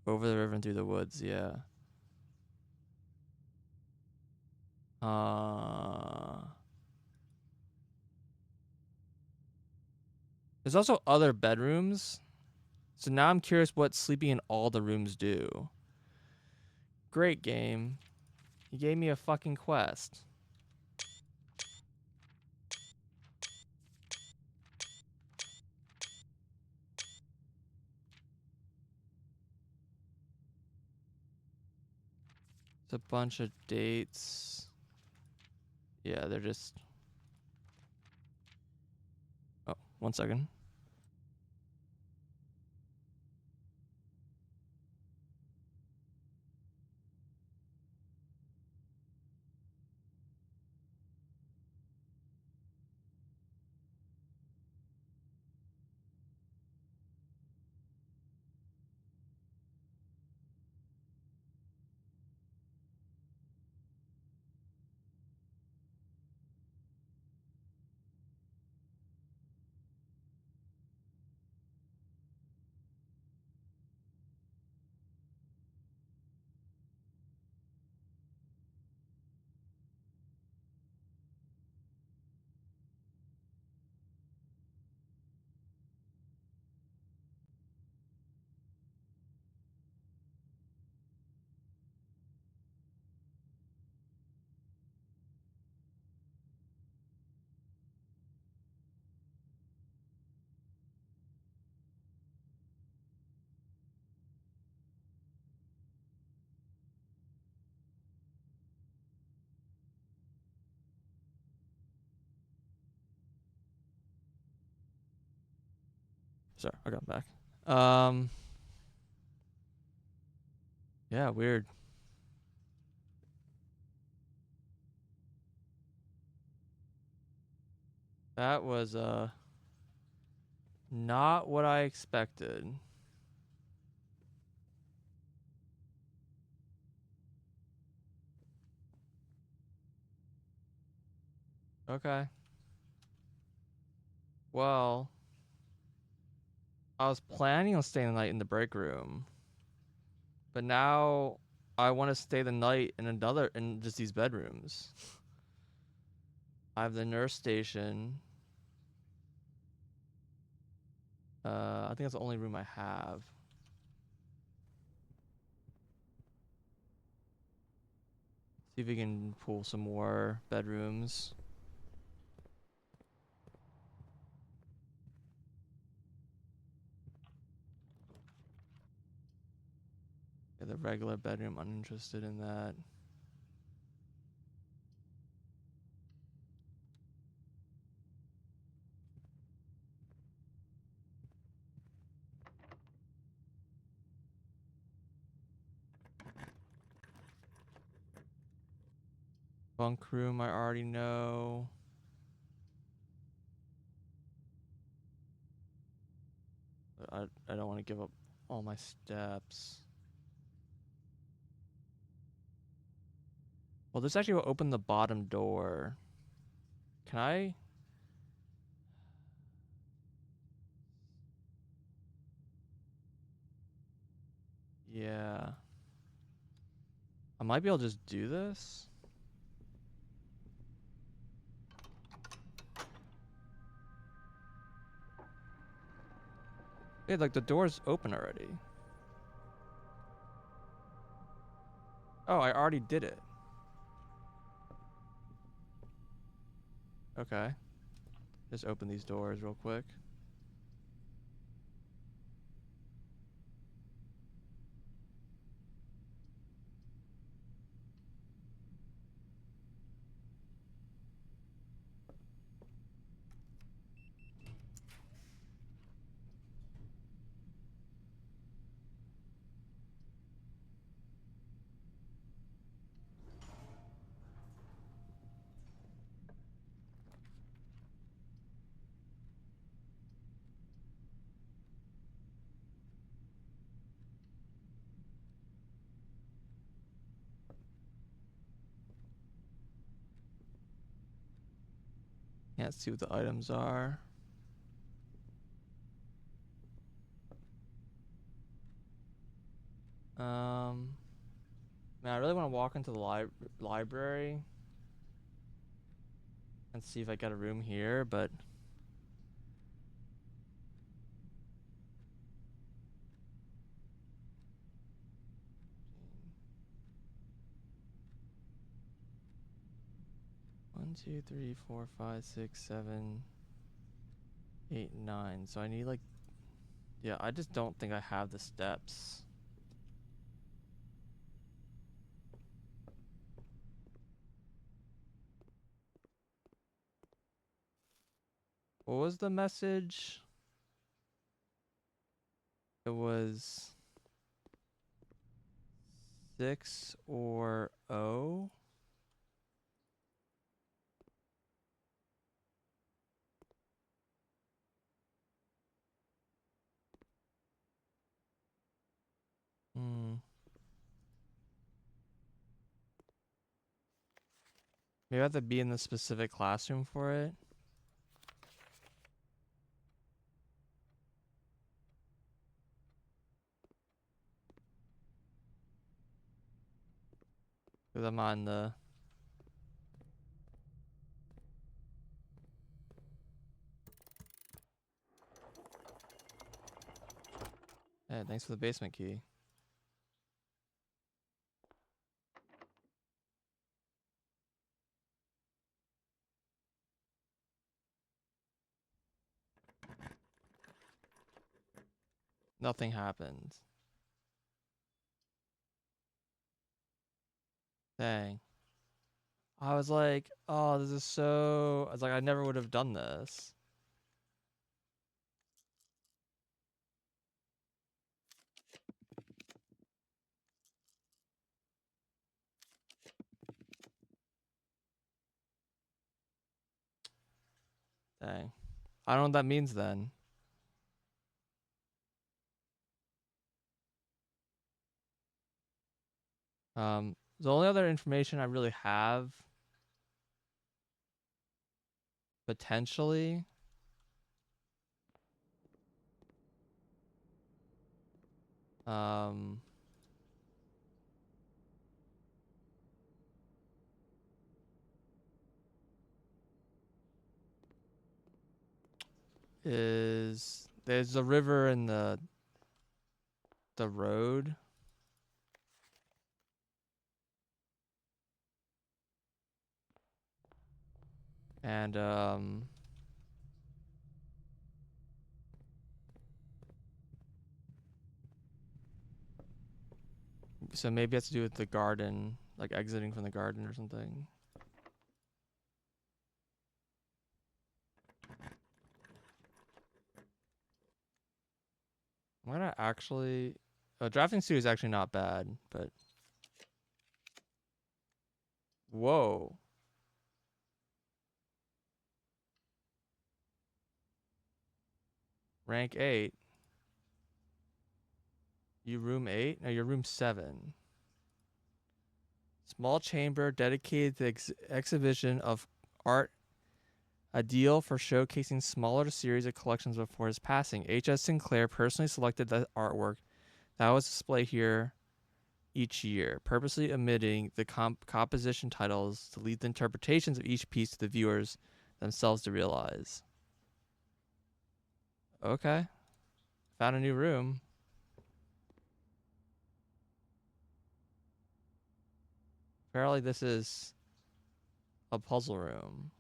Over the river and through the woods, yeah. There's also other bedrooms. So now I'm curious what sleeping in all the rooms do. Great game. You gave me a fucking quest. It's a bunch of dates. Yeah, they're just... Oh, 1 second. Sorry, I got back. Yeah, weird. That was not what I expected. Okay. Well, I was planning on staying the night in the break room, but now I want to stay the night in just these bedrooms. I have the nurse station. I think that's the only room I have. See if we can pull some more bedrooms. Yeah, the regular bedroom, uninterested in that. Bunk room, I already know. But I don't want to give up all my steps. Well, this actually will open the bottom door. Can I? Yeah. I might be able to just do this. Yeah, like the door's open already. Oh, I already did it. Okay. Just open these doors real quick. Can't see what the items are. Man, I really want to walk into the library and see if I got a room here, but 1, 2, 3, 4, 5, 6, 7, 8, 9. So I need like, yeah, I just don't think I have the steps. What was the message? It was 6 or O. Hmm. Maybe I have to be in the specific classroom for it. Because I'm on the... Hey, thanks for the basement key. Nothing happened. Dang. I was like, oh, this is so... I was like, I never would have done this. Dang. I don't know what that means then. The only other information I really have, potentially, um, is there's a river in the road. And so maybe it has to do with the garden, like exiting from the garden or something. I'm gonna actually, drafting suit is actually not bad, but whoa, rank 8. You room 8? No, you're room 7. Small chamber dedicated to exhibition of art, ideal for showcasing smaller series of collections before his passing. H.S. Sinclair personally selected the artwork that was displayed here each year, purposely omitting the composition titles to leave the interpretations of each piece to the viewers themselves to realize. Okay. Found a new room. Apparently this is a puzzle room.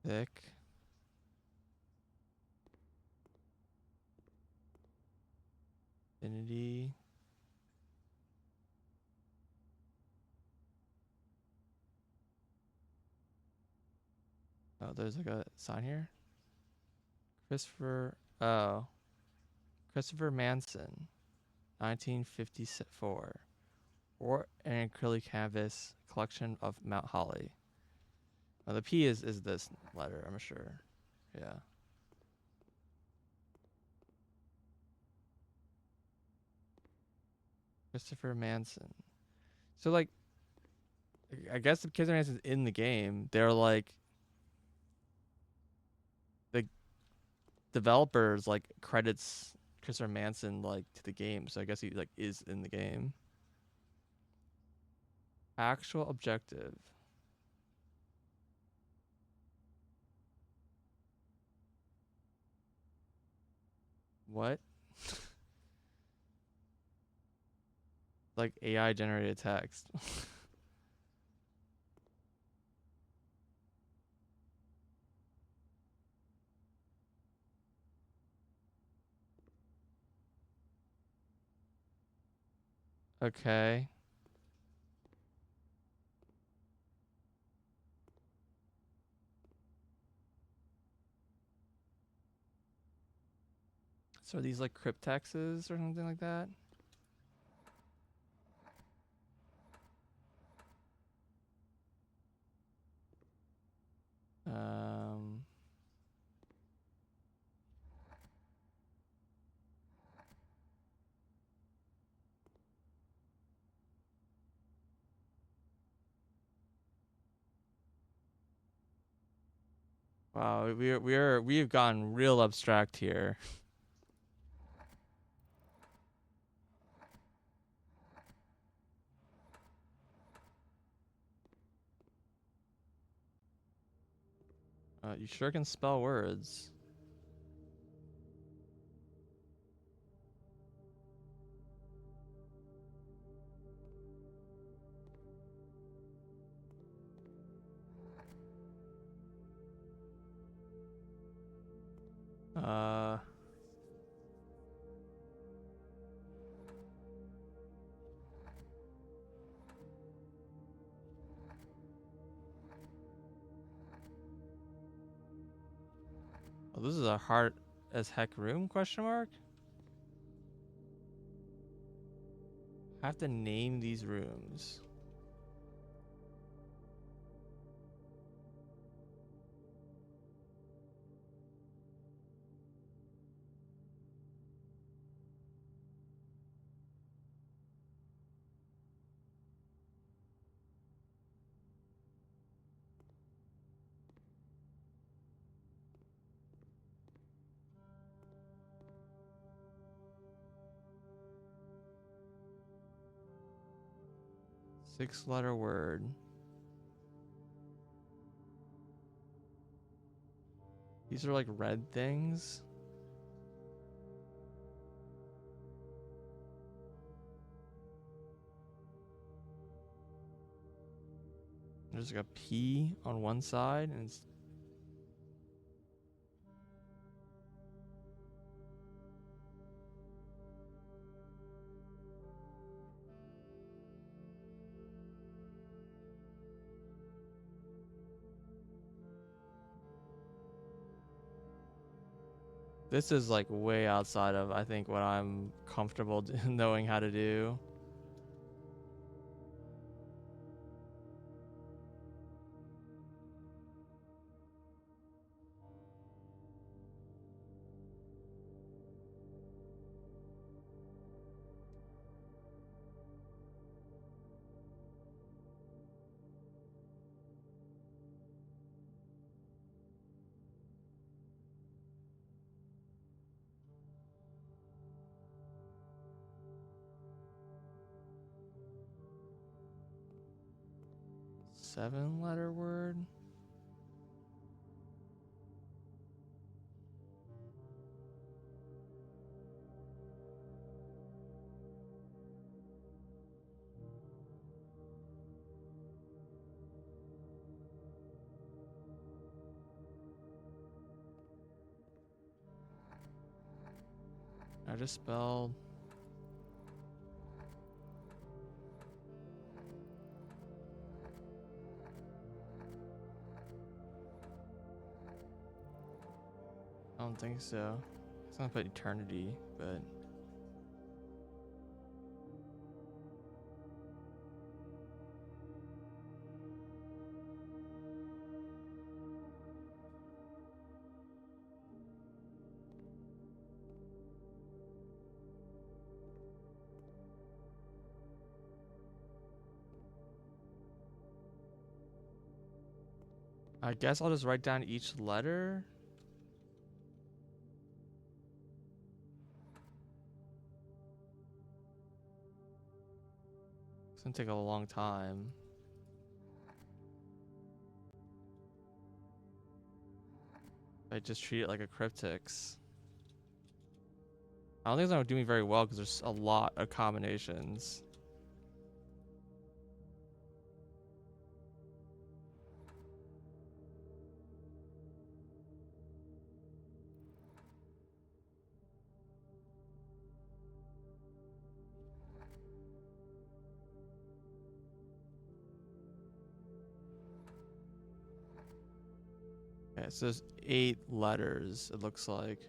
Thick. Infinity. Oh, there's like a sign here. Christopher. Oh. Christopher Manson. 1954. Or an acrylic canvas collection of Mount Holly. Oh, the P is this letter, I'm sure. Yeah. Christopher Manson. So like I guess the Christopher Manson's in the game. They're like the developers like credits Christopher Manson like to the game. So I guess he like is in the game. Actual objective. What? Like AI generated text. Okay. So are these like cryptexes or something like that? Um Wow, we've gotten real abstract here. You sure can spell words. Uh oh, this is a hard as heck room question mark? I have to name these rooms. Six-letter word. These are like red things. There's like a P on one side, and it's this is like way outside of I think what I'm comfortable knowing how to do. 7-letter word. I just spelled. I don't think so. It's gonna put eternity, but I guess I'll just write down each letter. It's gonna take a long time. I just treat it like a cryptics. I don't think it's gonna do me very well because there's a lot of combinations. Okay, so there's 8 letters, it looks like.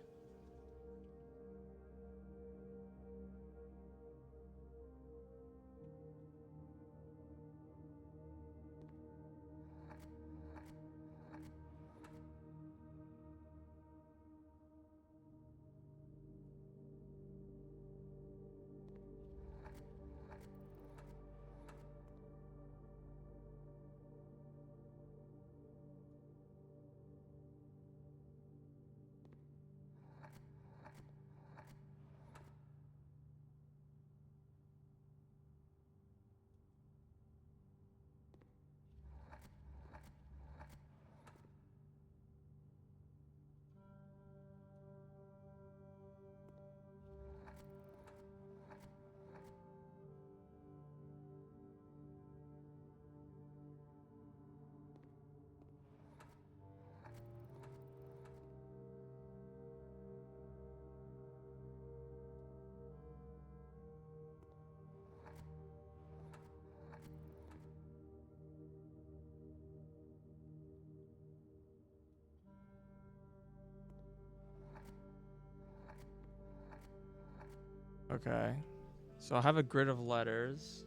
Okay. So I have a grid of letters.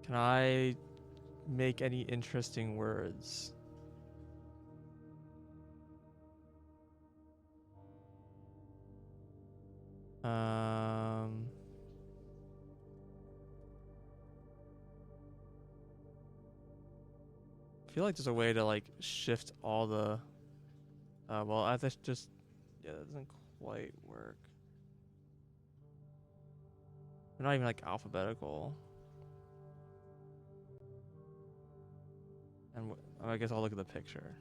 Can I make any interesting words? I feel like there's a way to like shift all the well, I just yeah, that doesn't quite work. They're not even like alphabetical. And I guess I'll look at the picture.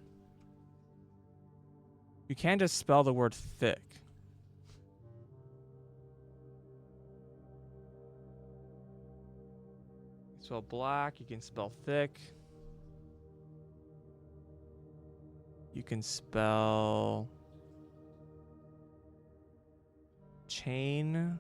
You can just spell the word thick. You spell black, you can spell thick. You can spell chain.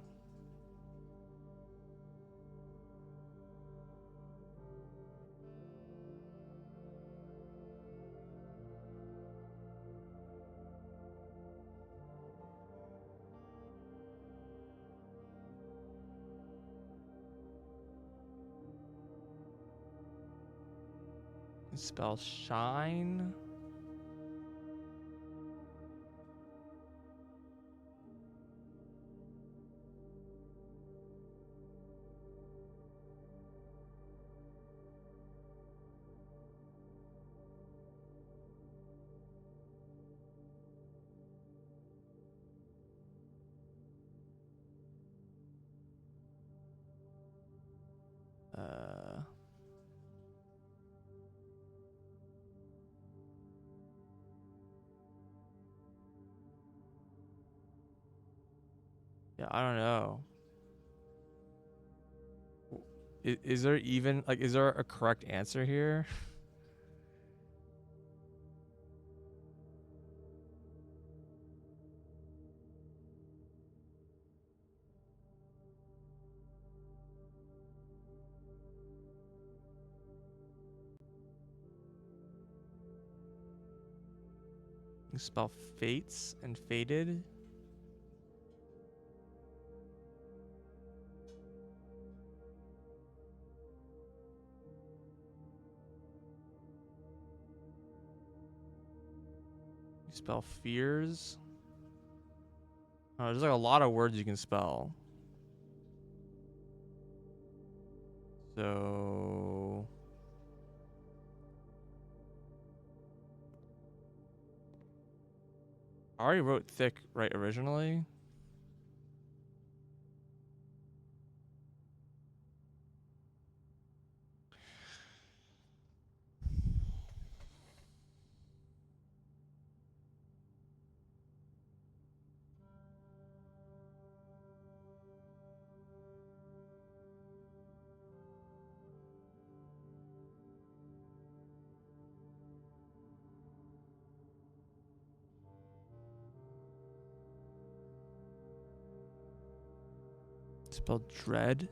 You can spell shine. I don't know. Is there even like is there a correct answer here? You spell fates and faded. You spell fears. Oh, there's like a lot of words you can spell. So I already wrote thick right originally. Spelled dread.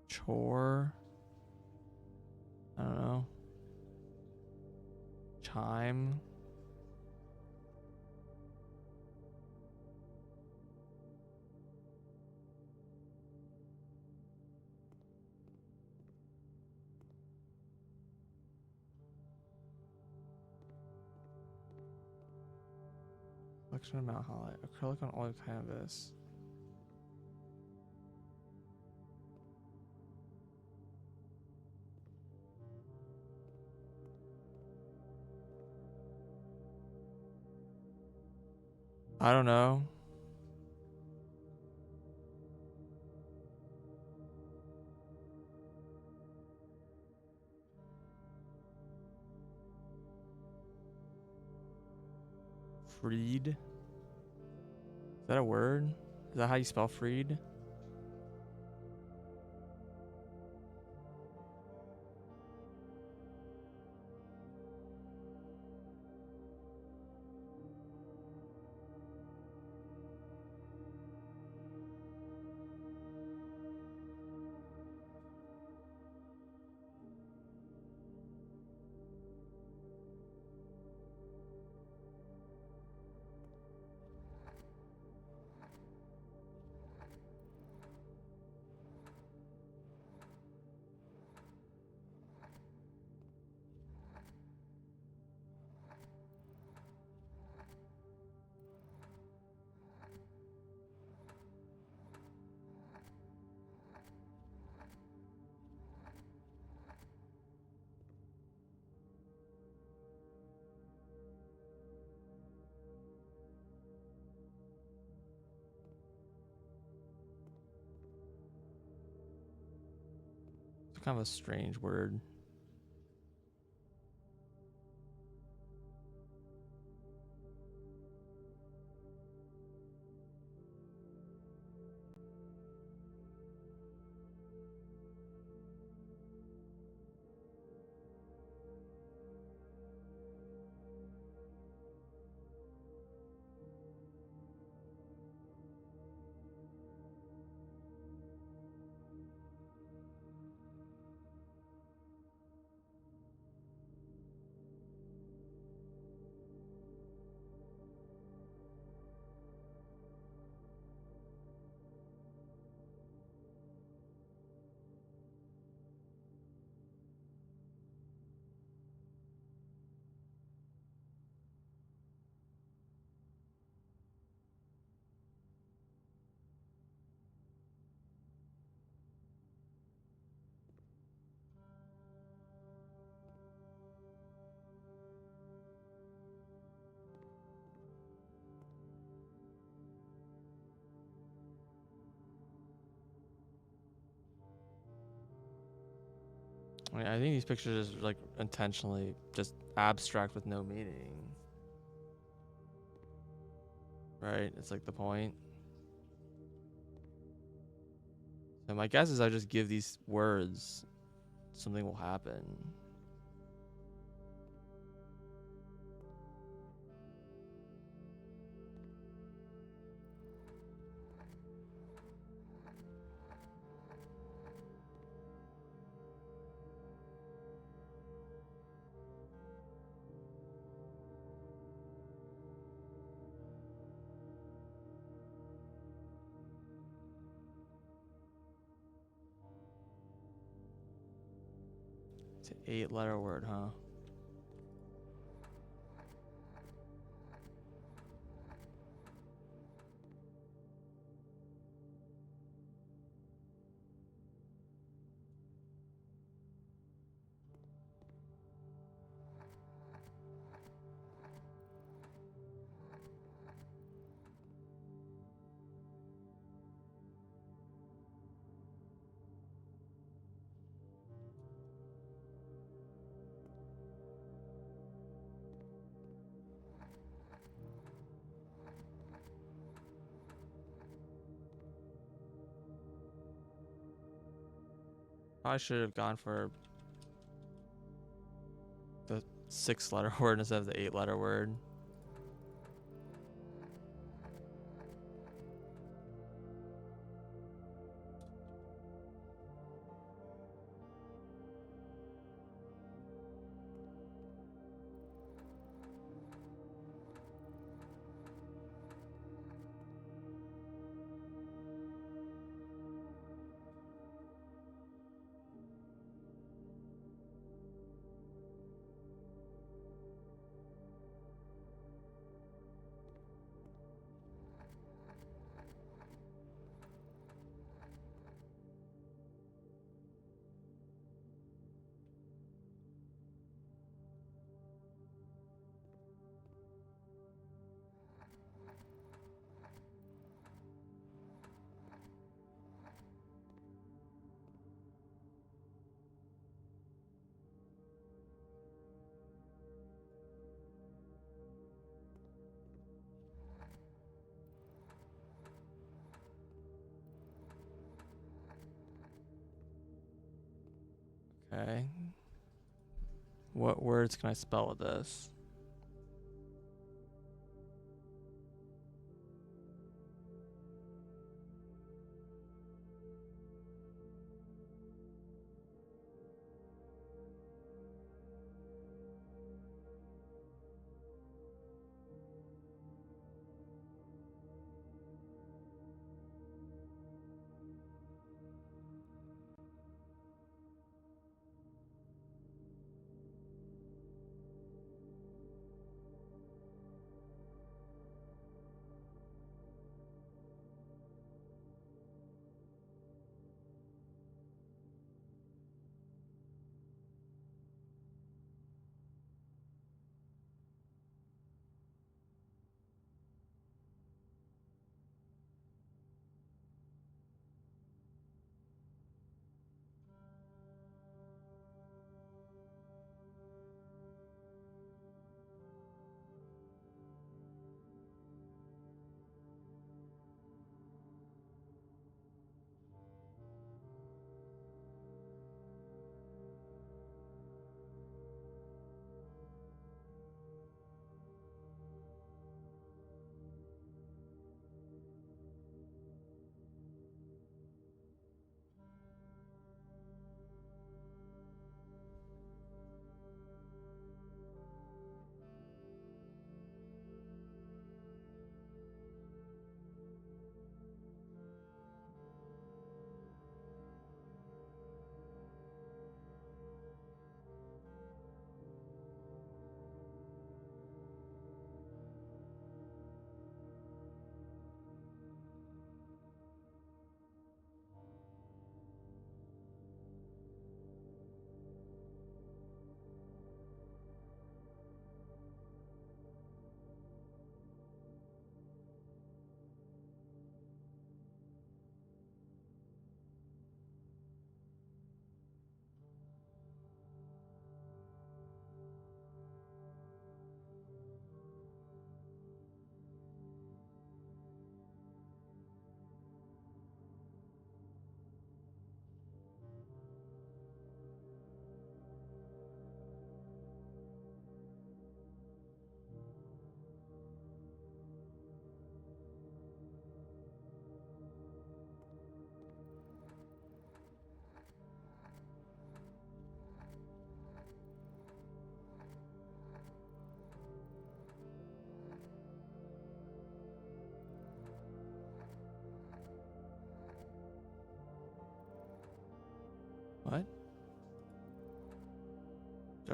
Chore. I don't know. Chime. Selection amount highlight. Acrylic on oil canvas. I don't know. Freed. Is that a word? Is that how you spell freed? It's kind of a strange word. I think these pictures is like intentionally just abstract with no meaning. Right? It's like the point. So my guess is I just give these words, something will happen. It's an 8-letter word, huh? I should have gone for the 6-letter word instead of the 8-letter word. Okay. What words can I spell with this?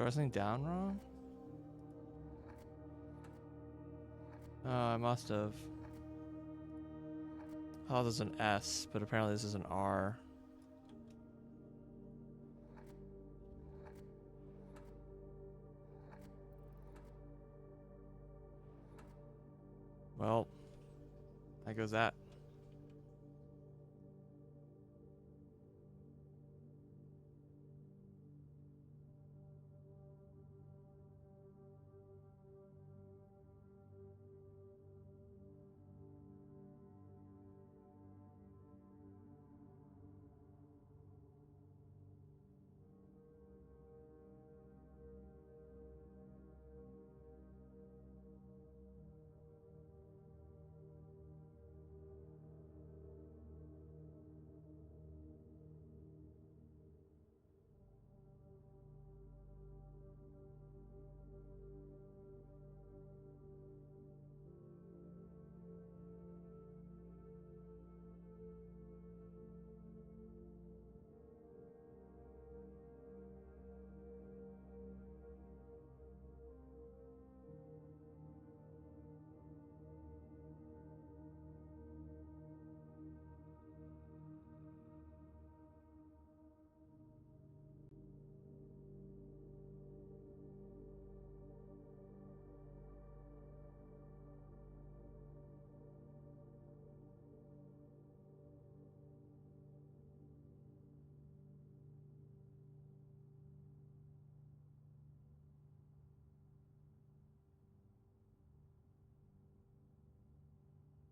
Did I write something down wrong? Oh, I must have. I thought this was an S, but apparently this is an R. Well, there goes that.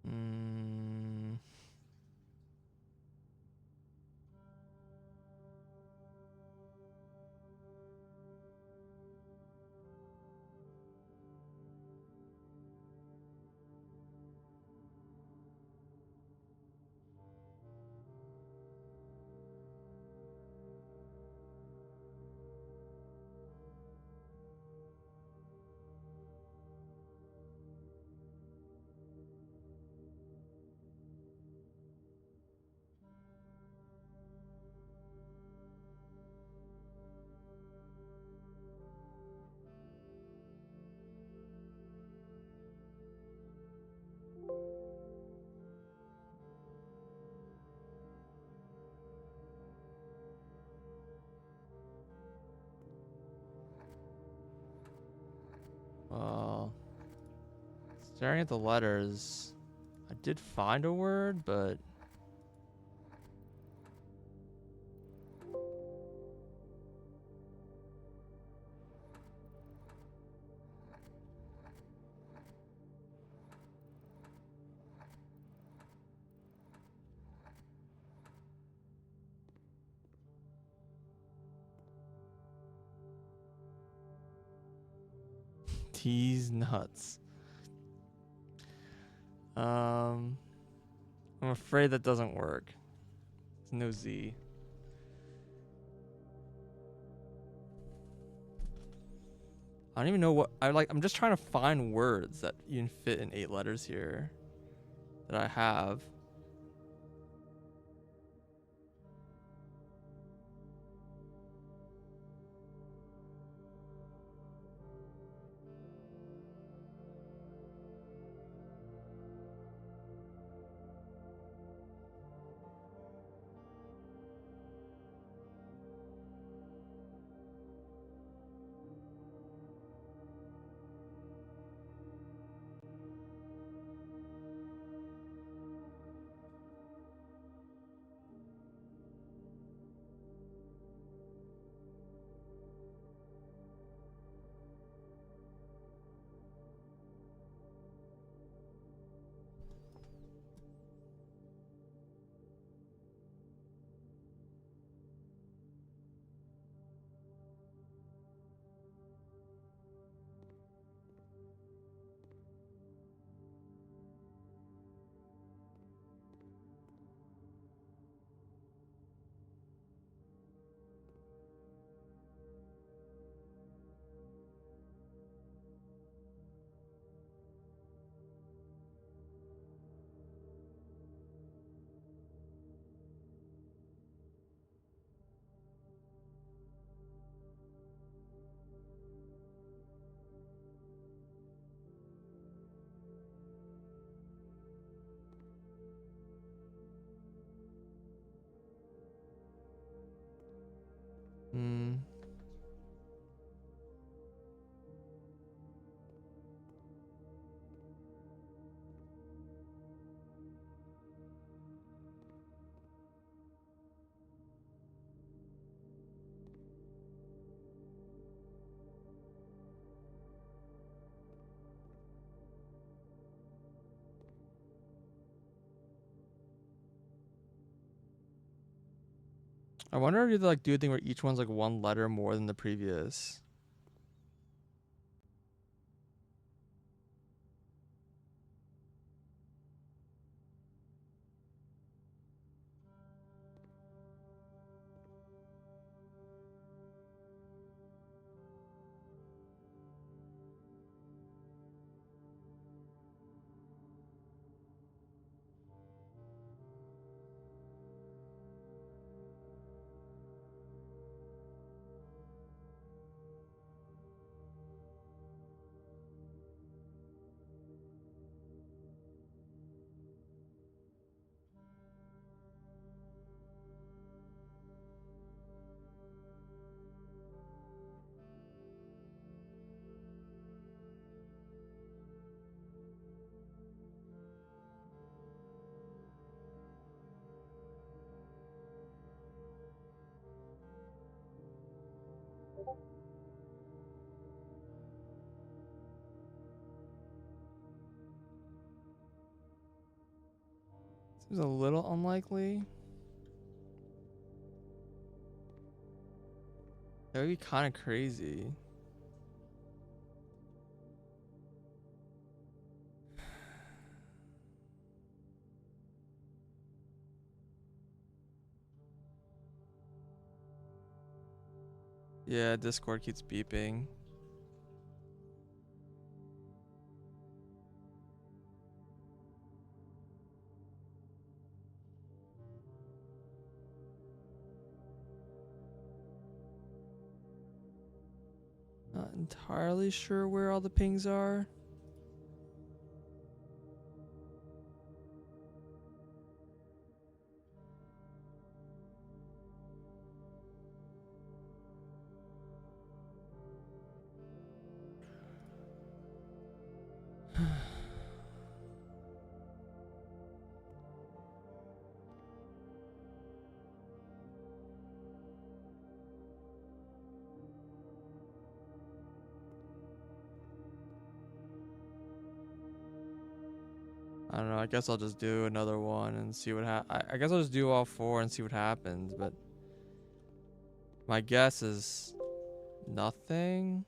Mm. Well, staring at the letters, I did find a word, but T's nuts. I'm afraid that doesn't work. There's no Z. I don't even know what I'm just trying to find words that even fit in 8 letters here that I have. I wonder if you like do a thing where each one's like one letter more than the previous. Seems a little unlikely. That would be kind of crazy. Yeah, Discord keeps beeping. Not entirely sure where all the pings are. I don't know. I guess I'll just do another one and see what I guess I'll just do all four and see what happens. But my guess is nothing.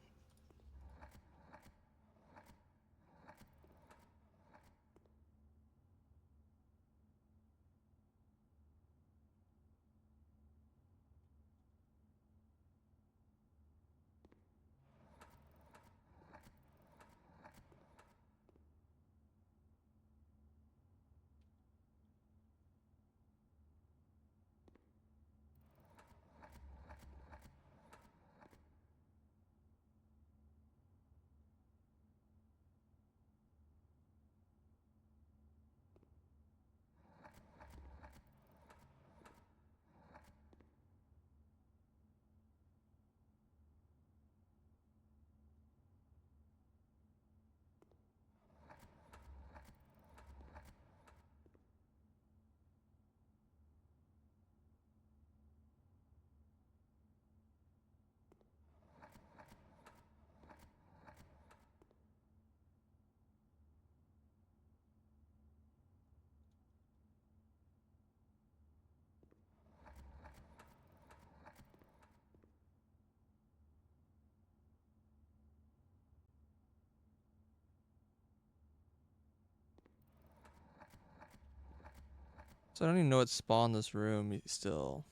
So I don't even know what spawned this room still.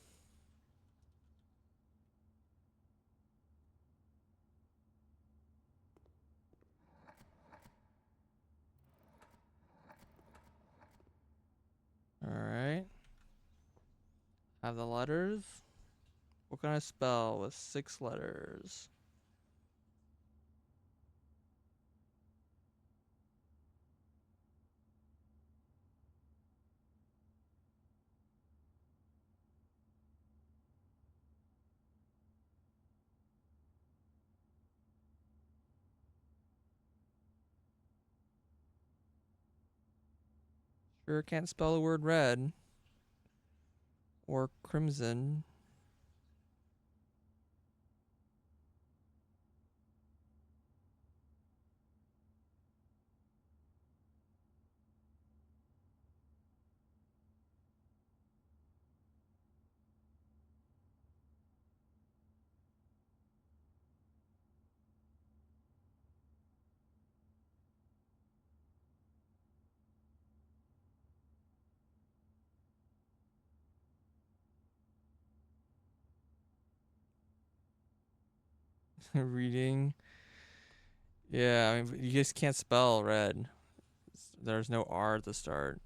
Alright. Have the letters. What can I spell with 6 letters? Sure can't spell the word red. Or crimson. Reading. Yeah, I mean, you just can't spell red. There's no R at the start.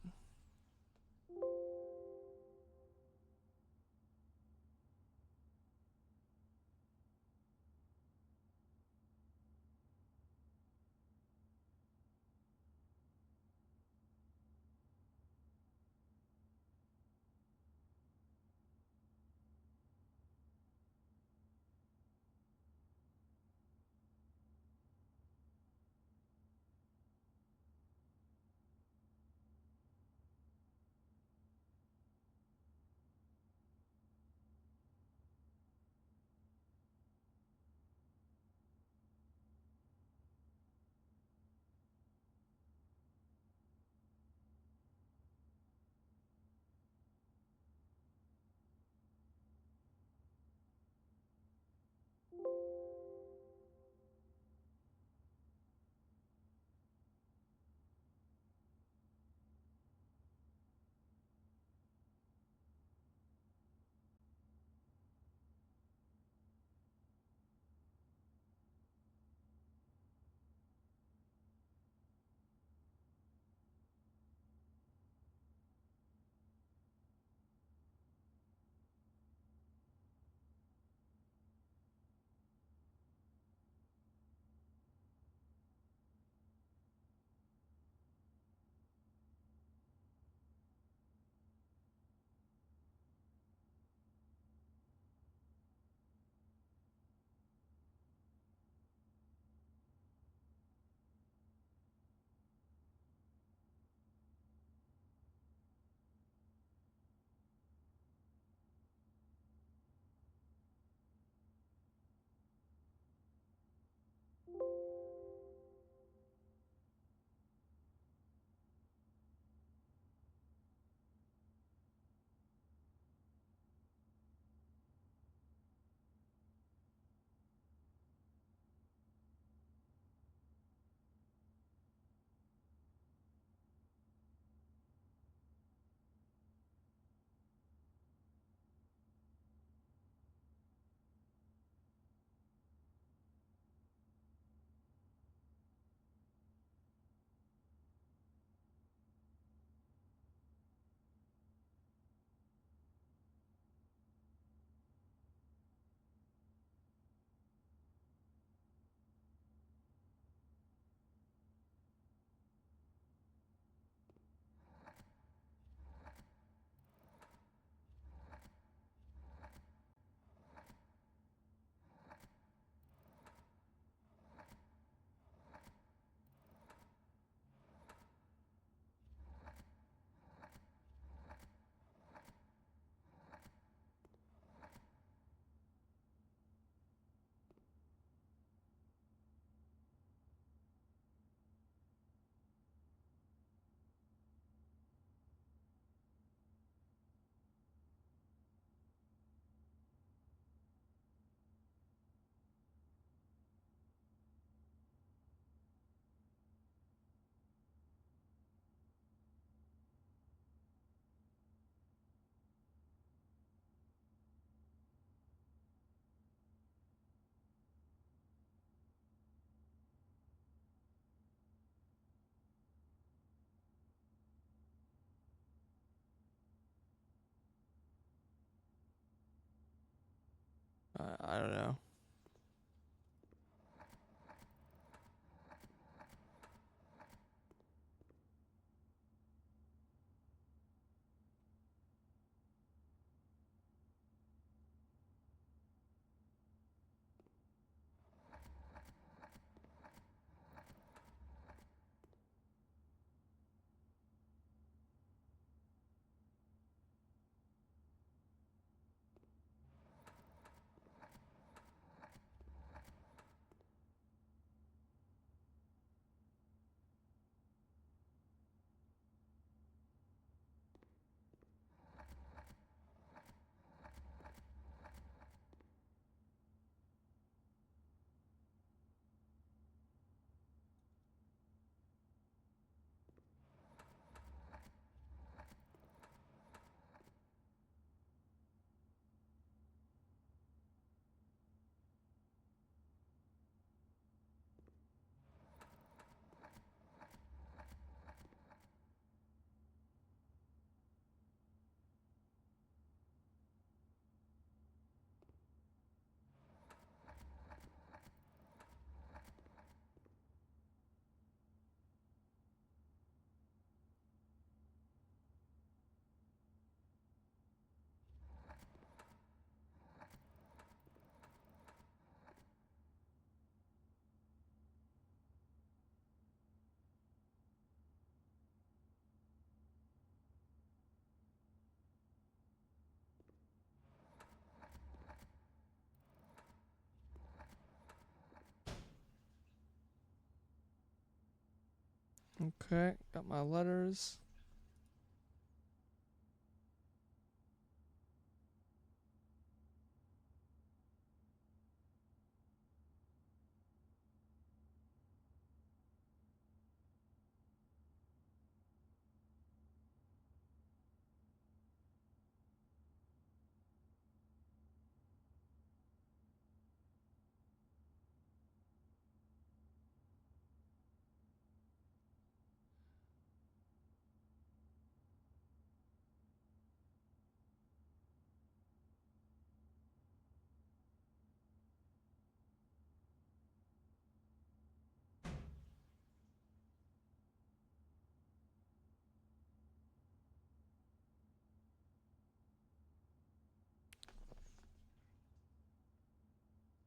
Okay, got my letters.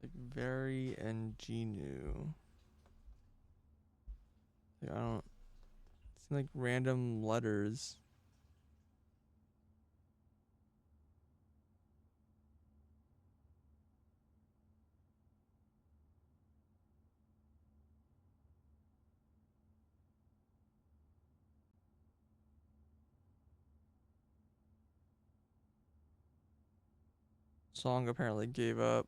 Like very ingenu. Like, I don't. It's like random letters. Song apparently gave up.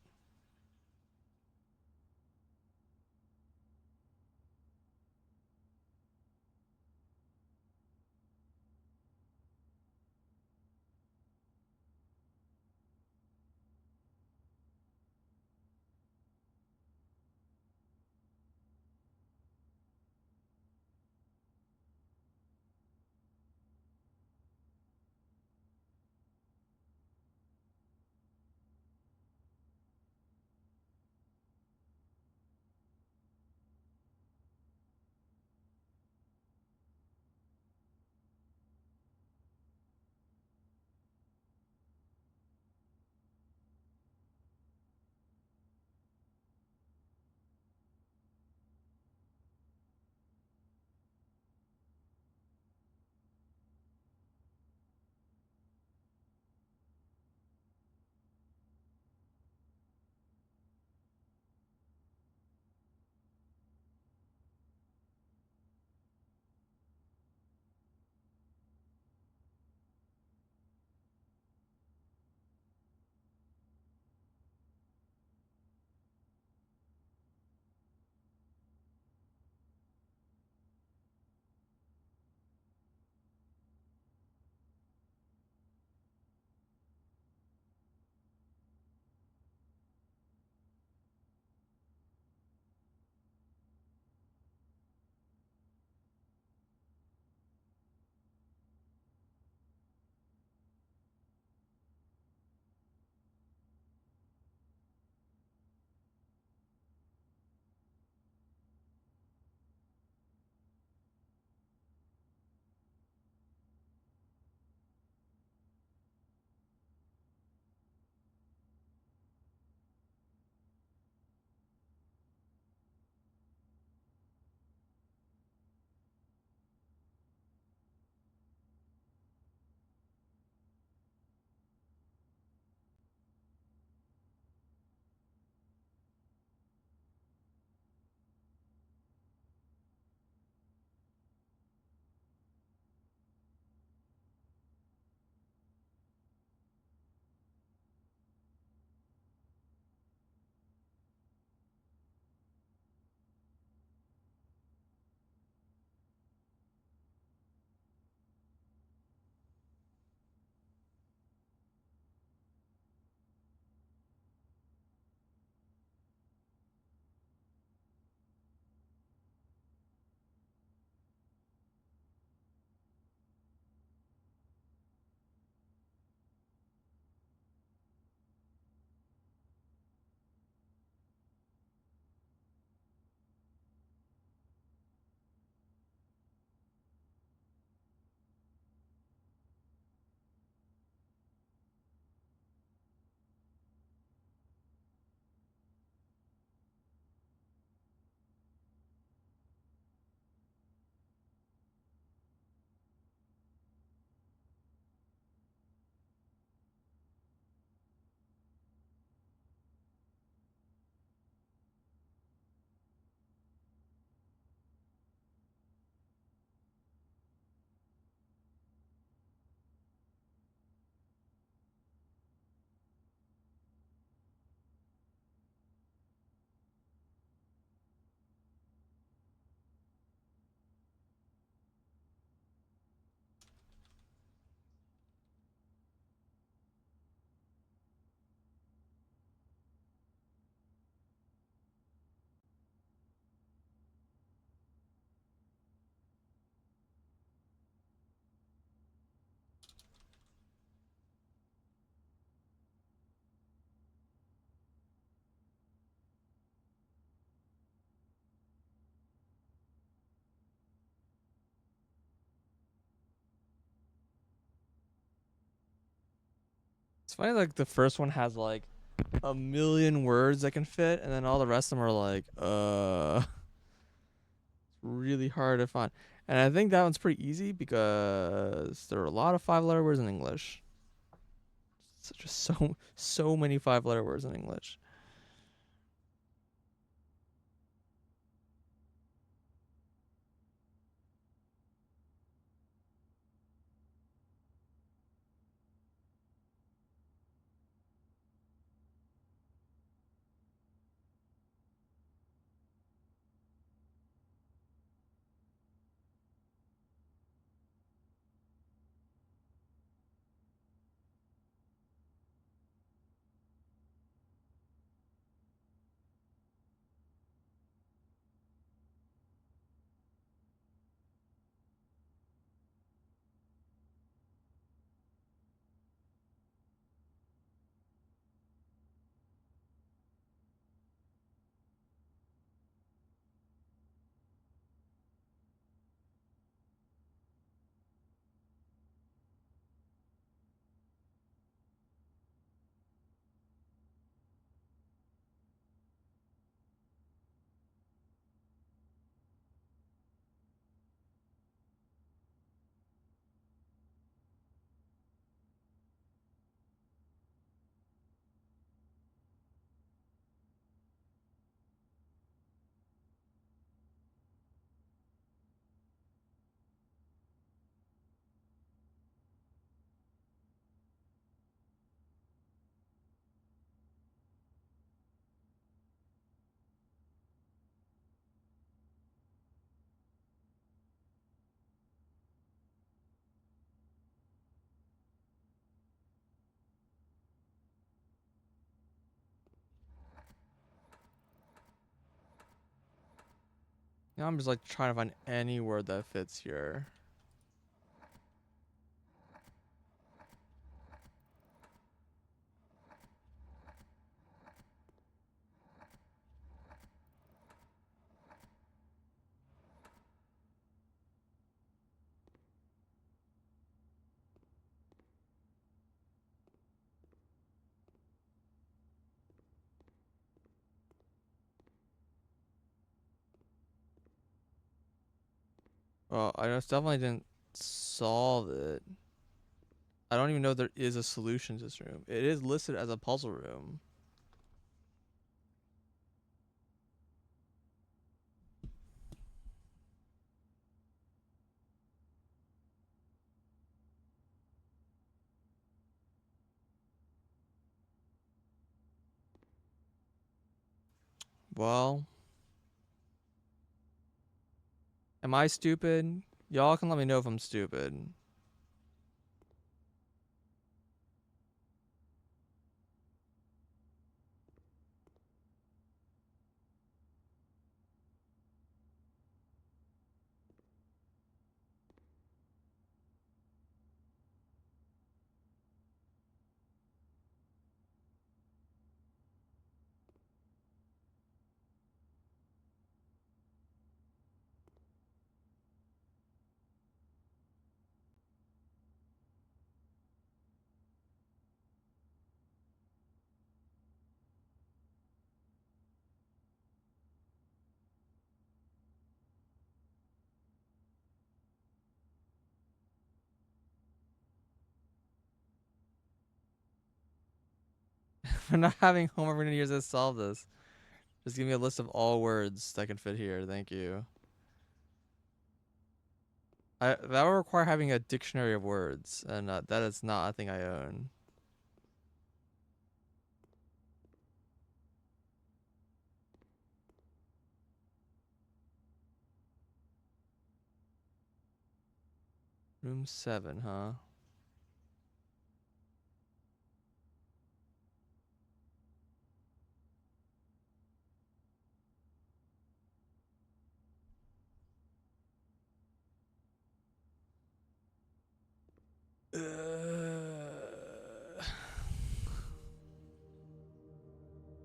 It's funny, like the first one has like a million words that can fit, and then all the rest of them are like, really hard to find. And I think that one's pretty easy because there are a lot of 5 letter words in English. Just so many 5 letter words in English. Now I'm just like trying to find any word that fits here. Well, I just definitely didn't solve it. I don't even know if there is a solution to this room. It is listed as a puzzle room. Well, am I stupid? Y'all can let me know if I'm stupid. For not having homework for years to solve this. Just give me a list of all words that can fit here. Thank you. That would require having a dictionary of words, and that is not a thing I own. Room 7, huh?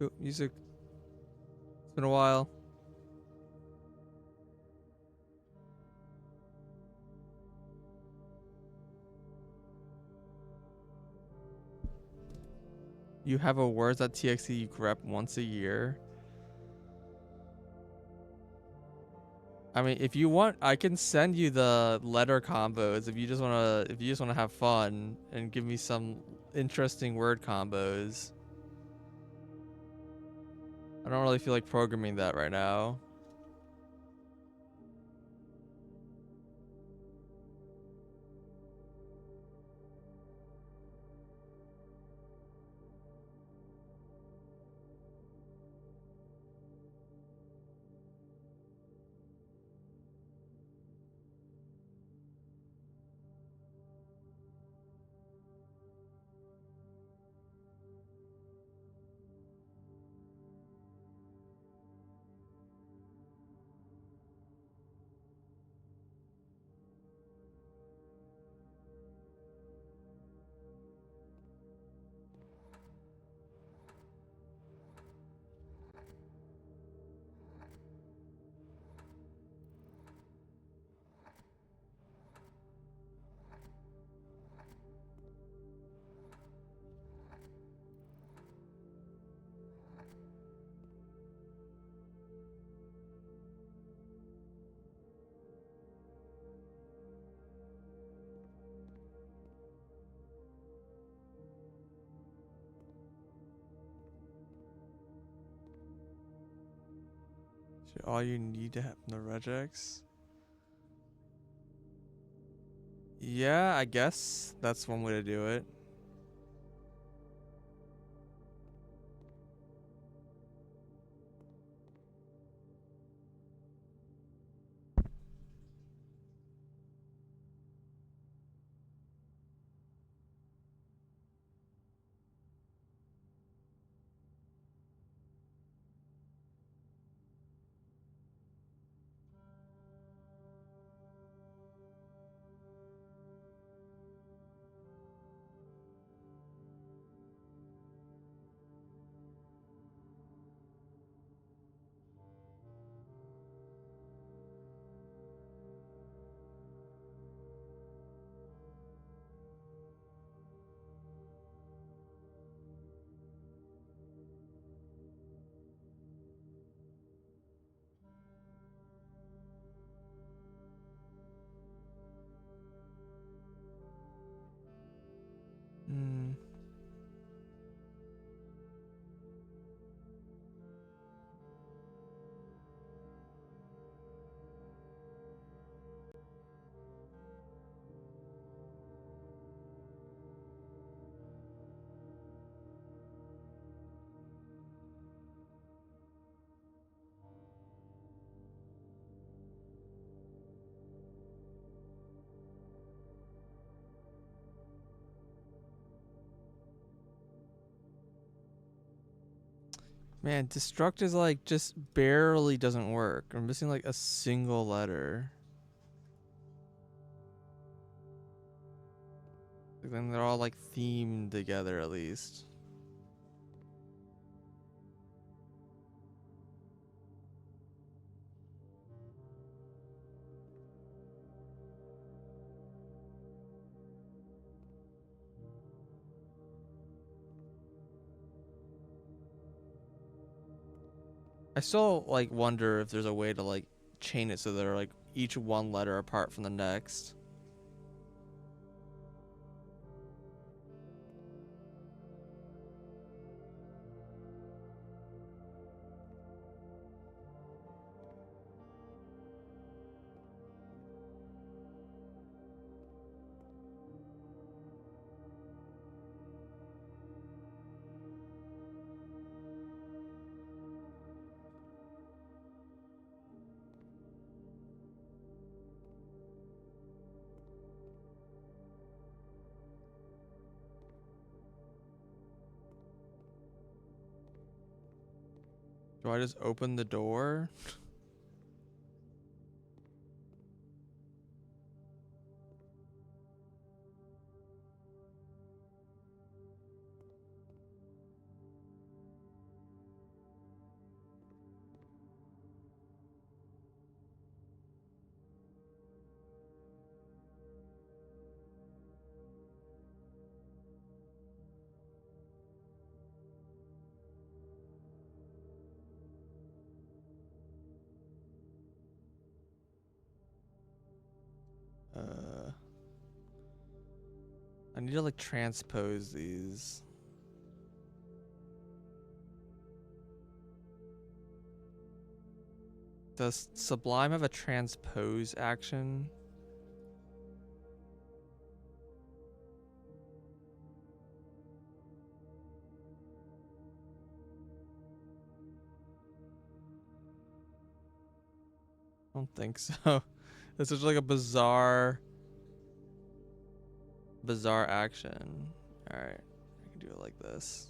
Ooh, music. It's been a while. You have a words.txt you grep once a year. I mean, if you want, I can send you the letter combos if you just wanna have fun and give me some interesting word combos. I don't really feel like programming that right now. All you need to have from the regex. Yeah, I guess that's one way to do it. Hmm. Man, destruct is like just barely doesn't work. I'm missing like a single letter. Like, then they're all like themed together at least. I still like wonder if there's a way to like chain it so they're like each one letter apart from the next. Do I just open the door? need to like transpose these. Does Sublime have a transpose action? I don't think so. This is like a bizarre action. All right, I can do it like this.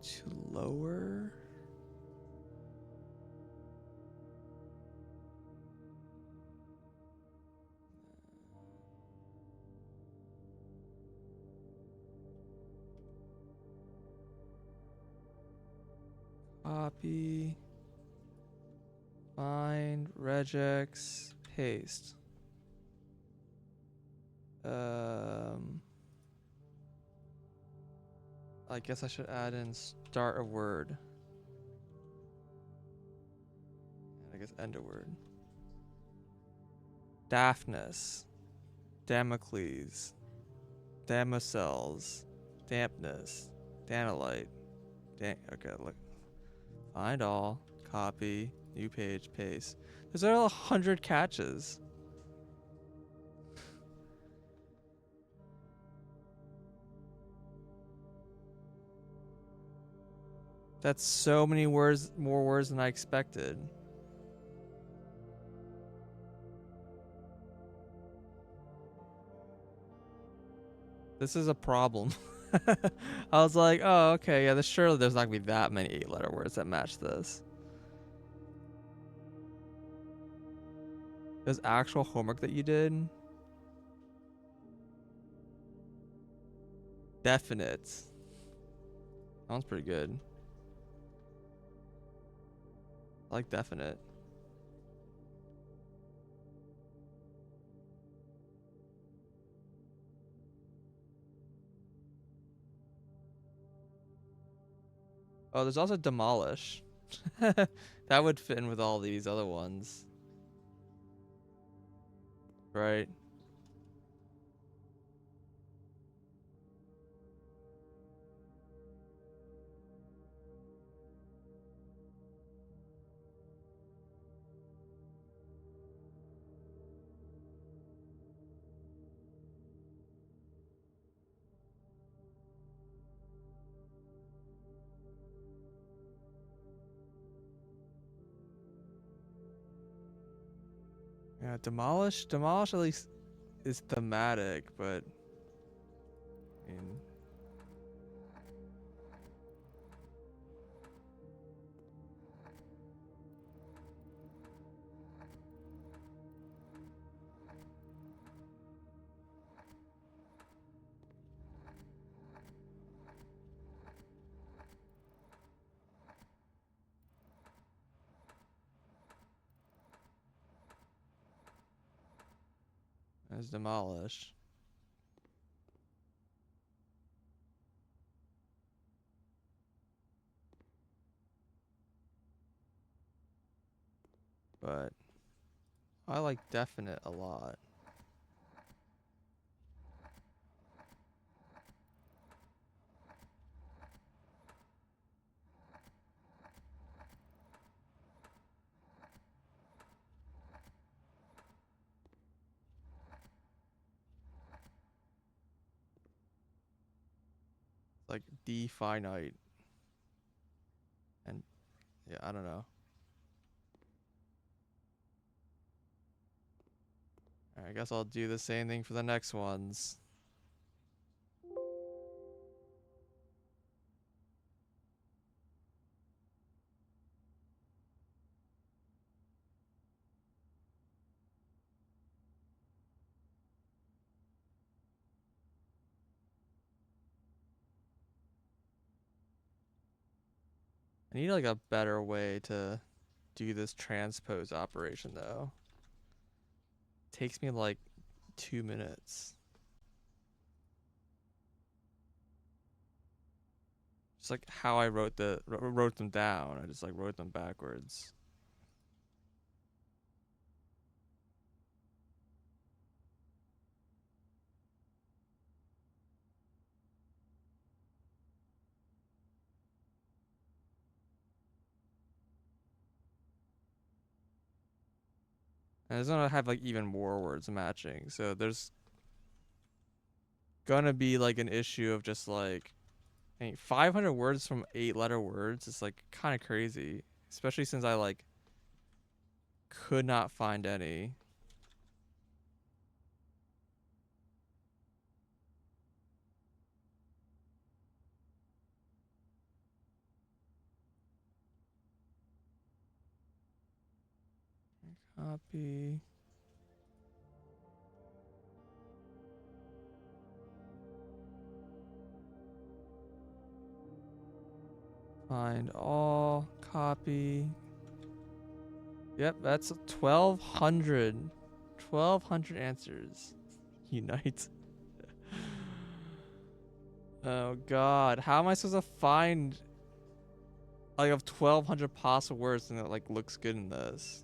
To lower. Copy. Find, regex, paste. I guess I should add in start a word. And I guess end a word. Daphnis. Damocles. Damocels. Dampness. Danolite. Okay, look. Find all. Copy. New page. Paste. There's 100 catches. That's so many words, more words than I expected. This is a problem. I was like, oh, okay, yeah, surely there's not gonna be that many 8-letter words that match this. There's actual homework that you did? Definite. Sounds pretty good. I like definite. Oh, there's also demolish. That would fit in with all these other ones. Right? Yeah, demolish at least is thematic, but I mean, as demolish. But I like definite a lot. like D finite. And yeah, I don't know. I guess I'll do the same thing for the next ones. I need like a better way to do this transpose operation though. Takes me like 2 minutes. Just like how I wrote them down. I just like wrote them backwards. And it's gonna have like even more words matching. So there's gonna be like an issue of just like, I mean, 500 words from 8-letter words is like kind of crazy, especially since I like could not find any. Copy. Find all. Copy. Yep, that's 1,200. 1,200 answers. Unite. Oh god, how am I supposed to find like of 1,200 possible words and it like looks good in this?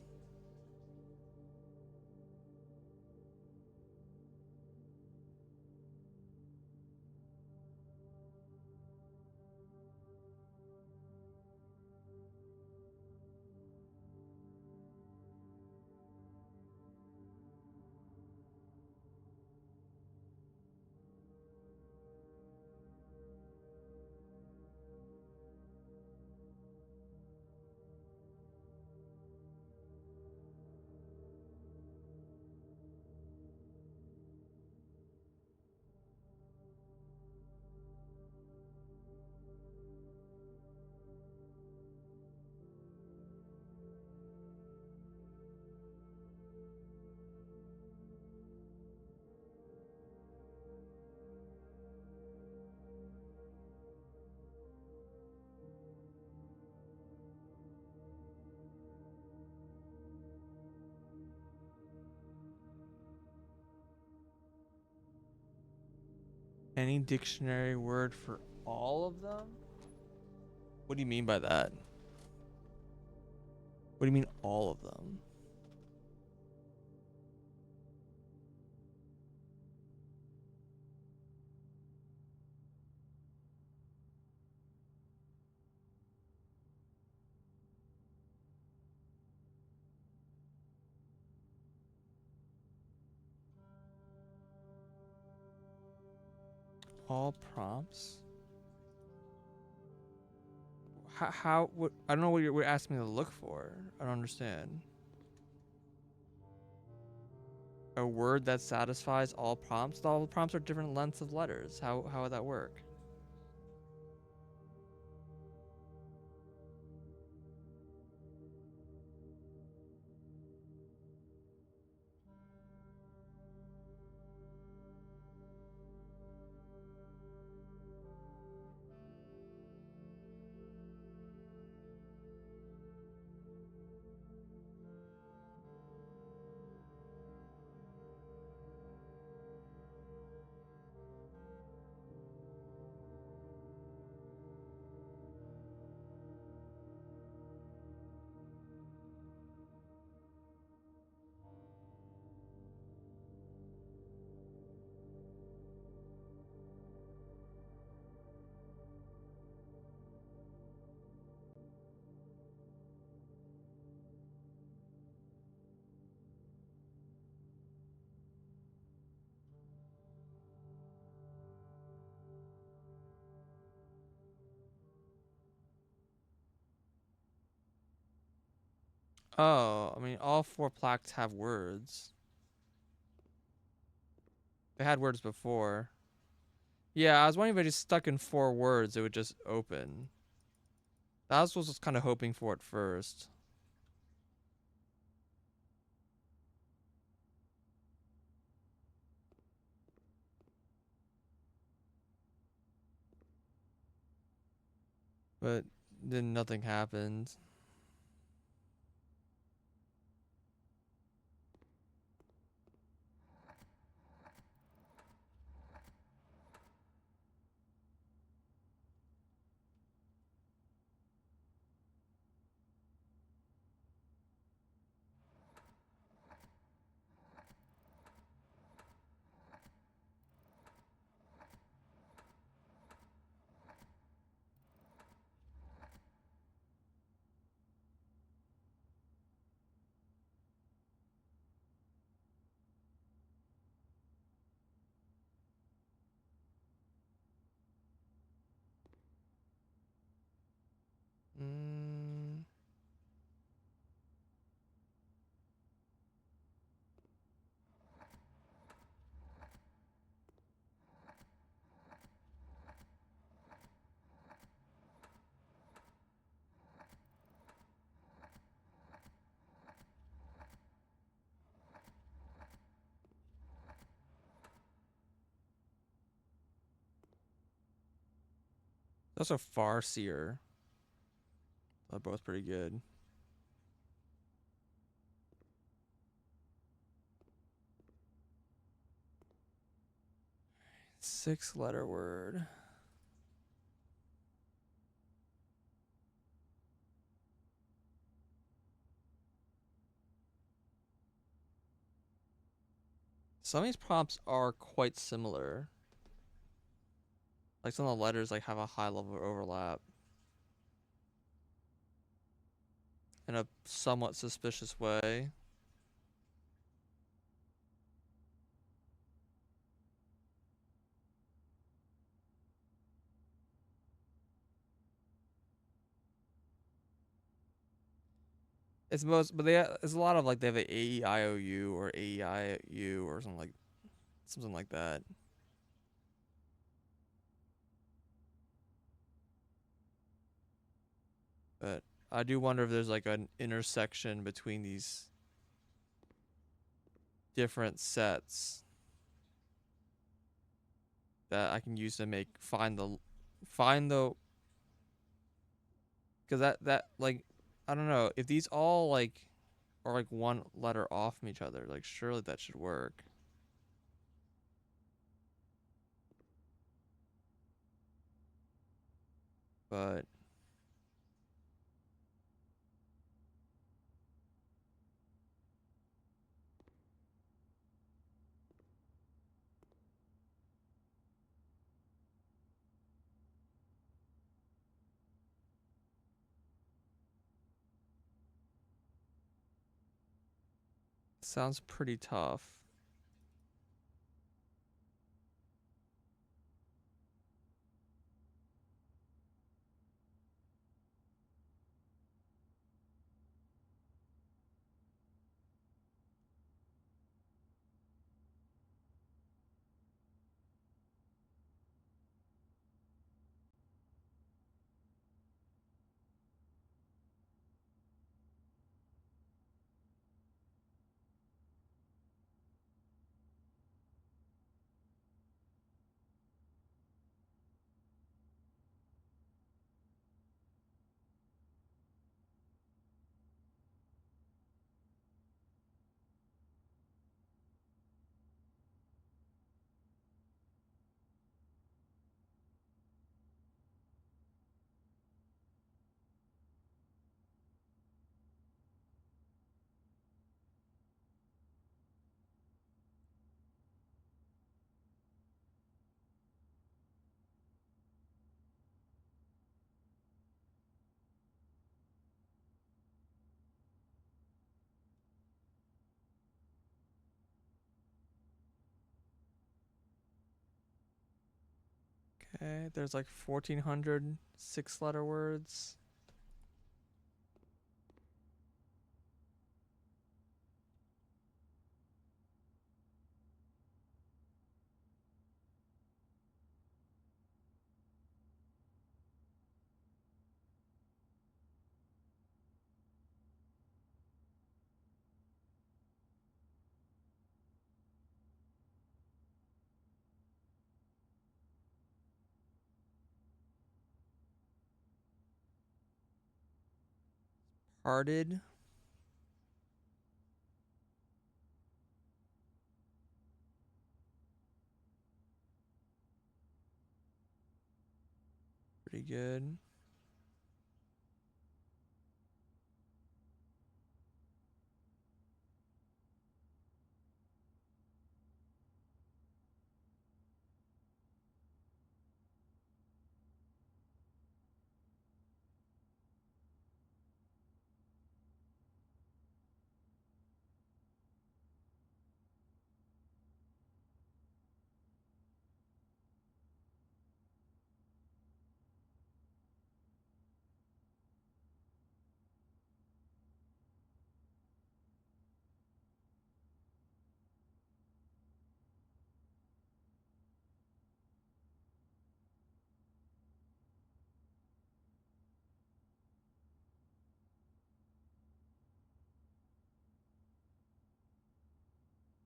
Any dictionary word for all of them? What do you mean by that? What do you mean all of them? All prompts? How what, I don't know what you're asking me to look for. I don't understand. A word that satisfies all prompts? All prompts are different lengths of letters. How would that work? Oh, I mean, all 4 plaques have words. They had words before. Yeah, I was wondering if I just stuck in 4 words, it would just open. That was what I was kind of hoping for at first. But then nothing happened. Mm, that's a Farseer. They're both pretty good. 6-letter word. Some of these prompts are quite similar. Like some of the letters like have a high level of overlap in a somewhat suspicious way. It's most, but there's a lot of like they have a AEIOU or AEIU or something like that. But I do wonder if there's like an intersection between these different sets that I can use to make find the because that like I don't know if these all like are like one letter off from each other, like surely that should work. But sounds pretty tough. Okay, there's like 1,400 6-letter words. Hearted. Pretty good.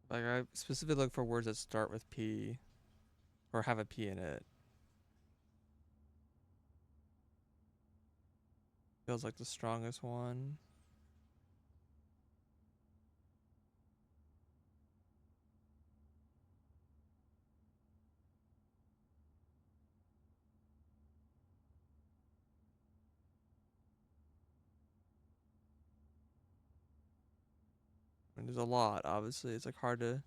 Like I specifically look for words that start with P or have a P in it. Feels like the strongest one. I mean, there's a lot, obviously. It's like hard to.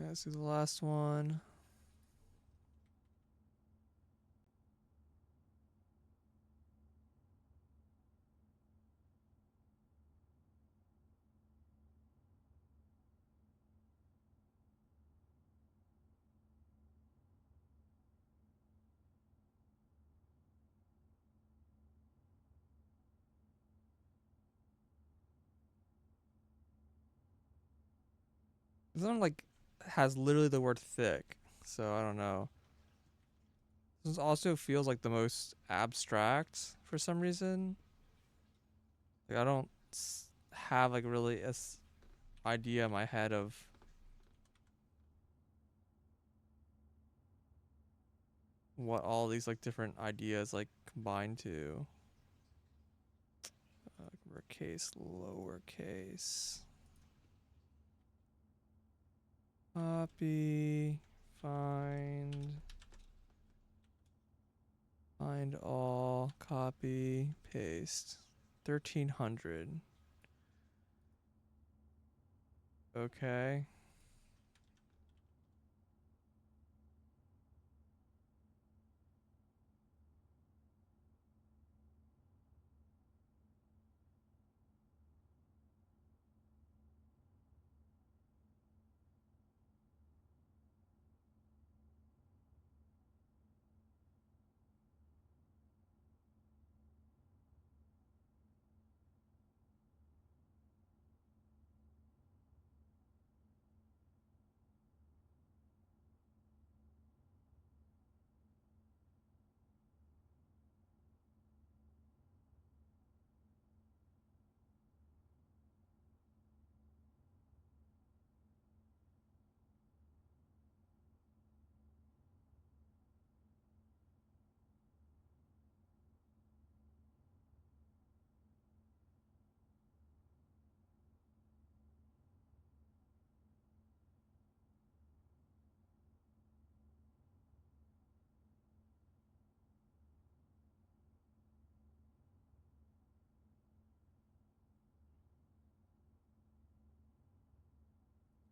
Yeah, this is the last one. This one like has literally the word thick, so I don't know. This also feels like the most abstract for some reason. Like I don't have like really a idea in my head of what all these like different ideas like combine to. Uppercase, lowercase. Copy, find all, copy, paste. 1300. Okay.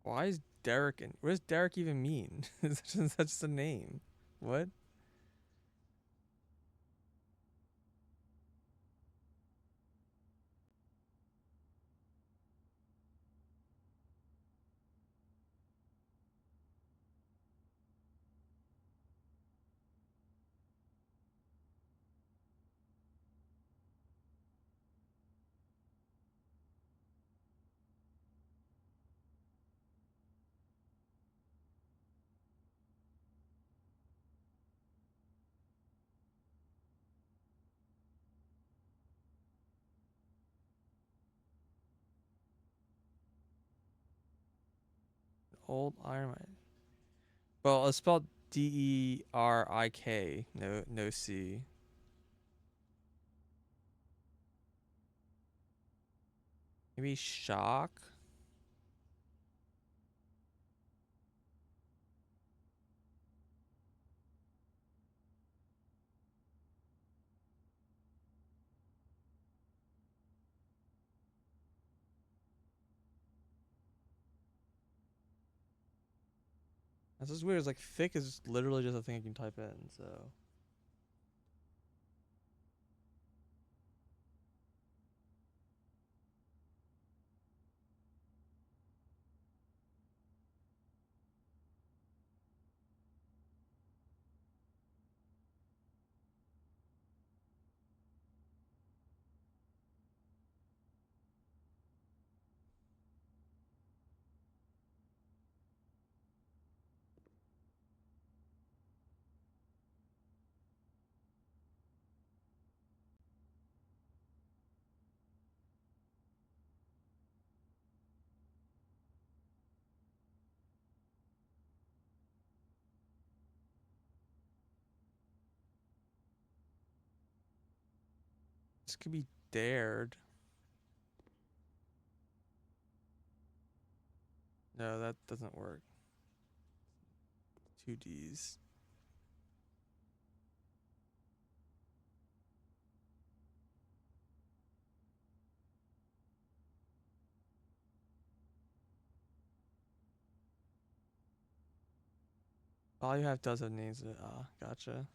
Why is Derek in? What does Derek even mean? That's just a name. What? old Iron Man. Well, it's spelled Derik. No C. Maybe shock. That's just weird. It's like thick is literally just a thing you can type in. So this could be dared. No, that doesn't work. 2Ds. All you have does have names. Ah, gotcha.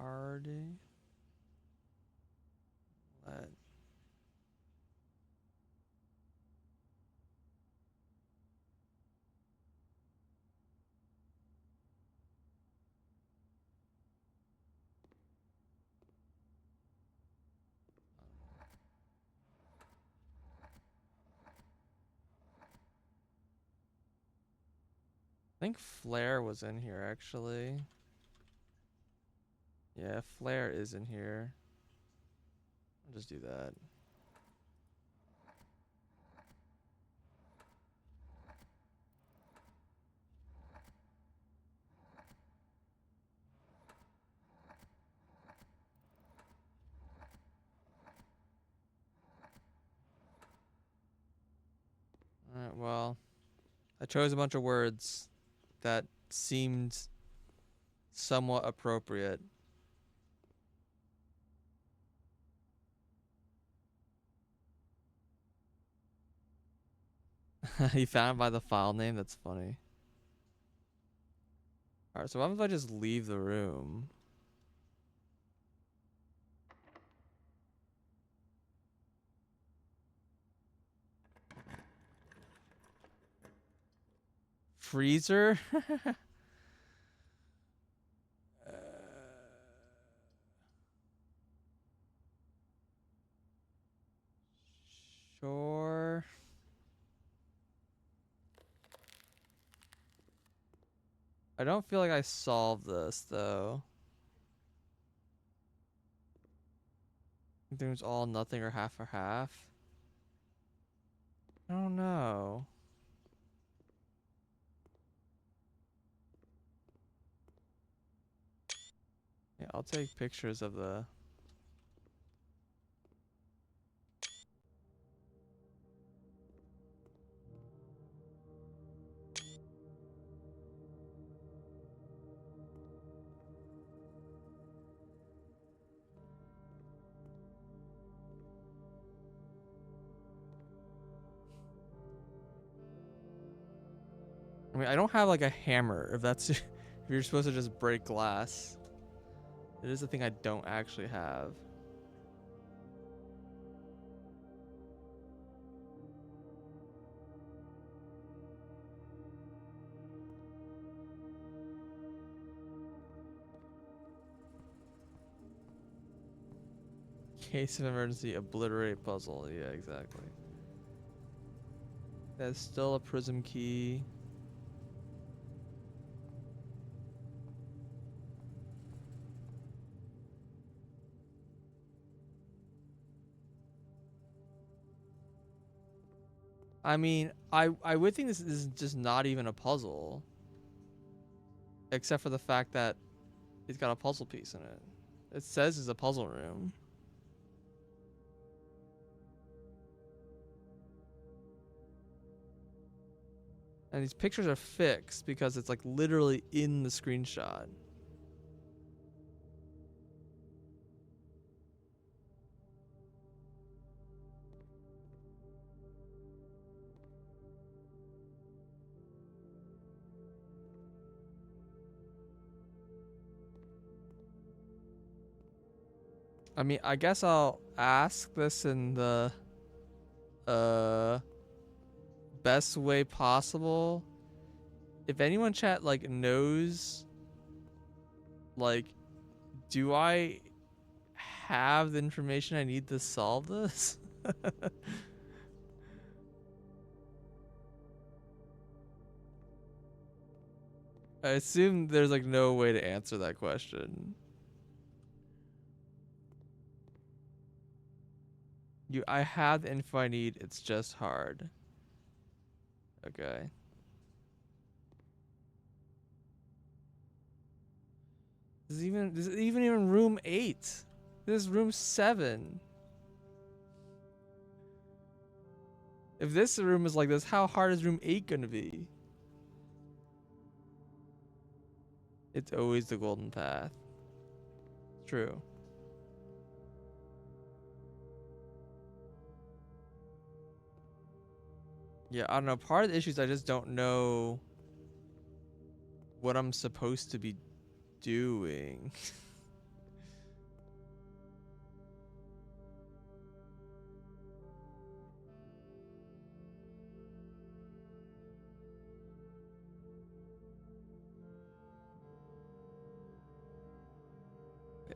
Arde. Let. I think flare was in here actually. Yeah, flare is in here. I'll just do that. Alright, well, I chose a bunch of words that seemed somewhat appropriate. You found by the file name? That's funny. Alright, so what if I just leave the room? Freezer? Sure. I don't feel like I solved this though. I think it was all nothing or half or half. I don't know. Yeah, I'll take pictures of the. I mean, I don't have like a hammer. If that's if you're supposed to just break glass, it is a thing I don't actually have. Case of emergency, obliterate puzzle. Yeah, exactly. That's still a prism key. I mean, I would think this is just not even a puzzle, except for the fact that it's got a puzzle piece in it. It says it's a puzzle room. And these pictures are fixed because it's like literally in the screenshot. I mean, I guess I'll ask this in the best way possible. If anyone chat like knows, like, do I have the information I need to solve this? I assume there's like no way to answer that question. I have the info I need, it's just hard. Okay. This is even room 8. This is room 7. If this room is like this, how hard is room 8 gonna be? It's always the golden path. True. Yeah, I don't know. Part of the issue is I just don't know what I'm supposed to be doing.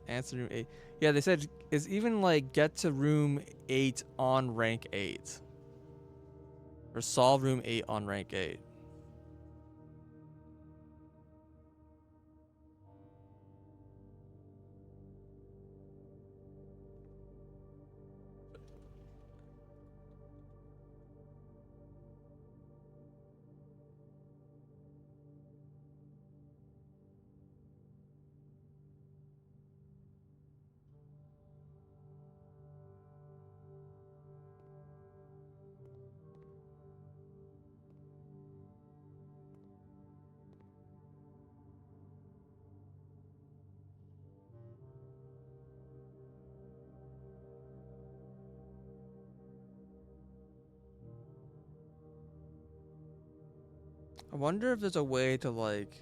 Answer room 8. Yeah, they said it's even like get to room 8 on rank 8. Or solve room 8 on rank 8. I wonder if there's a way to like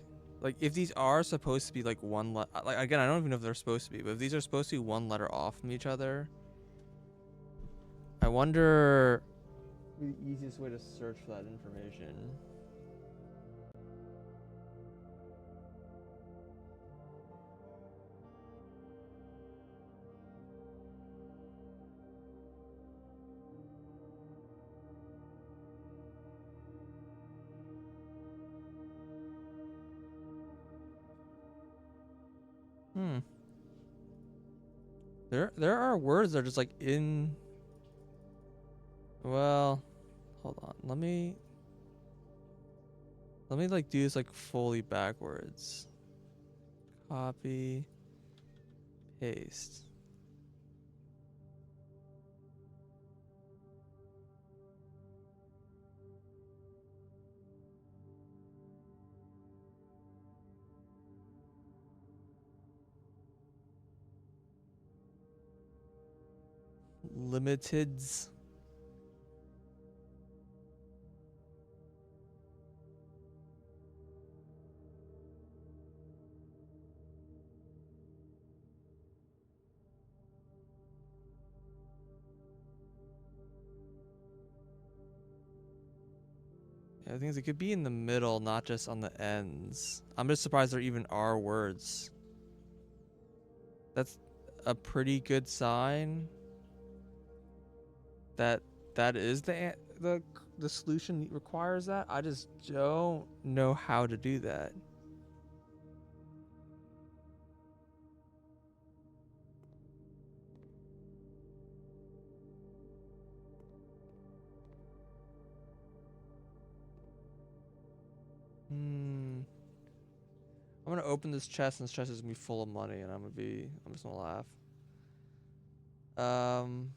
if these are supposed to be like like again, I don't even know if they're supposed to be, but if these are supposed to be one letter off from each other, I wonder the easiest way to search for that information. Hmm. There are words that are just like in. Well, hold on. Let me like do this like fully backwards. Copy, paste. Limiteds. I think it could be in the middle, not just on the ends. I'm just surprised there even are words. That's a pretty good sign that that is the solution requires that. I just don't know how to do that. I'm gonna open this chest, and this chest is gonna be full of money, and I'm just gonna laugh. Um.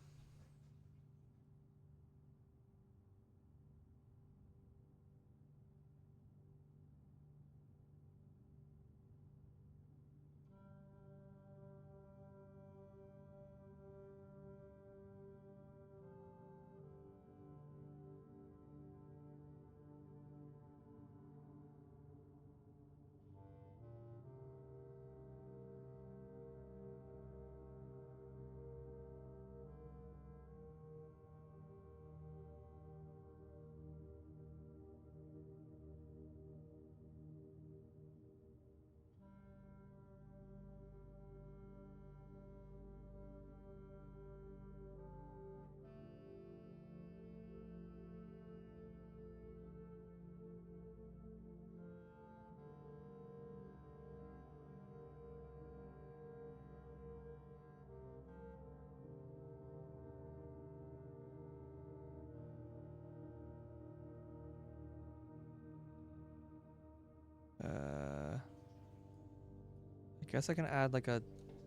I guess I can add like a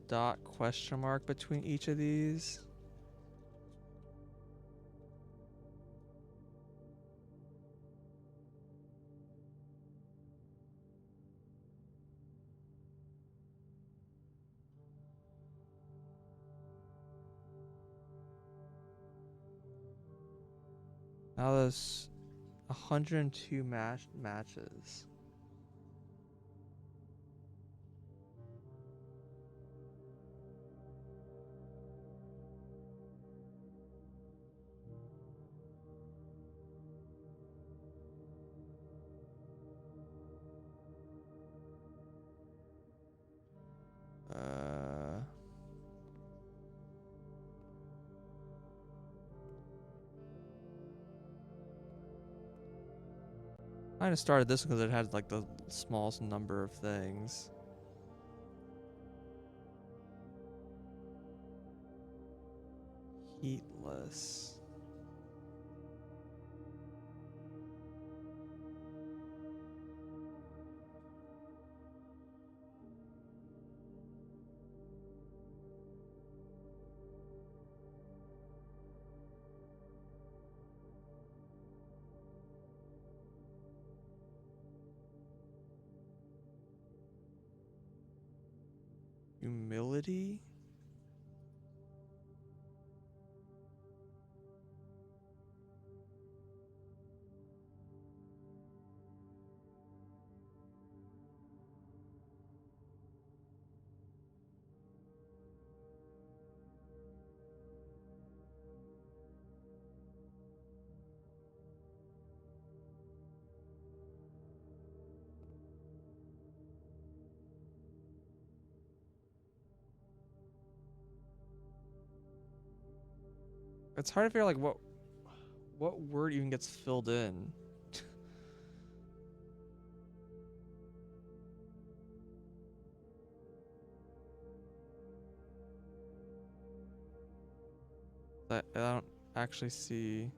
dot question mark between each of these. Now there's 102 matches. I kind of started this because it had like the smallest number of things. Heatless. Humility? It's hard to figure like what word even gets filled in. I don't actually see.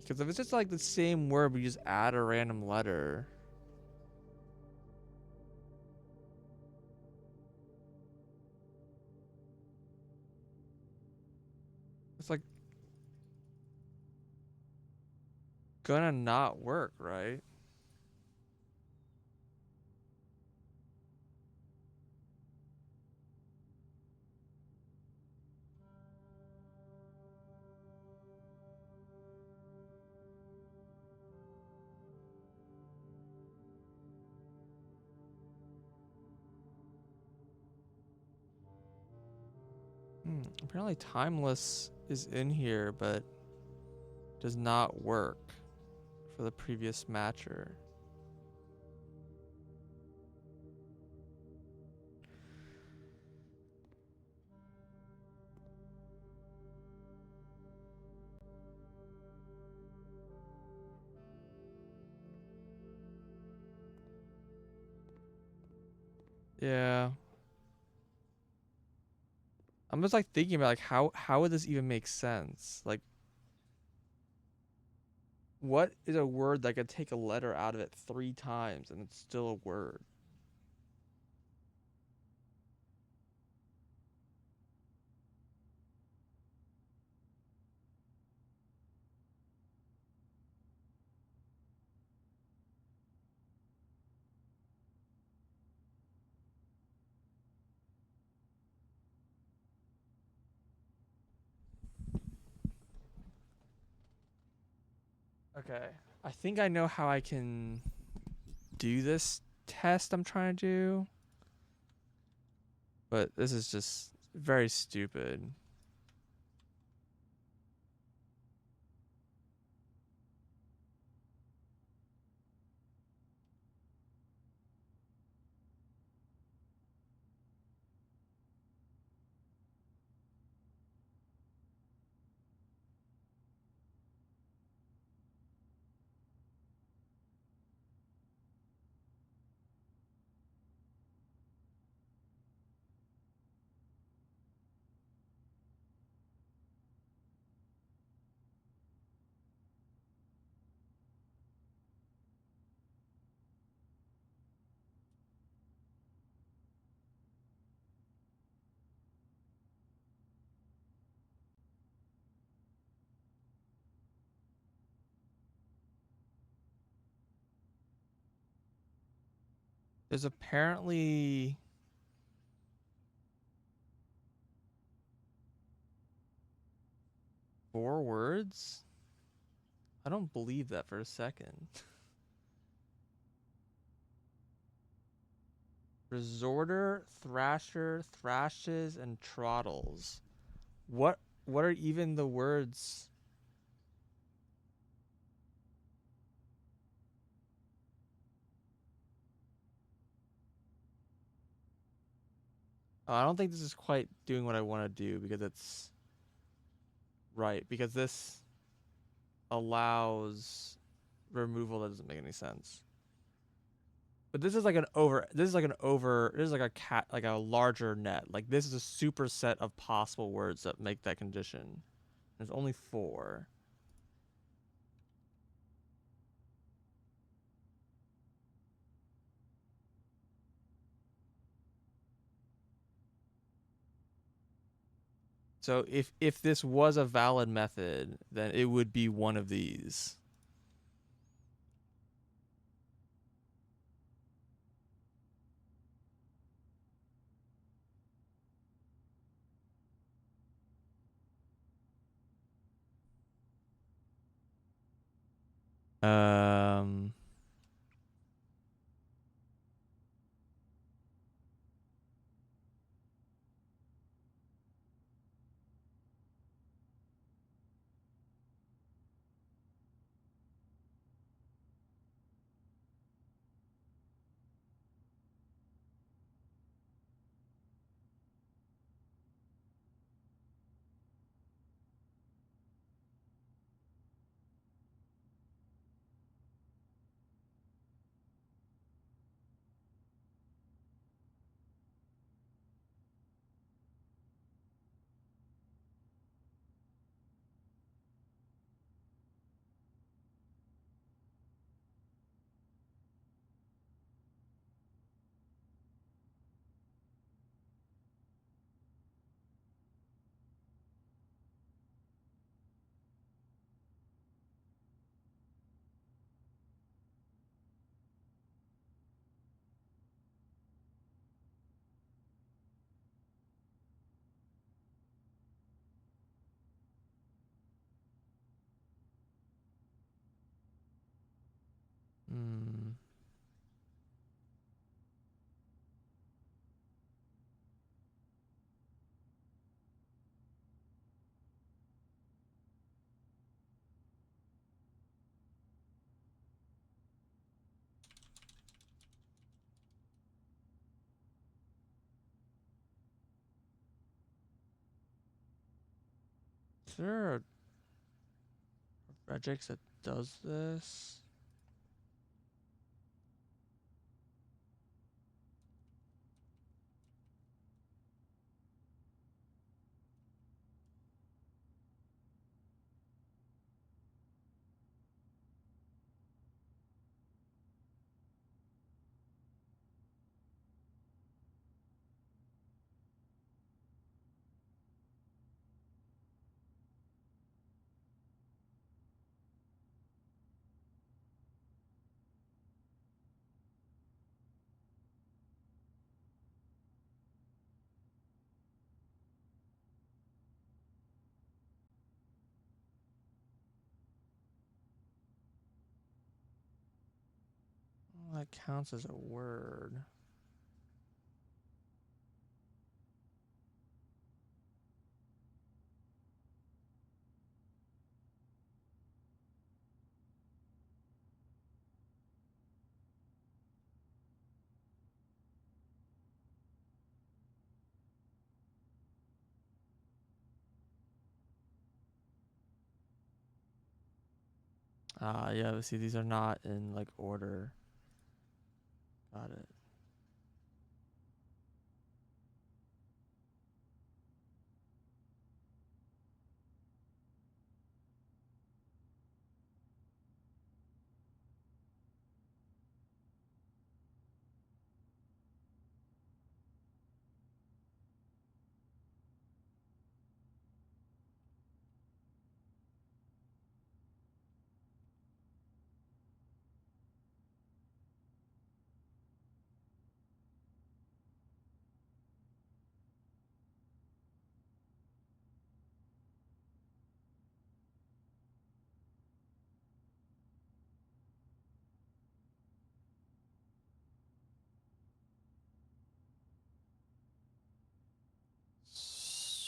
Because if it's just like the same word, we just add a random letter. It's like gonna not work, right? Apparently timeless is in here, but does not work for the previous matcher. Yeah. I'm just like thinking about like how would this even make sense? Like what is a word that could take a letter out of it 3 times and it's still a word? Okay. I think I know how I can do this test I'm trying to do. But this is just very stupid. There's apparently 4 words? I don't believe that for a second. Resorter, thrasher, thrashes, and trottles. What are even the words? I don't think this is quite doing what I want to do because it's right. Because this allows removal that doesn't make any sense. But this is like an over. This is like an over. This is like a cat, like a larger net. Like this is a superset of possible words that make that condition. There's only 4. So if this was a valid method, then it would be one of these. Um. Is there a regex that does this? Well, that counts as a word. Yeah, see, these are not in like order. Got it.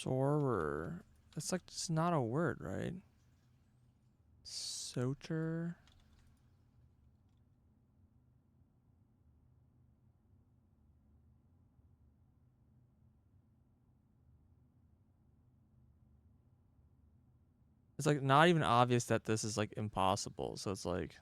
Sorer. It's like it's not a word, right? Soter. It's like not even obvious that this is like impossible. So it's like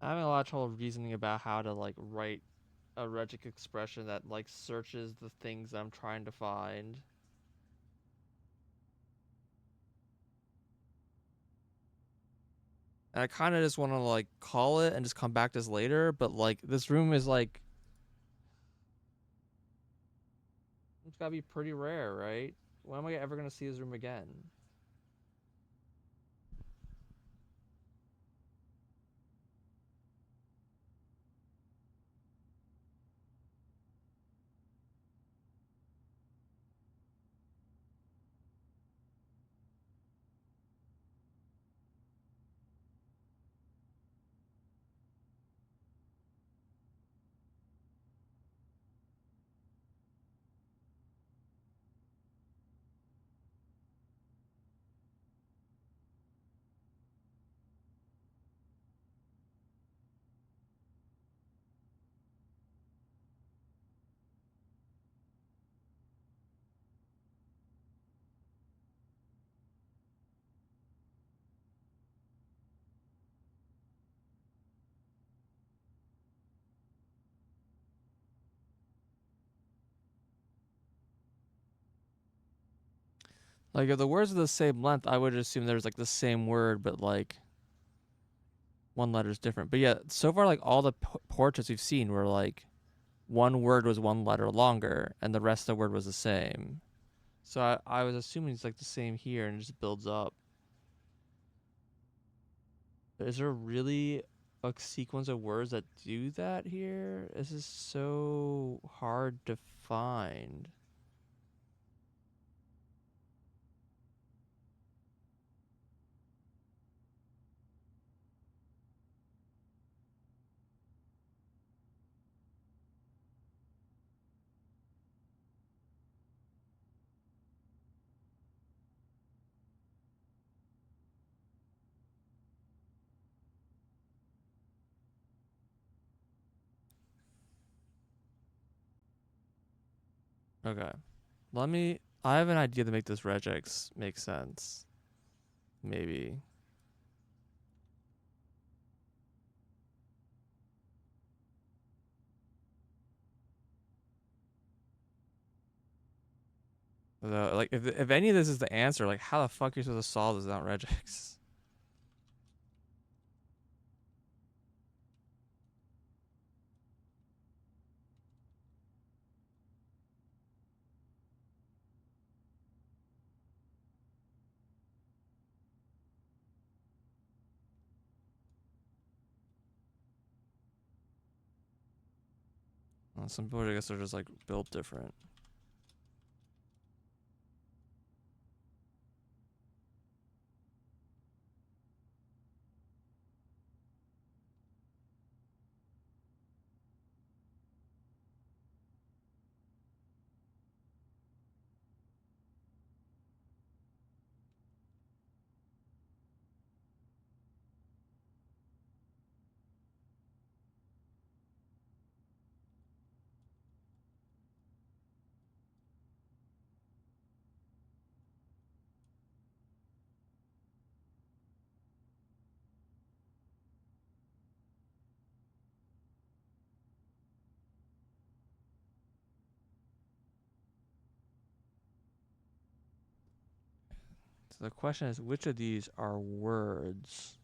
I'm having a lot of trouble reasoning about how to like write a regex expression that like searches the things I'm trying to find. And I kind of just want to like call it and just come back to this later, but like this room is like it's gotta be pretty rare, right? When am I ever gonna see this room again? Like if the words are the same length, I would assume there's like the same word, but like one letter is different. But yeah, so far like all the portraits we've seen were like one word was one letter longer and the rest of the word was the same. So I was assuming it's like the same here and it just builds up. But is there really a sequence of words that do that here? This is so hard to find. Okay. Let me I have an idea to make this regex make sense. Maybe. Like if any of this is the answer, like how the fuck are you supposed to solve this without regex? Some people I guess are just like built different. So the question is, which of these are words?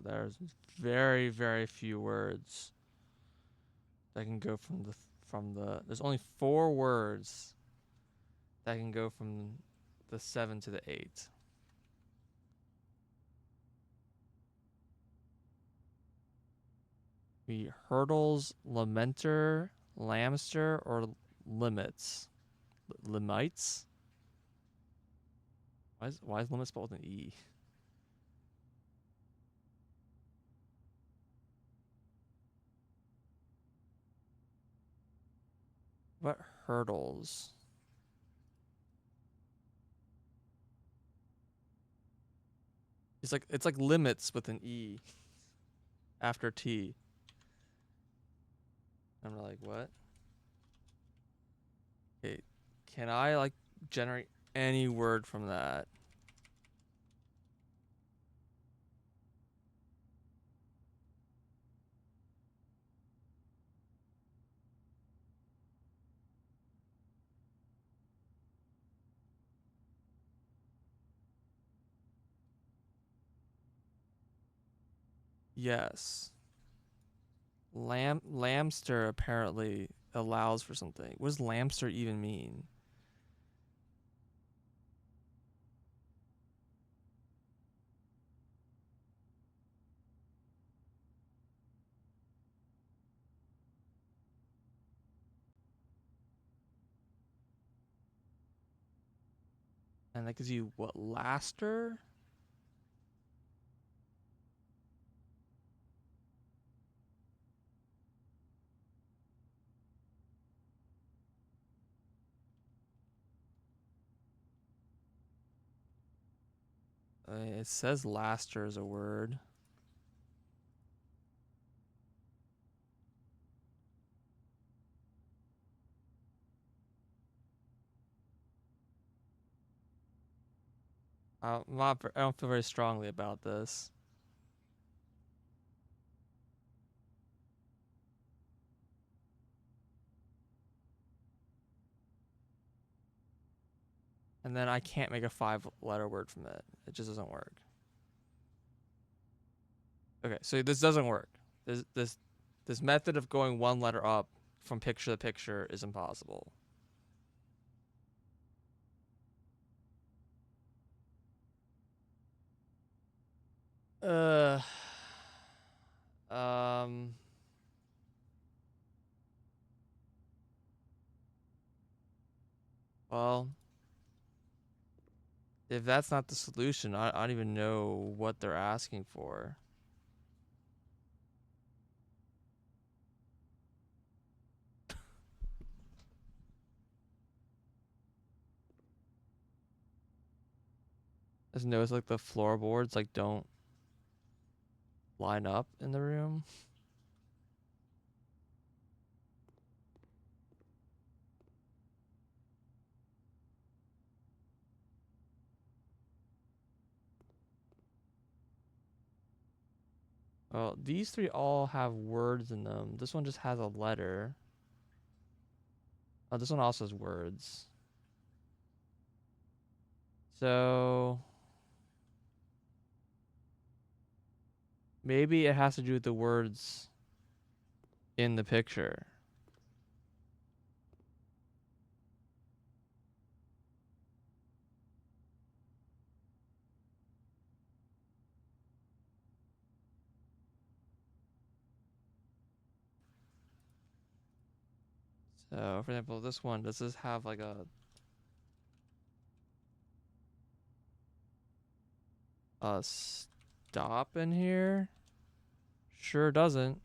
There's very, very few words that can go from the. There's only 4 words that can go from the 7 to the 8. Be hurdles, lamenter, lamster, or limits. Limites? Why is limit spelled with an E? What hurdles? It's like limits with an E after T. I'm like, what? Okay, can I like generate any word from that? Yes. Lamster apparently allows for something. What does lamster even mean? And that gives you what, laster? It says laster is a word. I don't feel very strongly about this. And then I can't make a 5-letter word from it. It just doesn't work. Okay, so this doesn't work. This method of going 1 letter up from picture to picture is impossible. Uh, um, well, if that's not the solution, I don't even know what they're asking for. Just notice like the floorboards like don't line up in the room. Well, these 3 all have words in them. This one just has a letter. Oh, this one also has words. So maybe it has to do with the words in the picture. So, for example, this one, does this have like a stop in here? Sure doesn't.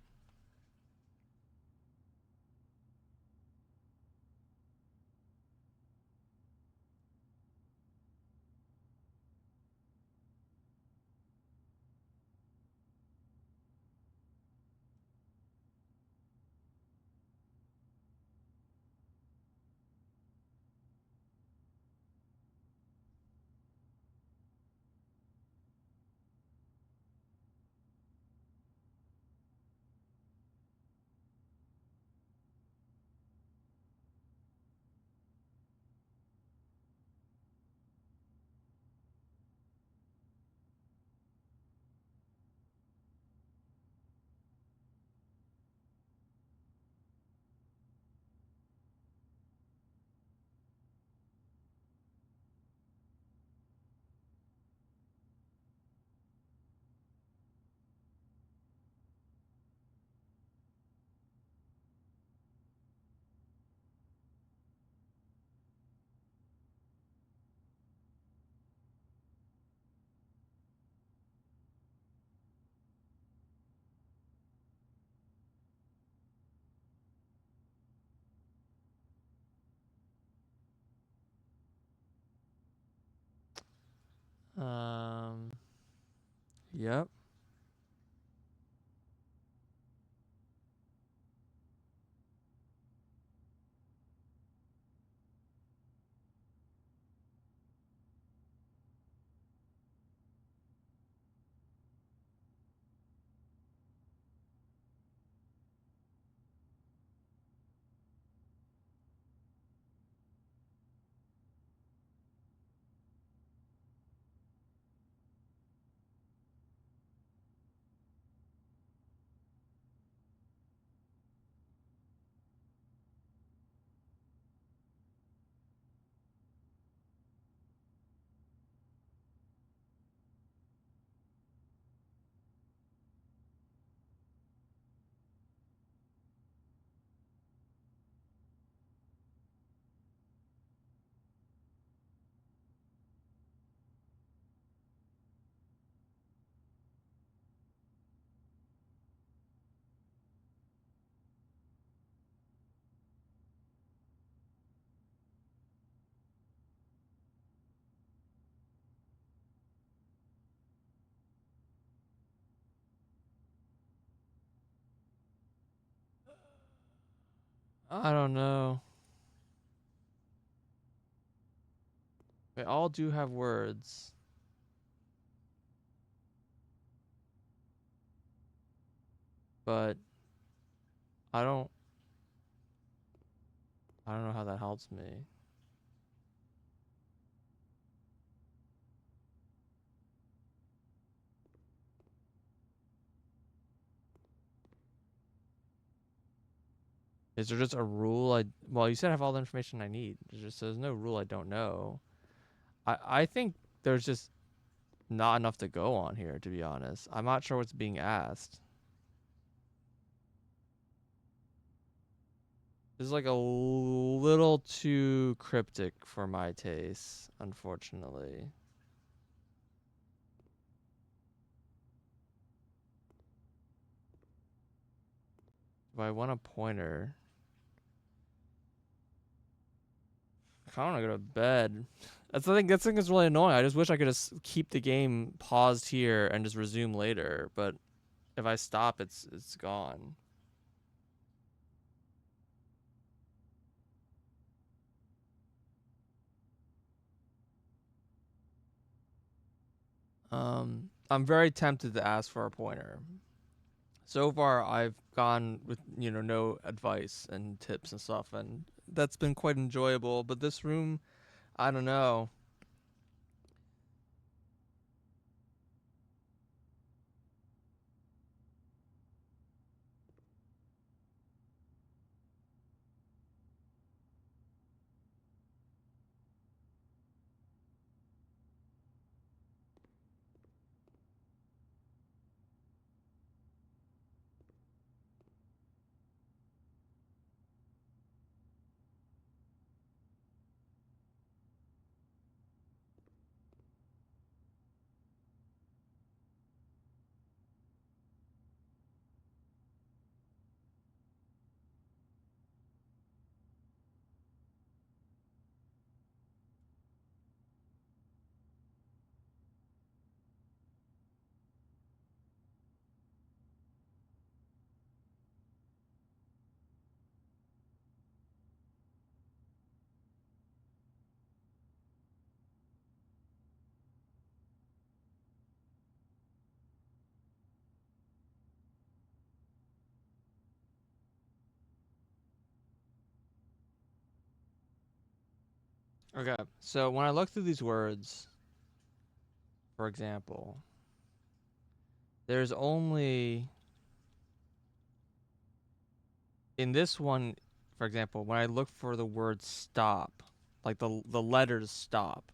Um. Yep. I don't know. They all do have words, but I don't. I don't know how that helps me. Is there just a rule? Well, you said I have all the information I need. There's no rule I don't know. I think there's just not enough to go on here, to be honest. I'm not sure what's being asked. This is like a little too cryptic for my taste, unfortunately. If I want a pointer, I kind of want to go to bed. That's the thing. That thing is really annoying. I just wish I could just keep the game paused here and just resume later. But if I stop, it's gone. I'm very tempted to ask for a pointer. So far, I've gone with no advice and tips and stuff, and that's been quite enjoyable. But this room, I don't know. Okay, so when I look through these words, for example, there's only in this one, for example, when I look for the word stop, like the letters stop,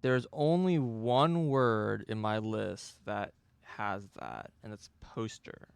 there's only one word in my list that has that, and it's poster.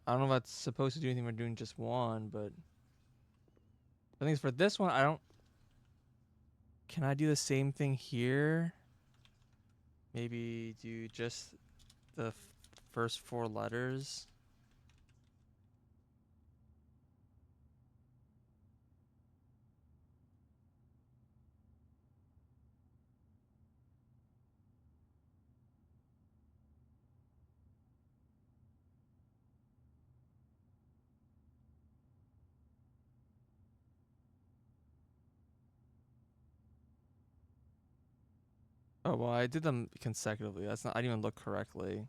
I don't know if that's supposed to do anything. We're doing just one, but I think for this one, I don't. Can I do the same thing here? Maybe do just the first 4 letters. Oh well, I did them consecutively. That's not. I didn't even look correctly.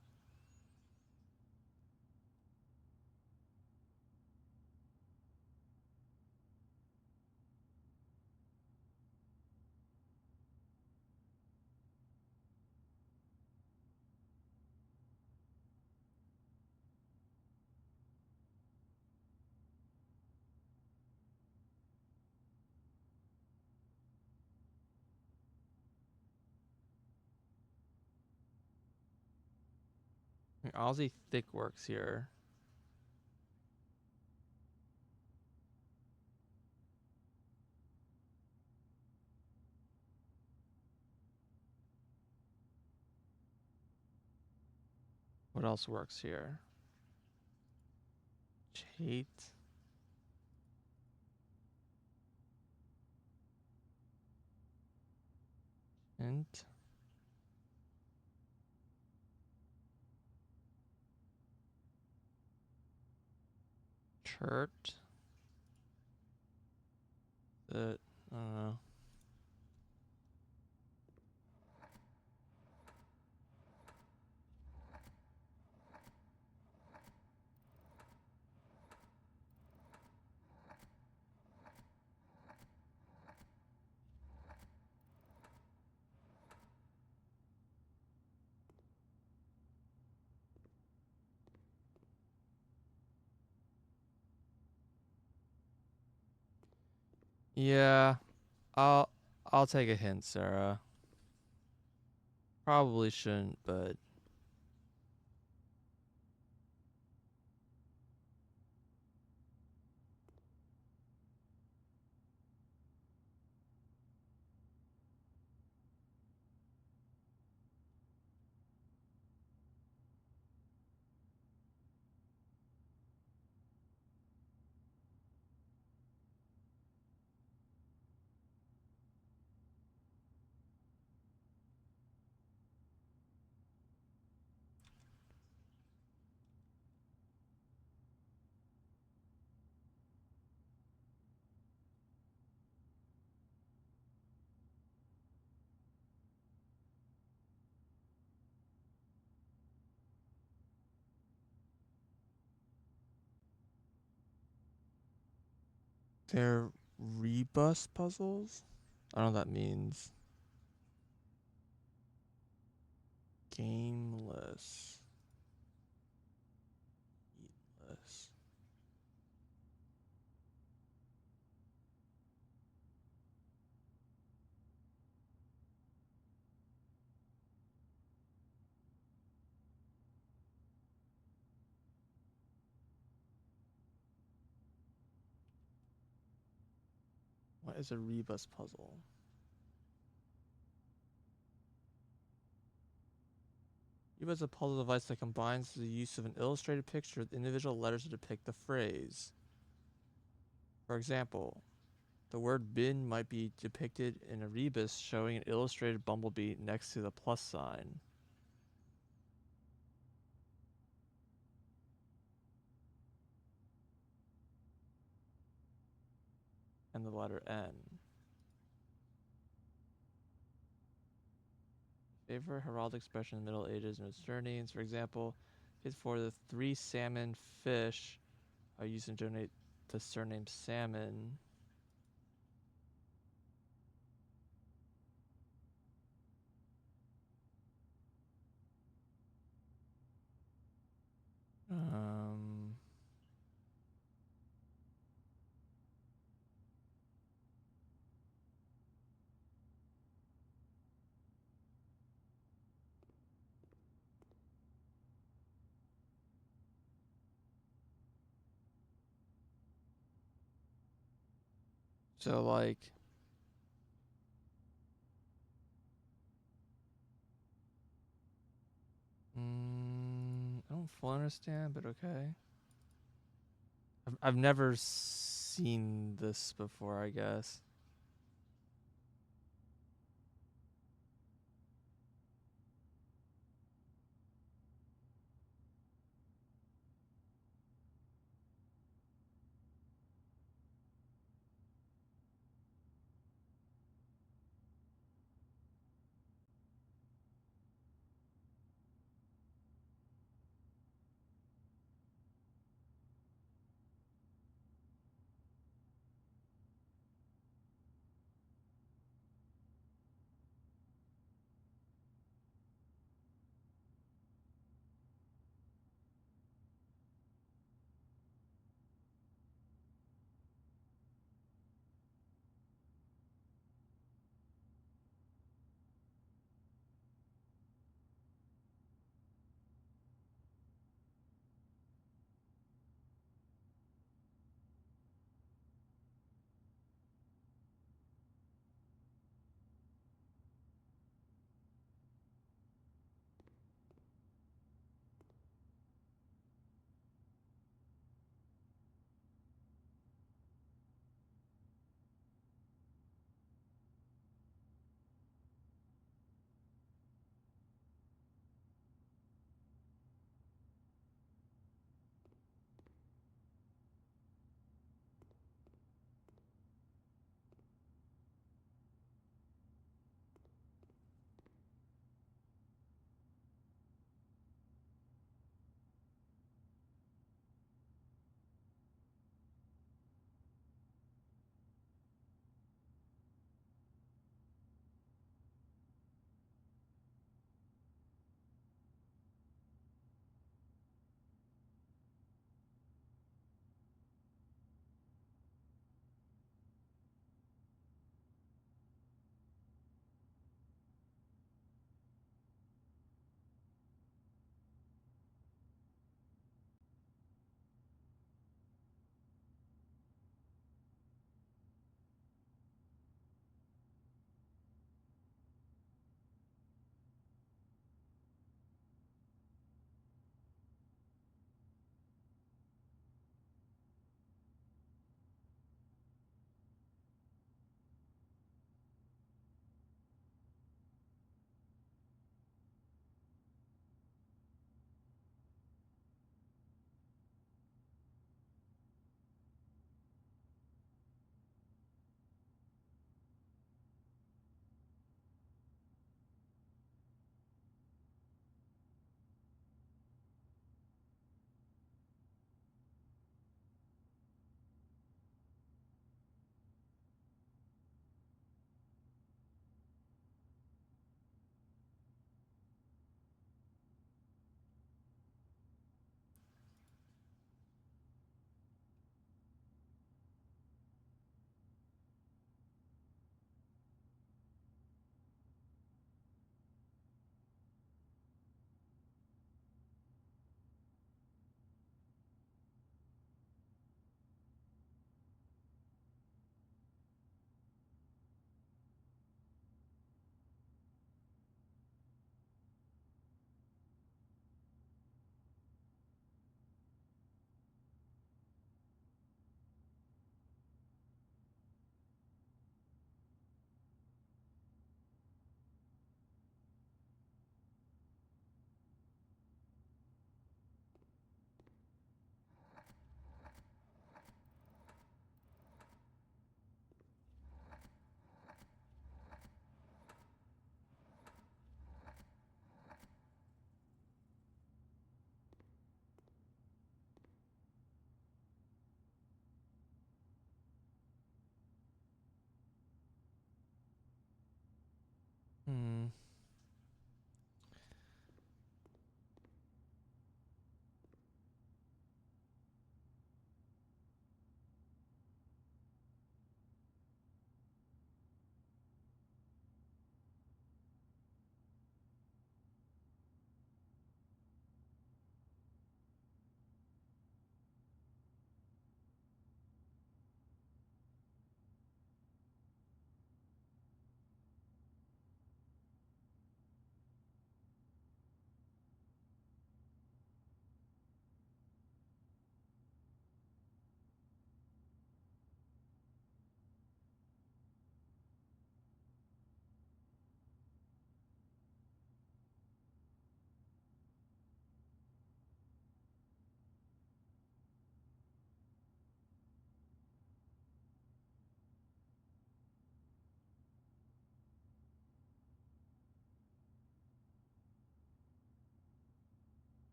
Aussie thick works here. What else works here? Chait. Int. Chert. I don't know. Yeah, I'll I'll take a hint, Sarah. Probably shouldn't, but they're rebus puzzles? I don't know what that means. Gameless. Eatless. What is a rebus puzzle? Rebus is a puzzle device that combines the use of an illustrated picture with individual letters to depict the phrase. For example, the word bin might be depicted in a rebus showing an illustrated bumblebee next to the plus sign. And the letter N. Favorite heraldic expression in the Middle Ages and its journeys. For example, for the 3 salmon fish are used to donate the surname Salmon. Um, So like, I don't fully understand, but okay. I've never seen this before, I guess.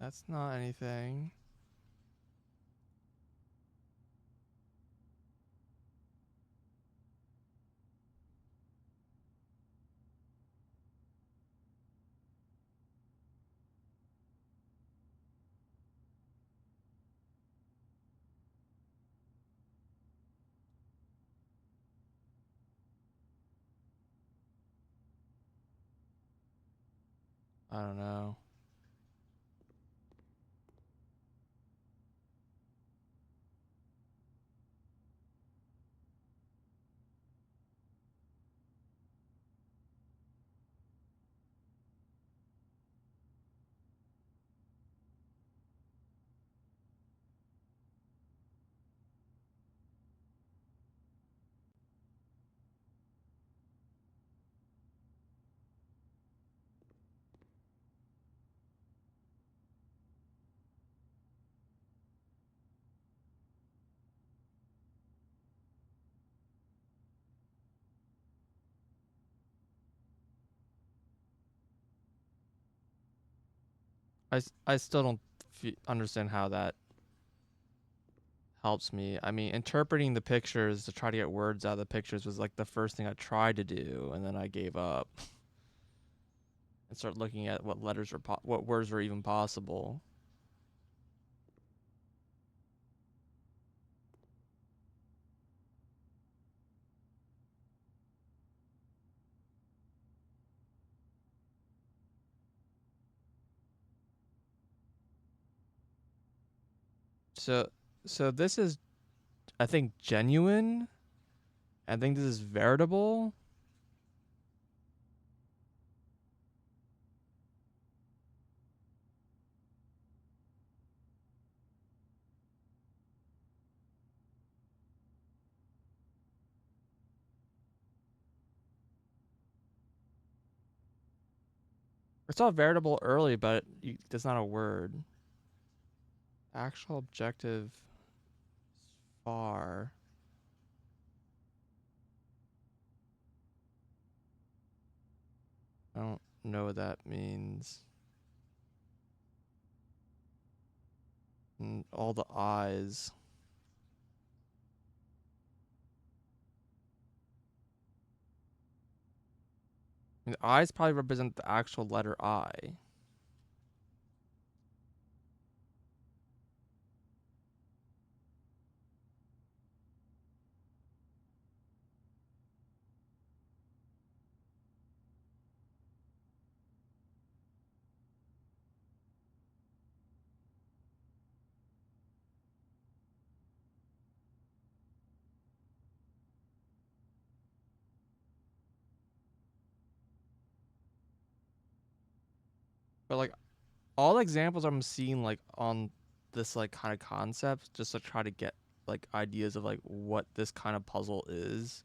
That's not anything. I don't know. I still don't understand how that helps me. I mean, interpreting the pictures to try to get words out of the pictures was like the first thing I tried to do, and then I gave up and started looking at what letters were what words were even possible. So so this is, I think, genuine. I think this is veritable. It's all veritable early, but that's not a word. Actual objective far. I don't know what that means. And all the eyes. I mean, the eyes probably represent the actual letter I. But like all the examples I'm seeing like on this like kind of concept, just to try to get like ideas of like what this kind of puzzle is,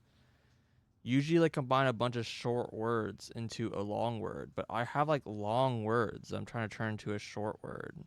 usually like combine a bunch of short words into a long word. But I have like long words I'm trying to turn into a short word.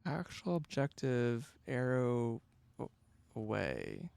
Actual objective arrow away.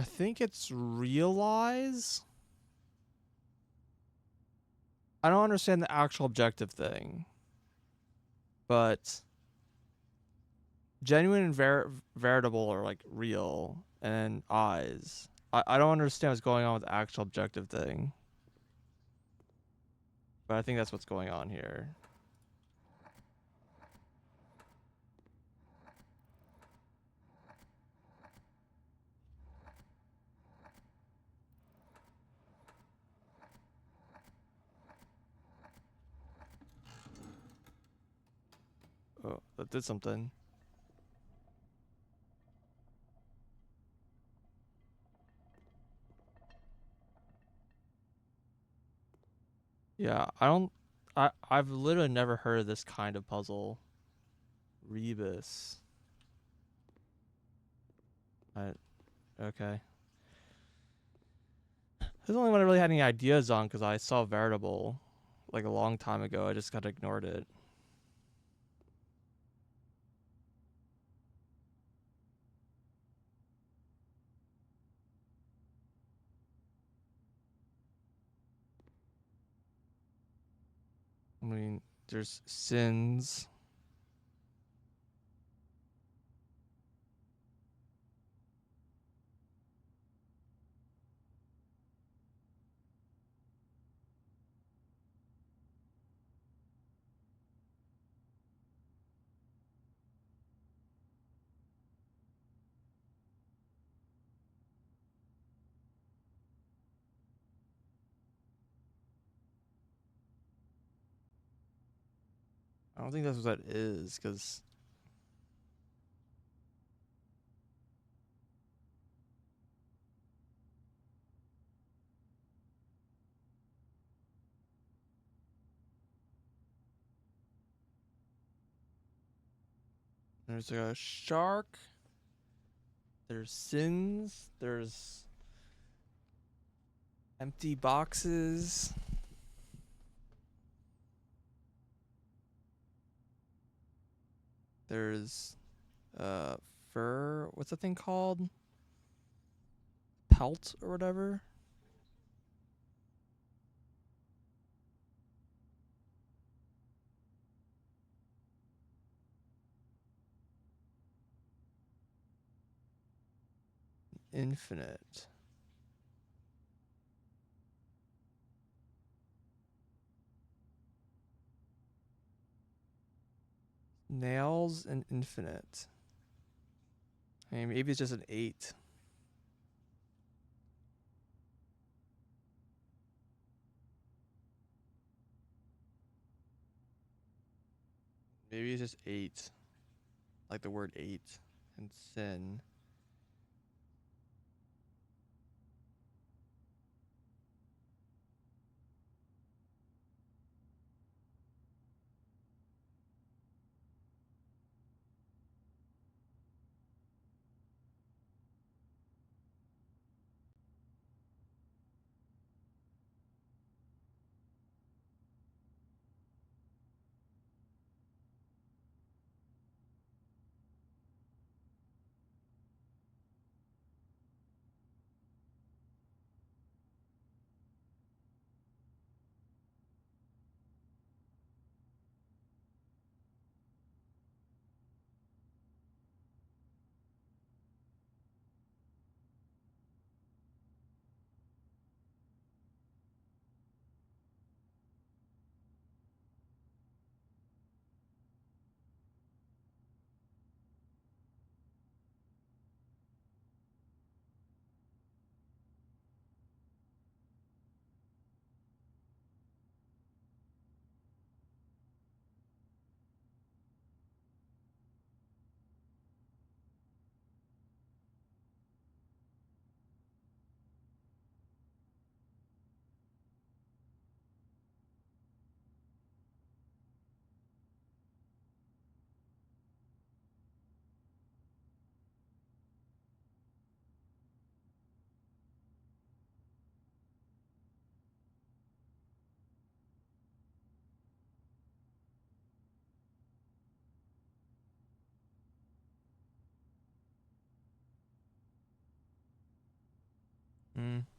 I think it's realize. I don't understand the actual objective thing, but genuine and veritable are like real, and eyes. I don't understand what's going on with the actual objective thing, but I think that's what's going on here. Oh, that did something. Yeah, I don't. I've literally never heard of this kind of puzzle. Rebus. I okay. This is the only one I really had any ideas on because I saw Veritable like a long time ago. I just kind of ignored it. I mean, there's sins. I don't think that's what that is because there's a shark. There's sins. There's empty boxes. There's fur. What's the thing called? Pelt or whatever. Infinite. Nails and infinite. I mean, maybe it's just an 8. Maybe it's just 8. Like the word 8 and sin.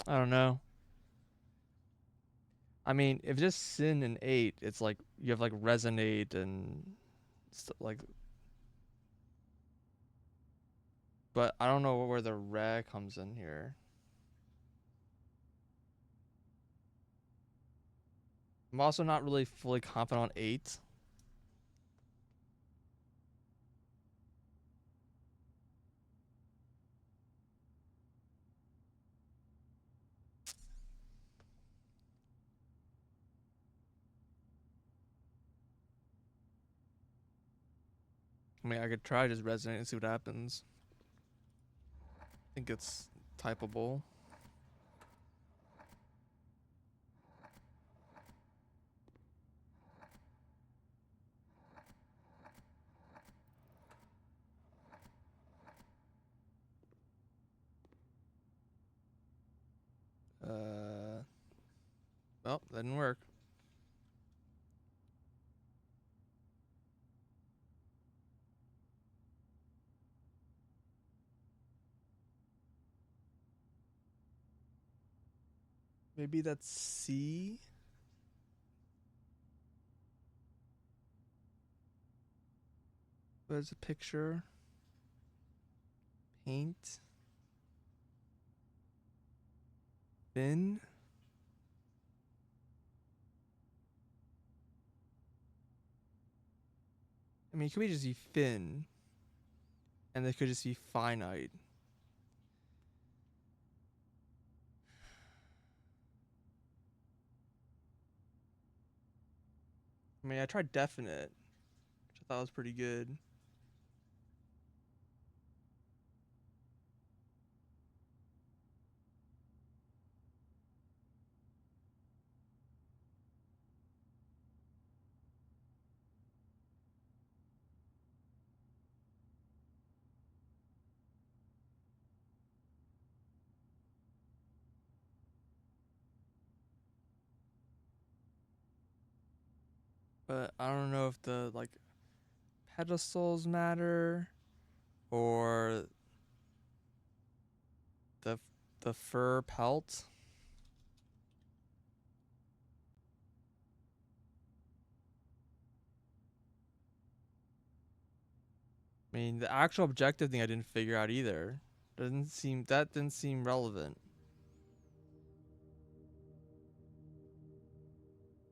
I don't know. I mean, if just sin and 8, it's like you have like resonate and like, but I don't know where the re comes in here. I'm also not really fully confident on 8. I mean, I could try just resonate and see what happens. I think it's typable. Well, that didn't work. Maybe that's C. There's a picture. Paint. Bin. I mean, it could be just be fin. And it could just be finite. I mean, I tried definite, which I thought was pretty good. But I don't know if the like pedestals matter or the the fur pelt. I mean, the actual objective thing I didn't figure out either. Didn't seem relevant.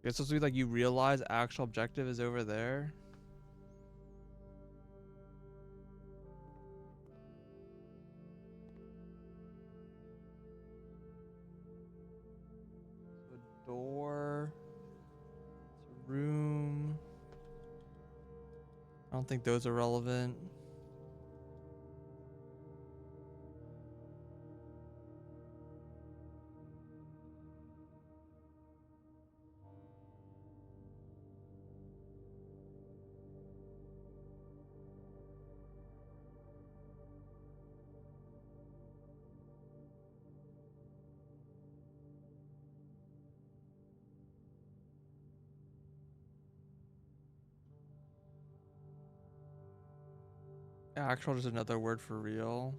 It's supposed to be like you realize actual objective is over there. So a door. It's a room. I don't think those are relevant. Actual is another word for real.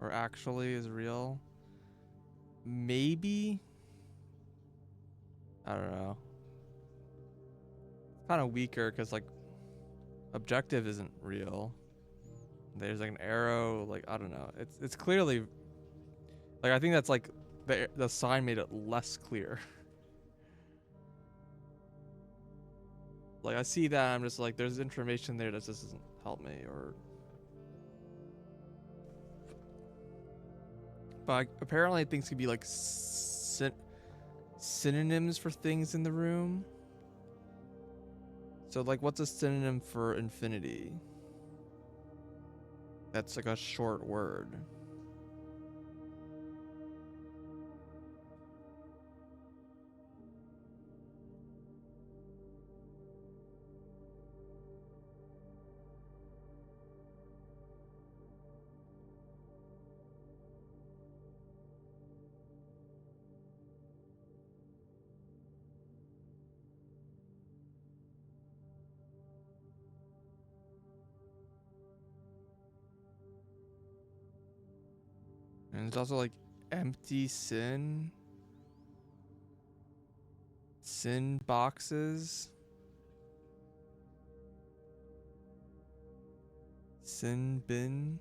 Or actually is real. Maybe. I don't know. It's kind of weaker because like objective isn't real. There's like an arrow. Like I don't know. It's clearly like I think that's like the sign made it less clear. Like I see that I'm just like there's information there that just doesn't help me or. But apparently things could be like synonyms for things in the room. So like what's a synonym for infinity? That's like a short word. And there's also like empty sin boxes, sin bin.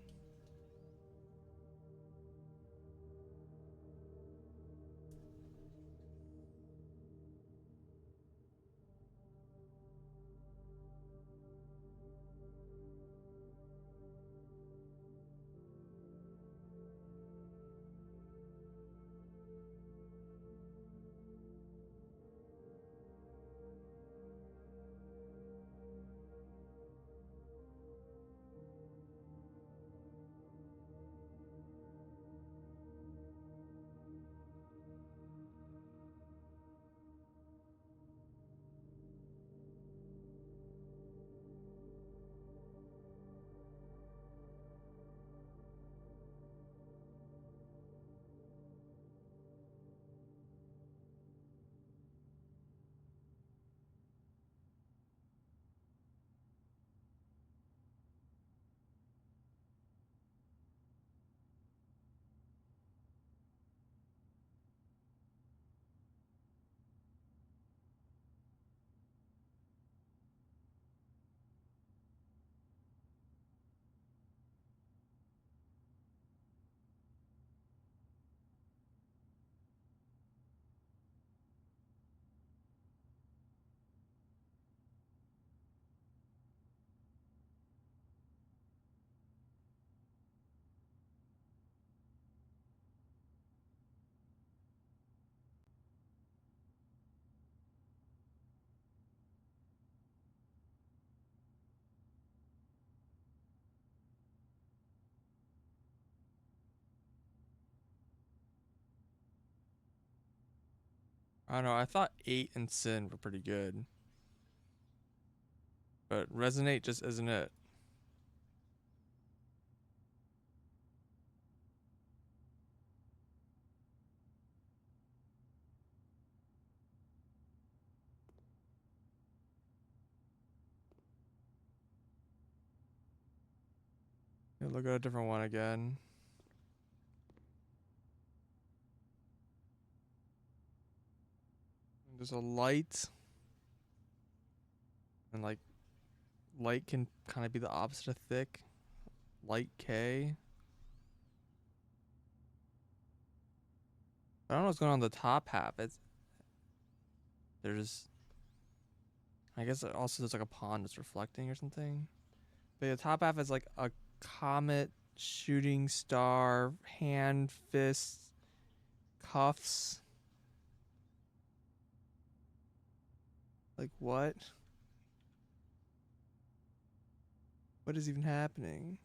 I don't know. I thought 8 and sin were pretty good, but resonate just isn't it. Yeah, look at a different one again. There's a light, and like light can kind of be the opposite of thick. Light K. I don't know what's going on in the top half. There's I guess it also there's like a pond that's reflecting or something. But the top half is like a comet, shooting star, hand, fist, cuffs. Like what? What is even happening?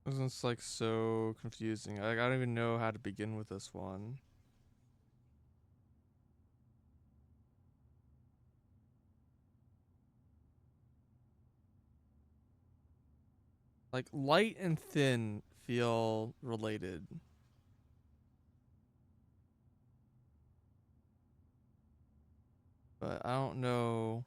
This one's like so confusing. I don't even know how to begin with this one. Like light and thin feel related. But I don't know.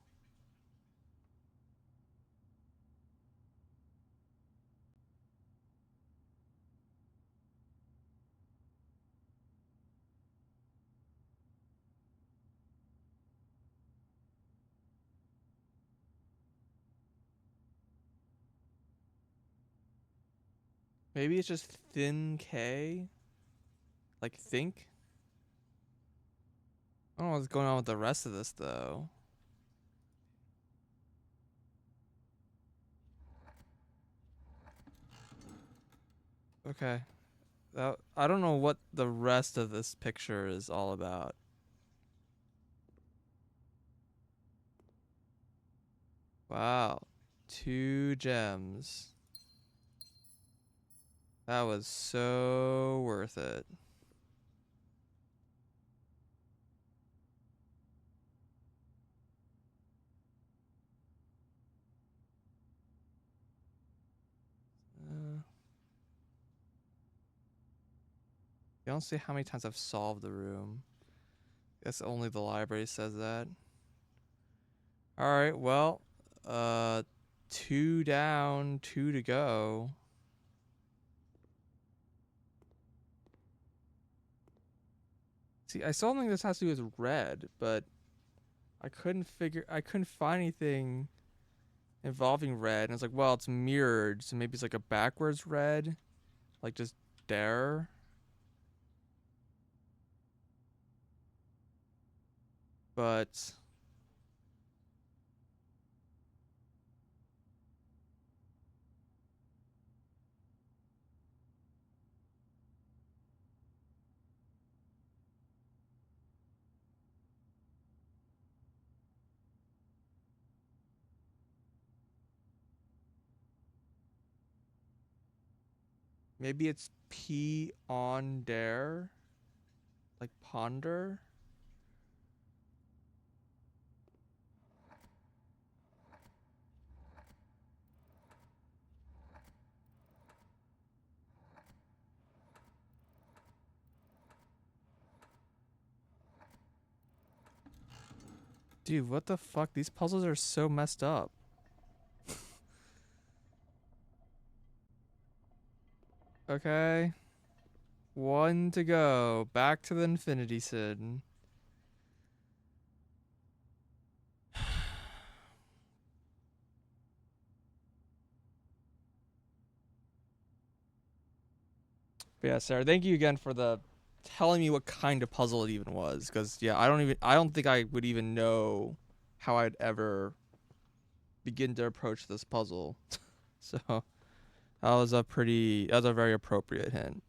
Maybe it's just thin K? Like think? I don't know what's going on with the rest of this though. Okay. I don't know what the rest of this picture is all about. Wow. 2 gems. That was so worth it. You don't see how many times I've solved the room. Guess only the library says that. Alright, well, 2 down, 2 to go. See, I still don't think this has to do with red, but I couldn't find anything involving red. And it's like, well, it's mirrored, so maybe it's like a backwards red, like just there. But maybe it's P on there, like ponder. Dude, what the fuck? These puzzles are so messed up. Okay. 1 to go. Back to the Infinity Sid. But yeah, Sarah, thank you again for the telling me what kind of puzzle it even was. Because yeah, I don't think I would even know how I'd ever begin to approach this puzzle. So that was a very appropriate hint.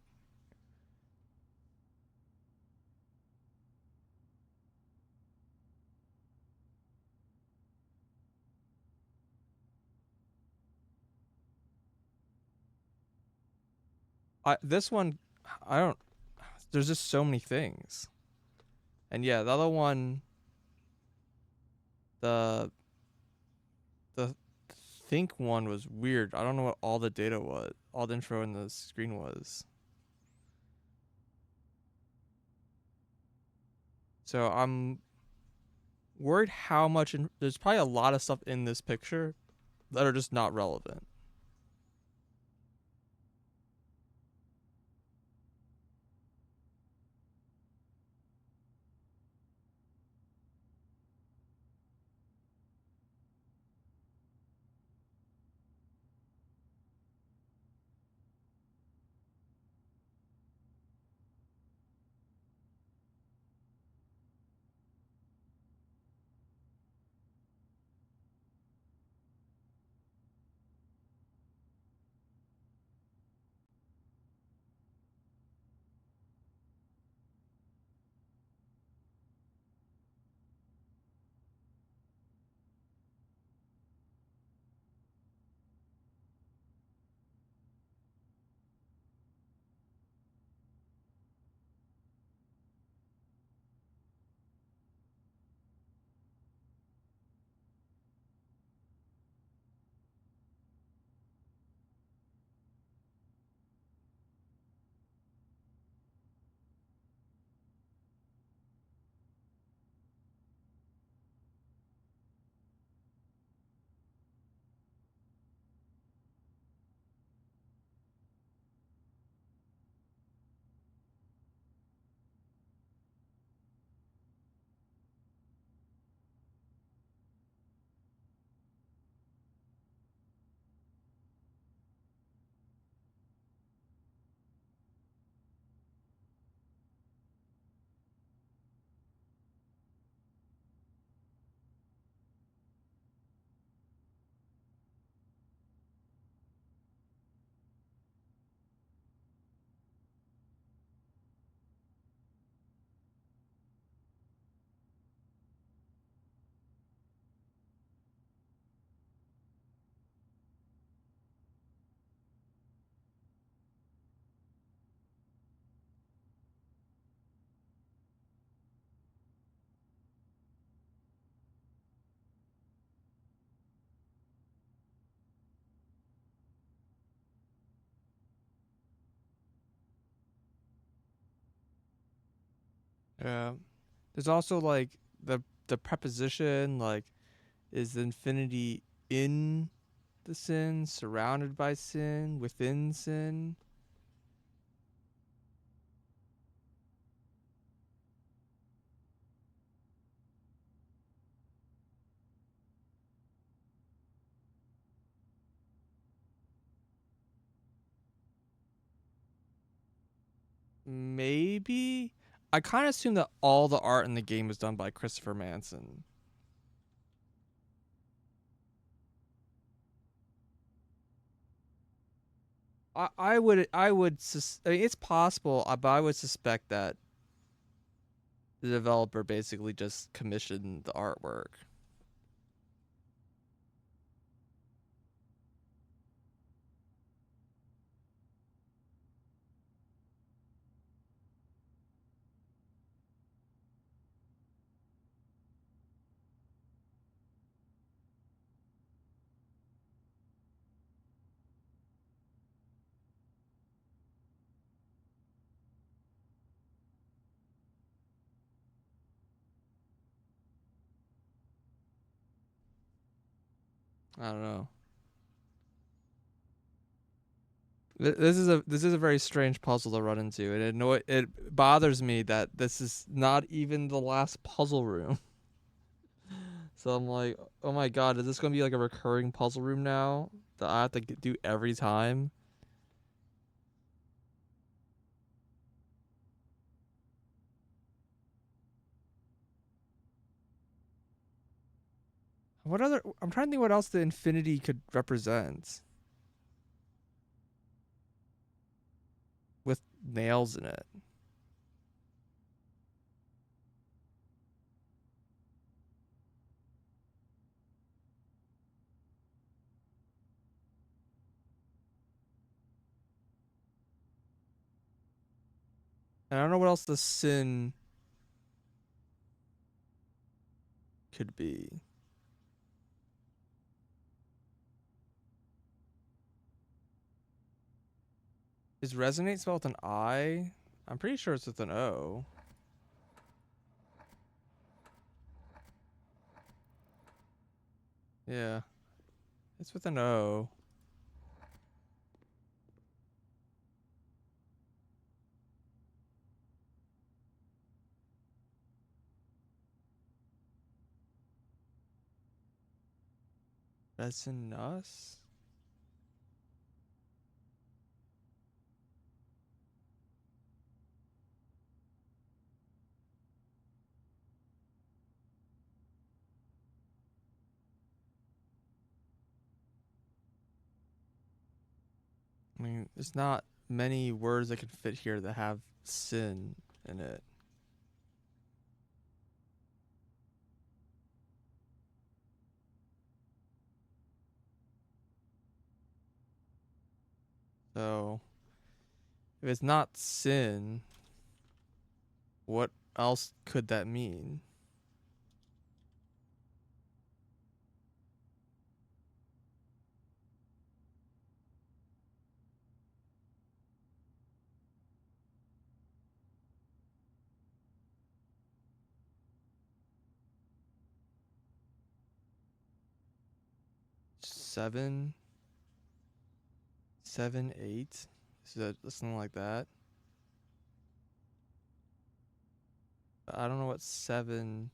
This one, I don't. There's just so many things. And yeah, the other one, the the think one was weird. I don't know what all the data was, all the info in the screen was. So I'm worried how much. There's probably a lot of stuff in this picture that are just not relevant. Yeah. There's also like the preposition like is infinity in the sin, surrounded by sin, within sin. Maybe I kind of assume that all the art in the game was done by Christopher Manson. I mean, it's possible, but I would suspect that the developer basically just commissioned the artwork. I don't know. This is a very strange puzzle to run into, and it bothers me that this is not even the last puzzle room. So I'm like, oh my god, is this gonna be like a recurring puzzle room now that I have to do every time? What other? I'm trying to think what else the infinity could represent with nails in it. And I don't know what else the sin could be. Is resonate spelled with an I? I'm pretty sure it's with an O. Yeah, it's with an O. Resinus? I mean, there's not many words that can fit here that have sin in it. So if it's not sin, what else could that mean? Seven, 7, 8. Is that something like that? I don't know what seven.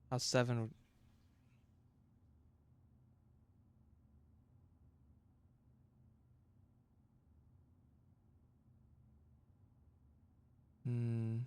How seven? Hmm.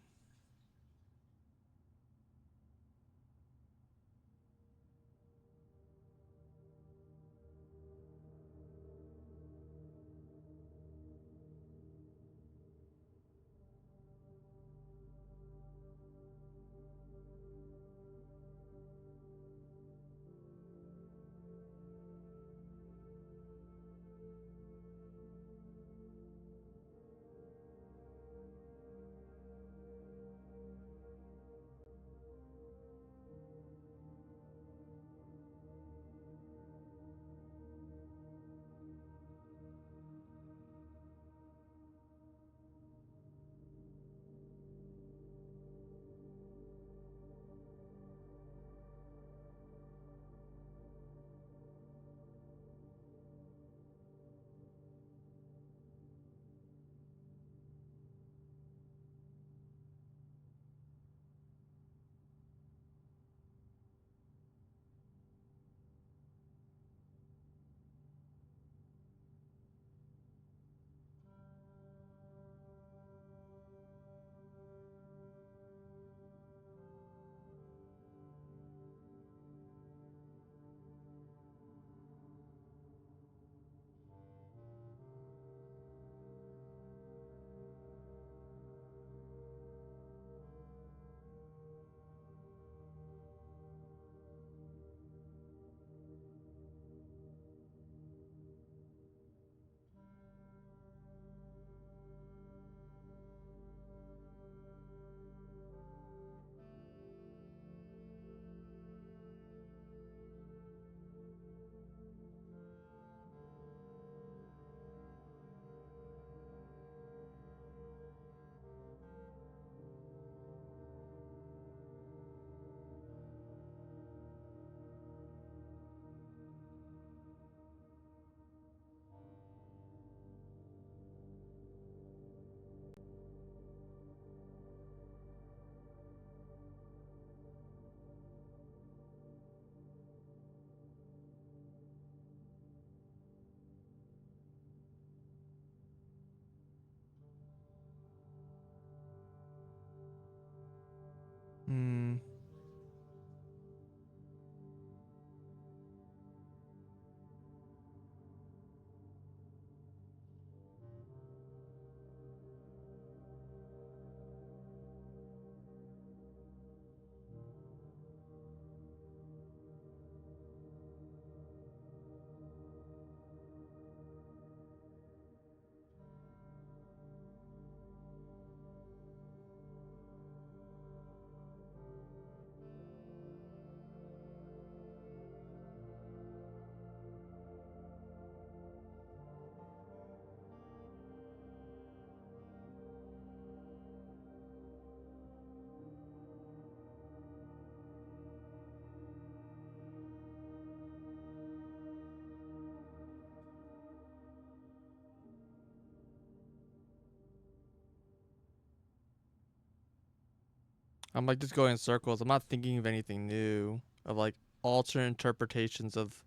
I'm like just going in circles. I'm not thinking of anything new, of like alternate interpretations of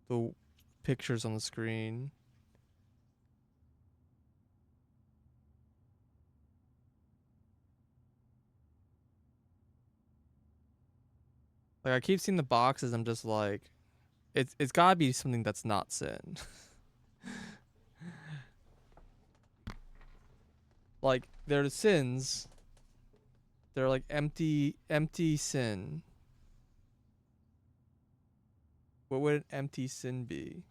the pictures on the screen. Like I keep seeing the boxes. I'm just like, it's gotta be something that's not sin. Like they're sins. They're like empty sin. What would an empty sin be?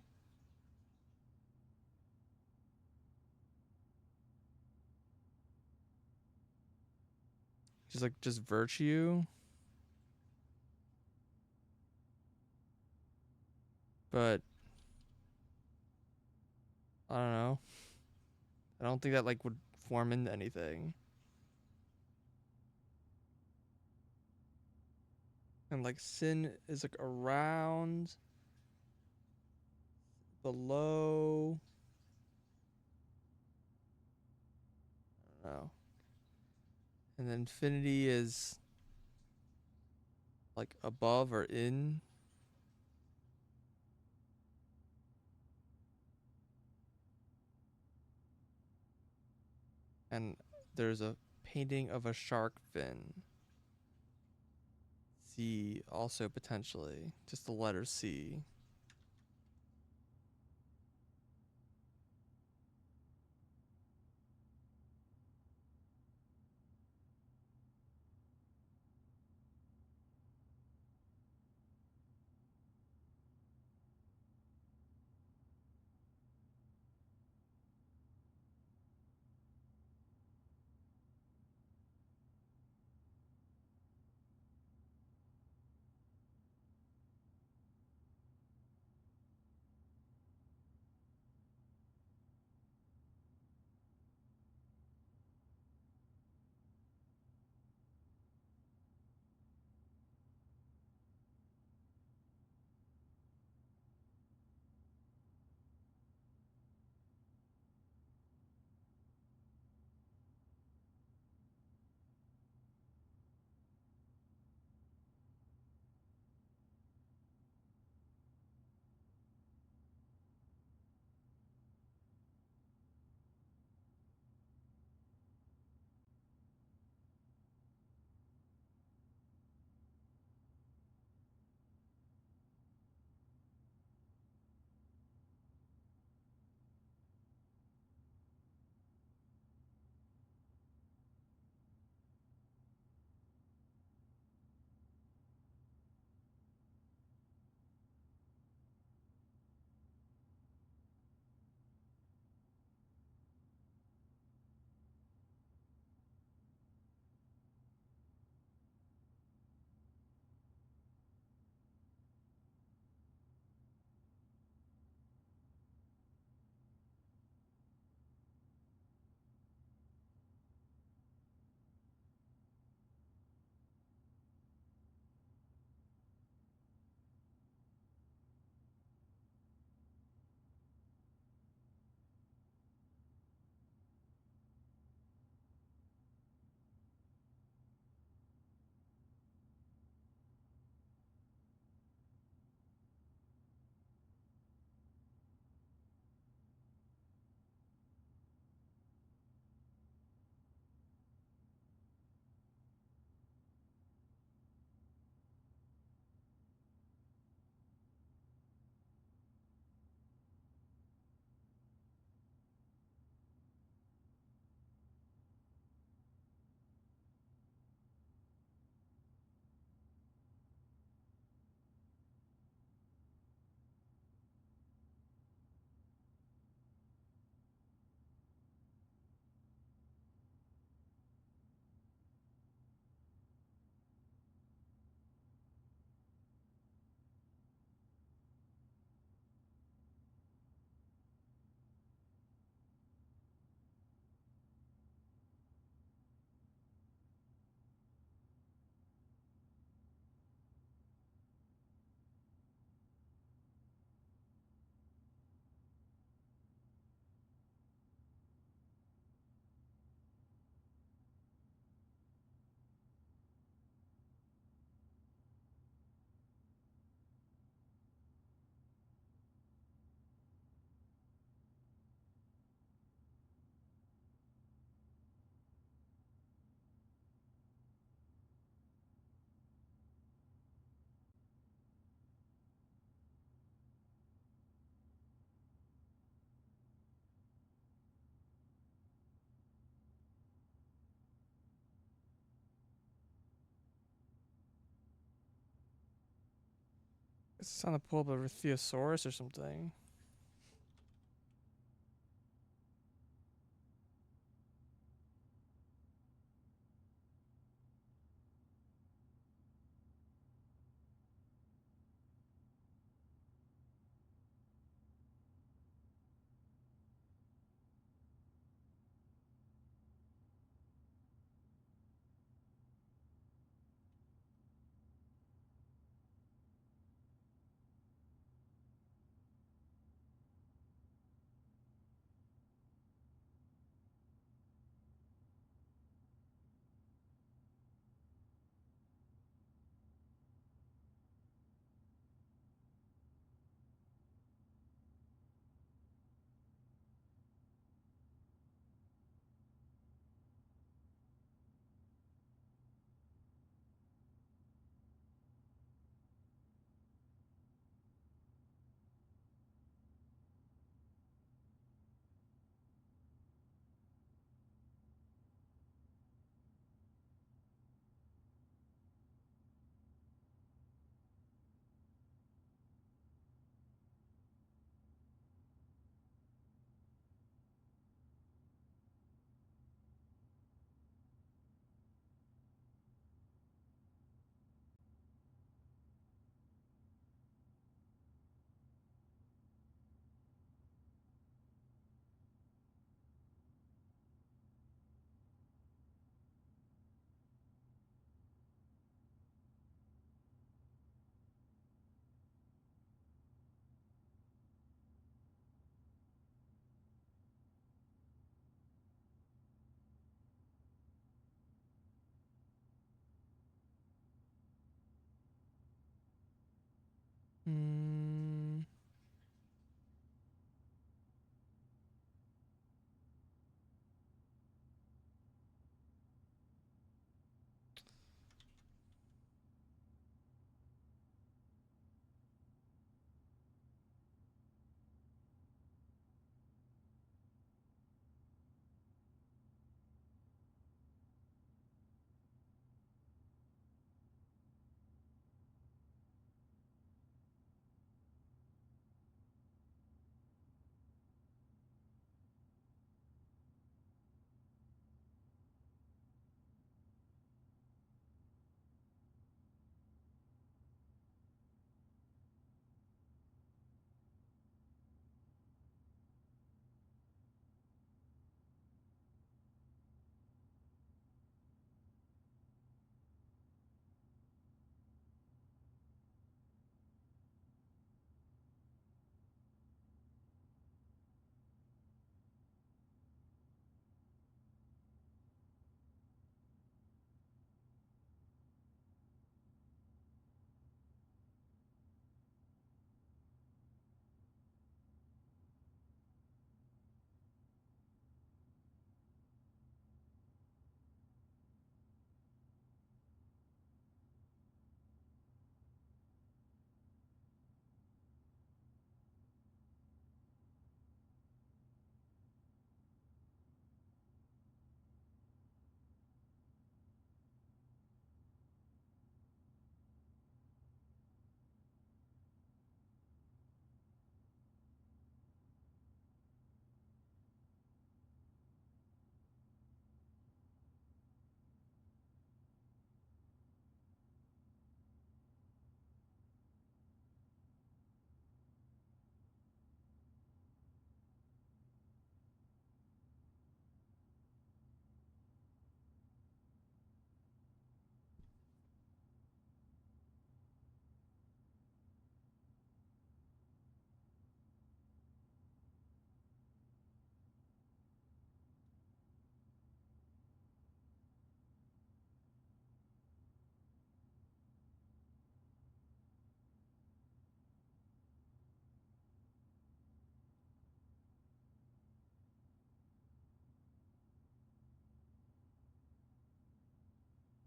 Just virtue. But I don't know. I don't think that like would form into anything. And like sin is like around, below. I don't know. And then infinity is like above or in. And there's a painting of a shark fin. C also potentially. Just the letter C. It's trying to pull up a Theosaurus or something. Mm.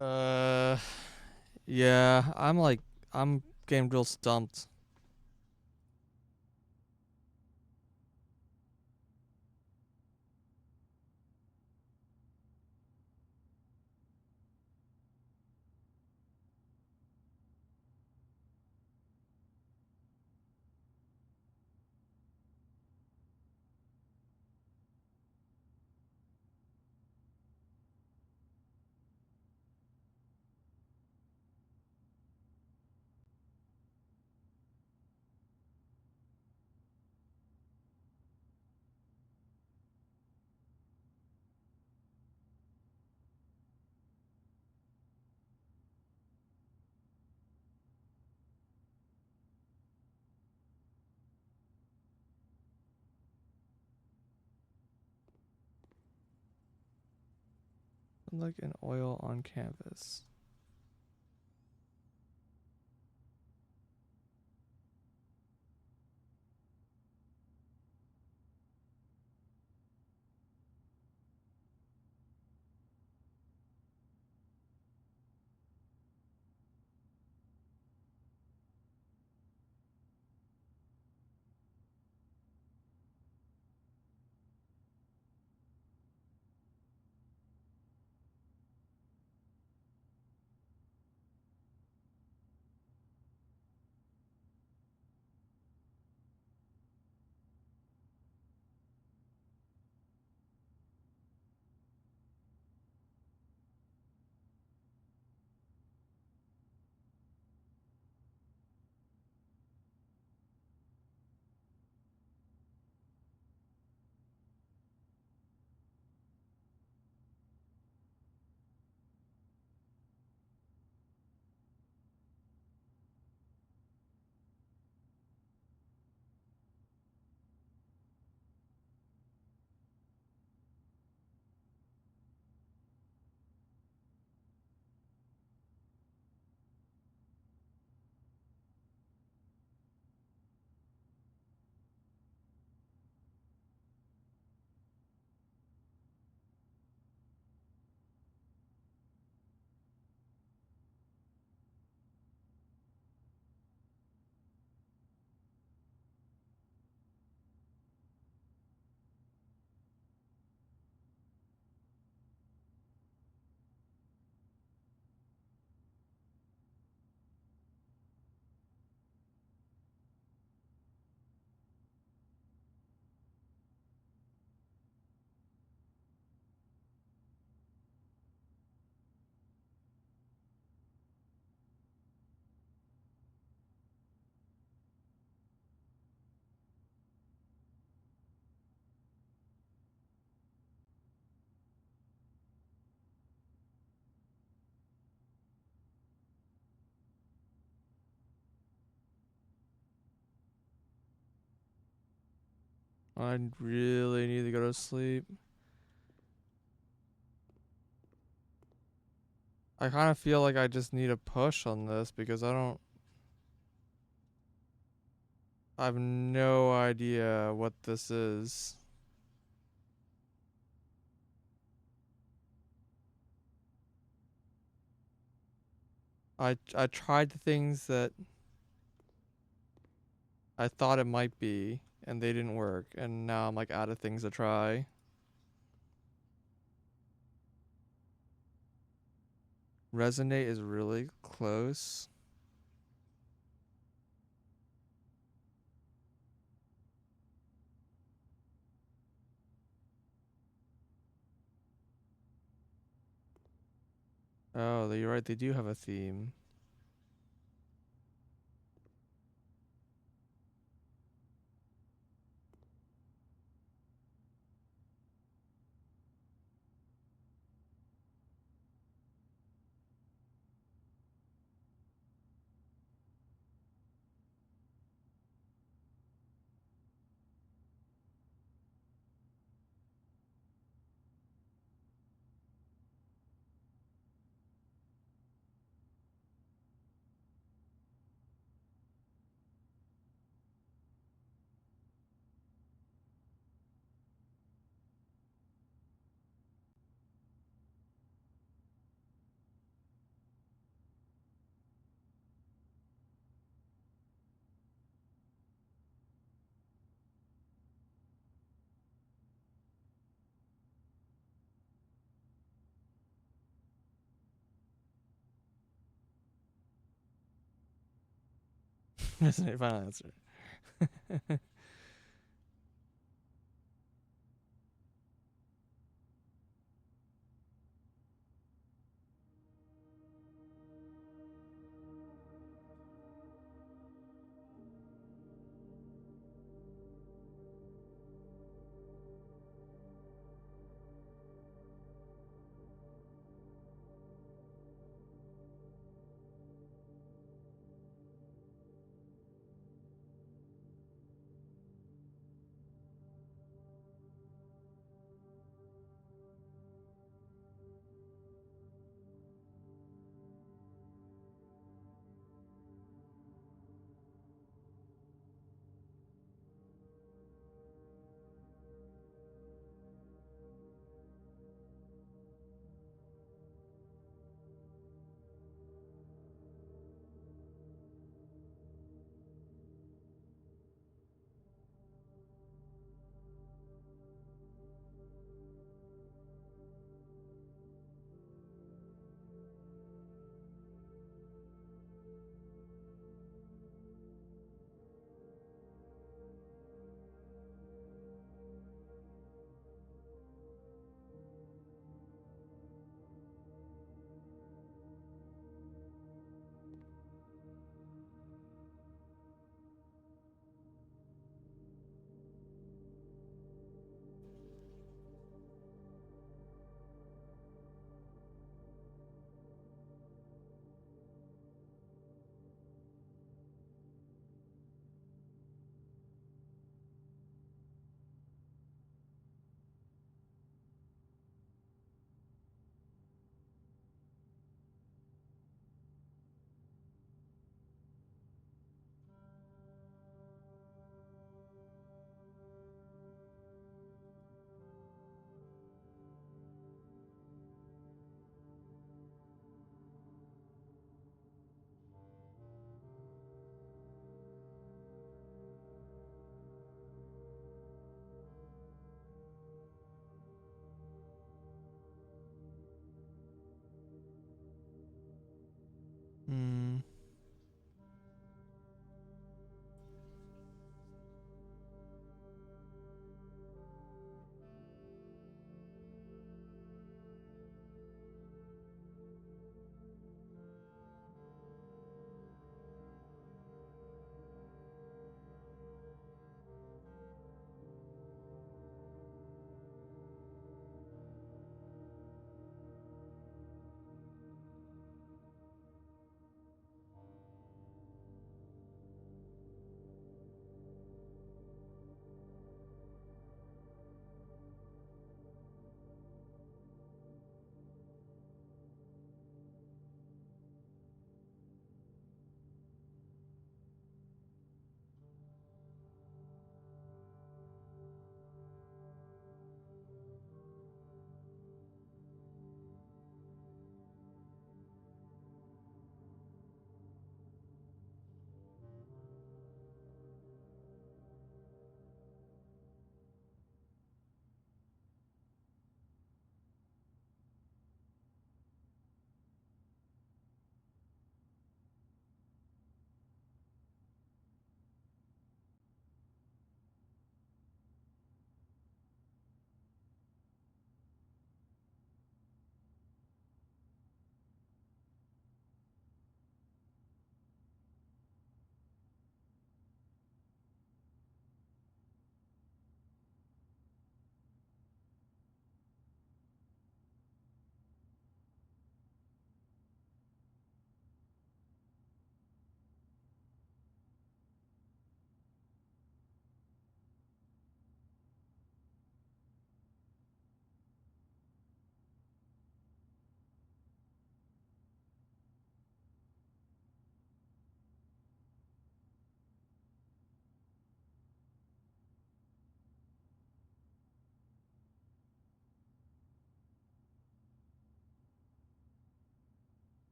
Uh, yeah, I'm getting real stumped. Like an oil on canvas. I really need to go to sleep. I kind of feel like I just need a push on this because I have no idea what this is. I tried the things that I thought it might be and they didn't work, and now I'm like out of things to try. Resonate is really close. Oh, you're right, they do have a theme. Resonate, final answer.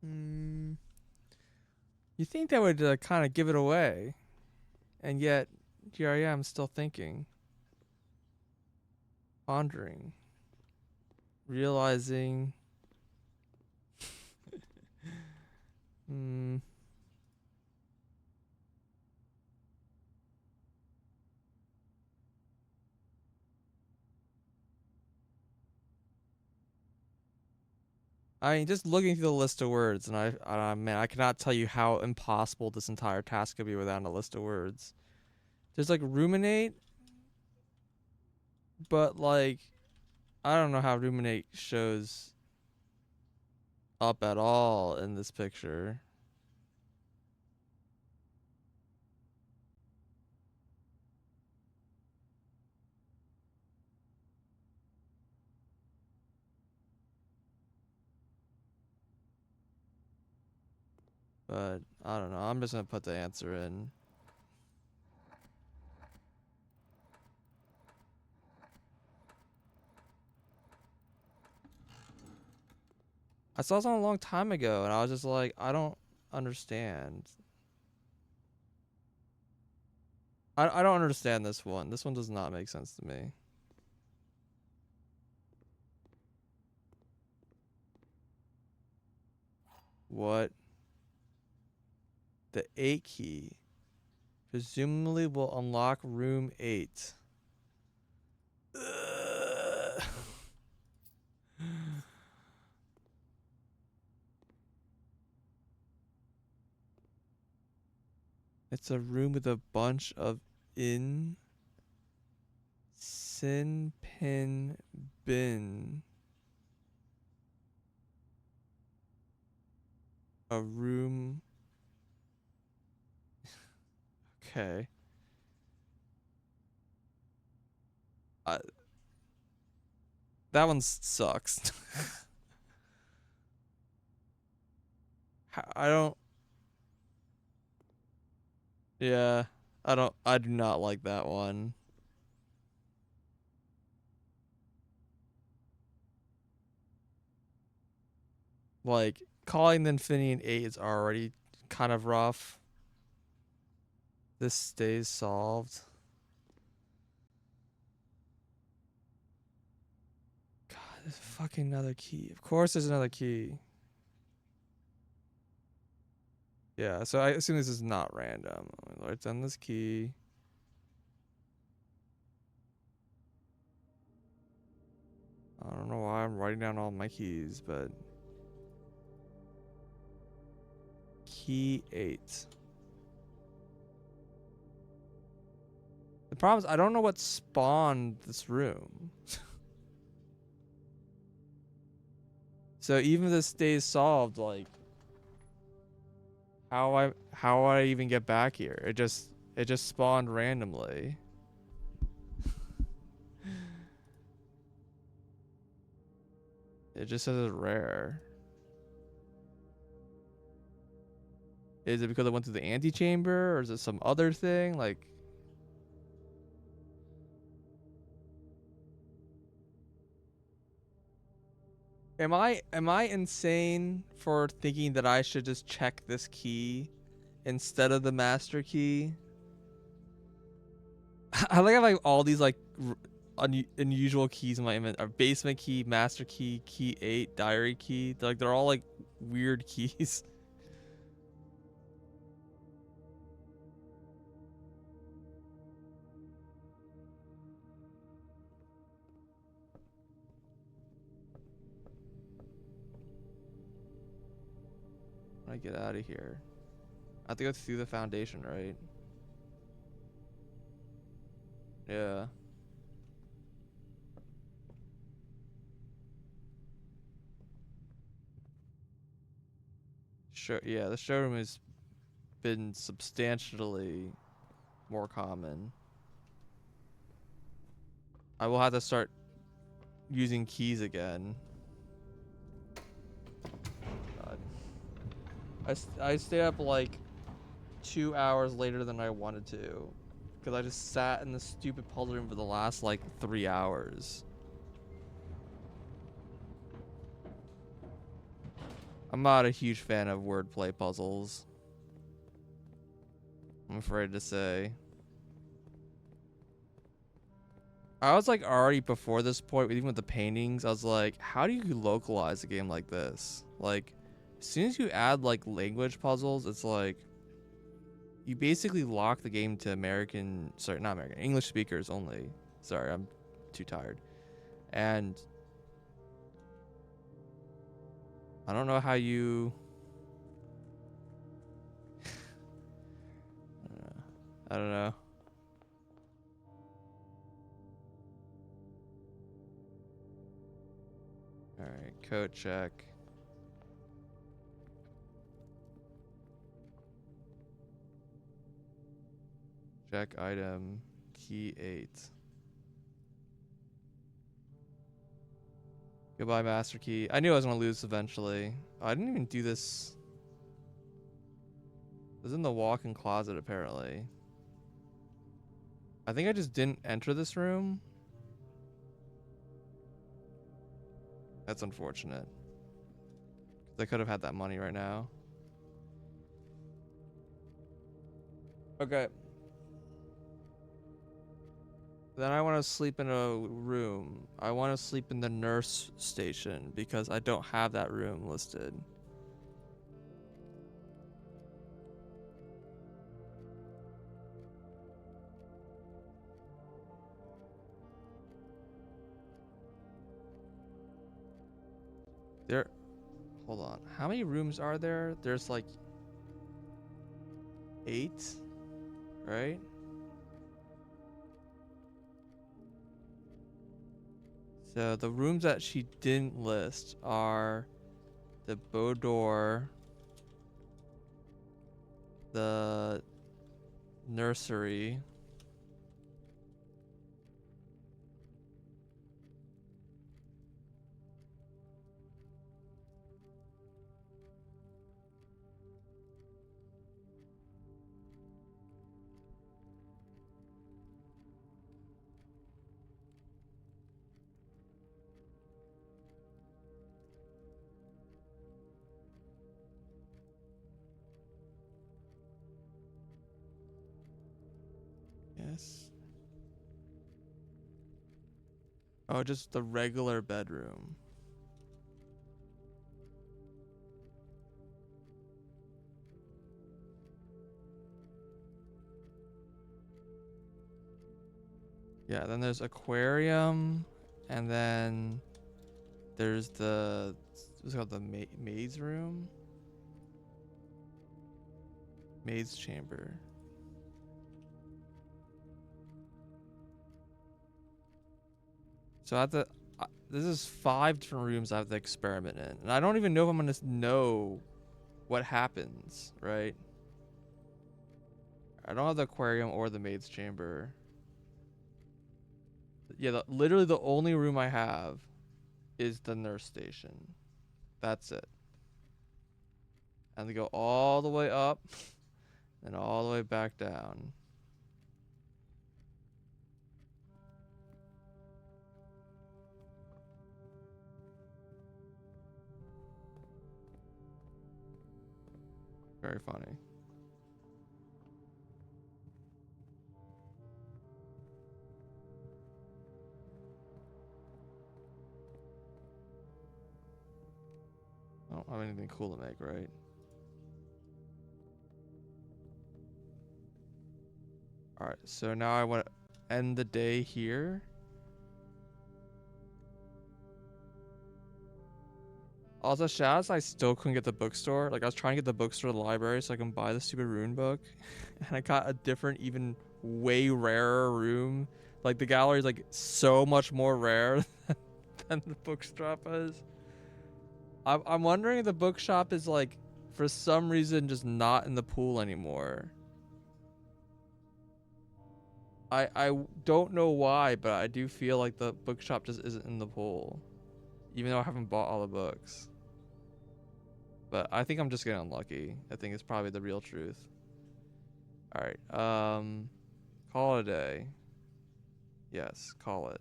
Mm, you think that would kind of give it away, and yet here I am still thinking, pondering, realizing. Hmm. I mean, just looking through the list of words, and man, I cannot tell you how impossible this entire task could be without a list of words. There's like ruminate, but like I don't know how ruminate shows up at all in this picture. But I don't know. I'm just gonna put the answer in. I saw something a long time ago, and I was just like, I don't understand. I don't understand this one. This one does not make sense to me. What? The 8 key presumably will unlock room 8. Ugh. It's a room with a bunch of sin pin bin. A room. Okay. That one sucks. I don't. Yeah. I don't. I do not like that one. Like, calling the Infinity 8 is already kind of rough. This stays solved. God, there's fucking another key. Of course there's another key. Yeah, so I assume this is not random. Write down this key. I don't know why I'm writing down all my keys, but key 8. The problem is I don't know what spawned this room. So even if this stays solved, like how I even get back here? It just spawned randomly. It just says it's rare. Is it because I went to the antechamber, or is it some other thing? Like, am I insane for thinking that I should just check this key instead of the master key? I like have like all these like unusual keys in my inventory: basement key, master key, key 8, diary key. They're all like weird keys. When I get out of here, I have to go through the foundation, right? Yeah. Sure. Yeah, the showroom has been substantially more common. I will have to start using keys again. God. I stayed up like 2 hours later than I wanted to, because I just sat in the stupid puzzle room for the last like 3 hours. I'm not a huge fan of wordplay puzzles, I'm afraid to say. I was like already before this point, even with the paintings, I was like, how do you localize a game like this? Like, as soon as you add like language puzzles, it's like you basically lock the game to not American, English speakers only. Sorry, I'm too tired. And I don't know how you... I don't know. Alright, code check. Check item, key 8. Goodbye, master key. I knew I was gonna lose eventually. Oh, I didn't even do this. It was in the walk-in closet, apparently. I think I just didn't enter this room. That's unfortunate. 'Cause I could have had that money right now. Okay. Then I want to sleep in a room. I want to sleep in the nurse station because I don't have that room listed. Hold on. How many rooms are there? There's like 8, right? So the rooms that she didn't list are the boudoir, the nursery, yes. Oh, just the regular bedroom. Yeah, then there's aquarium, and then there's what's it called, the maid's room? Maid's chamber. So I have to, this is 5 different rooms I have to experiment in. And I don't even know if I'm going to know what happens, right? I don't have the aquarium or the maid's chamber. Yeah, literally the only room I have is the nurse station. That's it. And they go all the way up and all the way back down. Very funny. I don't have anything cool to make, right? Alright, so now I want to end the day here. Also, shouts, I still couldn't get the bookstore. Like, I was trying to get the bookstore to the library so I can buy the stupid rune book. And I got a different, even way rarer room. Like, the gallery is, like, so much more rare than the bookshop is. I'm wondering if the bookshop is, like, for some reason, just not in the pool anymore. I don't know why, but I do feel like the bookshop just isn't in the pool. Even though I haven't bought all the books. But I think I'm just getting unlucky. I think it's probably the real truth. Alright, call it a day. Yes, call it.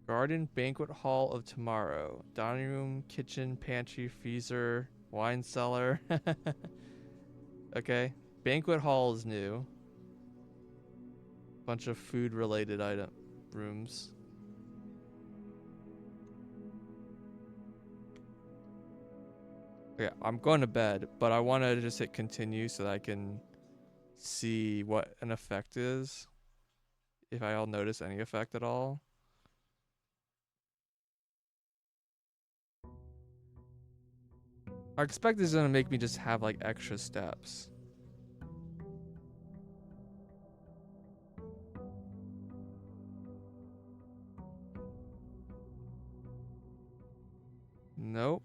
Garden banquet hall of tomorrow. Dining room, kitchen, pantry, freezer, wine cellar. Okay. Banquet hall is new. Bunch of food related item rooms. Okay, I'm going to bed, but I want to just hit continue so that I can see what an effect is. If I'll notice any effect at all. I expect this is gonna make me just have like extra steps. Nope.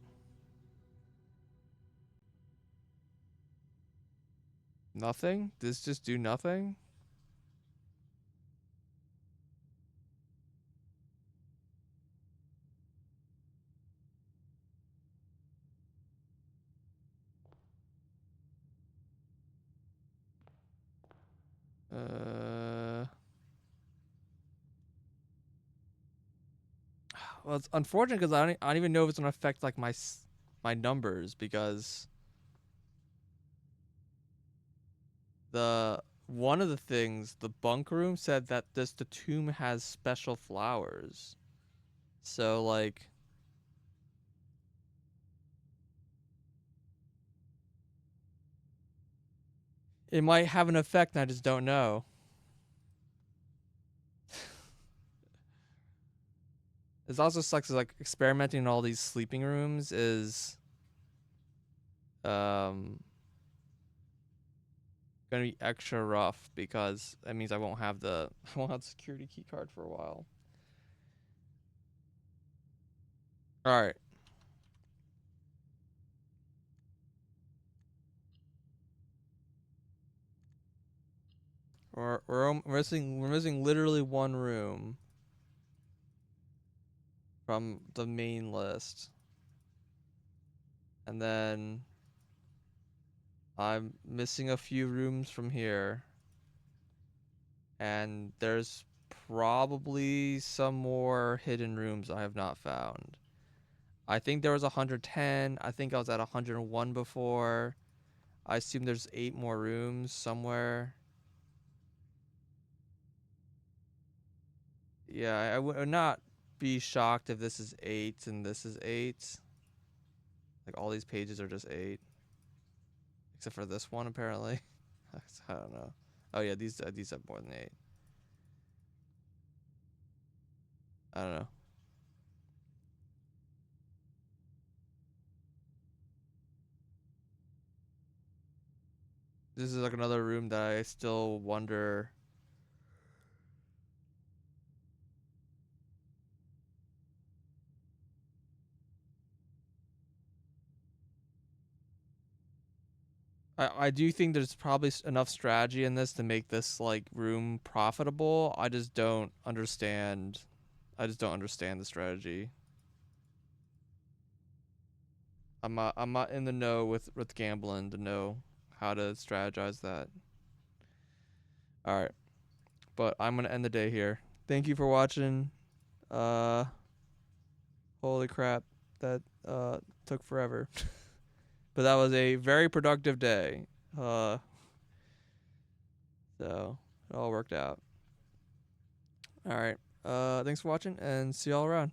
Nothing? Does this just do nothing? Well, it's unfortunate because I don't even know if it's gonna affect like my numbers because one of the things the bunk room said that the tomb has special flowers. So like it might have an effect and I just don't know. It also sucks like experimenting in all these sleeping rooms is gonna be extra rough because that means I won't have the security key card for a while. All right. We're missing literally one room from the main list. And then I'm missing a few rooms from here. And there's probably some more hidden rooms I have not found. I think there was 110. I think I was at 101 before. I assume there's 8 more rooms somewhere. Yeah, I would not be shocked if this is 8 and this is 8. Like all these pages are just 8. Except for this one apparently. I don't know. Oh yeah, these have more than 8. I don't know. This is like another room that I still wonder. I do think there's probably enough strategy in this to make this like room profitable. I just don't understand. I just don't understand the strategy. I'm not in the know with gambling to know how to strategize that. All right, but I'm gonna end the day here. Thank you for watching. Uh, holy crap, that took forever. But that was a very productive day. So it all worked out. All right. Thanks for watching and see y'all around.